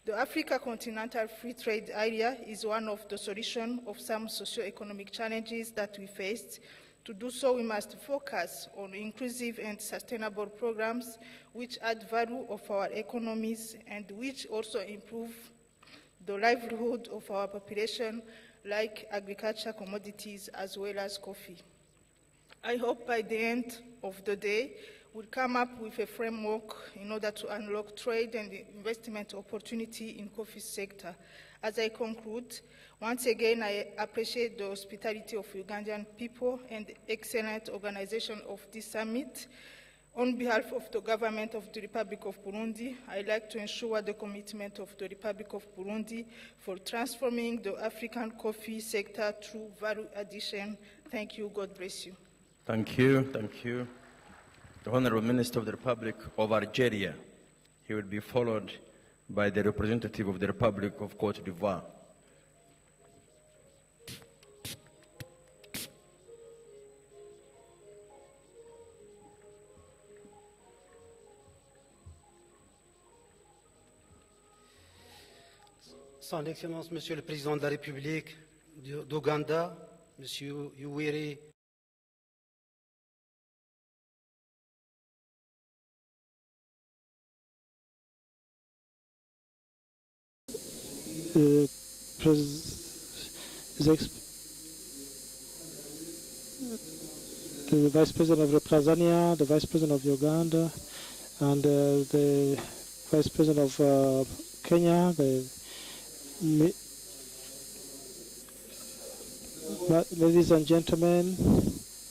The Africa Continental Free Trade Area is one of the solutions of some socio-economic challenges that we faced. To do so, we must focus on inclusive and sustainable programs which add value of our economies and which also improve the livelihood of our population, like agriculture commodities as well as coffee. I hope by the end of the day, we'll come up with a framework in order to unlock trade and investment opportunity in coffee sector. As I conclude, once again, I appreciate the hospitality of Ugandan people and excellent organization of this summit. On behalf of the government of the Republic of Burundi, I'd like to ensure the commitment of the Republic of Burundi for transforming the African coffee sector through value addition. Thank you. God bless you. Thank you. Thank you. the Honorable Minister of the Republic of Algeria. He will be followed by the representative of the Republic of Cote d'Ivoire. Son Excellence, Monsieur le Président de la République d'Ouganda, Monsieur Yoweri the Vice President of Tanzania, the Vice President of Uganda, and the Vice President of Kenya, ladies and gentlemen,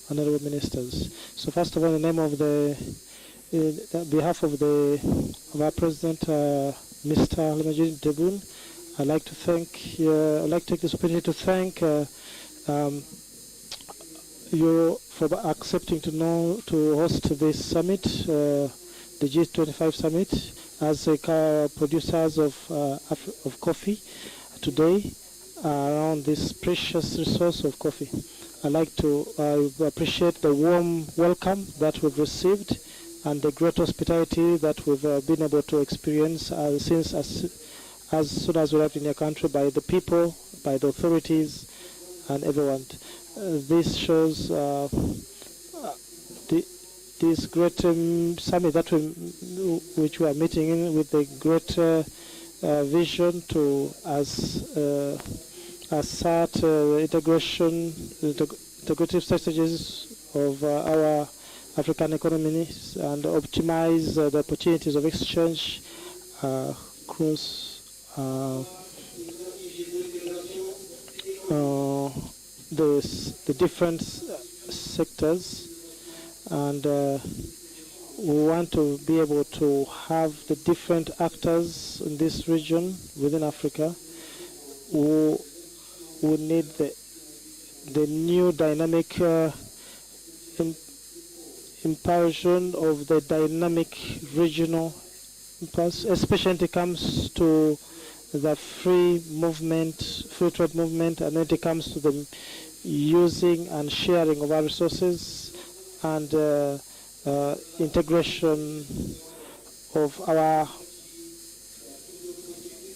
honorable ministers. So first of all, in the name of on behalf of our President, Mr. Lemajin Debun, I'd like to take this opportunity to thank you for accepting to host this summit, the G-25 summit, as producers of coffee today around this precious resource of coffee. I'd like to appreciate the warm welcome that we've received and the great hospitality that we've been able to experience since as soon as we arrived in your country, by the people, by the authorities, and everyone. This shows this great summit that which we are meeting in with the great vision to assert integrative strategies of our African economies and optimize the opportunities of exchange across the different sectors, and we want to be able to have the different actors in this region within Africa who need the new dynamic impulsion of the dynamic regional impulse, especially when it comes to the free trade movement, and when it comes to the using and sharing of our resources and integration of our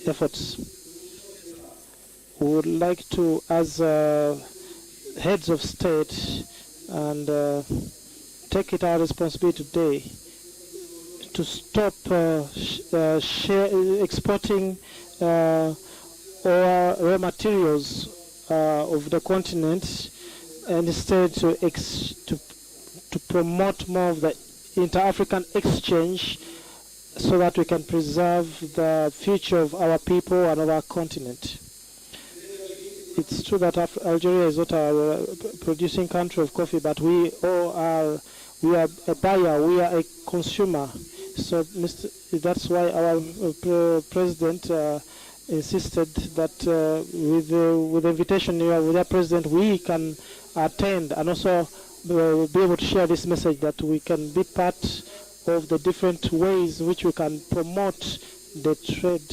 efforts. We would like to, as heads of state, and take it our responsibility today to stop exporting our raw materials of the continent, and instead to promote more of the inter-African exchange so that we can preserve the future of our people and of our continent. It's true that Algeria is not a producing country of coffee, but we are a buyer, we are a consumer. So that's why our president insisted that with the invitation with our president, we can attend and also be able to share this message that we can be part of the different ways in which we can promote the trade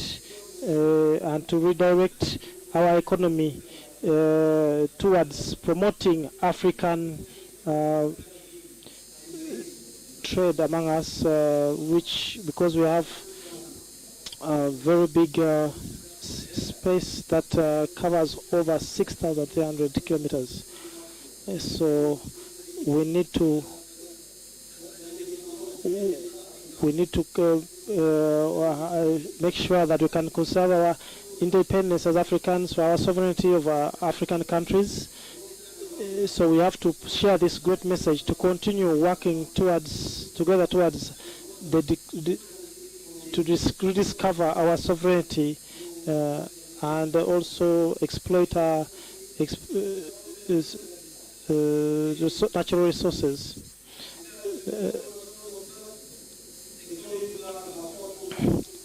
and to redirect our economy towards promoting African trade among us, which, because we have a very big space that covers over 6,300 kilometers. So we need to make sure that we can conserve our independence as Africans, for our sovereignty of our African countries. So we have to share this great message to continue working together towards to rediscover our sovereignty and also exploit our natural resources.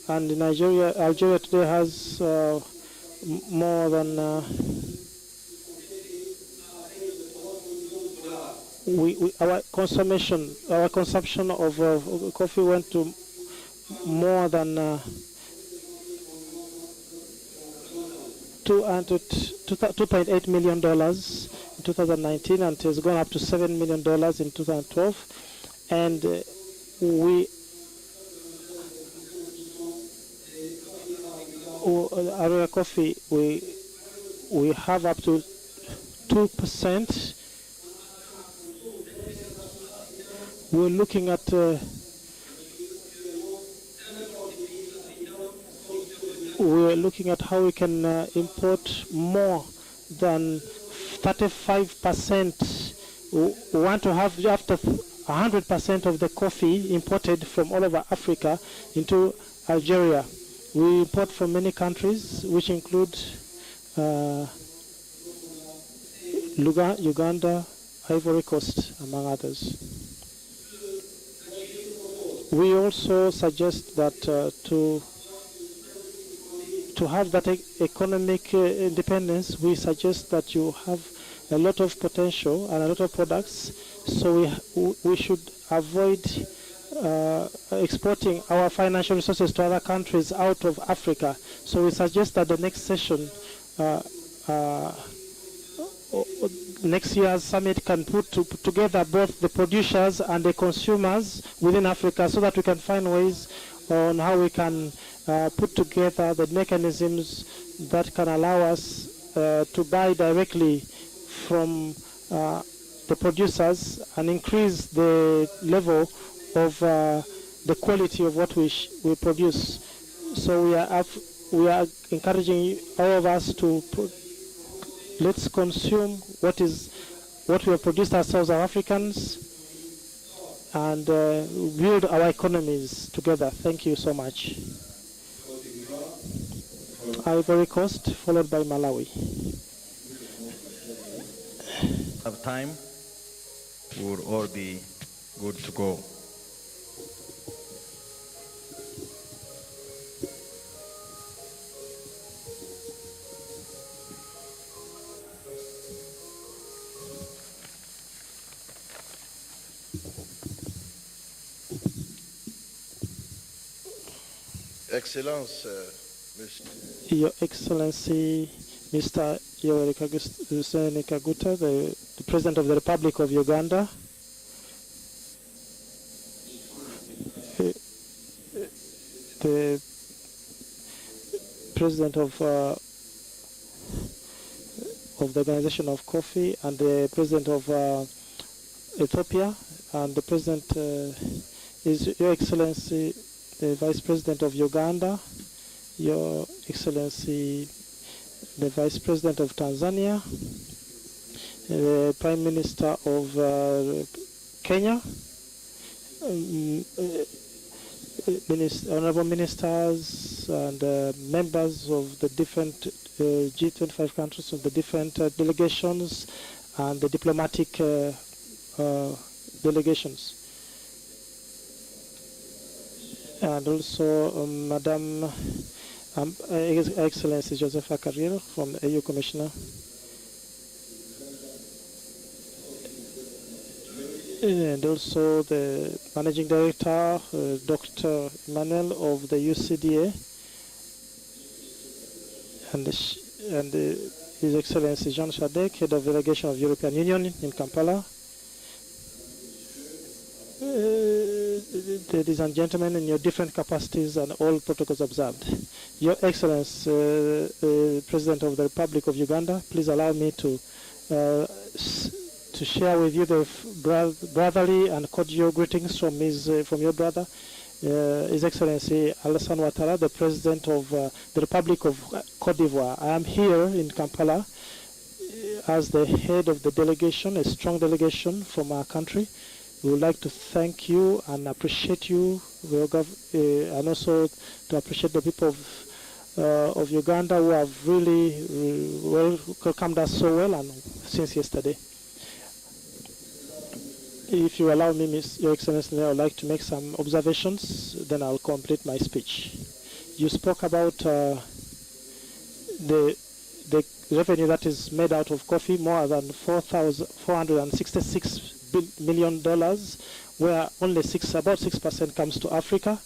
And in Algeria today has more than our consumption of coffee went to more than $2.8 million in 2019, and it has gone up to $7 million in 2012. And Aurora Coffee, we have up to 2%. We're looking at how we can import more than 35%. We want to have after 100% of the coffee imported from all over Africa into Algeria. We import from many countries, which include Uganda, Ivory Coast, among others. We also suggest that to have that economic independence, we suggest that you have a lot of potential and a lot of products, so we should avoid exporting our financial resources to other countries out of Africa. So we suggest that the next session, next year's summit, can put together both the producers and the consumers within Africa, so that we can find ways on how we can put together the mechanisms that can allow us to buy directly from the producers and increase the level of the quality of what we produce. So we are encouraging all of us to let's consume what we have produced ourselves, our Africans, and build our economies together. Thank you so much. Ivory Coast, followed by Malawi. Have time, we'll all be good to go. Excellence, Your Excellency, Mr. Yoweri Kaguta, the President of the Republic of Uganda, the President of the Organization of Coffee, and the President of Ethiopia, and the President is Your Excellency, the Vice President of Uganda, Your Excellency, the Vice President of Tanzania, the Prime Minister of Kenya, honorable ministers and members of the different G-25 countries, of the different delegations and the diplomatic delegations. And also Madam Excellency Josepha Carriero from the AU Commissioner. And also the Managing Director, Dr. Emmanuel of the UCDA, and His Excellency Jean Shadek, Head of Delegation of European Union in Kampala. Ladies and gentlemen, in your different capacities and all protocols observed. Your Excellency, President of the Republic of Uganda, please allow me to share with you the brotherly and cordial greetings from your brother, His Excellency Alassane Ouattara, the President of the Republic of Cote d'Ivoire. I am here in Kampala as the head of the delegation, a strong delegation from our country. We would like to thank you and appreciate you, and also to appreciate the people of Uganda who have really welcomed us so well and since yesterday. If you allow me, Your Excellency, I would like to make some observations, then I'll complete my speech. You spoke about the revenue that is made out of coffee, more than $466 million, where only about 6% comes to Africa.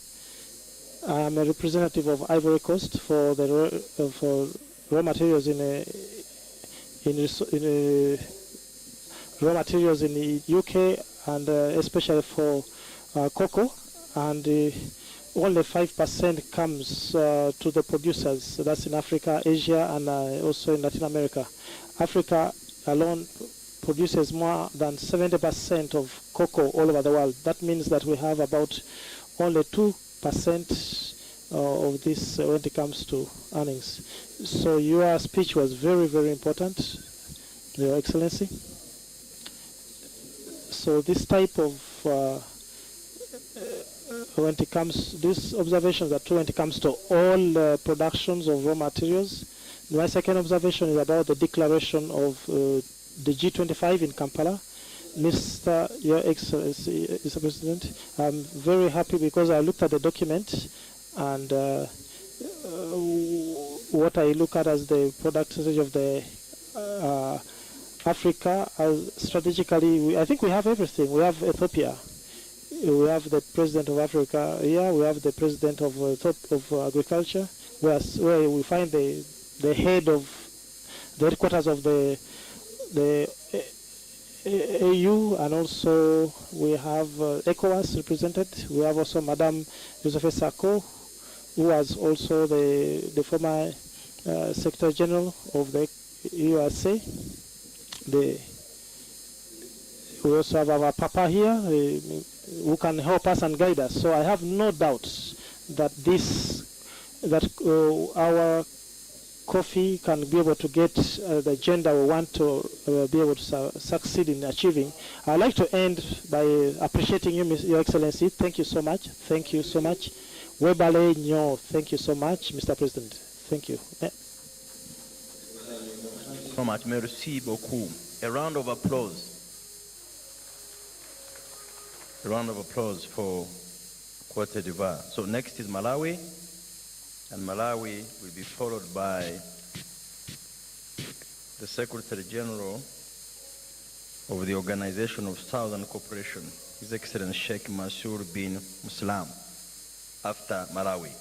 I'm a representative of Ivory Coast for the for raw materials raw materials in the UK, and especially for cocoa, and only 5% comes to the producers. So that's in Africa, Asia, and also in Latin America. Africa alone produces more than 70% of cocoa all over the world. That means that we have about only 2% of this when it comes to earnings. So your speech was very, very important, Your Excellency. So this type of when it comes, these observations are true when it comes to all productions of raw materials. My second observation is about the declaration of the G-25 in Kampala. Mr. Your Excellency, Mr. President, I'm very happy because I looked at the document, and what I look at as the product strategy of the Africa, as strategically, I think we have everything. We have Ethiopia. We have the president of Africa here. We have the president of agriculture, where we find the head of the headquarters of the AU, and also we have ECOWAS represented. We have also Madame Joseph Sako, who was also the former Secretary General of the USA. We also have our Papa here, who can help us and guide us. So I have no doubts that our coffee can be able to get the agenda we want to be able to succeed in achieving. I'd like to end by appreciating you, Your Excellency. Thank you so much. Thank you so much. Webale Nyo. Thank you so much, Mr. President. Thank you. So much. Merci beaucoup. A round of applause. A round of applause for Cote d'Ivoire. So next is Malawi, and Malawi will be followed by the Secretary General of the Organization of Southern Cooperation, His Excellency Sheikh Mansour bin Muslim, after Malawi.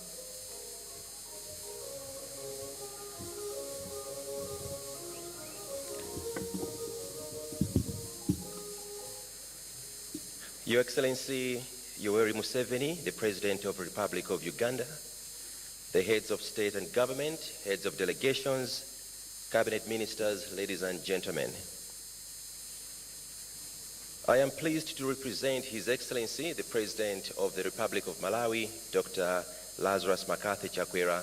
Your Excellency Yoweri Museveni, the President of the Republic of Uganda, the heads of state and government, heads of delegations, cabinet ministers, ladies and gentlemen. I am pleased to represent His Excellency, the President of the Republic of Malawi, Dr. Lazarus McCarthy Chakwera,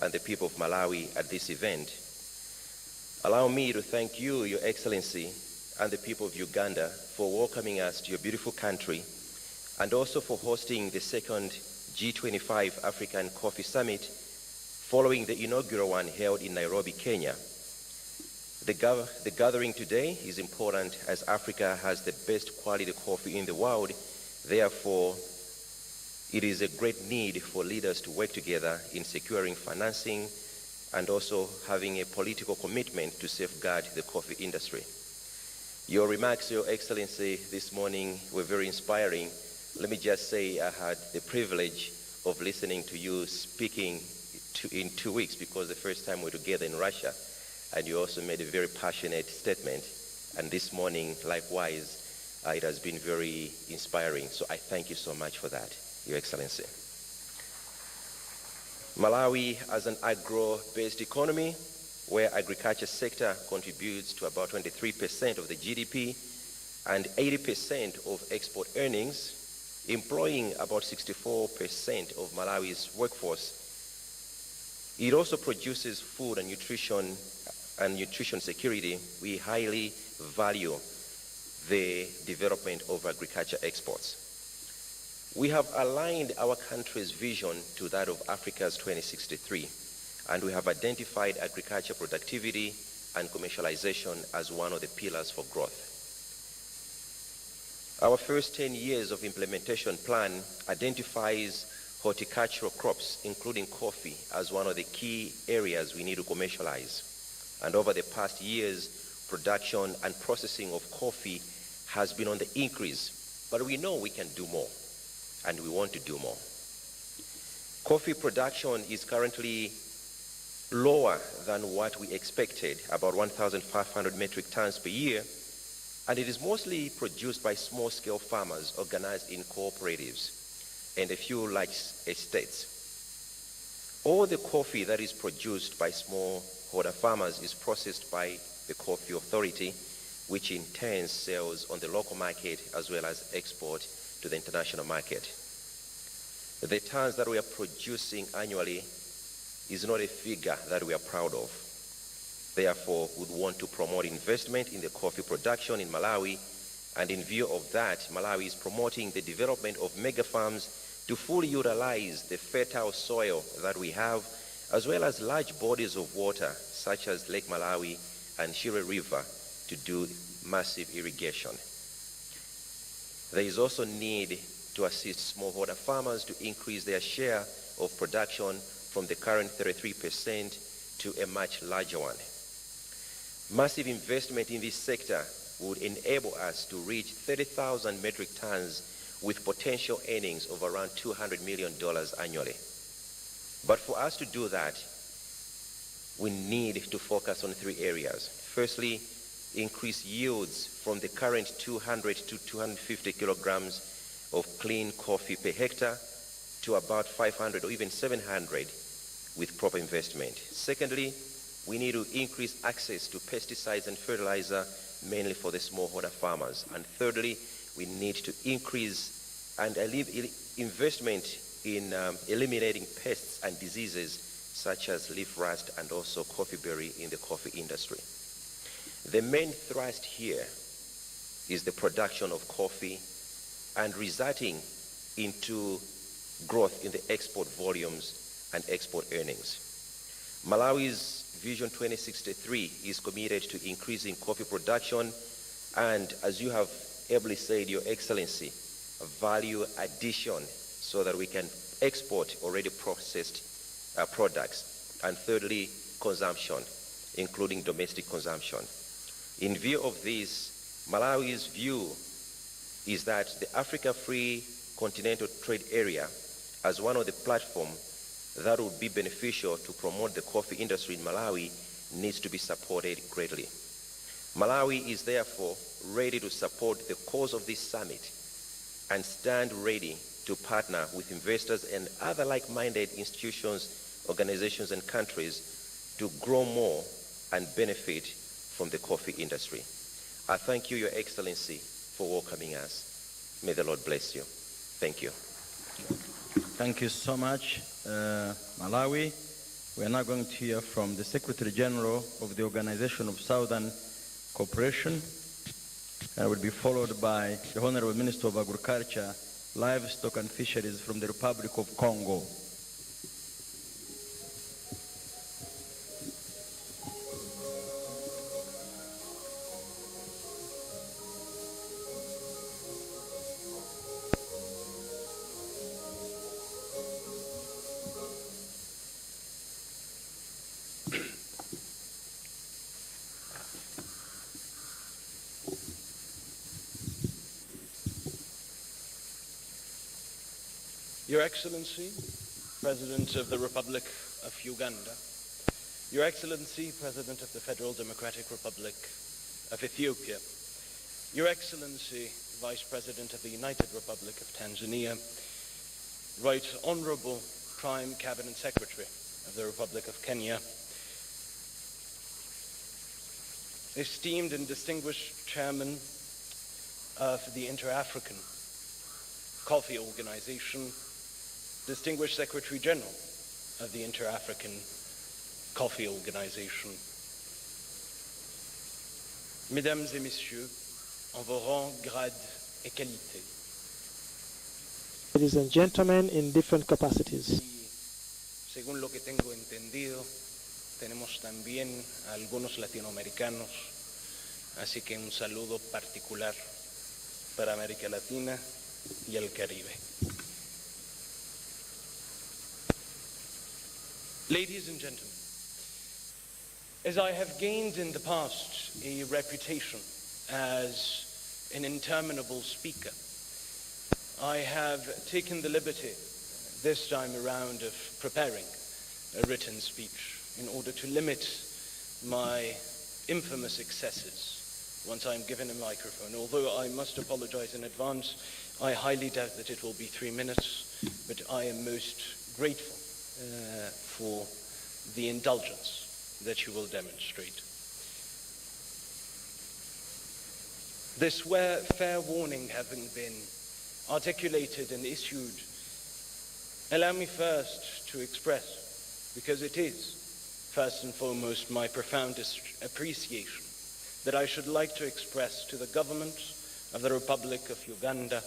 and the people of Malawi at this event. Allow me to thank you, Your Excellency, and the people of Uganda for welcoming us to your beautiful country, and also for hosting the second G-25 African Coffee Summit following the inaugural one held in Nairobi, Kenya. The gathering today is important as Africa has the best quality coffee in the world. Therefore, it is a great need for leaders to work together in securing financing and also having a political commitment to safeguard the coffee industry. Your remarks, Your Excellency, this morning were very inspiring. Let me just say I had the privilege of listening to you speaking in 2 weeks, because the first time we were together in Russia, and you also made a very passionate statement. And this morning, likewise, it has been very inspiring. So I thank you so much for that, Your Excellency. Malawi has an agro-based economy where agriculture sector contributes to about 23% of the GDP and 80% of export earnings, employing about 64% of Malawi's workforce. It also produces food and nutrition security. We highly value the development of agriculture exports. We have aligned our country's vision to that of Africa's 2063, and we have identified agriculture productivity and commercialization as one of the pillars for growth. Our first 10 years of implementation plan identifies horticultural crops, including coffee, as one of the key areas we need to commercialize. And over the past years, production and processing of coffee has been on the increase. But we know we can do more, and we want to do more. Coffee production is currently lower than what we expected, about 1,500 metric tons per year, and it is mostly produced by small-scale farmers organized in cooperatives and a few large estates. All the coffee that is produced by smallholder farmers is processed by the Coffee Authority, which in turn sells on the local market as well as export to the international market. The tons that we are producing annually is not a figure that we are proud of. Therefore, we would want to promote investment in the coffee production in Malawi, and in view of that, Malawi is promoting the development of mega farms to fully utilize the fertile soil that we have, as well as large bodies of water, such as Lake Malawi and Shire River, to do massive irrigation. There is also need to assist smallholder farmers to increase their share of production from the current 33% to a much larger one. Massive investment in this sector would enable us to reach 30,000 metric tons with potential earnings of around $200 million annually. But for us to do that, we need to focus on 3 areas. Firstly, increase yields from the current 200 to 250 kilograms of clean coffee per hectare to about 500 or even 700 with proper investment. Secondly, we need to increase access to pesticides and fertilizer, mainly for the smallholder farmers. And thirdly, we need to increase and investment in eliminating pests and diseases such as leaf rust and also coffee berry in the coffee industry. The main thrust here is the production of coffee and resulting into growth in the export volumes and export earnings. Malawi's Vision 2063 is committed to increasing coffee production and, as you have ably said, Your Excellency, a value addition so that we can export already processed products. And thirdly, consumption, including domestic consumption. In view of this, Malawi's view is that the Africa Free Continental Trade Area, as one of the platforms that would be beneficial to promote the coffee industry in Malawi, needs to be supported greatly. Malawi is therefore ready to support the cause of this summit and stand ready to partner with investors and other like-minded institutions, organizations, and countries to grow more and benefit from the coffee industry. I thank you, Your Excellency, for welcoming us. May the Lord bless you. Thank you. Thank you so much, Malawi. We are now going to hear from the Secretary General of the Organization of Southern Cooperation, and will be followed by the Honorable Minister of Agriculture, Livestock and Fisheries from the Republic of Congo. Your Excellency, President of the Republic of Uganda, Your Excellency, President of the Federal Democratic Republic of Ethiopia, Your Excellency, Vice President of the United Republic of Tanzania, Right Honorable Prime Cabinet Secretary of the Republic of Kenya, esteemed and distinguished Chairman of the Inter-African Coffee Organization, Distinguished Secretary General of the Inter-African Coffee Organization, Mesdames et Messieurs, en vos rangs, grades et qualités. Ladies and gentlemen, in different capacities. Según lo que tengo entendido, tenemos también a algunos latinoamericanos, así que un saludo particular para América Latina y el Caribe. Ladies and gentlemen, As I have gained in the past a reputation as an interminable speaker, I have taken the liberty this time around of preparing a written speech in order to limit my infamous excesses once I am given a microphone. Although I must apologize in advance, I highly doubt that it will be 3 minutes, but I am most grateful for the indulgence that you will demonstrate. This fair warning having been articulated and issued, allow me first to express, because it is first and foremost my profoundest appreciation that I should like to express to the government of the Republic of Uganda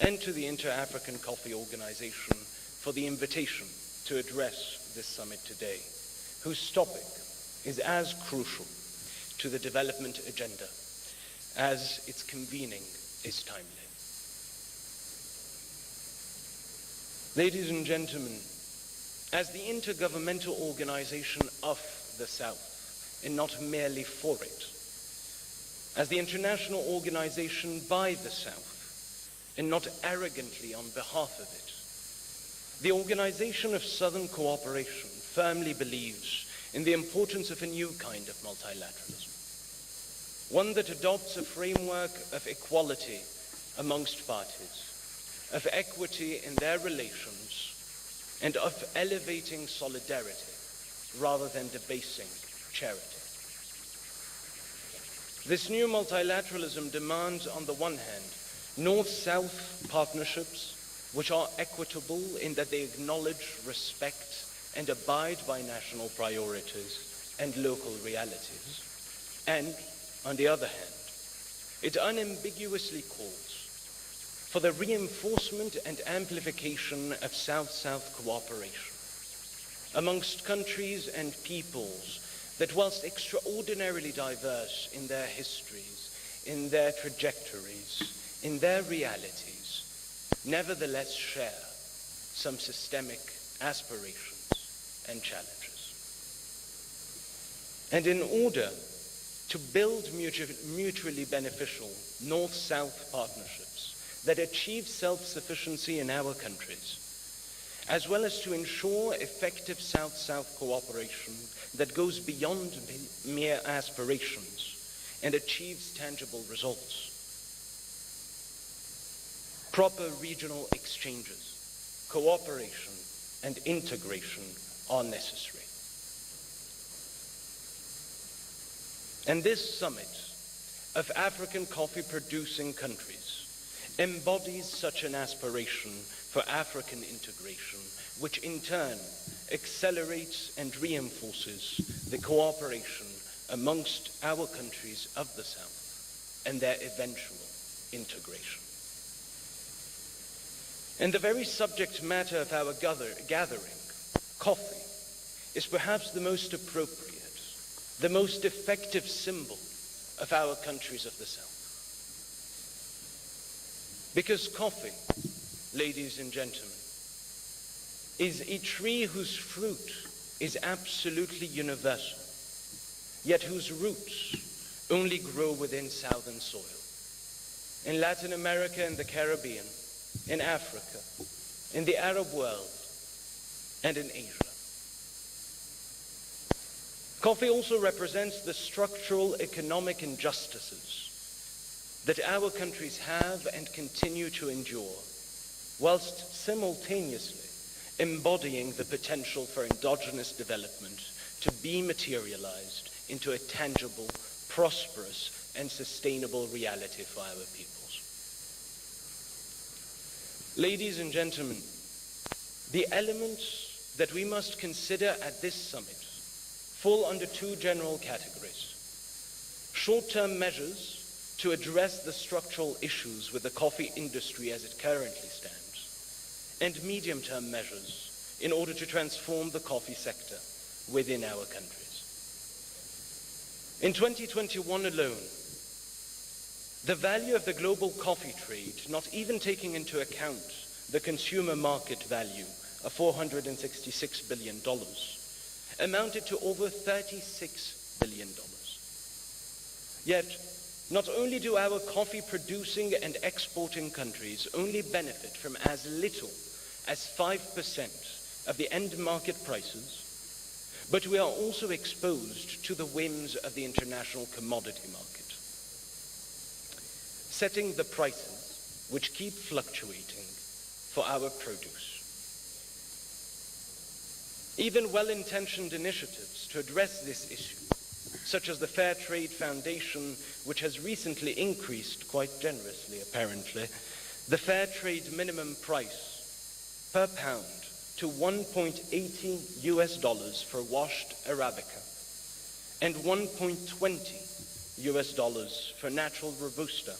and to the Inter-African Coffee Organization for the invitation to address this summit today, whose topic is as crucial to the development agenda as its convening is timely. Ladies and gentlemen, as the intergovernmental organization of the South, and not merely for it, as the international organization by the South, and not arrogantly on behalf of it, the Organization of Southern Cooperation firmly believes in the importance of a new kind of multilateralism, one that adopts a framework of equality amongst parties, of equity in their relations, and of elevating solidarity rather than debasing charity. This new multilateralism demands, on the one hand, North-South partnerships which are equitable in that they acknowledge, respect, and abide by national priorities and local realities. And, on the other hand, it unambiguously calls for the reinforcement and amplification of South-South cooperation amongst countries and peoples that, whilst extraordinarily diverse in their histories, in their trajectories, in their realities, nevertheless share some systemic aspirations and challenges. And in order to build mutually beneficial North-South partnerships that achieve self-sufficiency in our countries, as well as to ensure effective South-South cooperation that goes beyond mere aspirations and achieves tangible results, proper regional exchanges, cooperation, and integration are necessary. And this summit of African coffee-producing countries embodies such an aspiration for African integration, which in turn accelerates and reinforces the cooperation amongst our countries of the South and their eventual integration. And the very subject matter of our gathering, coffee, is perhaps the most appropriate, the most effective symbol of our countries of the South. Because coffee, ladies and gentlemen, is a tree whose fruit is absolutely universal, yet whose roots only grow within southern soil. In Latin America and the Caribbean, in Africa, in the Arab world, and in Asia. Coffee also represents the structural economic injustices that our countries have and continue to endure, whilst simultaneously embodying the potential for endogenous development to be materialized into a tangible, prosperous, and sustainable reality for our peoples. Ladies and gentlemen, the elements that we must consider at this summit fall under two general categories: short-term measures to address the structural issues with the coffee industry as it currently stands, and medium-term measures in order to transform the coffee sector within our countries. In 2021 alone, the value of the global coffee trade, not even taking into account the consumer market value of $466 billion, amounted to over $36 billion. Yet, not only do our coffee-producing and exporting countries only benefit from as little as 5% of the end market prices, but we are also exposed to the whims of the international commodity market, setting the prices which keep fluctuating for our produce. Even well-intentioned initiatives to address this issue, such as the Fair Trade Foundation, which has recently increased quite generously, apparently, the fair trade minimum price per pound to $1.80 for washed Arabica and $1.20 for natural Robusta.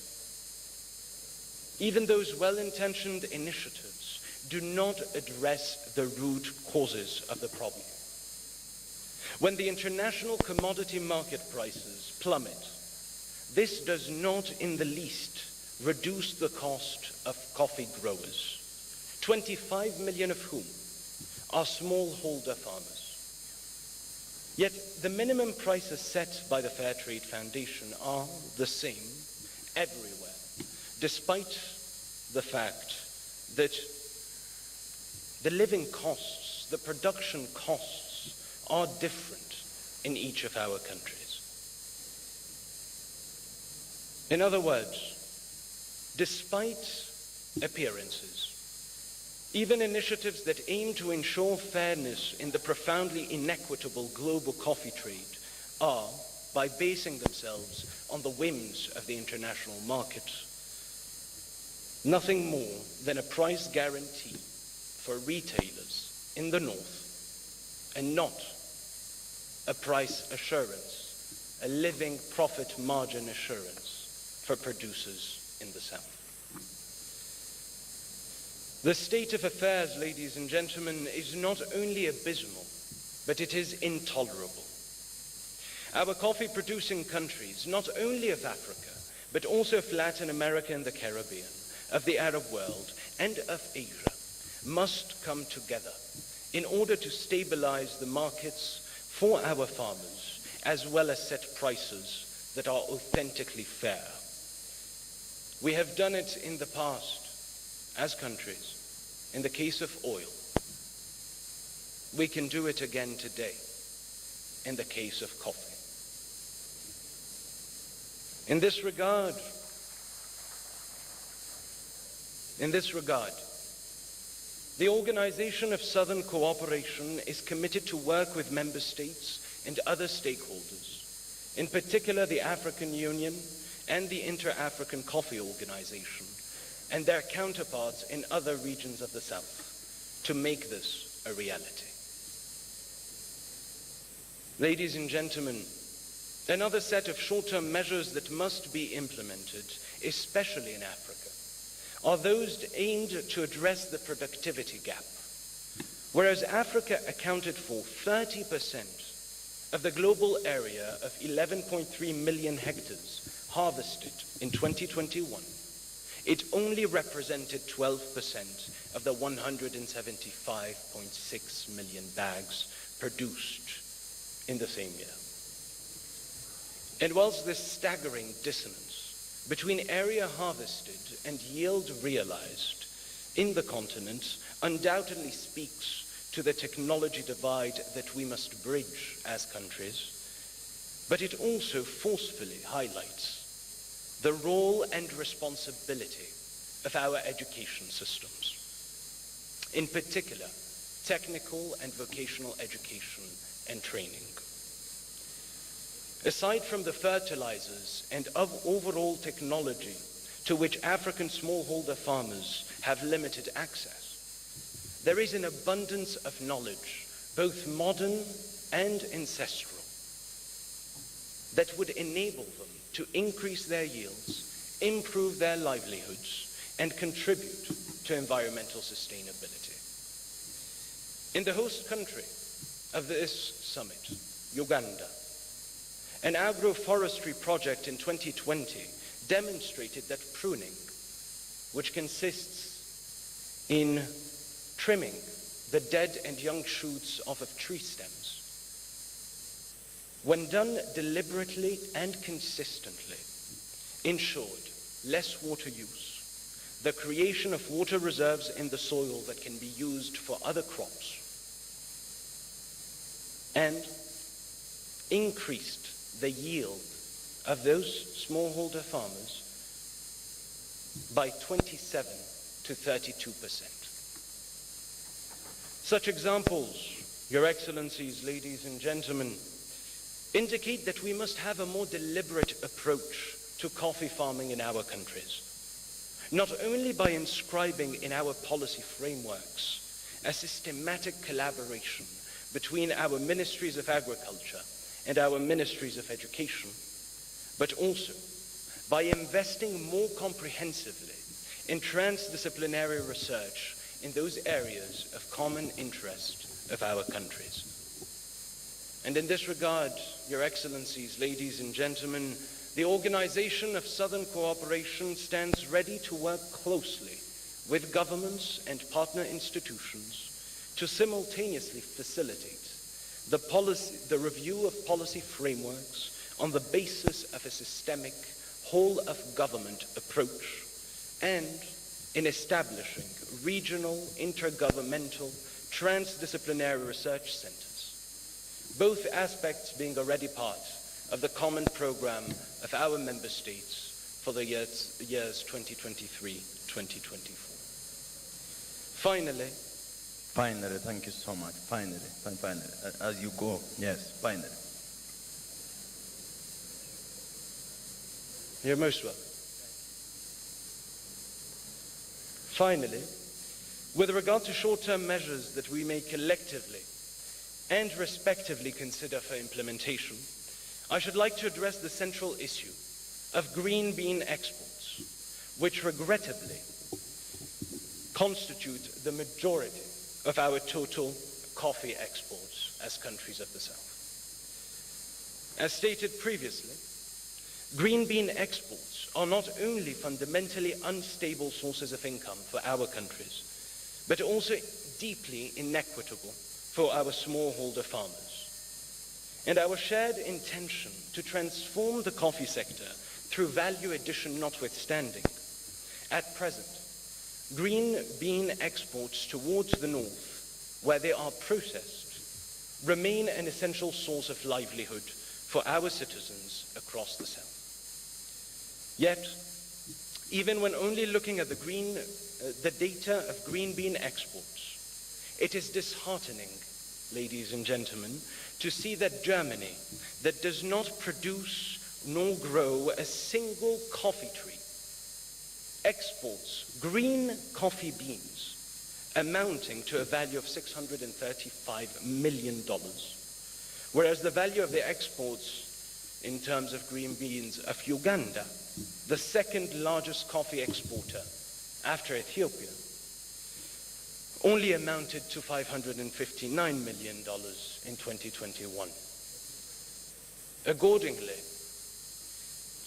Even those well-intentioned initiatives do not address the root causes of the problem. When the international commodity market prices plummet, this does not in the least reduce the cost of coffee growers, 25 million of whom are smallholder farmers. Yet the minimum prices set by the Fair Trade Foundation are the same everywhere, despite the fact that the living costs, the production costs are different in each of our countries. In other words, despite appearances, even initiatives that aim to ensure fairness in the profoundly inequitable global coffee trade are, by basing themselves on the whims of the international market, nothing more than a price guarantee for retailers in the north, and not a price assurance, a living profit margin assurance for producers in the south. The state of affairs, ladies and gentlemen, is not only abysmal, but it is intolerable. Our coffee-producing countries, not only of Africa, but also of Latin America and the Caribbean, of the Arab world, and of Asia, must come together in order to stabilize the markets for our farmers, as well as set prices that are authentically fair. We have done it in the past as countries, in the case of oil. We can do it again today in the case of coffee. In this regard, the Organization of Southern Cooperation is committed to work with member states and other stakeholders, in particular the African Union and the Inter-African Coffee Organization, and their counterparts in other regions of the South, to make this a reality. Ladies and gentlemen, another set of short-term measures that must be implemented, especially in Africa, are those aimed to address the productivity gap. Whereas Africa accounted for 30% of the global area of 11.3 million hectares harvested in 2021, it only represented 12% of the 175.6 million bags produced in the same year. And whilst this staggering dissonance between area harvested and yield realized in the continent undoubtedly speaks to the technology divide that we must bridge as countries, but it also forcefully highlights the role and responsibility of our education systems, in particular, technical and vocational education and training. Aside from the fertilizers and of overall technology to which African smallholder farmers have limited access, there is an abundance of knowledge, both modern and ancestral, that would enable them to increase their yields, improve their livelihoods, and contribute to environmental sustainability. In the host country of this summit, Uganda, an agroforestry project in 2020 demonstrated that pruning, which consists in trimming the dead and young shoots off of tree stems, when done deliberately and consistently, ensured less water use, the creation of water reserves in the soil that can be used for other crops, and increased the yield of those smallholder farmers by 27 to 32%. Such examples, Your Excellencies, ladies and gentlemen, indicate that we must have a more deliberate approach to coffee farming in our countries, not only by inscribing in our policy frameworks a systematic collaboration between our ministries of agriculture and our ministries of education, but also by investing more comprehensively in transdisciplinary research in those areas of common interest of our countries. And in this regard, Your Excellencies, ladies and gentlemen, the Organization of Southern Cooperation stands ready to work closely with governments and partner institutions to simultaneously facilitate the review of policy frameworks on the basis of a systemic whole-of-government approach, and in establishing regional, intergovernmental, transdisciplinary research centers, both aspects being already part of the common program of our member states for the years 2023-2024. Finally, thank you so much. Finally, as you go, yes, finally. You're most welcome. Finally, with regard to short-term measures that we may collectively and respectively consider for implementation, I should like to address the central issue of green bean exports, which regrettably constitute the majority of our total coffee exports as countries of the South. As stated previously, green bean exports are not only fundamentally unstable sources of income for our countries, but also deeply inequitable for our smallholder farmers. And our shared intention to transform the coffee sector through value addition notwithstanding, at present, green bean exports towards the north, where they are processed, remain an essential source of livelihood for our citizens across the South. Yet, even when only looking at the data of green bean exports, it is disheartening, ladies and gentlemen, to see that Germany, that does not produce nor grow a single coffee tree, exports green coffee beans amounting to a value of $635 million, whereas the value of the exports in terms of green beans of Uganda, the second largest coffee exporter after Ethiopia, only amounted to $559 million in 2021. Accordingly,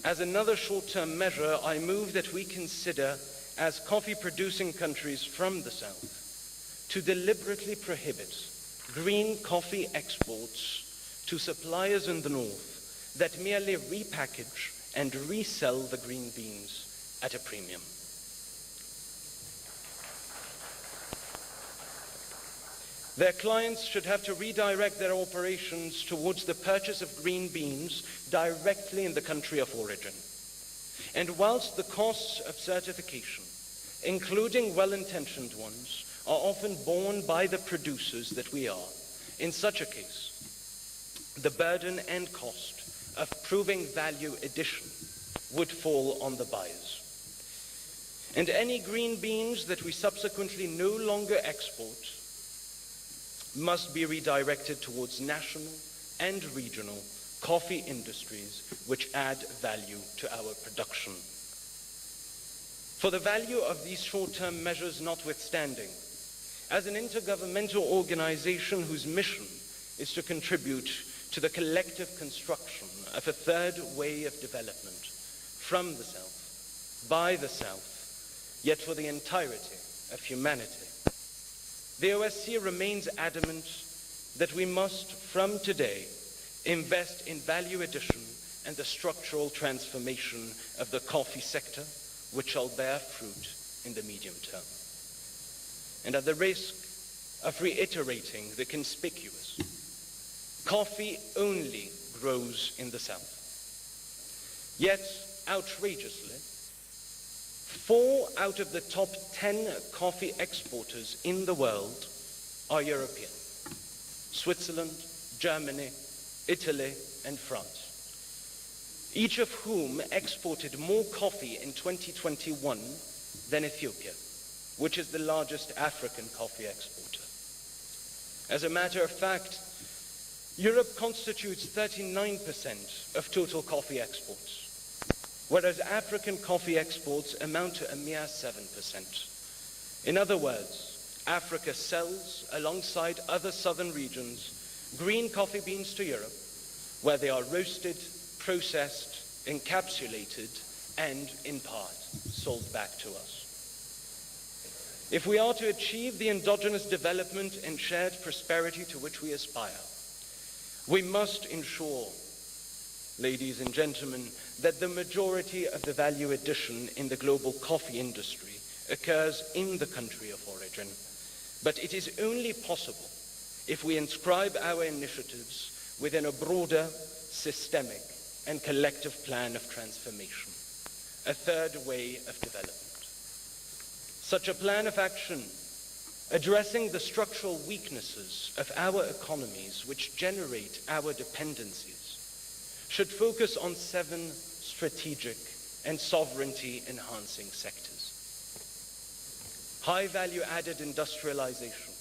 as another short-term measure, I move that we consider, as coffee-producing countries from the South, to deliberately prohibit green coffee exports to suppliers in the North that merely repackage and resell the green beans at a premium. Their clients should have to redirect their operations towards the purchase of green beans directly in the country of origin. And whilst the costs of certification, including well-intentioned ones, are often borne by the producers that we are, in such a case, the burden and cost of proving value addition would fall on the buyers. And any green beans that we subsequently no longer export must be redirected towards national and regional coffee industries which add value to our production. For the value of these short-term measures notwithstanding, as an intergovernmental organization whose mission is to contribute to the collective construction of a third way of development from the South, by the South, yet for the entirety of humanity, the OSCE remains adamant that we must, from today, invest in value addition and the structural transformation of the coffee sector, which shall bear fruit in the medium term. And at the risk of reiterating the conspicuous, coffee only grows in the South. Yet, outrageously, 4 out of the top 10 coffee exporters in the world are European: Switzerland, Germany, Italy, and France, each of whom exported more coffee in 2021 than Ethiopia, which is the largest African coffee exporter. As a matter of fact, Europe constitutes 39% of total coffee exports, whereas African coffee exports amount to a mere 7%. In other words, Africa sells, alongside other southern regions, green coffee beans to Europe, where they are roasted, processed, encapsulated, and, in part, sold back to us. If we are to achieve the endogenous development and shared prosperity to which we aspire, we must ensure, ladies and gentlemen, that the majority of the value addition in the global coffee industry occurs in the country of origin. But it is only possible if we inscribe our initiatives within a broader, systemic, and collective plan of transformation, a third way of development. Such a plan of action, addressing the structural weaknesses of our economies which generate our dependencies, should focus on 7 strategic and sovereignty-enhancing sectors: high value-added industrialization,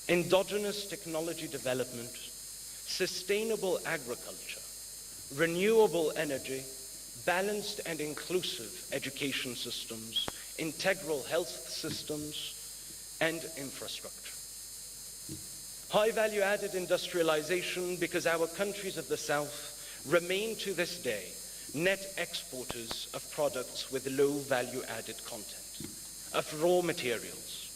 endogenous technology development, sustainable agriculture, renewable energy, balanced and inclusive education systems, integral health systems, and infrastructure. High value-added industrialization because our countries of the South remain to this day net exporters of products with low value-added content, of raw materials.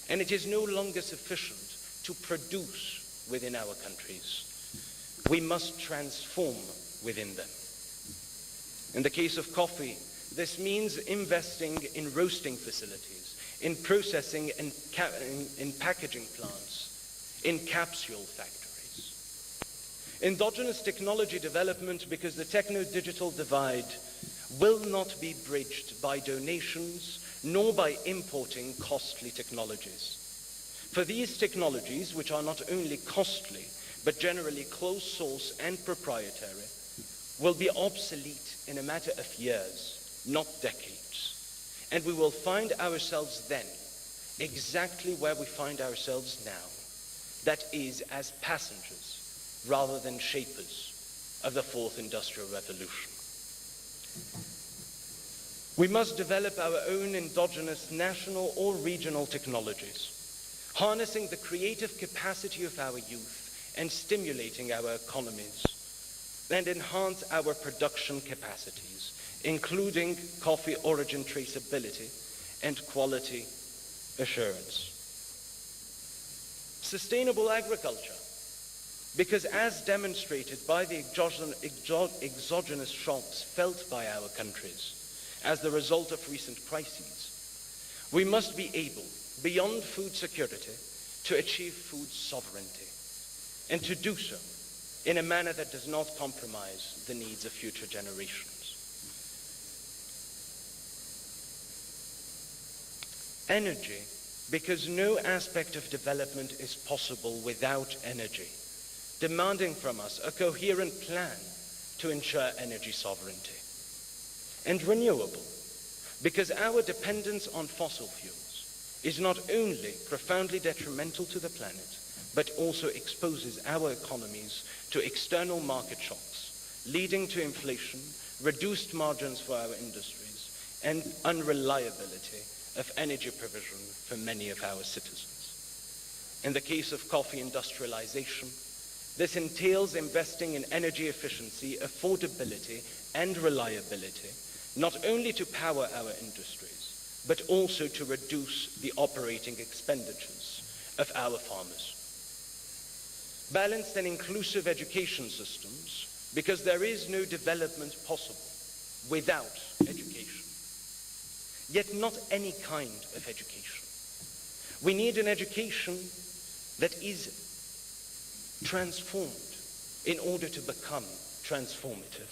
And it is no longer sufficient to produce within our countries. We must transform within them. In the case of coffee, this means investing in roasting facilities, in processing and in packaging plants, in capsule factories. Endogenous technology development because the techno-digital divide will not be bridged by donations nor by importing costly technologies. For these technologies, which are not only costly but generally closed source and proprietary, will be obsolete in a matter of years, not decades. And we will find ourselves then exactly where we find ourselves now, that is, as passengers rather than shapers of the 4th Industrial Revolution. We must develop our own endogenous national or regional technologies, harnessing the creative capacity of our youth and stimulating our economies, and enhance our production capacities, including coffee origin traceability and quality assurance. Sustainable agriculture, because as demonstrated by the exogenous shocks felt by our countries as the result of recent crises, we must be able, beyond food security, to achieve food sovereignty, and to do so in a manner that does not compromise the needs of future generations. Energy, because no aspect of development is possible without energy, demanding from us a coherent plan to ensure energy sovereignty. And renewable, because our dependence on fossil fuels is not only profoundly detrimental to the planet, but also exposes our economies to external market shocks, leading to inflation, reduced margins for our industries, and unreliability of energy provision for many of our citizens. In the case of coffee industrialization, this entails investing in energy efficiency, affordability, and reliability, not only to power our industries, but also to reduce the operating expenditures of our farmers. balanced and inclusive education systems, because there is no development possible without education. Yet not any kind of education. We need an education that is transformed in order to become transformative.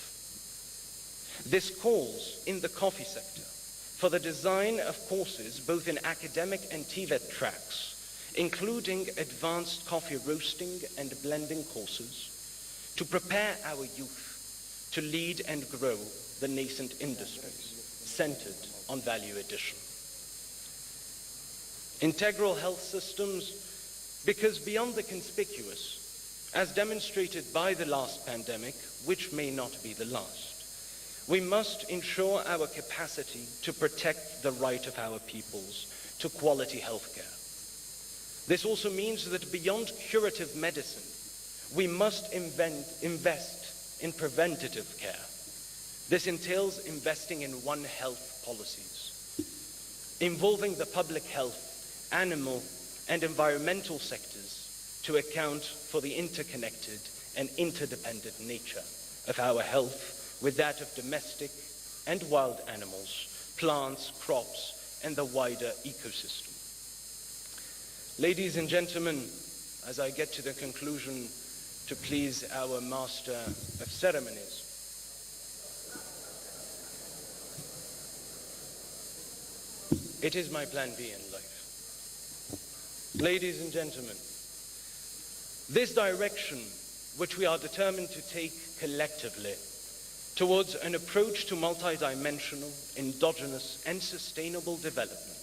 This calls in the coffee sector for the design of courses both in academic and TVET tracks, including advanced coffee roasting and blending courses, to prepare our youth to lead and grow the nascent industries centered on value addition. Integral health systems, because beyond the conspicuous, as demonstrated by the last pandemic, which may not be the last, we must ensure our capacity to protect the right of our peoples to quality healthcare. This also means that beyond curative medicine, we must invest in preventative care. This entails investing in One Health policies, involving the public health, animal, and environmental sectors to account for the interconnected and interdependent nature of our health with that of domestic and wild animals, plants, crops, and the wider ecosystem. Ladies and gentlemen, as I get to the conclusion, to please our Master of Ceremonies, it is my plan B in life. Ladies and gentlemen, this direction which we are determined to take collectively towards an approach to multidimensional, endogenous, and sustainable development,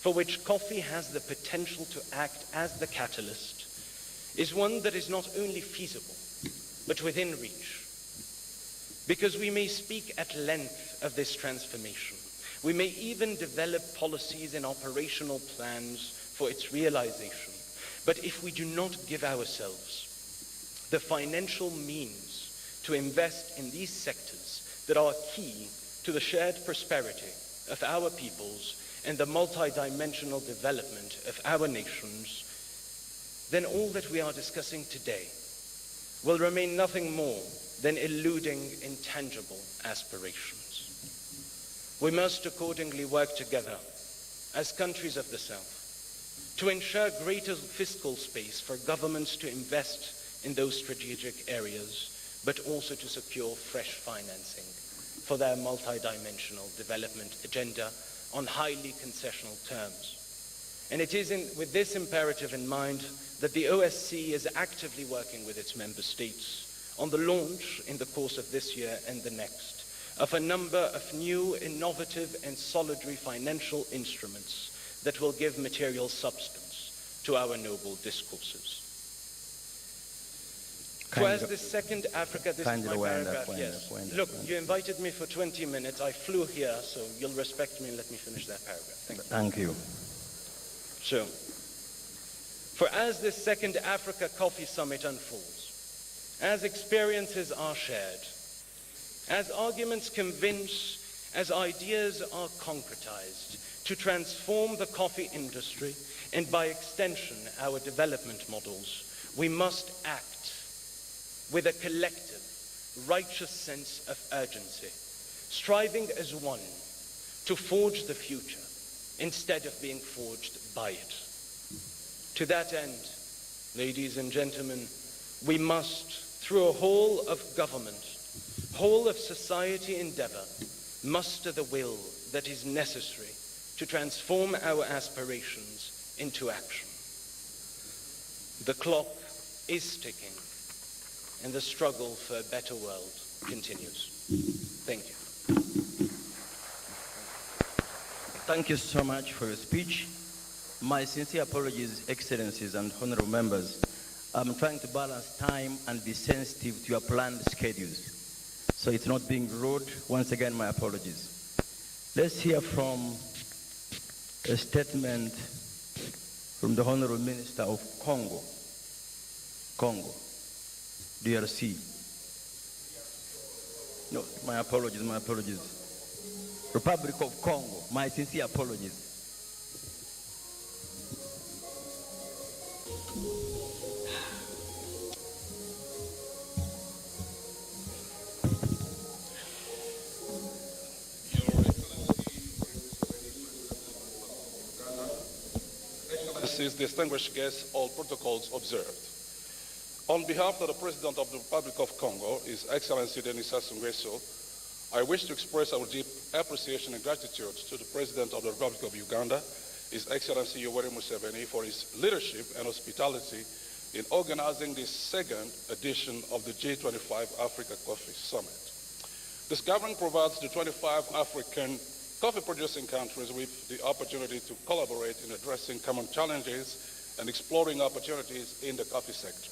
for which coffee has the potential to act as the catalyst, is one that is not only feasible, but within reach. Because we may speak at length of this transformation, we may even develop policies and operational plans for its realization, but if we do not give ourselves the financial means to invest in these sectors that are key to the shared prosperity of our peoples and the multidimensional development of our nations, then all that we are discussing today will remain nothing more than eluding intangible aspirations. We must accordingly work together as countries of the South to ensure greater fiscal space for governments to invest in those strategic areas, but also to secure fresh financing for their multidimensional development agenda on highly concessional terms. And it is with this imperative in mind that the OSCE is actively working with its member states on the launch in the course of this year and the next of a number of new, innovative and solidary financial instruments that will give material substance to our noble discourses. So as the second Africa, this is my paragraph, yes. Look, you invited me for 20 minutes. I flew here, so you'll respect me and let me finish that paragraph. Thank you. So, for as this second Africa Coffee Summit unfolds, as experiences are shared, as arguments convince, as ideas are concretized to transform the coffee industry and by extension our development models, we must act with a collective, righteous sense of urgency, striving as one to forge the future instead of being forged by it. To that end, ladies and gentlemen, we must, through a whole of government, whole of society endeavor, muster the will that is necessary to transform our aspirations into action. The clock is ticking, and the struggle for a better world continues. Thank you. Thank you so much for your speech. My sincere apologies, Excellencies and honorable members. I'm trying to balance time and be sensitive to your planned schedules. So it's not being rude. Once again, my apologies. Let's hear from a statement from the Honorable Minister of Congo, DRC. No, my apologies. Republic of Congo, my sincere apologies. Excellencies, distinguished guests, all protocols observed. On behalf of the President of the Republic of Congo, His Excellency Denis Sassou Nguesso, I wish to express our deep appreciation and gratitude to the President of the Republic of Uganda, His Excellency Yoweri Museveni, for his leadership and hospitality in organizing this second edition of the G-25 Africa Coffee Summit. This gathering provides the 25 African coffee-producing countries with the opportunity to collaborate in addressing common challenges and exploring opportunities in the coffee sector.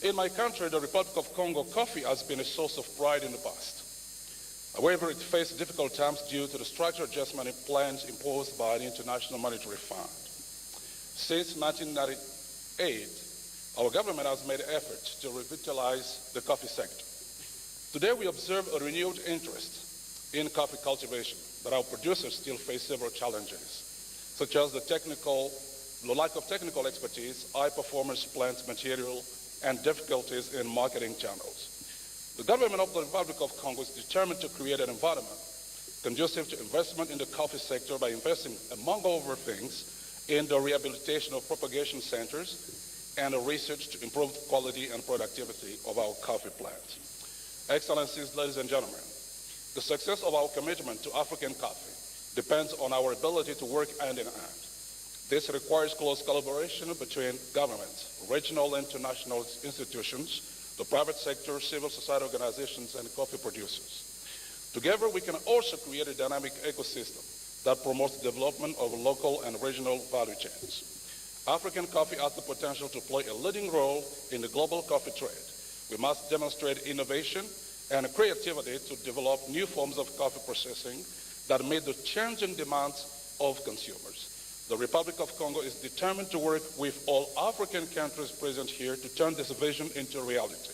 In my country, the Republic of Congo, coffee has been a source of pride in the past. However, it faced difficult times due to the structural adjustment plans imposed by the International Monetary Fund. Since 1998, our government has made efforts to revitalize the coffee sector. Today, we observe a renewed interest in coffee cultivation, but our producers still face several challenges, such as the lack of technical expertise, high-performance plant material, and difficulties in marketing channels. The government of the Republic of Congo is determined to create an environment conducive to investment in the coffee sector by investing, among other things, in the rehabilitation of propagation centers and research to improve the quality and productivity of our coffee plants. Excellencies, ladies and gentlemen, the success of our commitment to African coffee depends on our ability to work hand in hand. This requires close collaboration between governments, regional and international institutions, the private sector, civil society organizations, and coffee producers. Together, we can also create a dynamic ecosystem that promotes the development of local and regional value chains. African coffee has the potential to play a leading role in the global coffee trade. We must demonstrate innovation and creativity to develop new forms of coffee processing that meet the changing demands of consumers. The Republic of Congo is determined to work with all African countries present here to turn this vision into reality.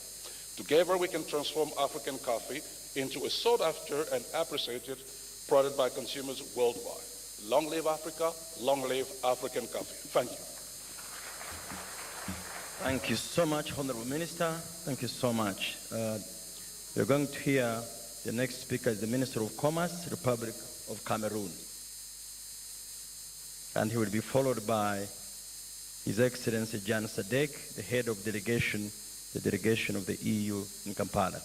Together, we can transform African coffee into a sought-after and appreciated product by consumers worldwide. Long live Africa, long live African coffee. Thank you. Thank you so much, Honorable Minister. Thank you so much. We're going to hear the next speaker is the Minister of Commerce, Republic of Cameroon. And he will be followed by His Excellency Jan Sadek, the head of the delegation of the EU in Kampala.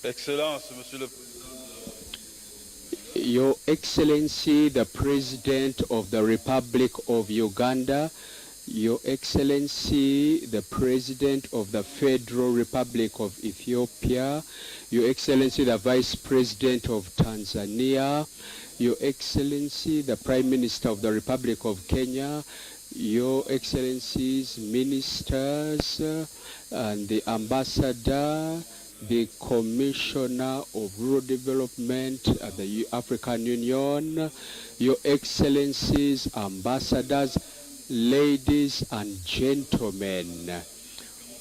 Excellence, Monsieur le Président. Your Excellency, the President of the Republic of Uganda, Your Excellency, the President of the Federal Republic of Ethiopia, Your Excellency, the Vice President of Tanzania, Your Excellency, the Prime Minister of the Republic of Kenya, Your Excellencies, Ministers, and the Ambassador, the Commissioner of Rural Development at the African Union, Your Excellencies, Ambassadors, ladies and gentlemen,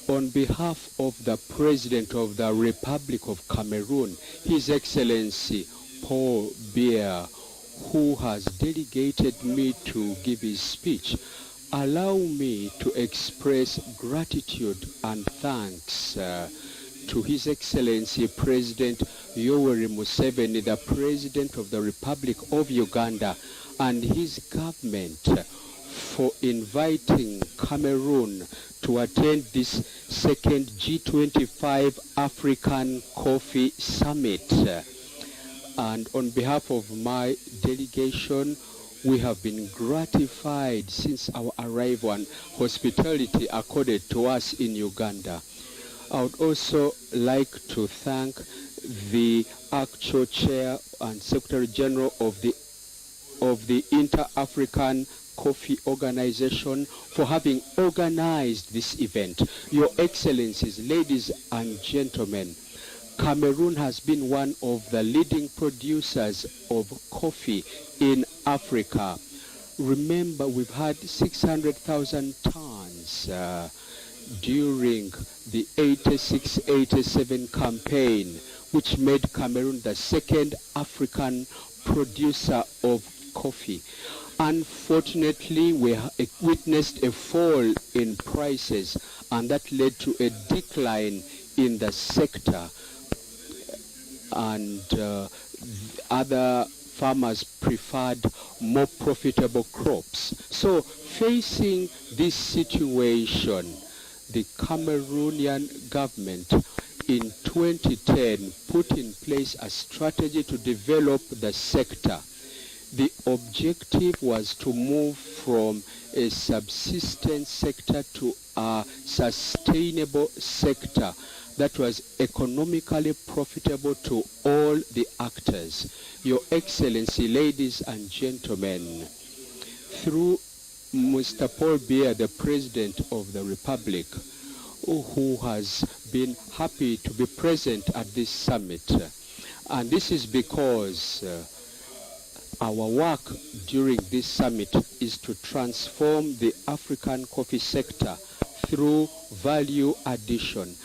on behalf of the President of the Republic of Cameroon, His Excellency Paul Biya, who has delegated me to give his speech, allow me to express gratitude and thanks to His Excellency President Yoweri Museveni, the President of the Republic of Uganda, and his government for inviting Cameroon to attend this second G-25 African Coffee Summit. And on behalf of my delegation, we have been gratified since our arrival and hospitality accorded to us in Uganda. I would also like to thank the actual chair and Secretary General of the Inter-African Coffee Organization for having organized this event. Your Excellencies, ladies and gentlemen, Cameroon has been one of the leading producers of coffee in Africa. Remember, we've had 600,000 tons during the 86-87 campaign, which made Cameroon the second African producer of coffee. Unfortunately, we witnessed a fall in prices, and that led to a decline in the sector, and other farmers preferred more profitable crops. So facing this situation, the Cameroonian government in 2010 put in place a strategy to develop the sector. The objective was to move from a subsistence sector to a sustainable sector that was economically profitable to all the actors. Your Excellency, ladies and gentlemen, through Mr. Paul Biya, the President of the Republic, who has been happy to be present at this summit, and this is because our work during this summit is to transform the African coffee sector through value addition,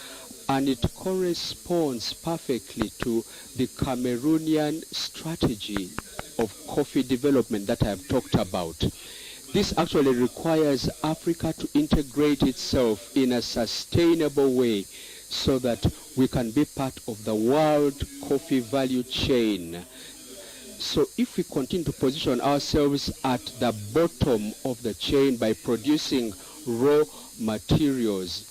and it corresponds perfectly to the Cameroonian strategy of coffee development that I have talked about. This actually requires Africa to integrate itself in a sustainable way so that we can be part of the world coffee value chain. So if we continue to position ourselves at the bottom of the chain by producing raw materials,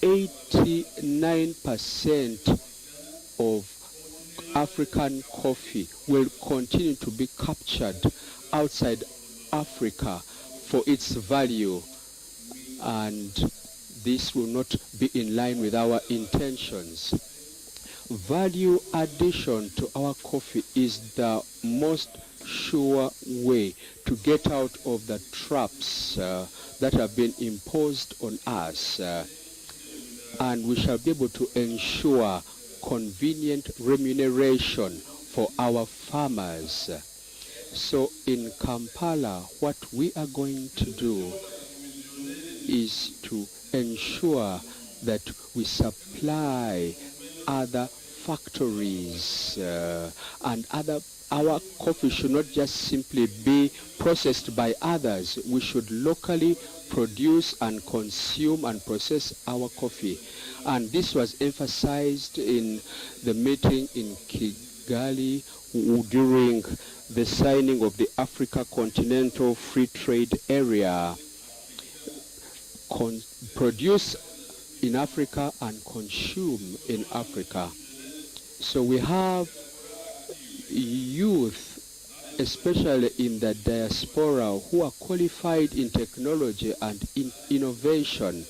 89% of African coffee will continue to be captured outside Africa for its value, and this will not be in line with our intentions. Value addition to our coffee is the most sure way to get out of the traps that have been imposed on us, and we shall be able to ensure convenient remuneration for our farmers. So in Kampala, what we are going to do is to ensure that we supply other factories and our coffee should not just simply be processed by others. We should locally produce and consume and process our coffee. And this was emphasized in the meeting in Kigali during the signing of the Africa Continental Free Trade Area. Produce in Africa and consume in Africa. So we have youth, especially in the diaspora, who are qualified in technology and in innovation,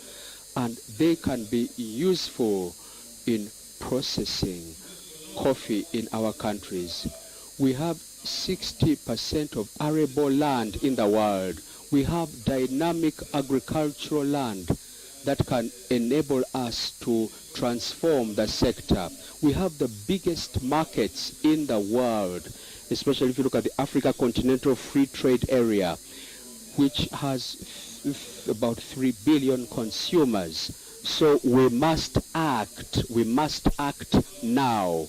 and they can be useful in processing coffee in our countries. We have 60% of arable land in the world. We have dynamic agricultural land that can enable us to transform the sector. We have the biggest markets in the world, especially if you look at the Africa Continental Free Trade Area, which has about 3 billion consumers. So we must act now.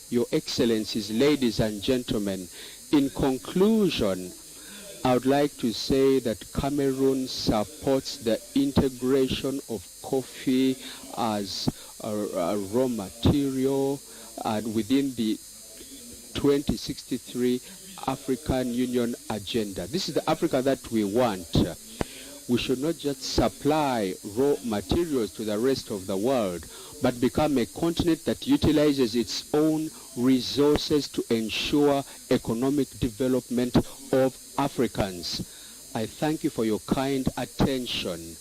Your Excellencies, ladies and gentlemen, in conclusion, I would like to say that Cameroon supports the integration of coffee as a raw material and within the 2063 African Union agenda. This is the Africa that we want. We should not just supply raw materials to the rest of the world, but become a continent that utilizes its own resources to ensure economic development of Africans. I thank you for your kind attention.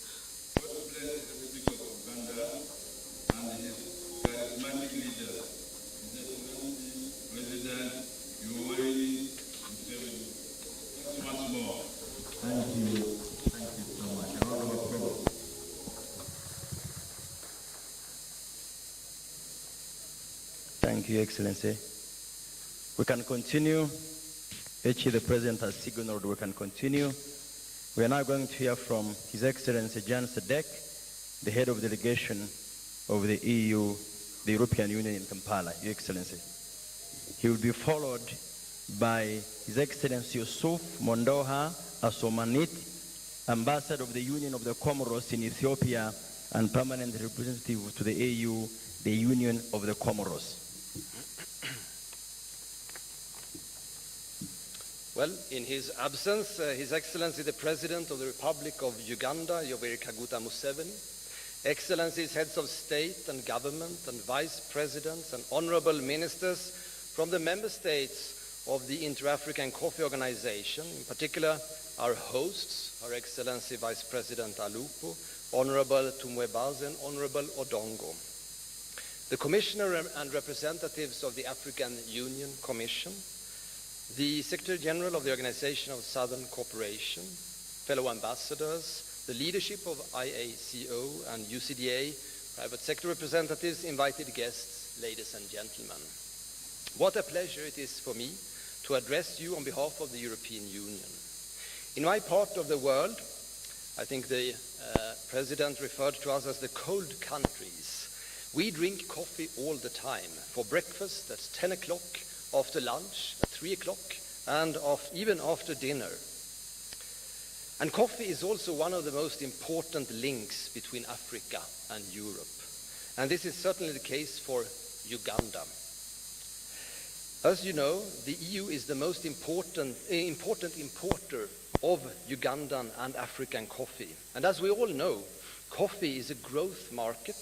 Thank you, Excellency. We can continue. H.E. the President has signaled we can continue. We are now going to hear from His Excellency Jan Sadek, the head of delegation of the EU, the European Union in Kampala, Your Excellency. He will be followed by His Excellency Yusuf Mondoha Asomanit, Ambassador of the Union of the Comoros in Ethiopia and Permanent Representative to the AU, the Union of the Comoros. Well, in his absence, His Excellency the President of the Republic of Uganda, Yoweri Kaguta Museveni, Excellencies, Heads of State and Government and Vice Presidents and Honorable Ministers from the Member States of the Inter-African Coffee Organization, in particular our hosts, Her Excellency Vice President Alupo, Honorable Tumwebaze and Honorable Odongo, the Commissioner and representatives of the African Union Commission, the Secretary General of the Organization of Southern Cooperation, fellow ambassadors, the leadership of IACO and UCDA, private sector representatives, invited guests, ladies and gentlemen. What a pleasure it is for me to address you on behalf of the European Union. In my part of the world, I think the President referred to us as the cold countries. We drink coffee all the time, for breakfast at 10 o'clock, after lunch at 3 o'clock, and even after dinner. And coffee is also one of the most important links between Africa and Europe. And this is certainly the case for Uganda. As you know, the EU is the most important importer of Ugandan and African coffee. And as we all know, coffee is a growth market,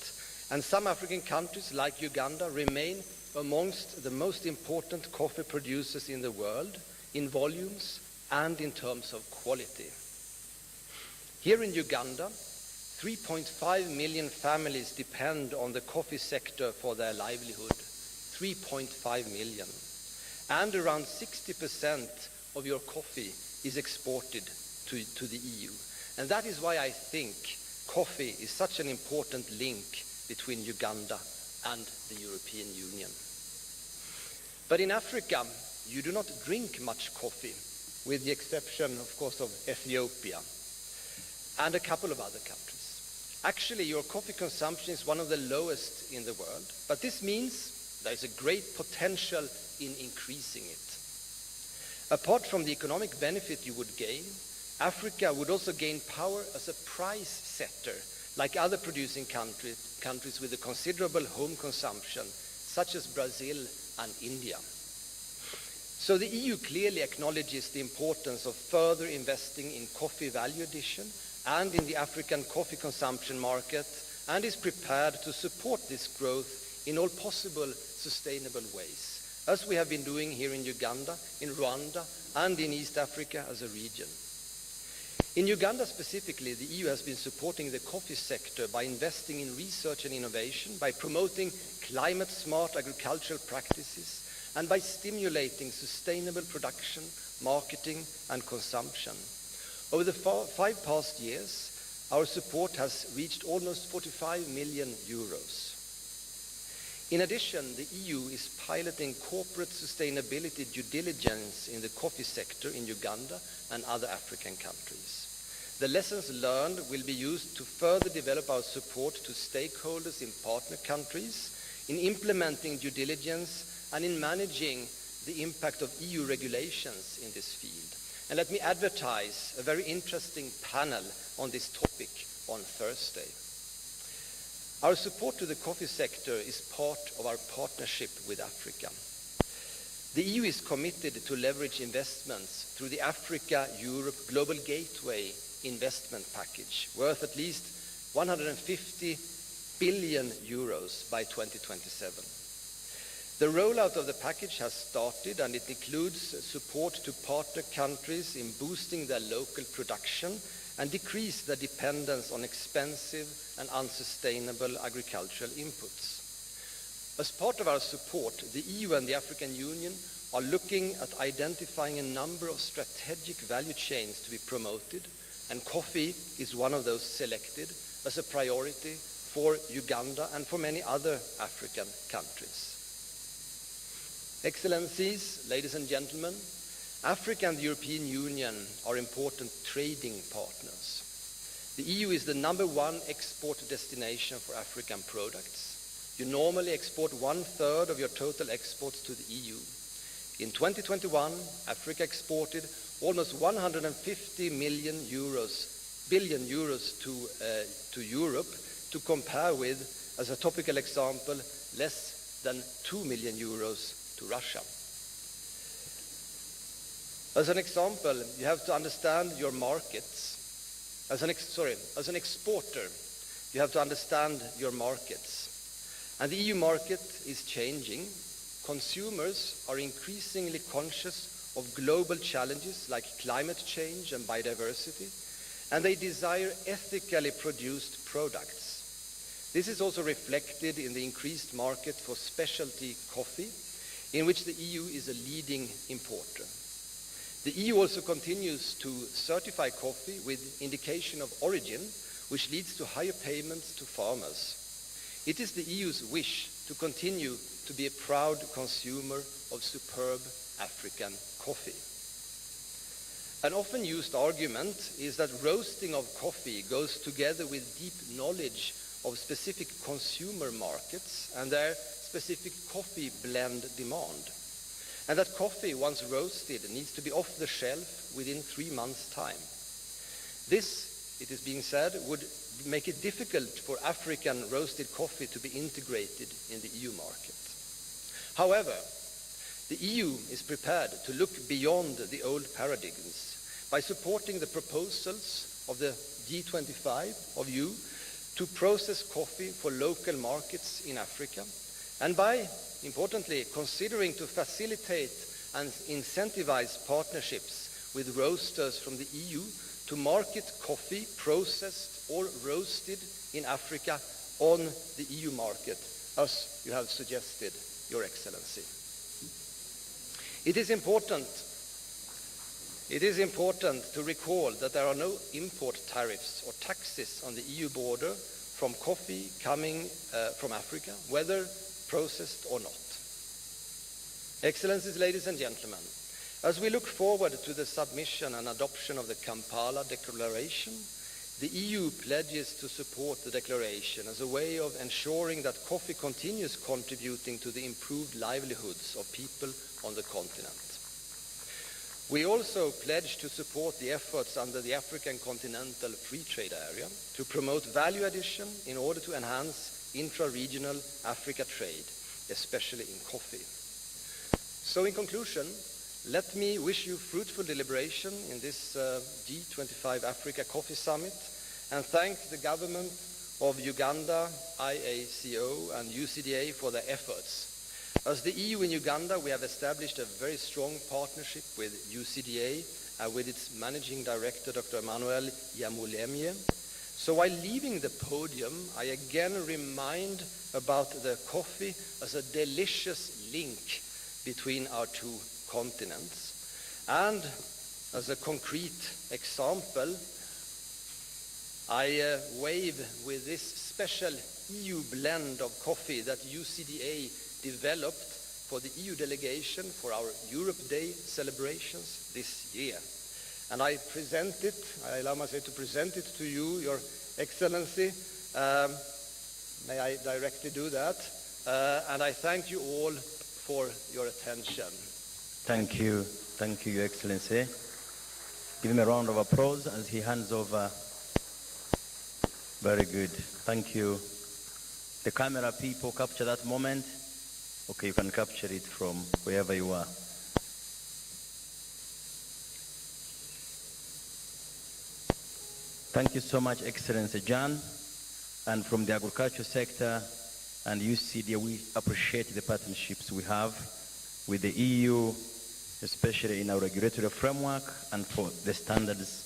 and some African countries like Uganda remain amongst the most important coffee producers in the world, in volumes and in terms of quality. Here in Uganda, 3.5 million families depend on the coffee sector for their livelihood. 3.5 million. And around 60% of your coffee is exported to the EU. And that is why I think coffee is such an important link between Uganda and the European Union. But in Africa, you do not drink much coffee, with the exception, of course, of Ethiopia and a couple of other countries. Actually, your coffee consumption is one of the lowest in the world, but this means there is a great potential in increasing it. Apart from the economic benefit you would gain, Africa would also gain power as a price setter, like other producing countries with a considerable home consumption, such as Brazil and India. So the EU clearly acknowledges the importance of further investing in coffee value addition and in the African coffee consumption market, and is prepared to support this growth in all possible sustainable ways, as we have been doing here in Uganda, in Rwanda, and in East Africa as a region. In Uganda specifically, the EU has been supporting the coffee sector by investing in research and innovation, by promoting climate-smart agricultural practices, and by stimulating sustainable production, marketing, and consumption. Over the 5 past years, our support has reached almost 45 million euros. In addition, the EU is piloting corporate sustainability due diligence in the coffee sector in Uganda and other African countries. The lessons learned will be used to further develop our support to stakeholders in partner countries, in implementing due diligence, and in managing the impact of EU regulations in this field. And let me advertise a very interesting panel on this topic on Thursday. Our support to the coffee sector is part of our partnership with Africa. The EU is committed to leverage investments through the Africa-Europe Global Gateway investment package, worth at least 150 billion euros by 2027. The rollout of the package has started, and it includes support to partner countries in boosting their local production and decrease their dependence on expensive and unsustainable agricultural inputs. As part of our support, the EU and the African Union are looking at identifying a number of strategic value chains to be promoted, and coffee is one of those selected as a priority for Uganda and for many other African countries. Excellencies, ladies and gentlemen, Africa and the European Union are important trading partners. The EU is the #1 export destination for African products. You normally export 1/3 of your total exports to the EU. In 2021, Africa exported almost 150 billion euros to Europe, to compare with, as a topical example, less than 2 million euros to Russia. As an example, you have to understand your markets. As an exporter, you have to understand your markets. And the EU market is changing. Consumers are increasingly conscious of global challenges like climate change and biodiversity, and they desire ethically produced products. This is also reflected in the increased market for specialty coffee, in which the EU is a leading importer. The EU also continues to certify coffee with indication of origin, which leads to higher payments to farmers. It is the EU's wish to continue to be a proud consumer of superb African coffee. An often used argument is that roasting of coffee goes together with deep knowledge of specific consumer markets and their specific coffee blend demand, and that coffee, once roasted, needs to be off the shelf within 3 months' time. This, it is being said, would make it difficult for African roasted coffee to be integrated in the EU market. However, the EU is prepared to look beyond the old paradigms by supporting the proposals of the G-25 of you to process coffee for local markets in Africa, and by, importantly, considering to facilitate and incentivize partnerships with roasters from the EU to market coffee processed or roasted in Africa on the EU market, as you have suggested, Your Excellency. It is important to recall that there are no import tariffs or taxes on the EU border from coffee coming from Africa, whether processed or not. Excellencies, ladies and gentlemen, as we look forward to the submission and adoption of the Kampala Declaration, the EU pledges to support the declaration as a way of ensuring that coffee continues contributing to the improved livelihoods of people on the continent. We also pledge to support the efforts under the African Continental Free Trade Area to promote value addition in order to enhance intra-regional Africa trade, especially in coffee. So in conclusion, let me wish you fruitful deliberation in this G-25 Africa Coffee Summit, and thank the government of Uganda, IACO and UCDA for their efforts. As the EU in Uganda, we have established a very strong partnership with UCDA and with its managing director, Dr. Emmanuel Yamulemye. So while leaving the podium, I again remind about the coffee as a delicious link between our two continents. And as a concrete example, I wave with this special EU blend of coffee that UCDA developed for the EU delegation for our Europe Day celebrations this year. And I allow myself to present it to you, Your Excellency. May I directly do that? And I thank you all for your attention. Thank you, Your Excellency. Give him a round of applause as he hands over. Very good. Thank you. The camera people capture that moment. Okay, you can capture it from wherever you are. Thank you so much, Excellency John. And from the agriculture sector and UCD, we appreciate the partnerships we have with the EU, especially in our regulatory framework and for the standards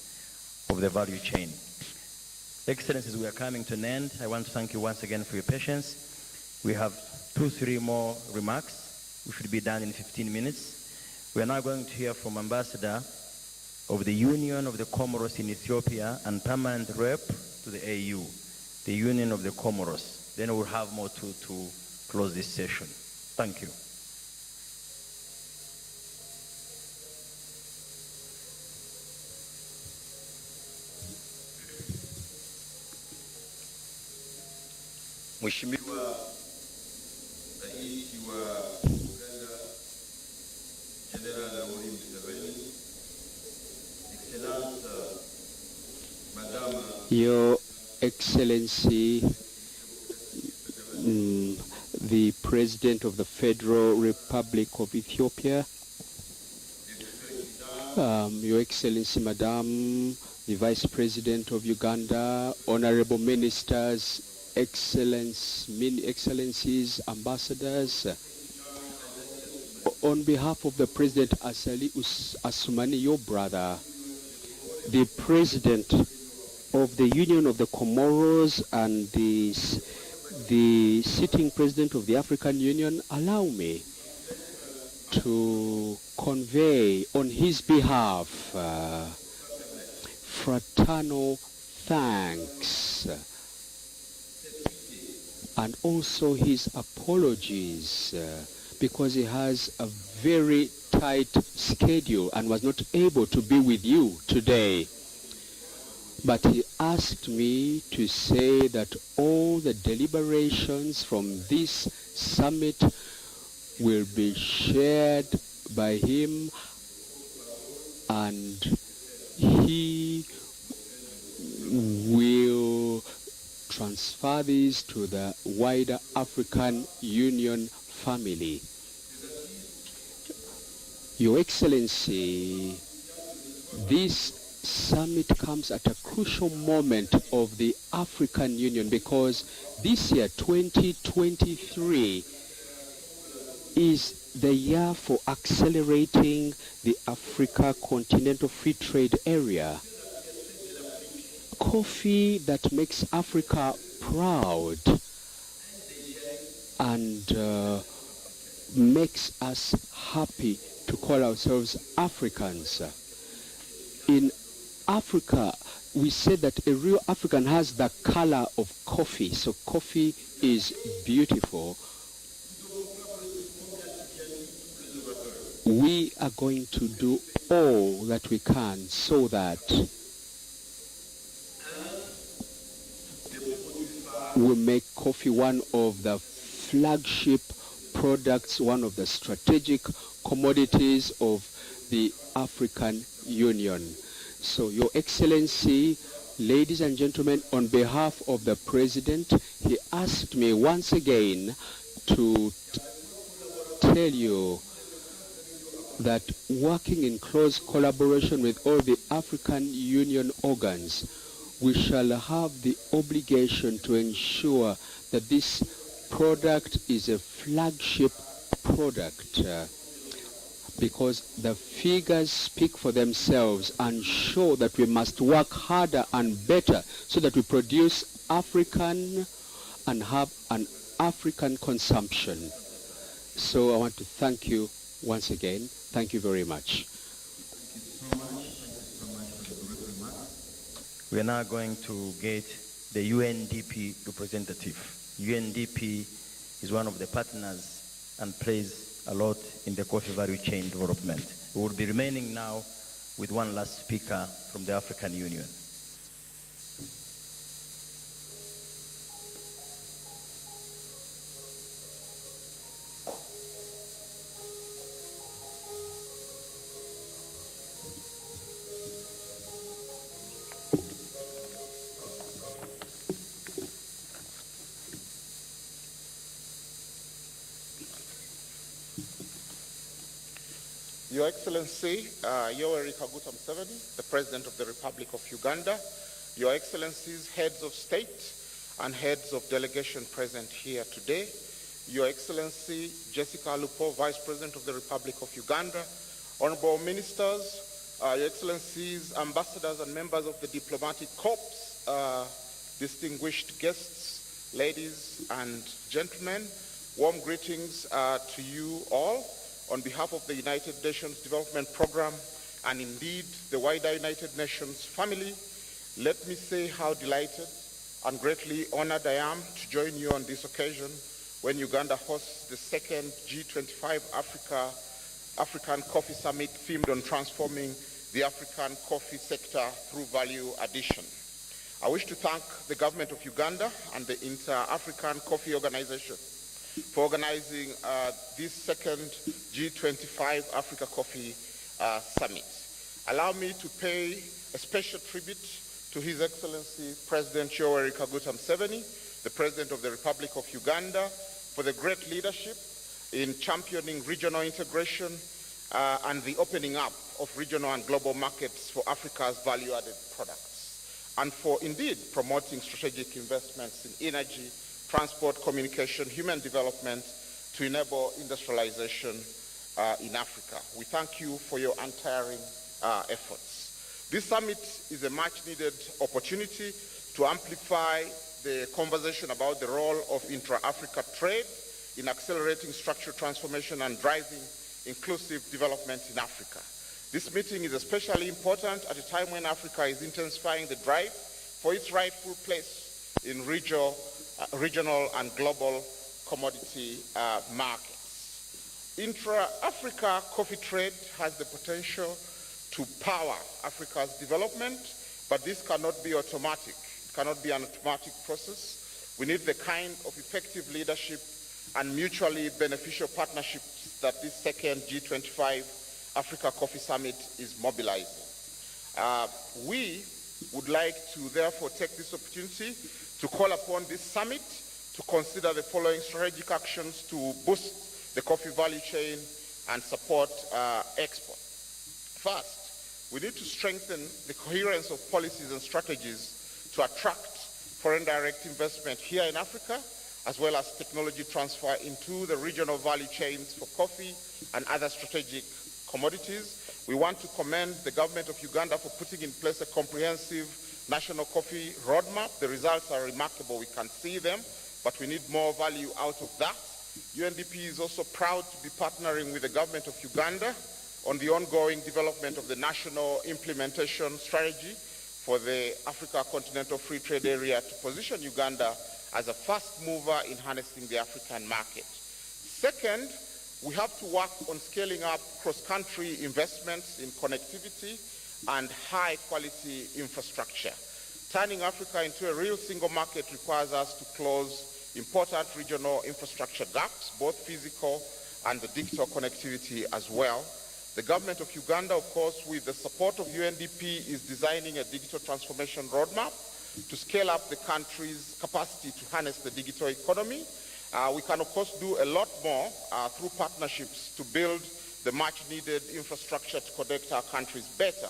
of the value chain. Excellencies, we are coming to an end. I want to thank you once again for your patience. We have 2-3 more remarks, which should be done in 15 minutes. We are now going to hear from Ambassador of the Union of the Comoros in Ethiopia and permanent rep to the AU, the Union of the Comoros. Then we'll have more to close this session. Thank you. Mheshimiwa Rais wa Uganda Your Excellency, the President of the Federal Republic of Ethiopia, Your Excellency, Madam, the Vice President of Uganda, Honorable Ministers, Excellencies, Ambassadors, on behalf of the President Asali Assoumani, your brother, the President of the Union of the Comoros and the sitting President of the African Union, allow me to convey on his behalf fraternal thanks and also his apologies because he has a very tight schedule and was not able to be with you today. But he asked me to say that all the deliberations from this summit will be shared by him, and he will transfer this to the wider African Union family. Your Excellency, this summit comes at a crucial moment of the African Union because this year, 2023, is the year for accelerating the Africa Continental Free Trade Area. Coffee that makes Africa proud and makes us happy to call ourselves Africans. In Africa, we say that a real African has the color of coffee, so coffee is beautiful. We are going to do all that we can so that we make coffee one of the flagship products, one of the strategic commodities of the African Union. So, Your Excellency, ladies and gentlemen, on behalf of the President, he asked me once again to tell you that working in close collaboration with all the African Union organs, we shall have the obligation to ensure that this product is a flagship product because the figures speak for themselves and show that we must work harder and better so that we produce African and have an African consumption. So I want to thank you once again. Thank you very much. We are now going to get the UNDP representative. UNDP is one of the partners and plays a lot in the coffee value chain development. We will be remaining now with one last speaker from the African Union. Your Excellency, Yoweri Kaguta Museveni, the President of the Republic of Uganda, Your Excellencies, heads of state and heads of delegation present here today, Your Excellency Jessica Alupo, Vice President of the Republic of Uganda, Honorable Ministers, Your Excellencies, Ambassadors and members of the diplomatic corps, distinguished guests, ladies and gentlemen, warm greetings to you all. On behalf of the United Nations Development Programme and indeed the wider United Nations family, let me say how delighted and greatly honored I am to join you on this occasion when Uganda hosts the second G-25 African Coffee Summit themed on transforming the African coffee sector through value addition. I wish to thank the government of Uganda and the Inter-African Coffee Organization for organizing this second G-25 Africa Coffee Summit. Allow me to pay a special tribute to His Excellency President Yoweri Kaguta Museveni, the President of the Republic of Uganda, for the great leadership in championing regional integration and the opening up of regional and global markets for Africa's value-added products, and for indeed promoting strategic investments in energy, transport, communication, human development to enable industrialization in Africa. We thank you for your untiring efforts. This summit is a much-needed opportunity to amplify the conversation about the role of intra-Africa trade in accelerating structural transformation and driving inclusive development in Africa. This meeting is especially important at a time when Africa is intensifying the drive for its rightful place in regional and global commodity markets. Intra-Africa coffee trade has the potential to power Africa's development, but this cannot be automatic. It cannot be an automatic process. We need the kind of effective leadership and mutually beneficial partnerships that this second G25 Africa Coffee Summit is mobilizing. We would like to therefore take this opportunity to call upon this summit to consider the following strategic actions to boost the coffee value chain and support export. First, we need to strengthen the coherence of policies and strategies to attract foreign direct investment here in Africa, as well as technology transfer into the regional value chains for coffee and other strategic commodities. We want to commend the government of Uganda for putting in place a comprehensive national coffee roadmap. The results are remarkable. We can see them, but we need more value out of that. UNDP is also proud to be partnering with the government of Uganda on the ongoing development of the national implementation strategy for the Africa Continental Free Trade Area to position Uganda as a fast mover in harnessing the African market. Second, we have to work on scaling up cross-country investments in connectivity and high-quality infrastructure. Turning Africa into a real single market requires us to close important regional infrastructure gaps, both physical and the digital connectivity as well. The government of Uganda, of course, with the support of UNDP, is designing a digital transformation roadmap to scale up the country's capacity to harness the digital economy. We can, of course, do a lot more through partnerships to build the much-needed infrastructure to connect our countries better.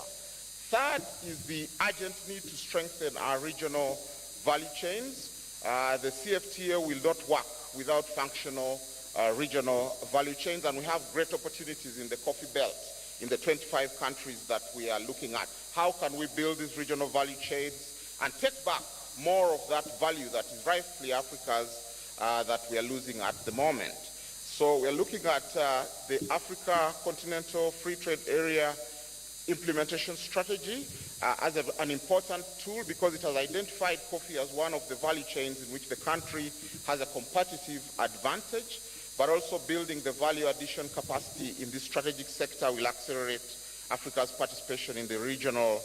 Third is the urgent need to strengthen our regional value chains. The CFTA will not work without functional regional value chains, and we have great opportunities in the coffee belt in the 25 countries that we are looking at. How can we build these regional value chains and take back more of that value that is rightfully Africa's that we are losing at the moment? So we are looking at the Africa Continental Free Trade Area implementation strategy as an important tool because it has identified coffee as one of the value chains in which the country has a competitive advantage, but also building the value addition capacity in this strategic sector will accelerate Africa's participation in the regional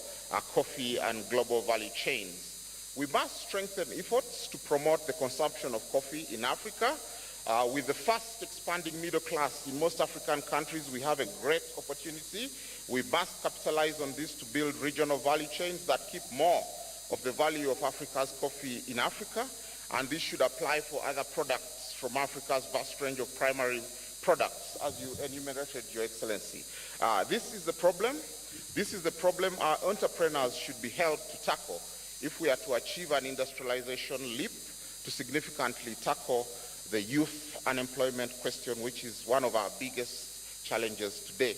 coffee and global value chains. We must strengthen efforts to promote the consumption of coffee in Africa. With the fast expanding middle class in most African countries, we have a great opportunity. We must capitalize on this to build regional value chains that keep more of the value of Africa's coffee in Africa, and this should apply for other products from Africa's vast range of primary products, as you enumerated, Your Excellency. This is the problem. This is the problem our entrepreneurs should be helped to tackle if we are to achieve an industrialization leap to significantly tackle the youth unemployment question, which is one of our biggest challenges today.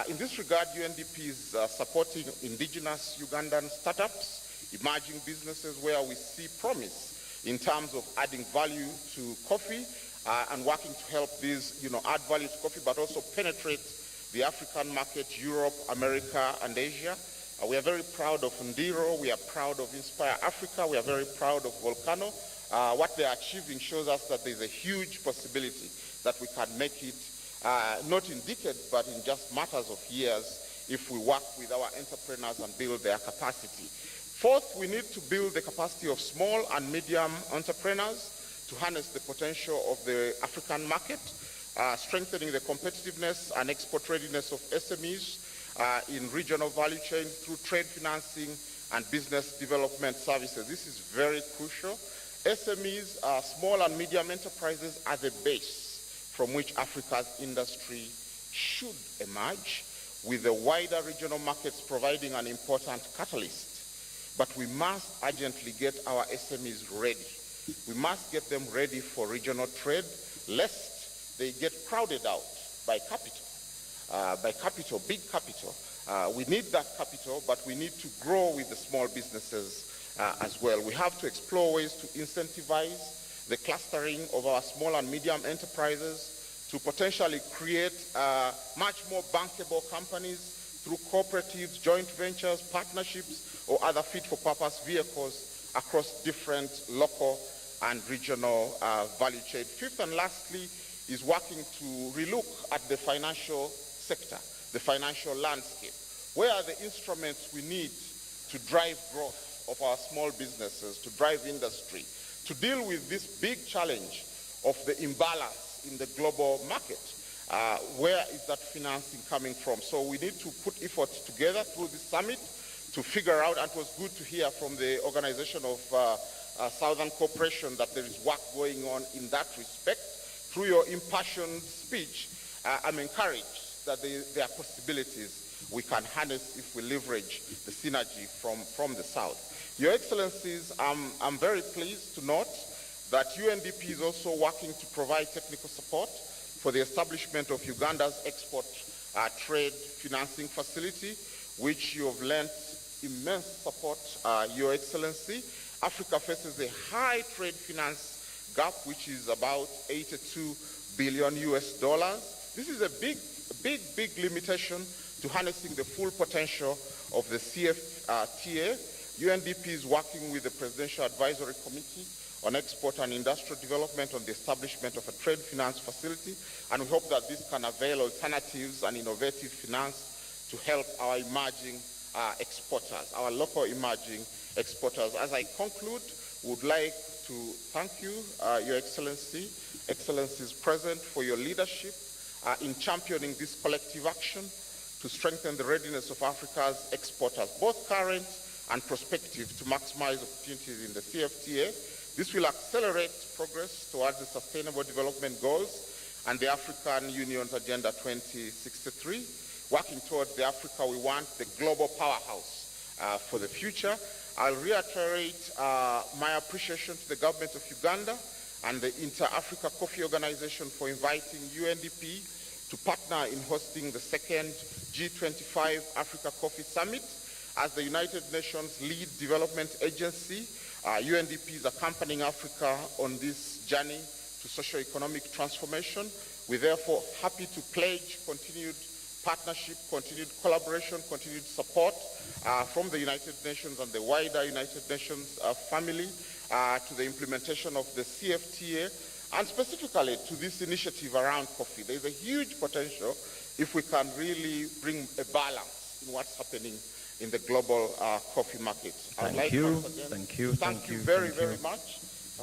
In this regard, UNDP is supporting indigenous Ugandan startups, emerging businesses where we see promise in terms of adding value to coffee and working to help these, add value to coffee, but also penetrate the African market, Europe, America, and Asia. We are very proud of Ndiro. We are proud of Inspire Africa. We are very proud of Volcano. What they are achieving shows us that there's a huge possibility that we can make it not in decades, but in just matters of years if we work with our entrepreneurs and build their capacity. Fourth, we need to build the capacity of small and medium entrepreneurs to harness the potential of the African market, strengthening the competitiveness and export readiness of SMEs in regional value chains through trade financing and business development services. This is very crucial. SMEs, small and medium enterprises, are the base from which Africa's industry should emerge, with the wider regional markets providing an important catalyst. But we must urgently get our SMEs ready. We must get them ready for regional trade, lest they get crowded out by capital, big capital. We need that capital, but we need to grow with the small businesses as well. We have to explore ways to incentivize the clustering of our small and medium enterprises, to potentially create much more bankable companies through cooperatives, joint ventures, partnerships, or other fit-for-purpose vehicles across different local and regional value chain. Fifth and lastly is working to relook at the financial sector, the financial landscape. Where are the instruments we need to drive growth of our small businesses, to drive industry, to deal with this big challenge of the imbalance in the global market? Where is that financing coming from? So we need to put efforts together through this summit to figure out, and it was good to hear from the Organization of Southern Cooperation that there is work going on in that respect. Through your impassioned speech, I'm encouraged that there are possibilities we can harness if we leverage the synergy from the South. Your Excellencies, I'm very pleased to note that UNDP is also working to provide technical support for the establishment of Uganda's export trade financing facility, which you have lent immense support, Your Excellency. Africa faces a high trade finance gap, which is about $82 billion US. This is a big limitation to harnessing the full potential of the CFTA. UNDP is working with the Presidential Advisory Committee on Export and Industrial Development on the establishment of a trade finance facility, and we hope that this can avail alternatives and innovative finance to help our emerging exporters, our local emerging exporters. As I conclude, would like to thank you, Your Excellency, Excellencies present, for your leadership in championing this collective action to strengthen the readiness of Africa's exporters, both current and prospective, to maximize opportunities in the CFTA. This will accelerate progress towards the Sustainable Development Goals and the African Union's Agenda 2063, working towards the Africa we want, the global powerhouse for the future. I'll reiterate my appreciation to the government of Uganda and the Inter-Africa Coffee Organization for inviting UNDP to partner in hosting the second G-25 Africa Coffee Summit. As the United Nations lead development agency, UNDP is accompanying Africa on this journey to socio-economic transformation. We're therefore happy to pledge continued partnership, continued collaboration, continued support from the United Nations and the wider United Nations family to the implementation of the CFTA, and specifically to this initiative around coffee. There's a huge potential if we can really bring a balance in what's happening in the global coffee market. Thank you very much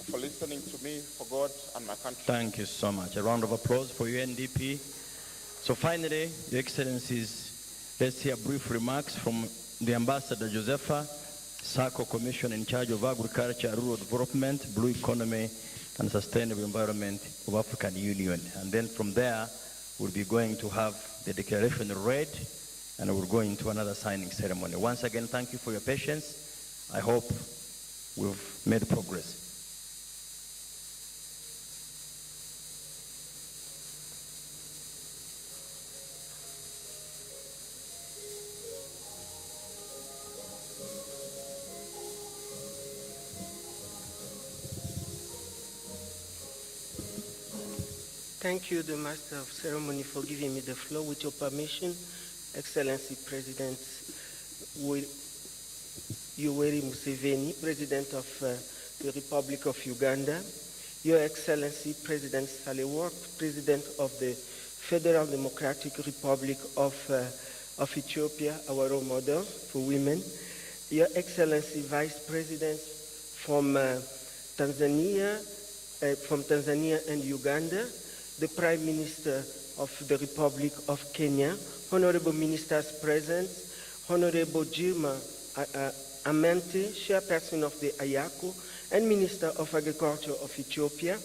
for listening to me, for God and my country. Thank you so much. A round of applause for UNDP. So finally, Your Excellencies, let's hear brief remarks from the Ambassador Josefa, SACO Commission in charge of Agriculture, Rural Development, Blue Economy and Sustainable Environment of African Union. And then from there, we'll be going to have the declaration read, and we'll go into another signing ceremony. Once again, thank you for your patience. I hope we've made progress. Thank you, the Master of Ceremony, for giving me the floor. With your permission, Excellency President Yoweri Museveni, President of the Republic of Uganda, Your Excellency President Sahle-Work, President of the Federal Democratic Republic of Ethiopia, our role model for women, Your Excellency Vice President from Tanzania, from Tanzania and Uganda, the Prime Minister of the Republic of Kenya, honorable ministers present, Honorable Jirma Amente, Chairperson of the IACO, and Minister of Agriculture of Ethiopia,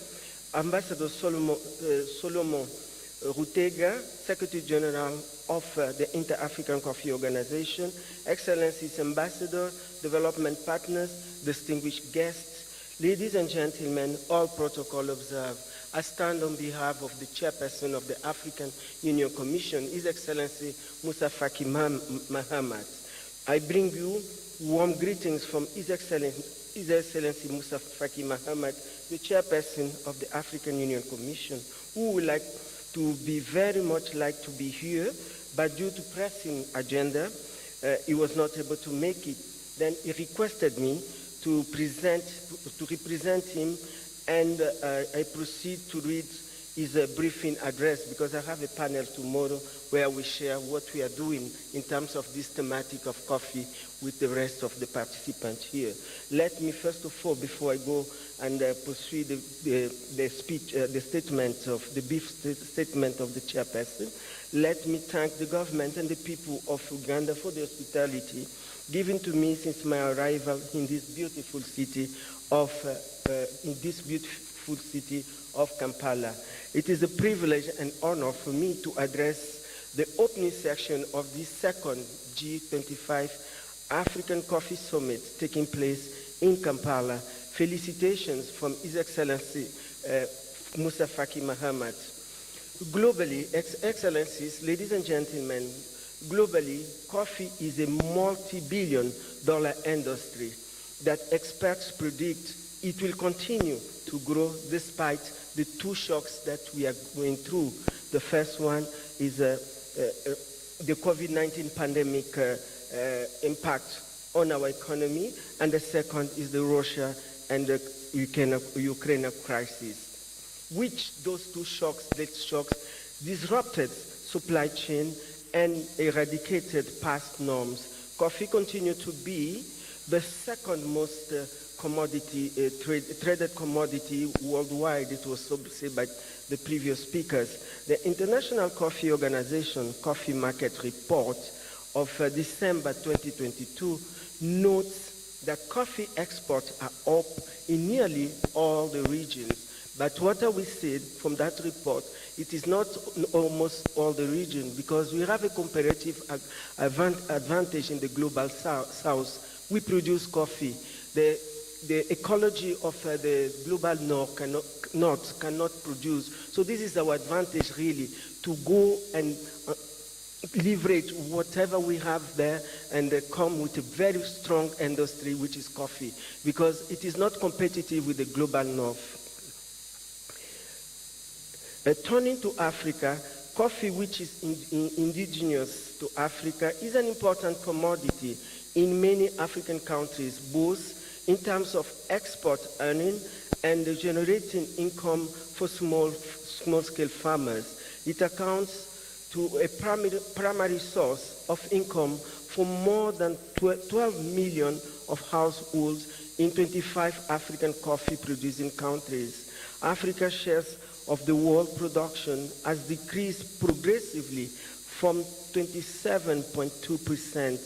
Ambassador Solomon Rutega, Secretary General of the Inter-African Coffee Organization, Excellencies Ambassador, development partners, distinguished guests, ladies and gentlemen, all protocol observed. I stand on behalf of the Chairperson of the African Union Commission, His Excellency Musa Faki Mahamat. I bring you warm greetings from His Excellency Musa Faki Mahamat, the Chairperson of the African Union Commission, who would like to be very much like to be here, but due to pressing agenda, he was not able to make it. Then he requested me to represent him, and I proceed to read his briefing address, because I have a panel tomorrow where we share what we are doing in terms of this thematic of coffee with the rest of the participants here. Let me first of all, before I go and pursue the statement of the brief statement of the chairperson, let me thank the government and the people of Uganda for the hospitality given to me since my arrival in this beautiful city of Kampala. It is a privilege and honor for me to address the opening section of this second G-25 African Coffee Summit taking place in Kampala. Felicitations from His Excellency Musa Faki Mahamat. Globally, Excellencies, ladies and gentlemen, globally, coffee is a multi-billion-dollar industry that experts predict it will continue to grow despite the two shocks that we are going through. The first one is the COVID-19 pandemic impact on our economy, and the second is the Russia and the Ukraine crisis, which those two shocks disrupted supply chain and eradicated past norms. Coffee continued to be the second most traded commodity worldwide. It was so said by the previous speakers. The International Coffee Organization Coffee Market Report of December 2022 notes that coffee exports are up in nearly all the regions. But what are we said from that report? It is not almost all the region, because we have a comparative advantage in the global south. We produce coffee. The ecology of the global north cannot produce. So this is our advantage, really, to go and leverage whatever we have there and come with a very strong industry, which is coffee, because it is not competitive with the global north. Turning to Africa, coffee, which is indigenous to Africa, is an important commodity in many African countries, both in terms of export earning and generating income for small-scale farmers. It accounts to a primary source of income for more than 12 million of households in 25 African coffee-producing countries. Africa's shares of the world production has decreased progressively from 27.2%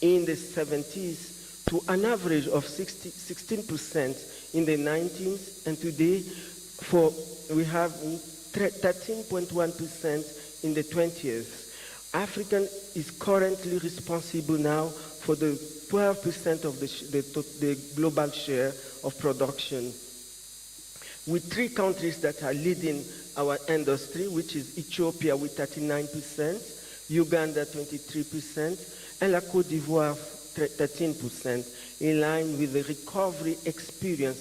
in the 70s to an average of 16% in the 90s, and today we have 13.1% in the 20s. Africa is currently responsible now for the 12% of the global share of production, with three countries that are leading our industry, which is Ethiopia with 39%, Uganda 23%, and La Côte d'Ivoire 13%, in line with the recovery experience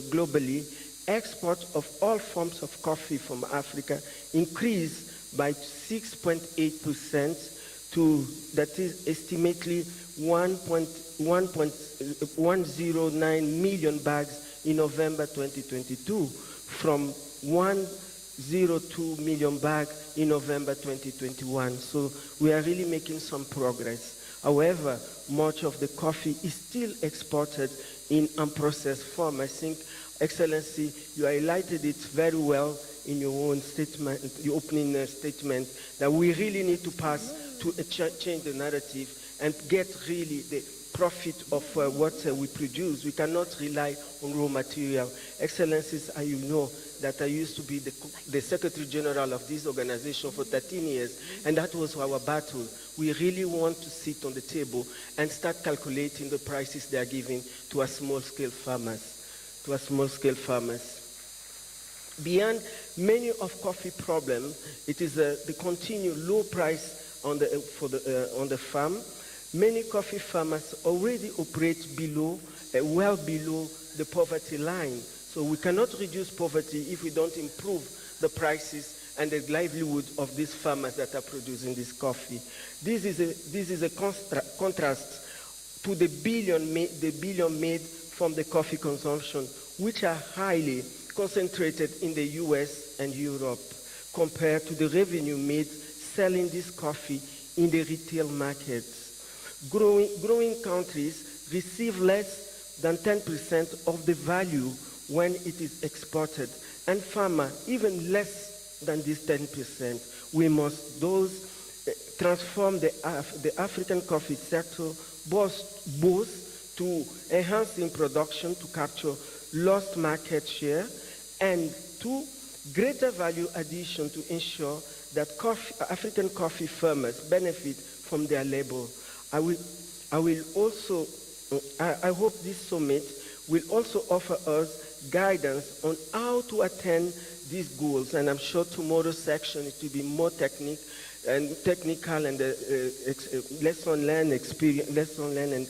globally. Export of all forms of coffee from Africa increased by 6.8% to, that is estimately 1.109 million bags in November 2022, from 102 million bags in November 2021. So we are really making some progress. However, much of the coffee is still exported in unprocessed form. I think, Excellency, you highlighted it very well in your own statement, your opening statement, that we really need to pass to change the narrative and get really the profit of what we produce. We cannot rely on raw material. Excellencies, you know that I used to be the Secretary General of this organization for 13 years, and that was our battle. We really want to sit on the table and start calculating the prices they are giving to our small-scale farmers. Beyond many of coffee problems, it is the continued low price on the farm. Many coffee farmers already operate well below the poverty line. So we cannot reduce poverty if we don't improve the prices and the livelihood of these farmers that are producing this coffee. This is a contrast to the billion made from the coffee consumption, which are highly concentrated in the US and Europe, compared to the revenue made selling this coffee in the retail markets. Growing countries receive less than 10% of the value when it is exported, and farmers even less than this 10%. We must transform the African coffee sector both to enhancing production to capture lost market share, and to greater value addition to ensure that African coffee farmers benefit from their labor. I hope this summit will also offer us guidance on how to attain these goals, and I'm sure tomorrow's section it will be more technical and lesson learned and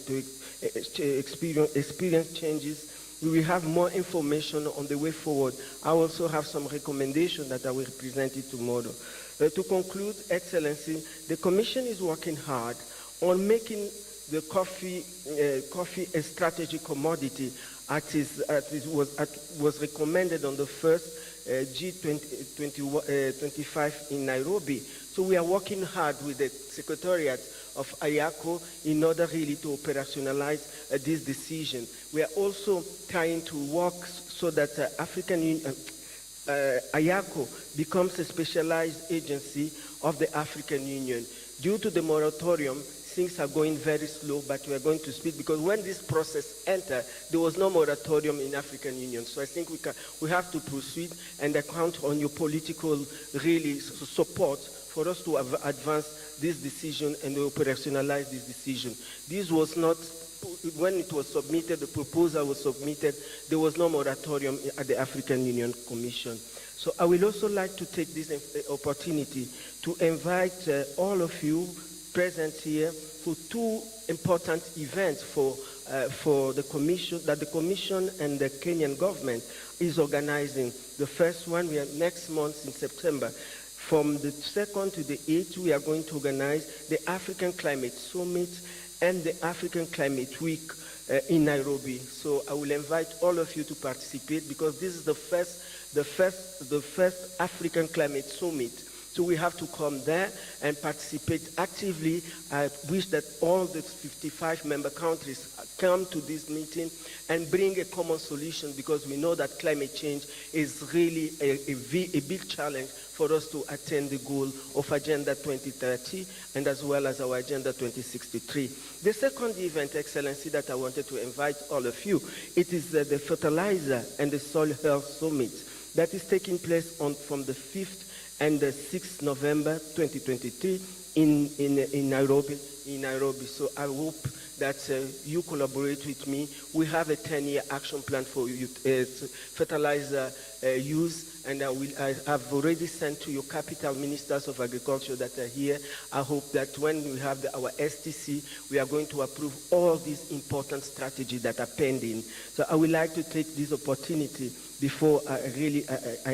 to experience changes. We will have more information on the way forward. I also have some recommendations that I will present you tomorrow. To conclude, Excellency, the Commission is working hard on making the coffee a strategic commodity, as was recommended on the first G-25 in Nairobi. So we are working hard with the Secretariat of IACO in order really to operationalize this decision. We are also trying to work so that IACO becomes a specialized agency of the African Union. Due to the moratorium, things are going very slow, but we are going to speed, because when this process entered, there was no moratorium in African Union. So I think we have to proceed, and I count on your political support for us to advance this decision and operationalize this decision. This was not, when it was submitted, the proposal was submitted, there was no moratorium at the African Union Commission. So I will also like to take this opportunity to invite all of you present here for two important events for the Commission, that the Commission and the Kenyan government is organizing. The first one, we are next month in September. From the 2nd to the 8th, we are going to organize the African Climate Summit and the African Climate Week in Nairobi. So I will invite all of you to participate, because this is the first African Climate Summit. So we have to come there and participate actively. I wish that all the 55 member countries come to this meeting and bring a common solution, because we know that climate change is really a big challenge for us to attain the goal of Agenda 2030 and as well as our Agenda 2063. The second event, Excellency, that I wanted to invite all of you, it is the Fertilizer and the Soil Health Summit that is taking place from the 5th and the 6th November 2023 in Nairobi. So I hope that you collaborate with me. We have a 10-year action plan for fertilizer use, and I have already sent to your capital ministers of agriculture that are here. I hope that when we have our STC, we are going to approve all these important strategies that are pending. So I would like to take this opportunity before I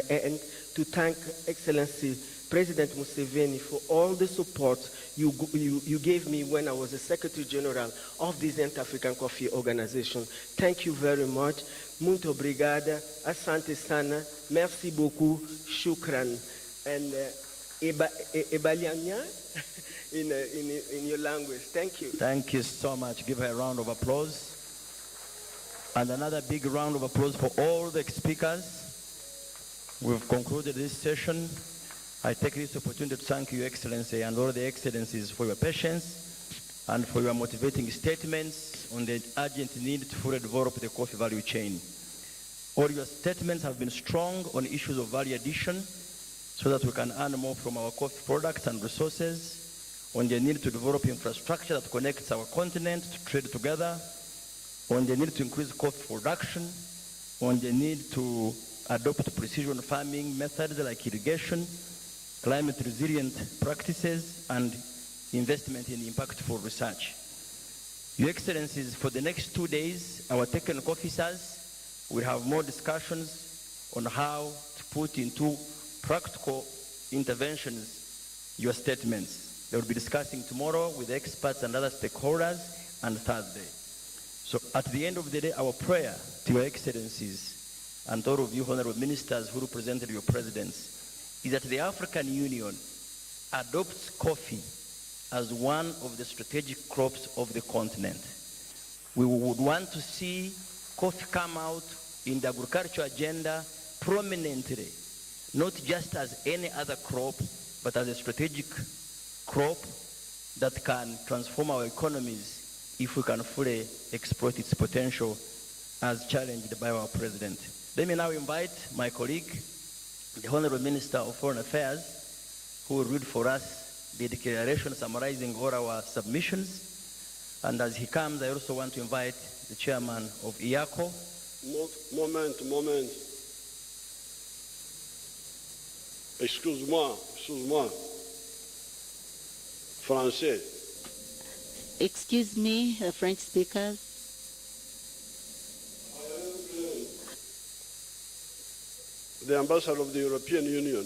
end to thank Excellency President Museveni for all the support you gave me when I was the Secretary General of this African Coffee Organization. Thank you very much. Muito obrigada. Asante sana. Merci beaucoup. Shukran. And ebalianya in your language. Thank you. Thank you so much. Give her a round of applause. And another big round of applause for all the speakers. We've concluded this session. I take this opportunity to thank Your Excellency and all the Excellencies for your patience and for your motivating statements on the urgent need to fully develop the coffee value chain. All your statements have been strong on issues of value addition so that we can earn more from our coffee products and resources, on the need to develop infrastructure that connects our continent to trade together, on the need to increase coffee production, on the need to adopt precision farming methods like irrigation, climate resilient practices, and investment in impactful research. Your Excellencies, for the next 2 days, our technical officers will have more discussions on how to put into practical interventions your statements. They will be discussing tomorrow with experts and other stakeholders, and Thursday. So at the end of the day, our prayer to Your Excellencies and all of you honorable ministers who represented your presidents is that the African Union adopts coffee as one of the strategic crops of the continent. We would want to see coffee come out in the agriculture agenda prominently, not just as any other crop, but as a strategic crop that can transform our economies if we can fully exploit its potential as challenged by our president. Let me now invite my colleague, the Honorable Minister of Foreign Affairs, who will read for us the declaration summarizing all our submissions. And as he comes, I also want to invite the chairman of IACO. Moment. Excuse-moi. Français. Excuse me, French speakers. The ambassador of the European Union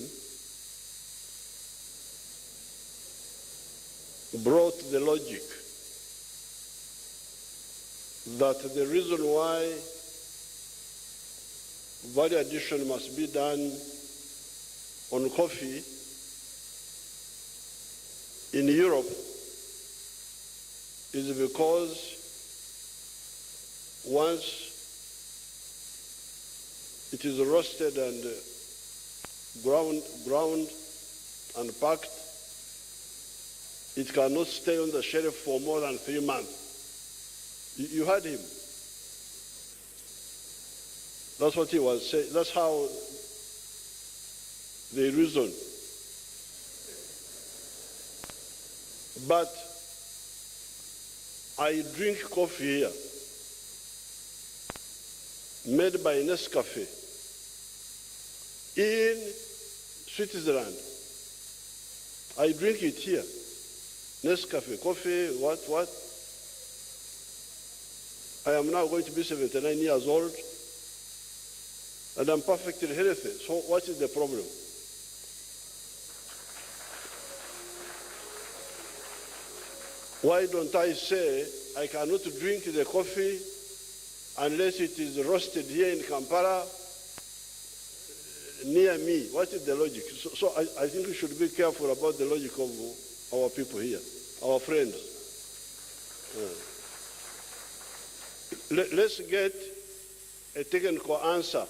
brought the logic that the reason why value addition must be done on coffee in Europe is because once it is roasted and ground and packed, it cannot stay on the shelf for more than 3 months. You heard him. That's what he was saying. That's how they reason. But I drink coffee here, made by Nescafe in Switzerland. I drink it here. Nescafe, coffee, what? I am now going to be 79 years old, and I'm perfectly healthy. So what is the problem? Why don't I say I cannot drink the coffee unless it is roasted here in Kampala near me? What is the logic? So I think we should be careful about the logic of our people here, our friends. Let's get a technical answer.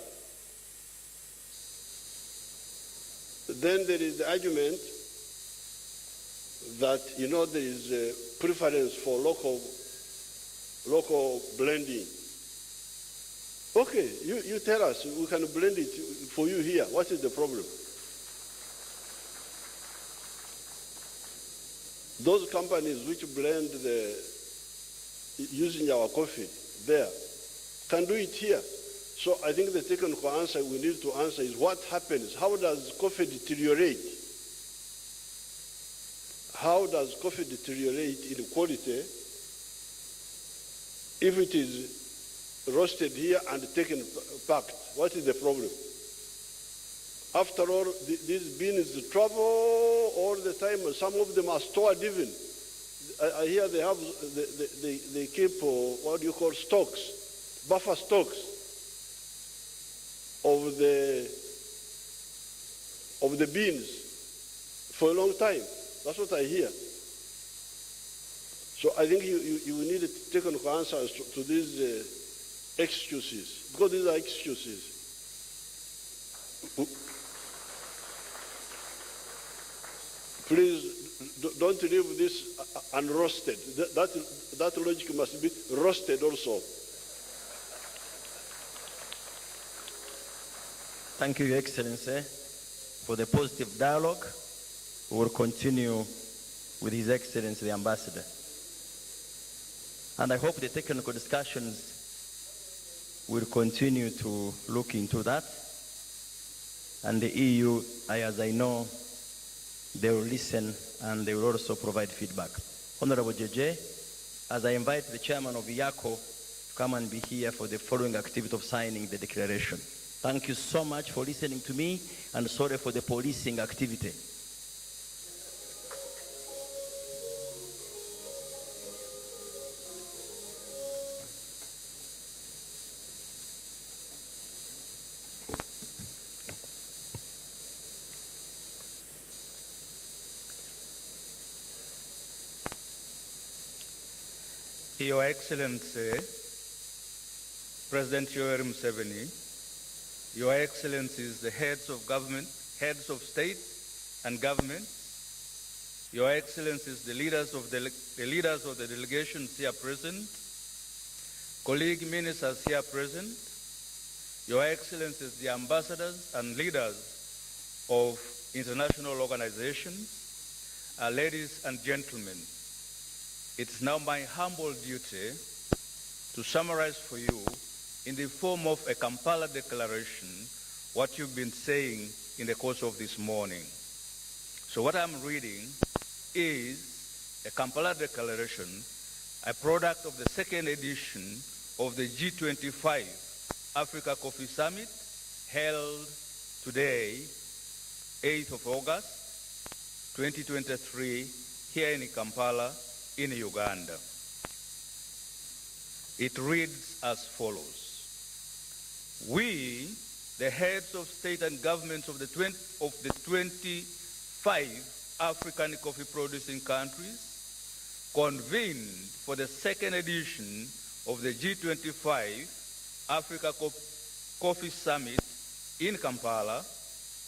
Then there is the argument that, there is a preference for local blending. Okay, you tell us, we can blend it for you here. What is the problem? Those companies which blend using our coffee there can do it here. So I think the technical answer we need to answer is what happens? How does coffee deteriorate? How does coffee deteriorate in quality if it is roasted here and taken packed? What is the problem? After all, these beans travel all the time. Some of them are stored even. I hear they have, they keep, what do you call, stocks, buffer stocks of the beans for a long time. That's what I hear. So I think you need technical answers to these excuses, because these are excuses. Please don't leave this unroasted. That logic must be roasted also. Thank you, Your Excellency, for the positive dialogue. We will continue with His Excellency, the Ambassador. And I hope the technical discussions will continue to look into that. And the EU, as I know, they will listen and they will also provide feedback. Honorable JJ, as I invite the chairman of IACO to come and be here for the following activity of signing the declaration. Thank you so much for listening to me, and sorry for the policing activity. Your Excellency, President Yoweri Museveni, Your Excellencies, the heads of government, heads of state and government, Your Excellencies, the leaders of the delegations here present, colleague ministers here present, Your Excellencies, the ambassadors and leaders of international organizations, ladies and gentlemen, it's now my humble duty to summarize for you in the form of a Kampala declaration what you've been saying in the course of this morning. So what I'm reading is a Kampala declaration, a product of the second edition of the G-25 Africa Coffee Summit held today, 8th of August, 2023, here in Kampala, in Uganda. It reads as follows. We, the heads of state and governments of the 25 African coffee producing countries, convened for the second edition of the G25 Africa Coffee Summit in Kampala,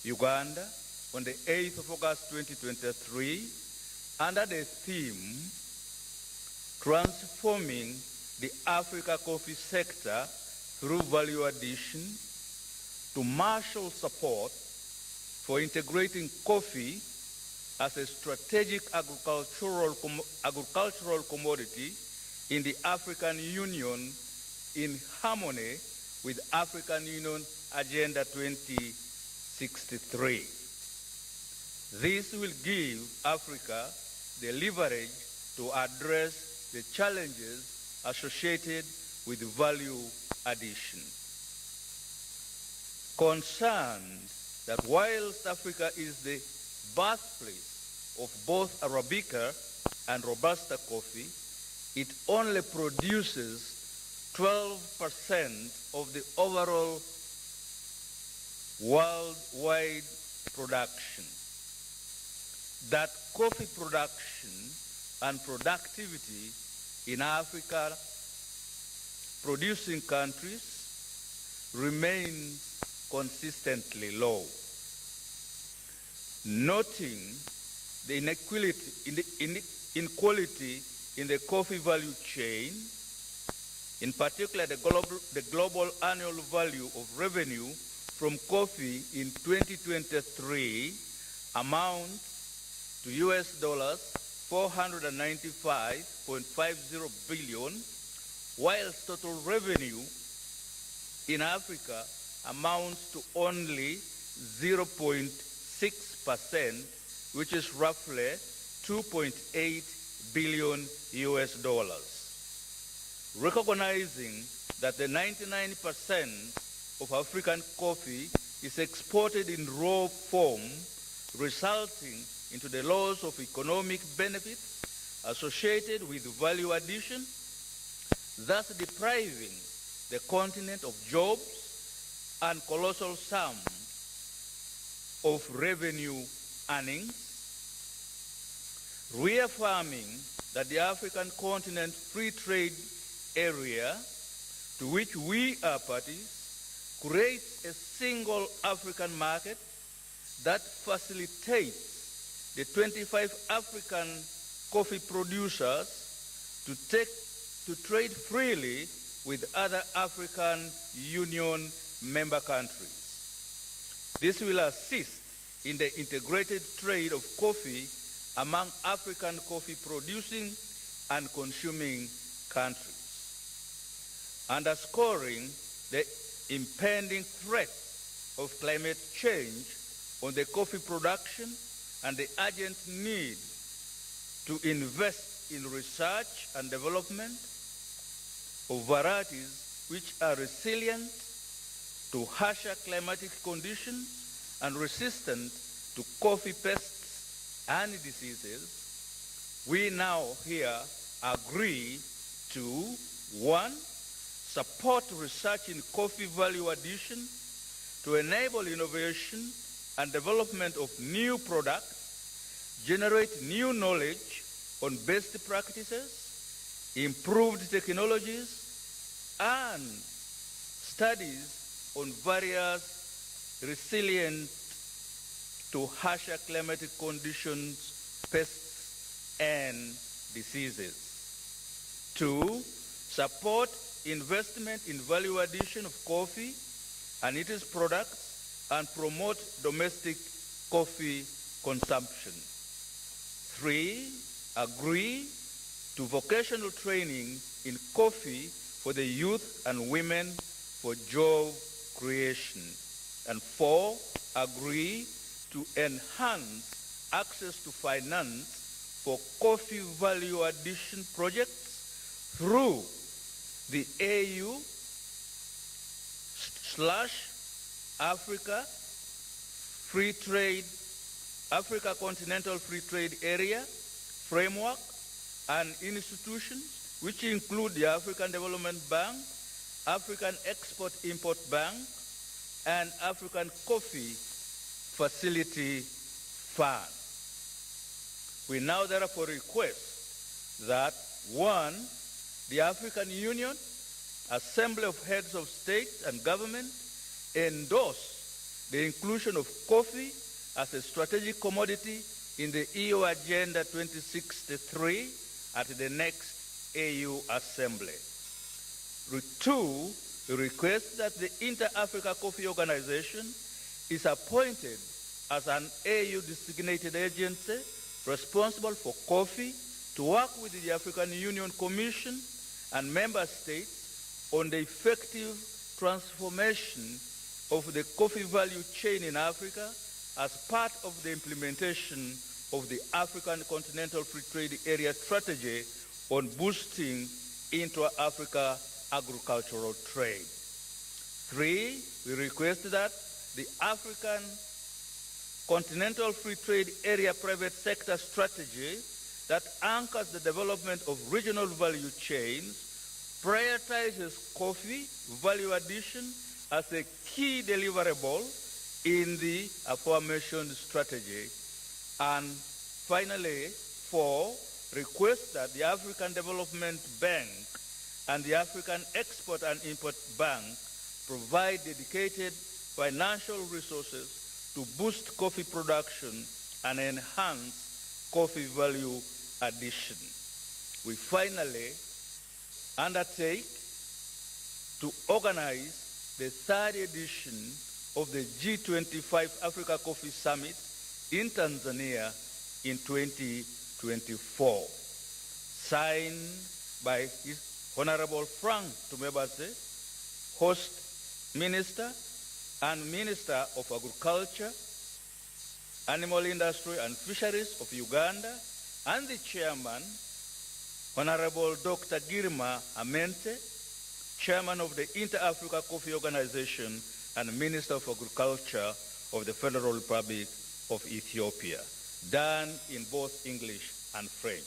Uganda, on the 8th of August 2023, under the theme, Transforming the Africa coffee sector through value addition to marshal support for integrating coffee as a strategic agricultural commodity in the African Union in harmony with African Union Agenda 2063. This will give Africa the leverage to address the challenges associated with value addition. Concerned that whilst Africa is the birthplace of both Arabica and Robusta coffee, it only produces 12% of the overall worldwide production. That coffee production and productivity in Africa producing countries remains consistently low. Noting the inequality in the coffee value chain, in particular the global annual value of revenue from coffee in 2023 amount to US dollars 495.50 billion, whilst total revenue in Africa amounts to only 0.6%, which is roughly 2.8 billion US dollars. Recognizing that the 99% of African coffee is exported in raw form, resulting into the loss of economic benefits associated with value addition, thus depriving the continent of jobs and colossal sums of revenue earnings, reaffirming that the African continent free trade area to which we are parties, creates a single African market that facilitates the 25 African coffee producers to trade freely with other African Union member countries. This will assist in the integrated trade of coffee among African coffee producing and consuming countries, underscoring the impending threat of climate change on the coffee production and the urgent need to invest in research and development of varieties which are resilient to harsher climatic conditions and resistant to coffee pests and diseases. We now here agree to 1, support research in coffee value addition to enable innovation and development of new products, generate new knowledge on best practices, improved technologies, and studies on various resilient to harsher climatic conditions, pests, and diseases. 2, support investment in value addition of coffee and its products and promote domestic coffee consumption. 3, agree to vocational training in coffee for the youth and women for job creation. And 4, agree to enhance access to finance for coffee value addition projects through the Africa Continental Free Trade Area framework and institutions which include the African Development Bank, African Export-Import Bank, and African Coffee Facility Fund. We now therefore request that 1, the African Union, Assembly of Heads of State and Government endorse the inclusion of coffee as a strategic commodity in the EU Agenda 2063 at the next AU Assembly. 2, we request that the Inter-Africa Coffee Organization is appointed as an AU designated agency responsible for coffee to work with the African Union Commission and member states on the effective transformation of the coffee value chain in Africa as part of the implementation of the African Continental Free Trade Area strategy on boosting intra-Africa agricultural trade. 3, we request that the African Continental Free Trade Area private sector strategy that anchors the development of regional value chains prioritizes coffee value addition as a key deliverable in the aforementioned strategy. And finally, 4, request that the African Development Bank and the African Export and Import Bank provide dedicated financial resources to boost coffee production and enhance coffee value addition. We finally undertake to organize the 3rd edition of the G-25 Africa Coffee Summit in Tanzania in 2024, signed by His Honorable Frank Tumebase, host minister and Minister of Agriculture, Animal Industry and Fisheries of Uganda, and the chairman, Honorable Dr. Girma Amente, chairman of the Inter-Africa Coffee Organization and Minister of Agriculture of the Federal Republic of Ethiopia, done in both English and French.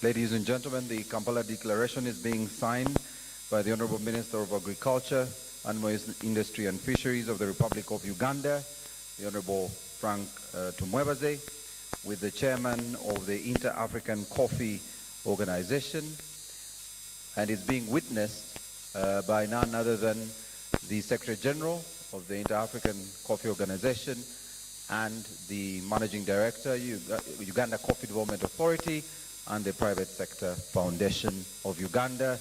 Ladies and gentlemen, the Kampala Declaration is being signed by the Honorable Minister of Agriculture, Animal Industry and Fisheries of the Republic of Uganda, the Honorable Frank Tumwebaze, with the Chairman of the Inter-African Coffee Organization, and is being witnessed by none other than the Secretary General of the Inter-African Coffee Organization and the Managing Director, Uganda Coffee Development Authority, and the Private Sector Foundation of Uganda,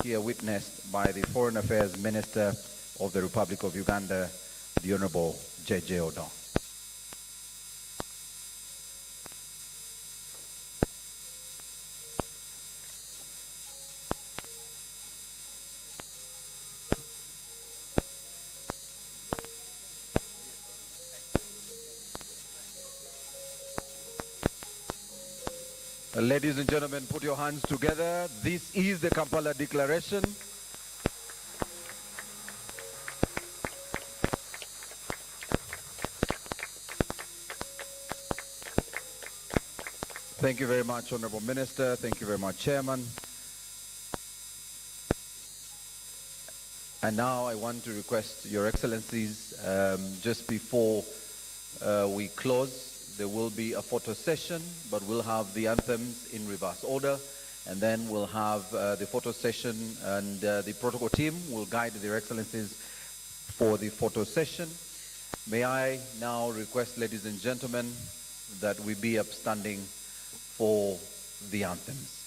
here witnessed by the Foreign Affairs Minister of the Republic of Uganda, the Honorable J.J. Odon. Ladies and gentlemen, put your hands together. This is the Kampala Declaration. Thank you very much, Honorable Minister. Thank you very much, Chairman. And now I want to request Your Excellencies, just before we close, there will be a photo session, but we'll have the anthems in reverse order, and then we'll have the photo session, and the protocol team will guide Their Excellencies for the photo session. May I now request, ladies and gentlemen, that we be upstanding for the anthems.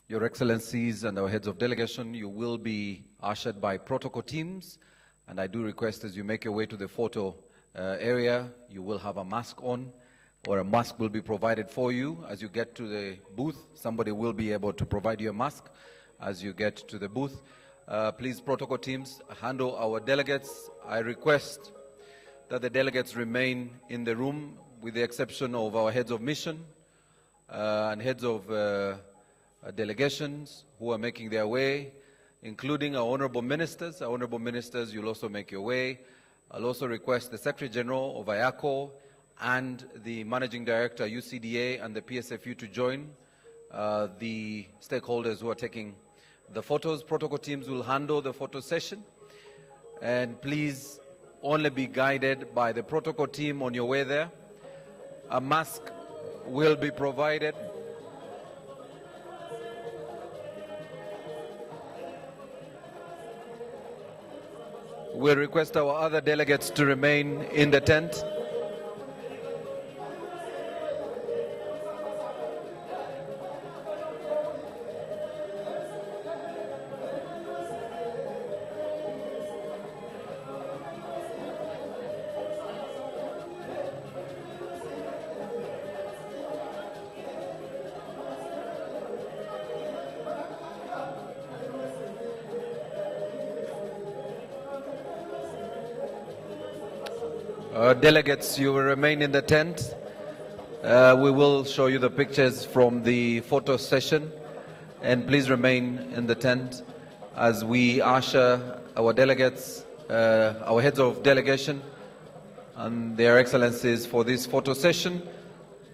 Your Excellencies and our heads of delegation, you will be ushered by protocol teams, and I do request as you make your way to the photo area, you will have a mask on, or a mask will be provided for you. As you get to the booth, somebody will be able to provide you a mask as you get to the booth. Please, protocol teams, handle our delegates. I request that the delegates remain in the room with the exception of our heads of mission and heads of delegations who are making their way, including our honorable ministers. Our honorable ministers, you'll also make your way. I'll also request the Secretary General of IACO and the Managing Director, UCDA, and the PSFU to join the stakeholders who are taking the photos. Protocol teams will handle the photo session. And please only be guided by the protocol team on your way there. A mask will be provided. We'll request our other delegates to remain in the tent. Delegates, you will remain in the tent. We will show you the pictures from the photo session, and please remain in the tent as we usher our delegates, our heads of delegation and their excellencies for this photo session.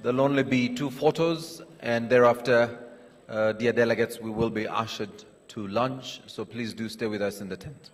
There'll only be 2 photos, and thereafter, dear delegates, we will be ushered to lunch, so please do stay with us in the tent.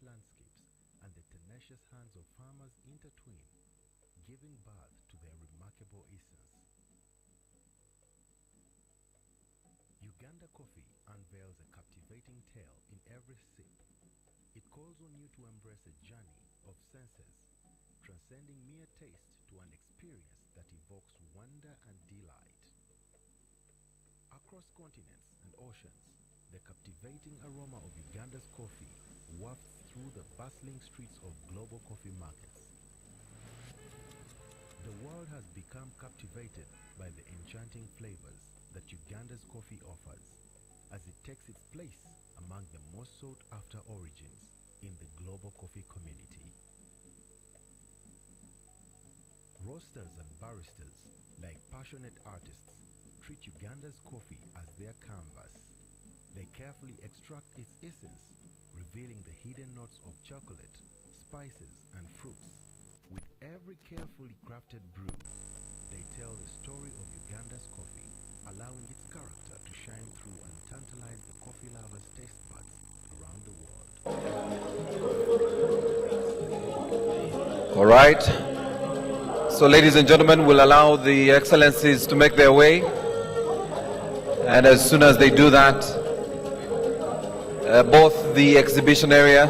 Landscapes and the tenacious hands of farmers intertwine, giving birth to their remarkable essence. Uganda coffee unveils a captivating tale in every sip. It calls on you to embrace a journey of senses, transcending mere taste to an experience that evokes wonder and delight. Across continents and oceans, the captivating aroma of Uganda's coffee wafts through the bustling streets of global coffee markets. The world has become captivated by the enchanting flavors that Uganda's coffee offers, as it takes its place among the most sought-after origins in the global coffee community. Roasters and baristas, like passionate artists, treat Uganda's coffee as their canvas. They carefully extract its essence, revealing the hidden notes of chocolate, spices, and fruits. With every carefully crafted brew, they tell the story of Uganda's coffee, allowing its character to shine through and tantalize the coffee lovers' taste buds around the world. All right. So, ladies and gentlemen, we'll allow the excellencies to make their way. And as soon as they do that, both the exhibition area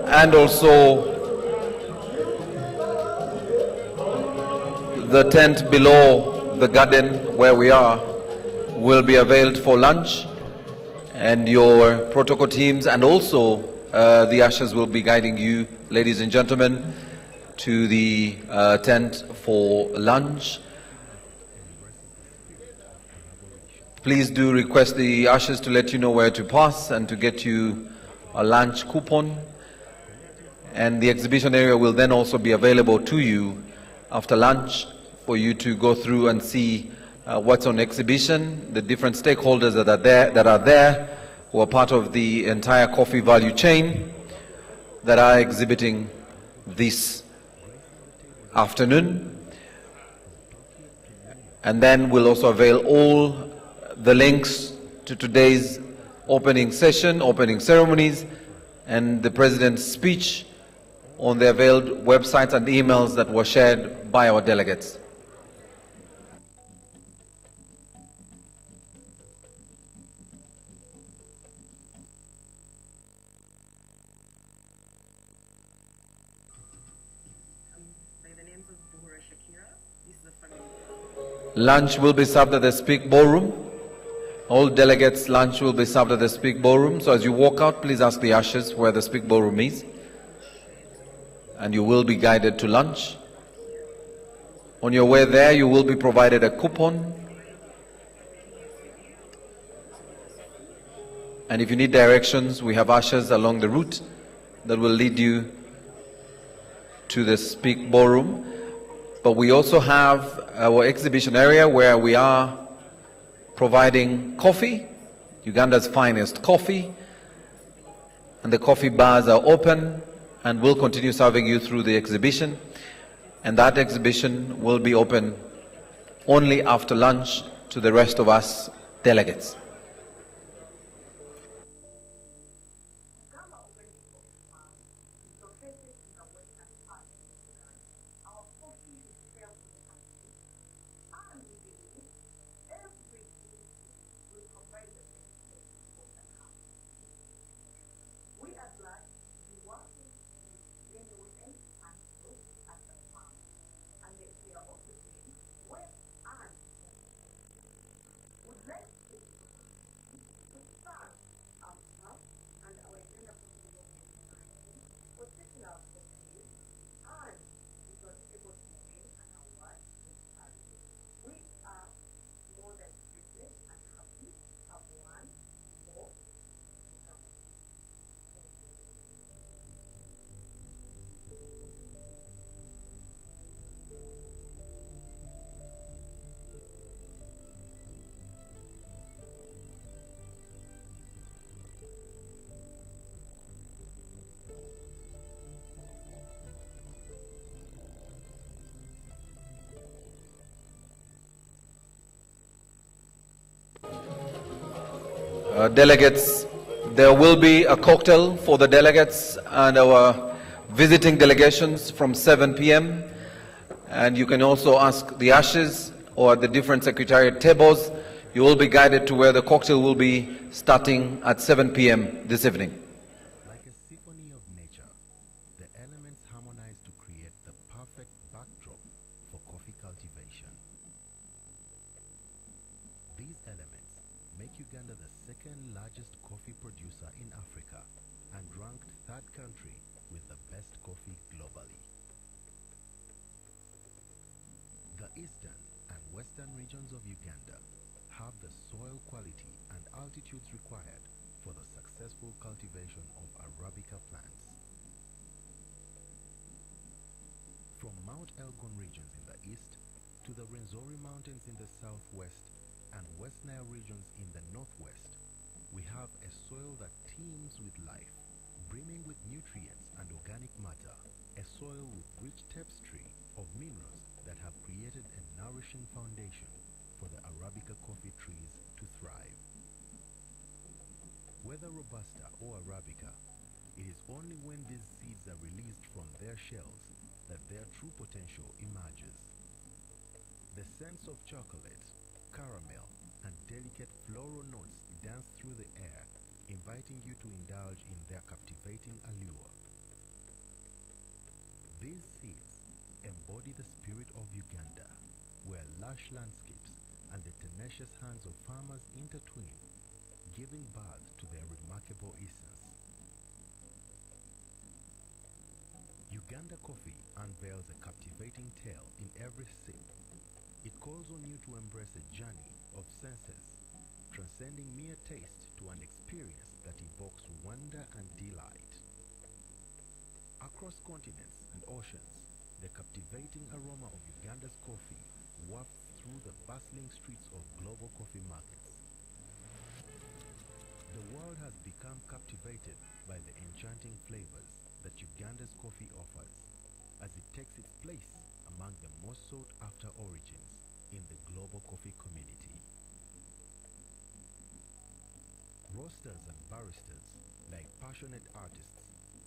and also the tent below the garden where we are will be availed for lunch, and your protocol teams and also the ushers will be guiding you, ladies and gentlemen, to the tent for lunch. Please do request the ushers to let you know where to pass and to get you a lunch coupon. And the exhibition area will then also be available to you after lunch for you to go through and see what's on exhibition, the different stakeholders that are there who are part of the entire coffee value chain that are exhibiting this afternoon. And then we'll also avail all the links to today's opening session, opening ceremonies, and the President's speech on the availed websites and emails that were shared by our delegates. Lunch will be served at the Speak Ballroom. All delegates' lunch will be served at the Speak Ballroom. So as you walk out, please ask the ushers where the Speak Ballroom is. And you will be guided to lunch. On your way there, you will be provided a coupon. And if you need directions, we have ushers along the route that will lead you to the Speak Ballroom. But we also have our exhibition area where we are providing coffee, Uganda's finest coffee. And the coffee bars are open and will continue serving you through the exhibition. And that exhibition will be open only after lunch to the rest of us delegates. Delegates, there will be a cocktail for the delegates and our visiting delegations from 7 p.m. And you can also ask the ushers or the different secretariat tables. You will be guided to where the cocktail will be starting at 7 p.m. this evening. Like a symphony of nature, the elements harmonize to create the perfect backdrop for coffee cultivation. These elements make Uganda the second largest coffee producer in Africa and ranked third country with the best coffee globally. The eastern and western regions of Uganda have the soil quality and altitudes required for the successful cultivation of Arabica plants. From Mount Elgon regions in the east to the Rwenzori Mountains in the southwest and West Nile regions in the northwest, we have a soil that teems with life, brimming with nutrients and organic matter, a soil with rich tapestry of minerals that have created a nourishing foundation for the Arabica coffee trees to thrive. Whether Robusta or Arabica, it is only when these seeds are released from their shells that their true potential emerges. The scents of chocolate, caramel, and delicate floral notes dance through the air, inviting you to indulge in their captivating allure. These seeds embody the spirit of Uganda, where lush landscapes and the tenacious hands of farmers intertwine, giving birth to their remarkable essence. Uganda coffee unveils a captivating tale in every sip. It calls on you to embrace a journey of senses, transcending mere taste to an experience that evokes wonder and delight. Across continents and oceans, the captivating aroma of Uganda's coffee wafts through the bustling streets of global coffee markets. The world has become captivated by the enchanting flavors that Uganda's coffee offers, as it takes its place among the most sought-after origins in the global coffee community. Roasters and baristas, like passionate artists,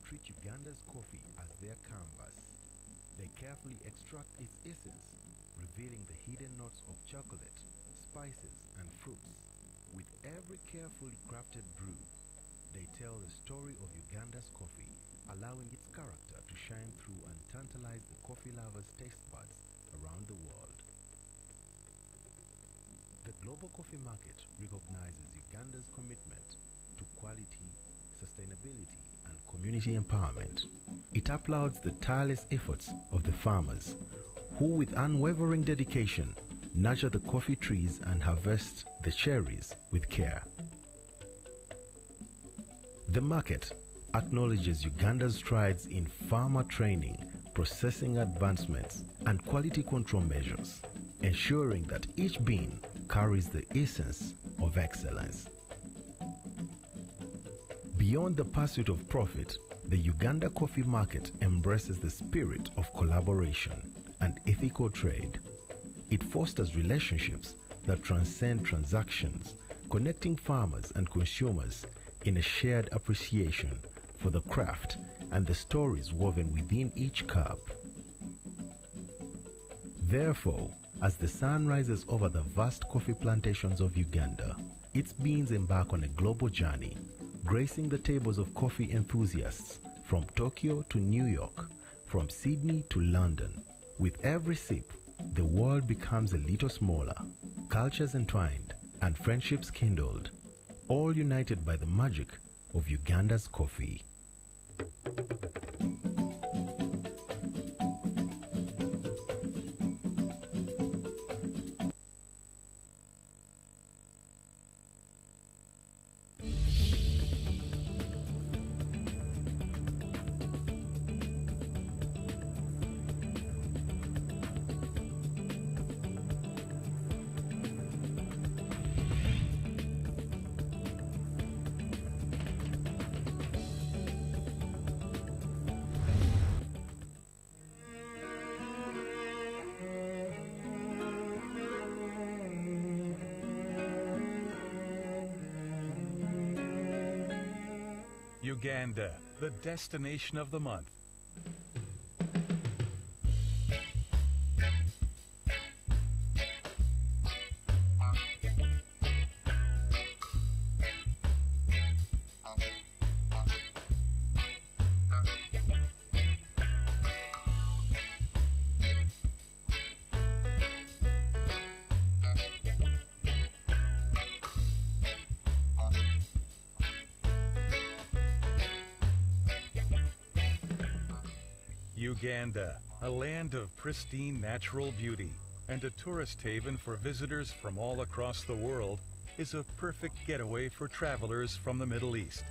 treat Uganda's coffee as their canvas. They carefully extract its essence, revealing the hidden notes of chocolate, spices, and fruits. With every carefully crafted brew, they tell the story of Uganda's coffee, allowing its character to shine through and tantalize the coffee lovers' taste buds around the world. The global coffee market recognizes Uganda's commitment to quality, sustainability, and community empowerment. It applauds the tireless efforts of the farmers who, with unwavering dedication, nurture the coffee trees and harvest the cherries with care. The market acknowledges Uganda's strides in farmer training, processing advancements, and quality control measures, ensuring that each bean carries the essence of excellence. Beyond the pursuit of profit, the Uganda coffee market embraces the spirit of collaboration and ethical trade. It fosters relationships that transcend transactions, connecting farmers and consumers in a shared appreciation for the craft and the stories woven within each cup. Therefore, as the sun rises over the vast coffee plantations of Uganda, its beans embark on a global journey, gracing the tables of coffee enthusiasts from Tokyo to New York, from Sydney to London. With every sip, the world becomes a little smaller, cultures entwined, and friendships kindled, all united by the magic of Uganda's coffee. Uganda, the destination of the month. Uganda, a land of pristine natural beauty and a tourist haven for visitors from all across the world, is a perfect getaway for travelers from the Middle East.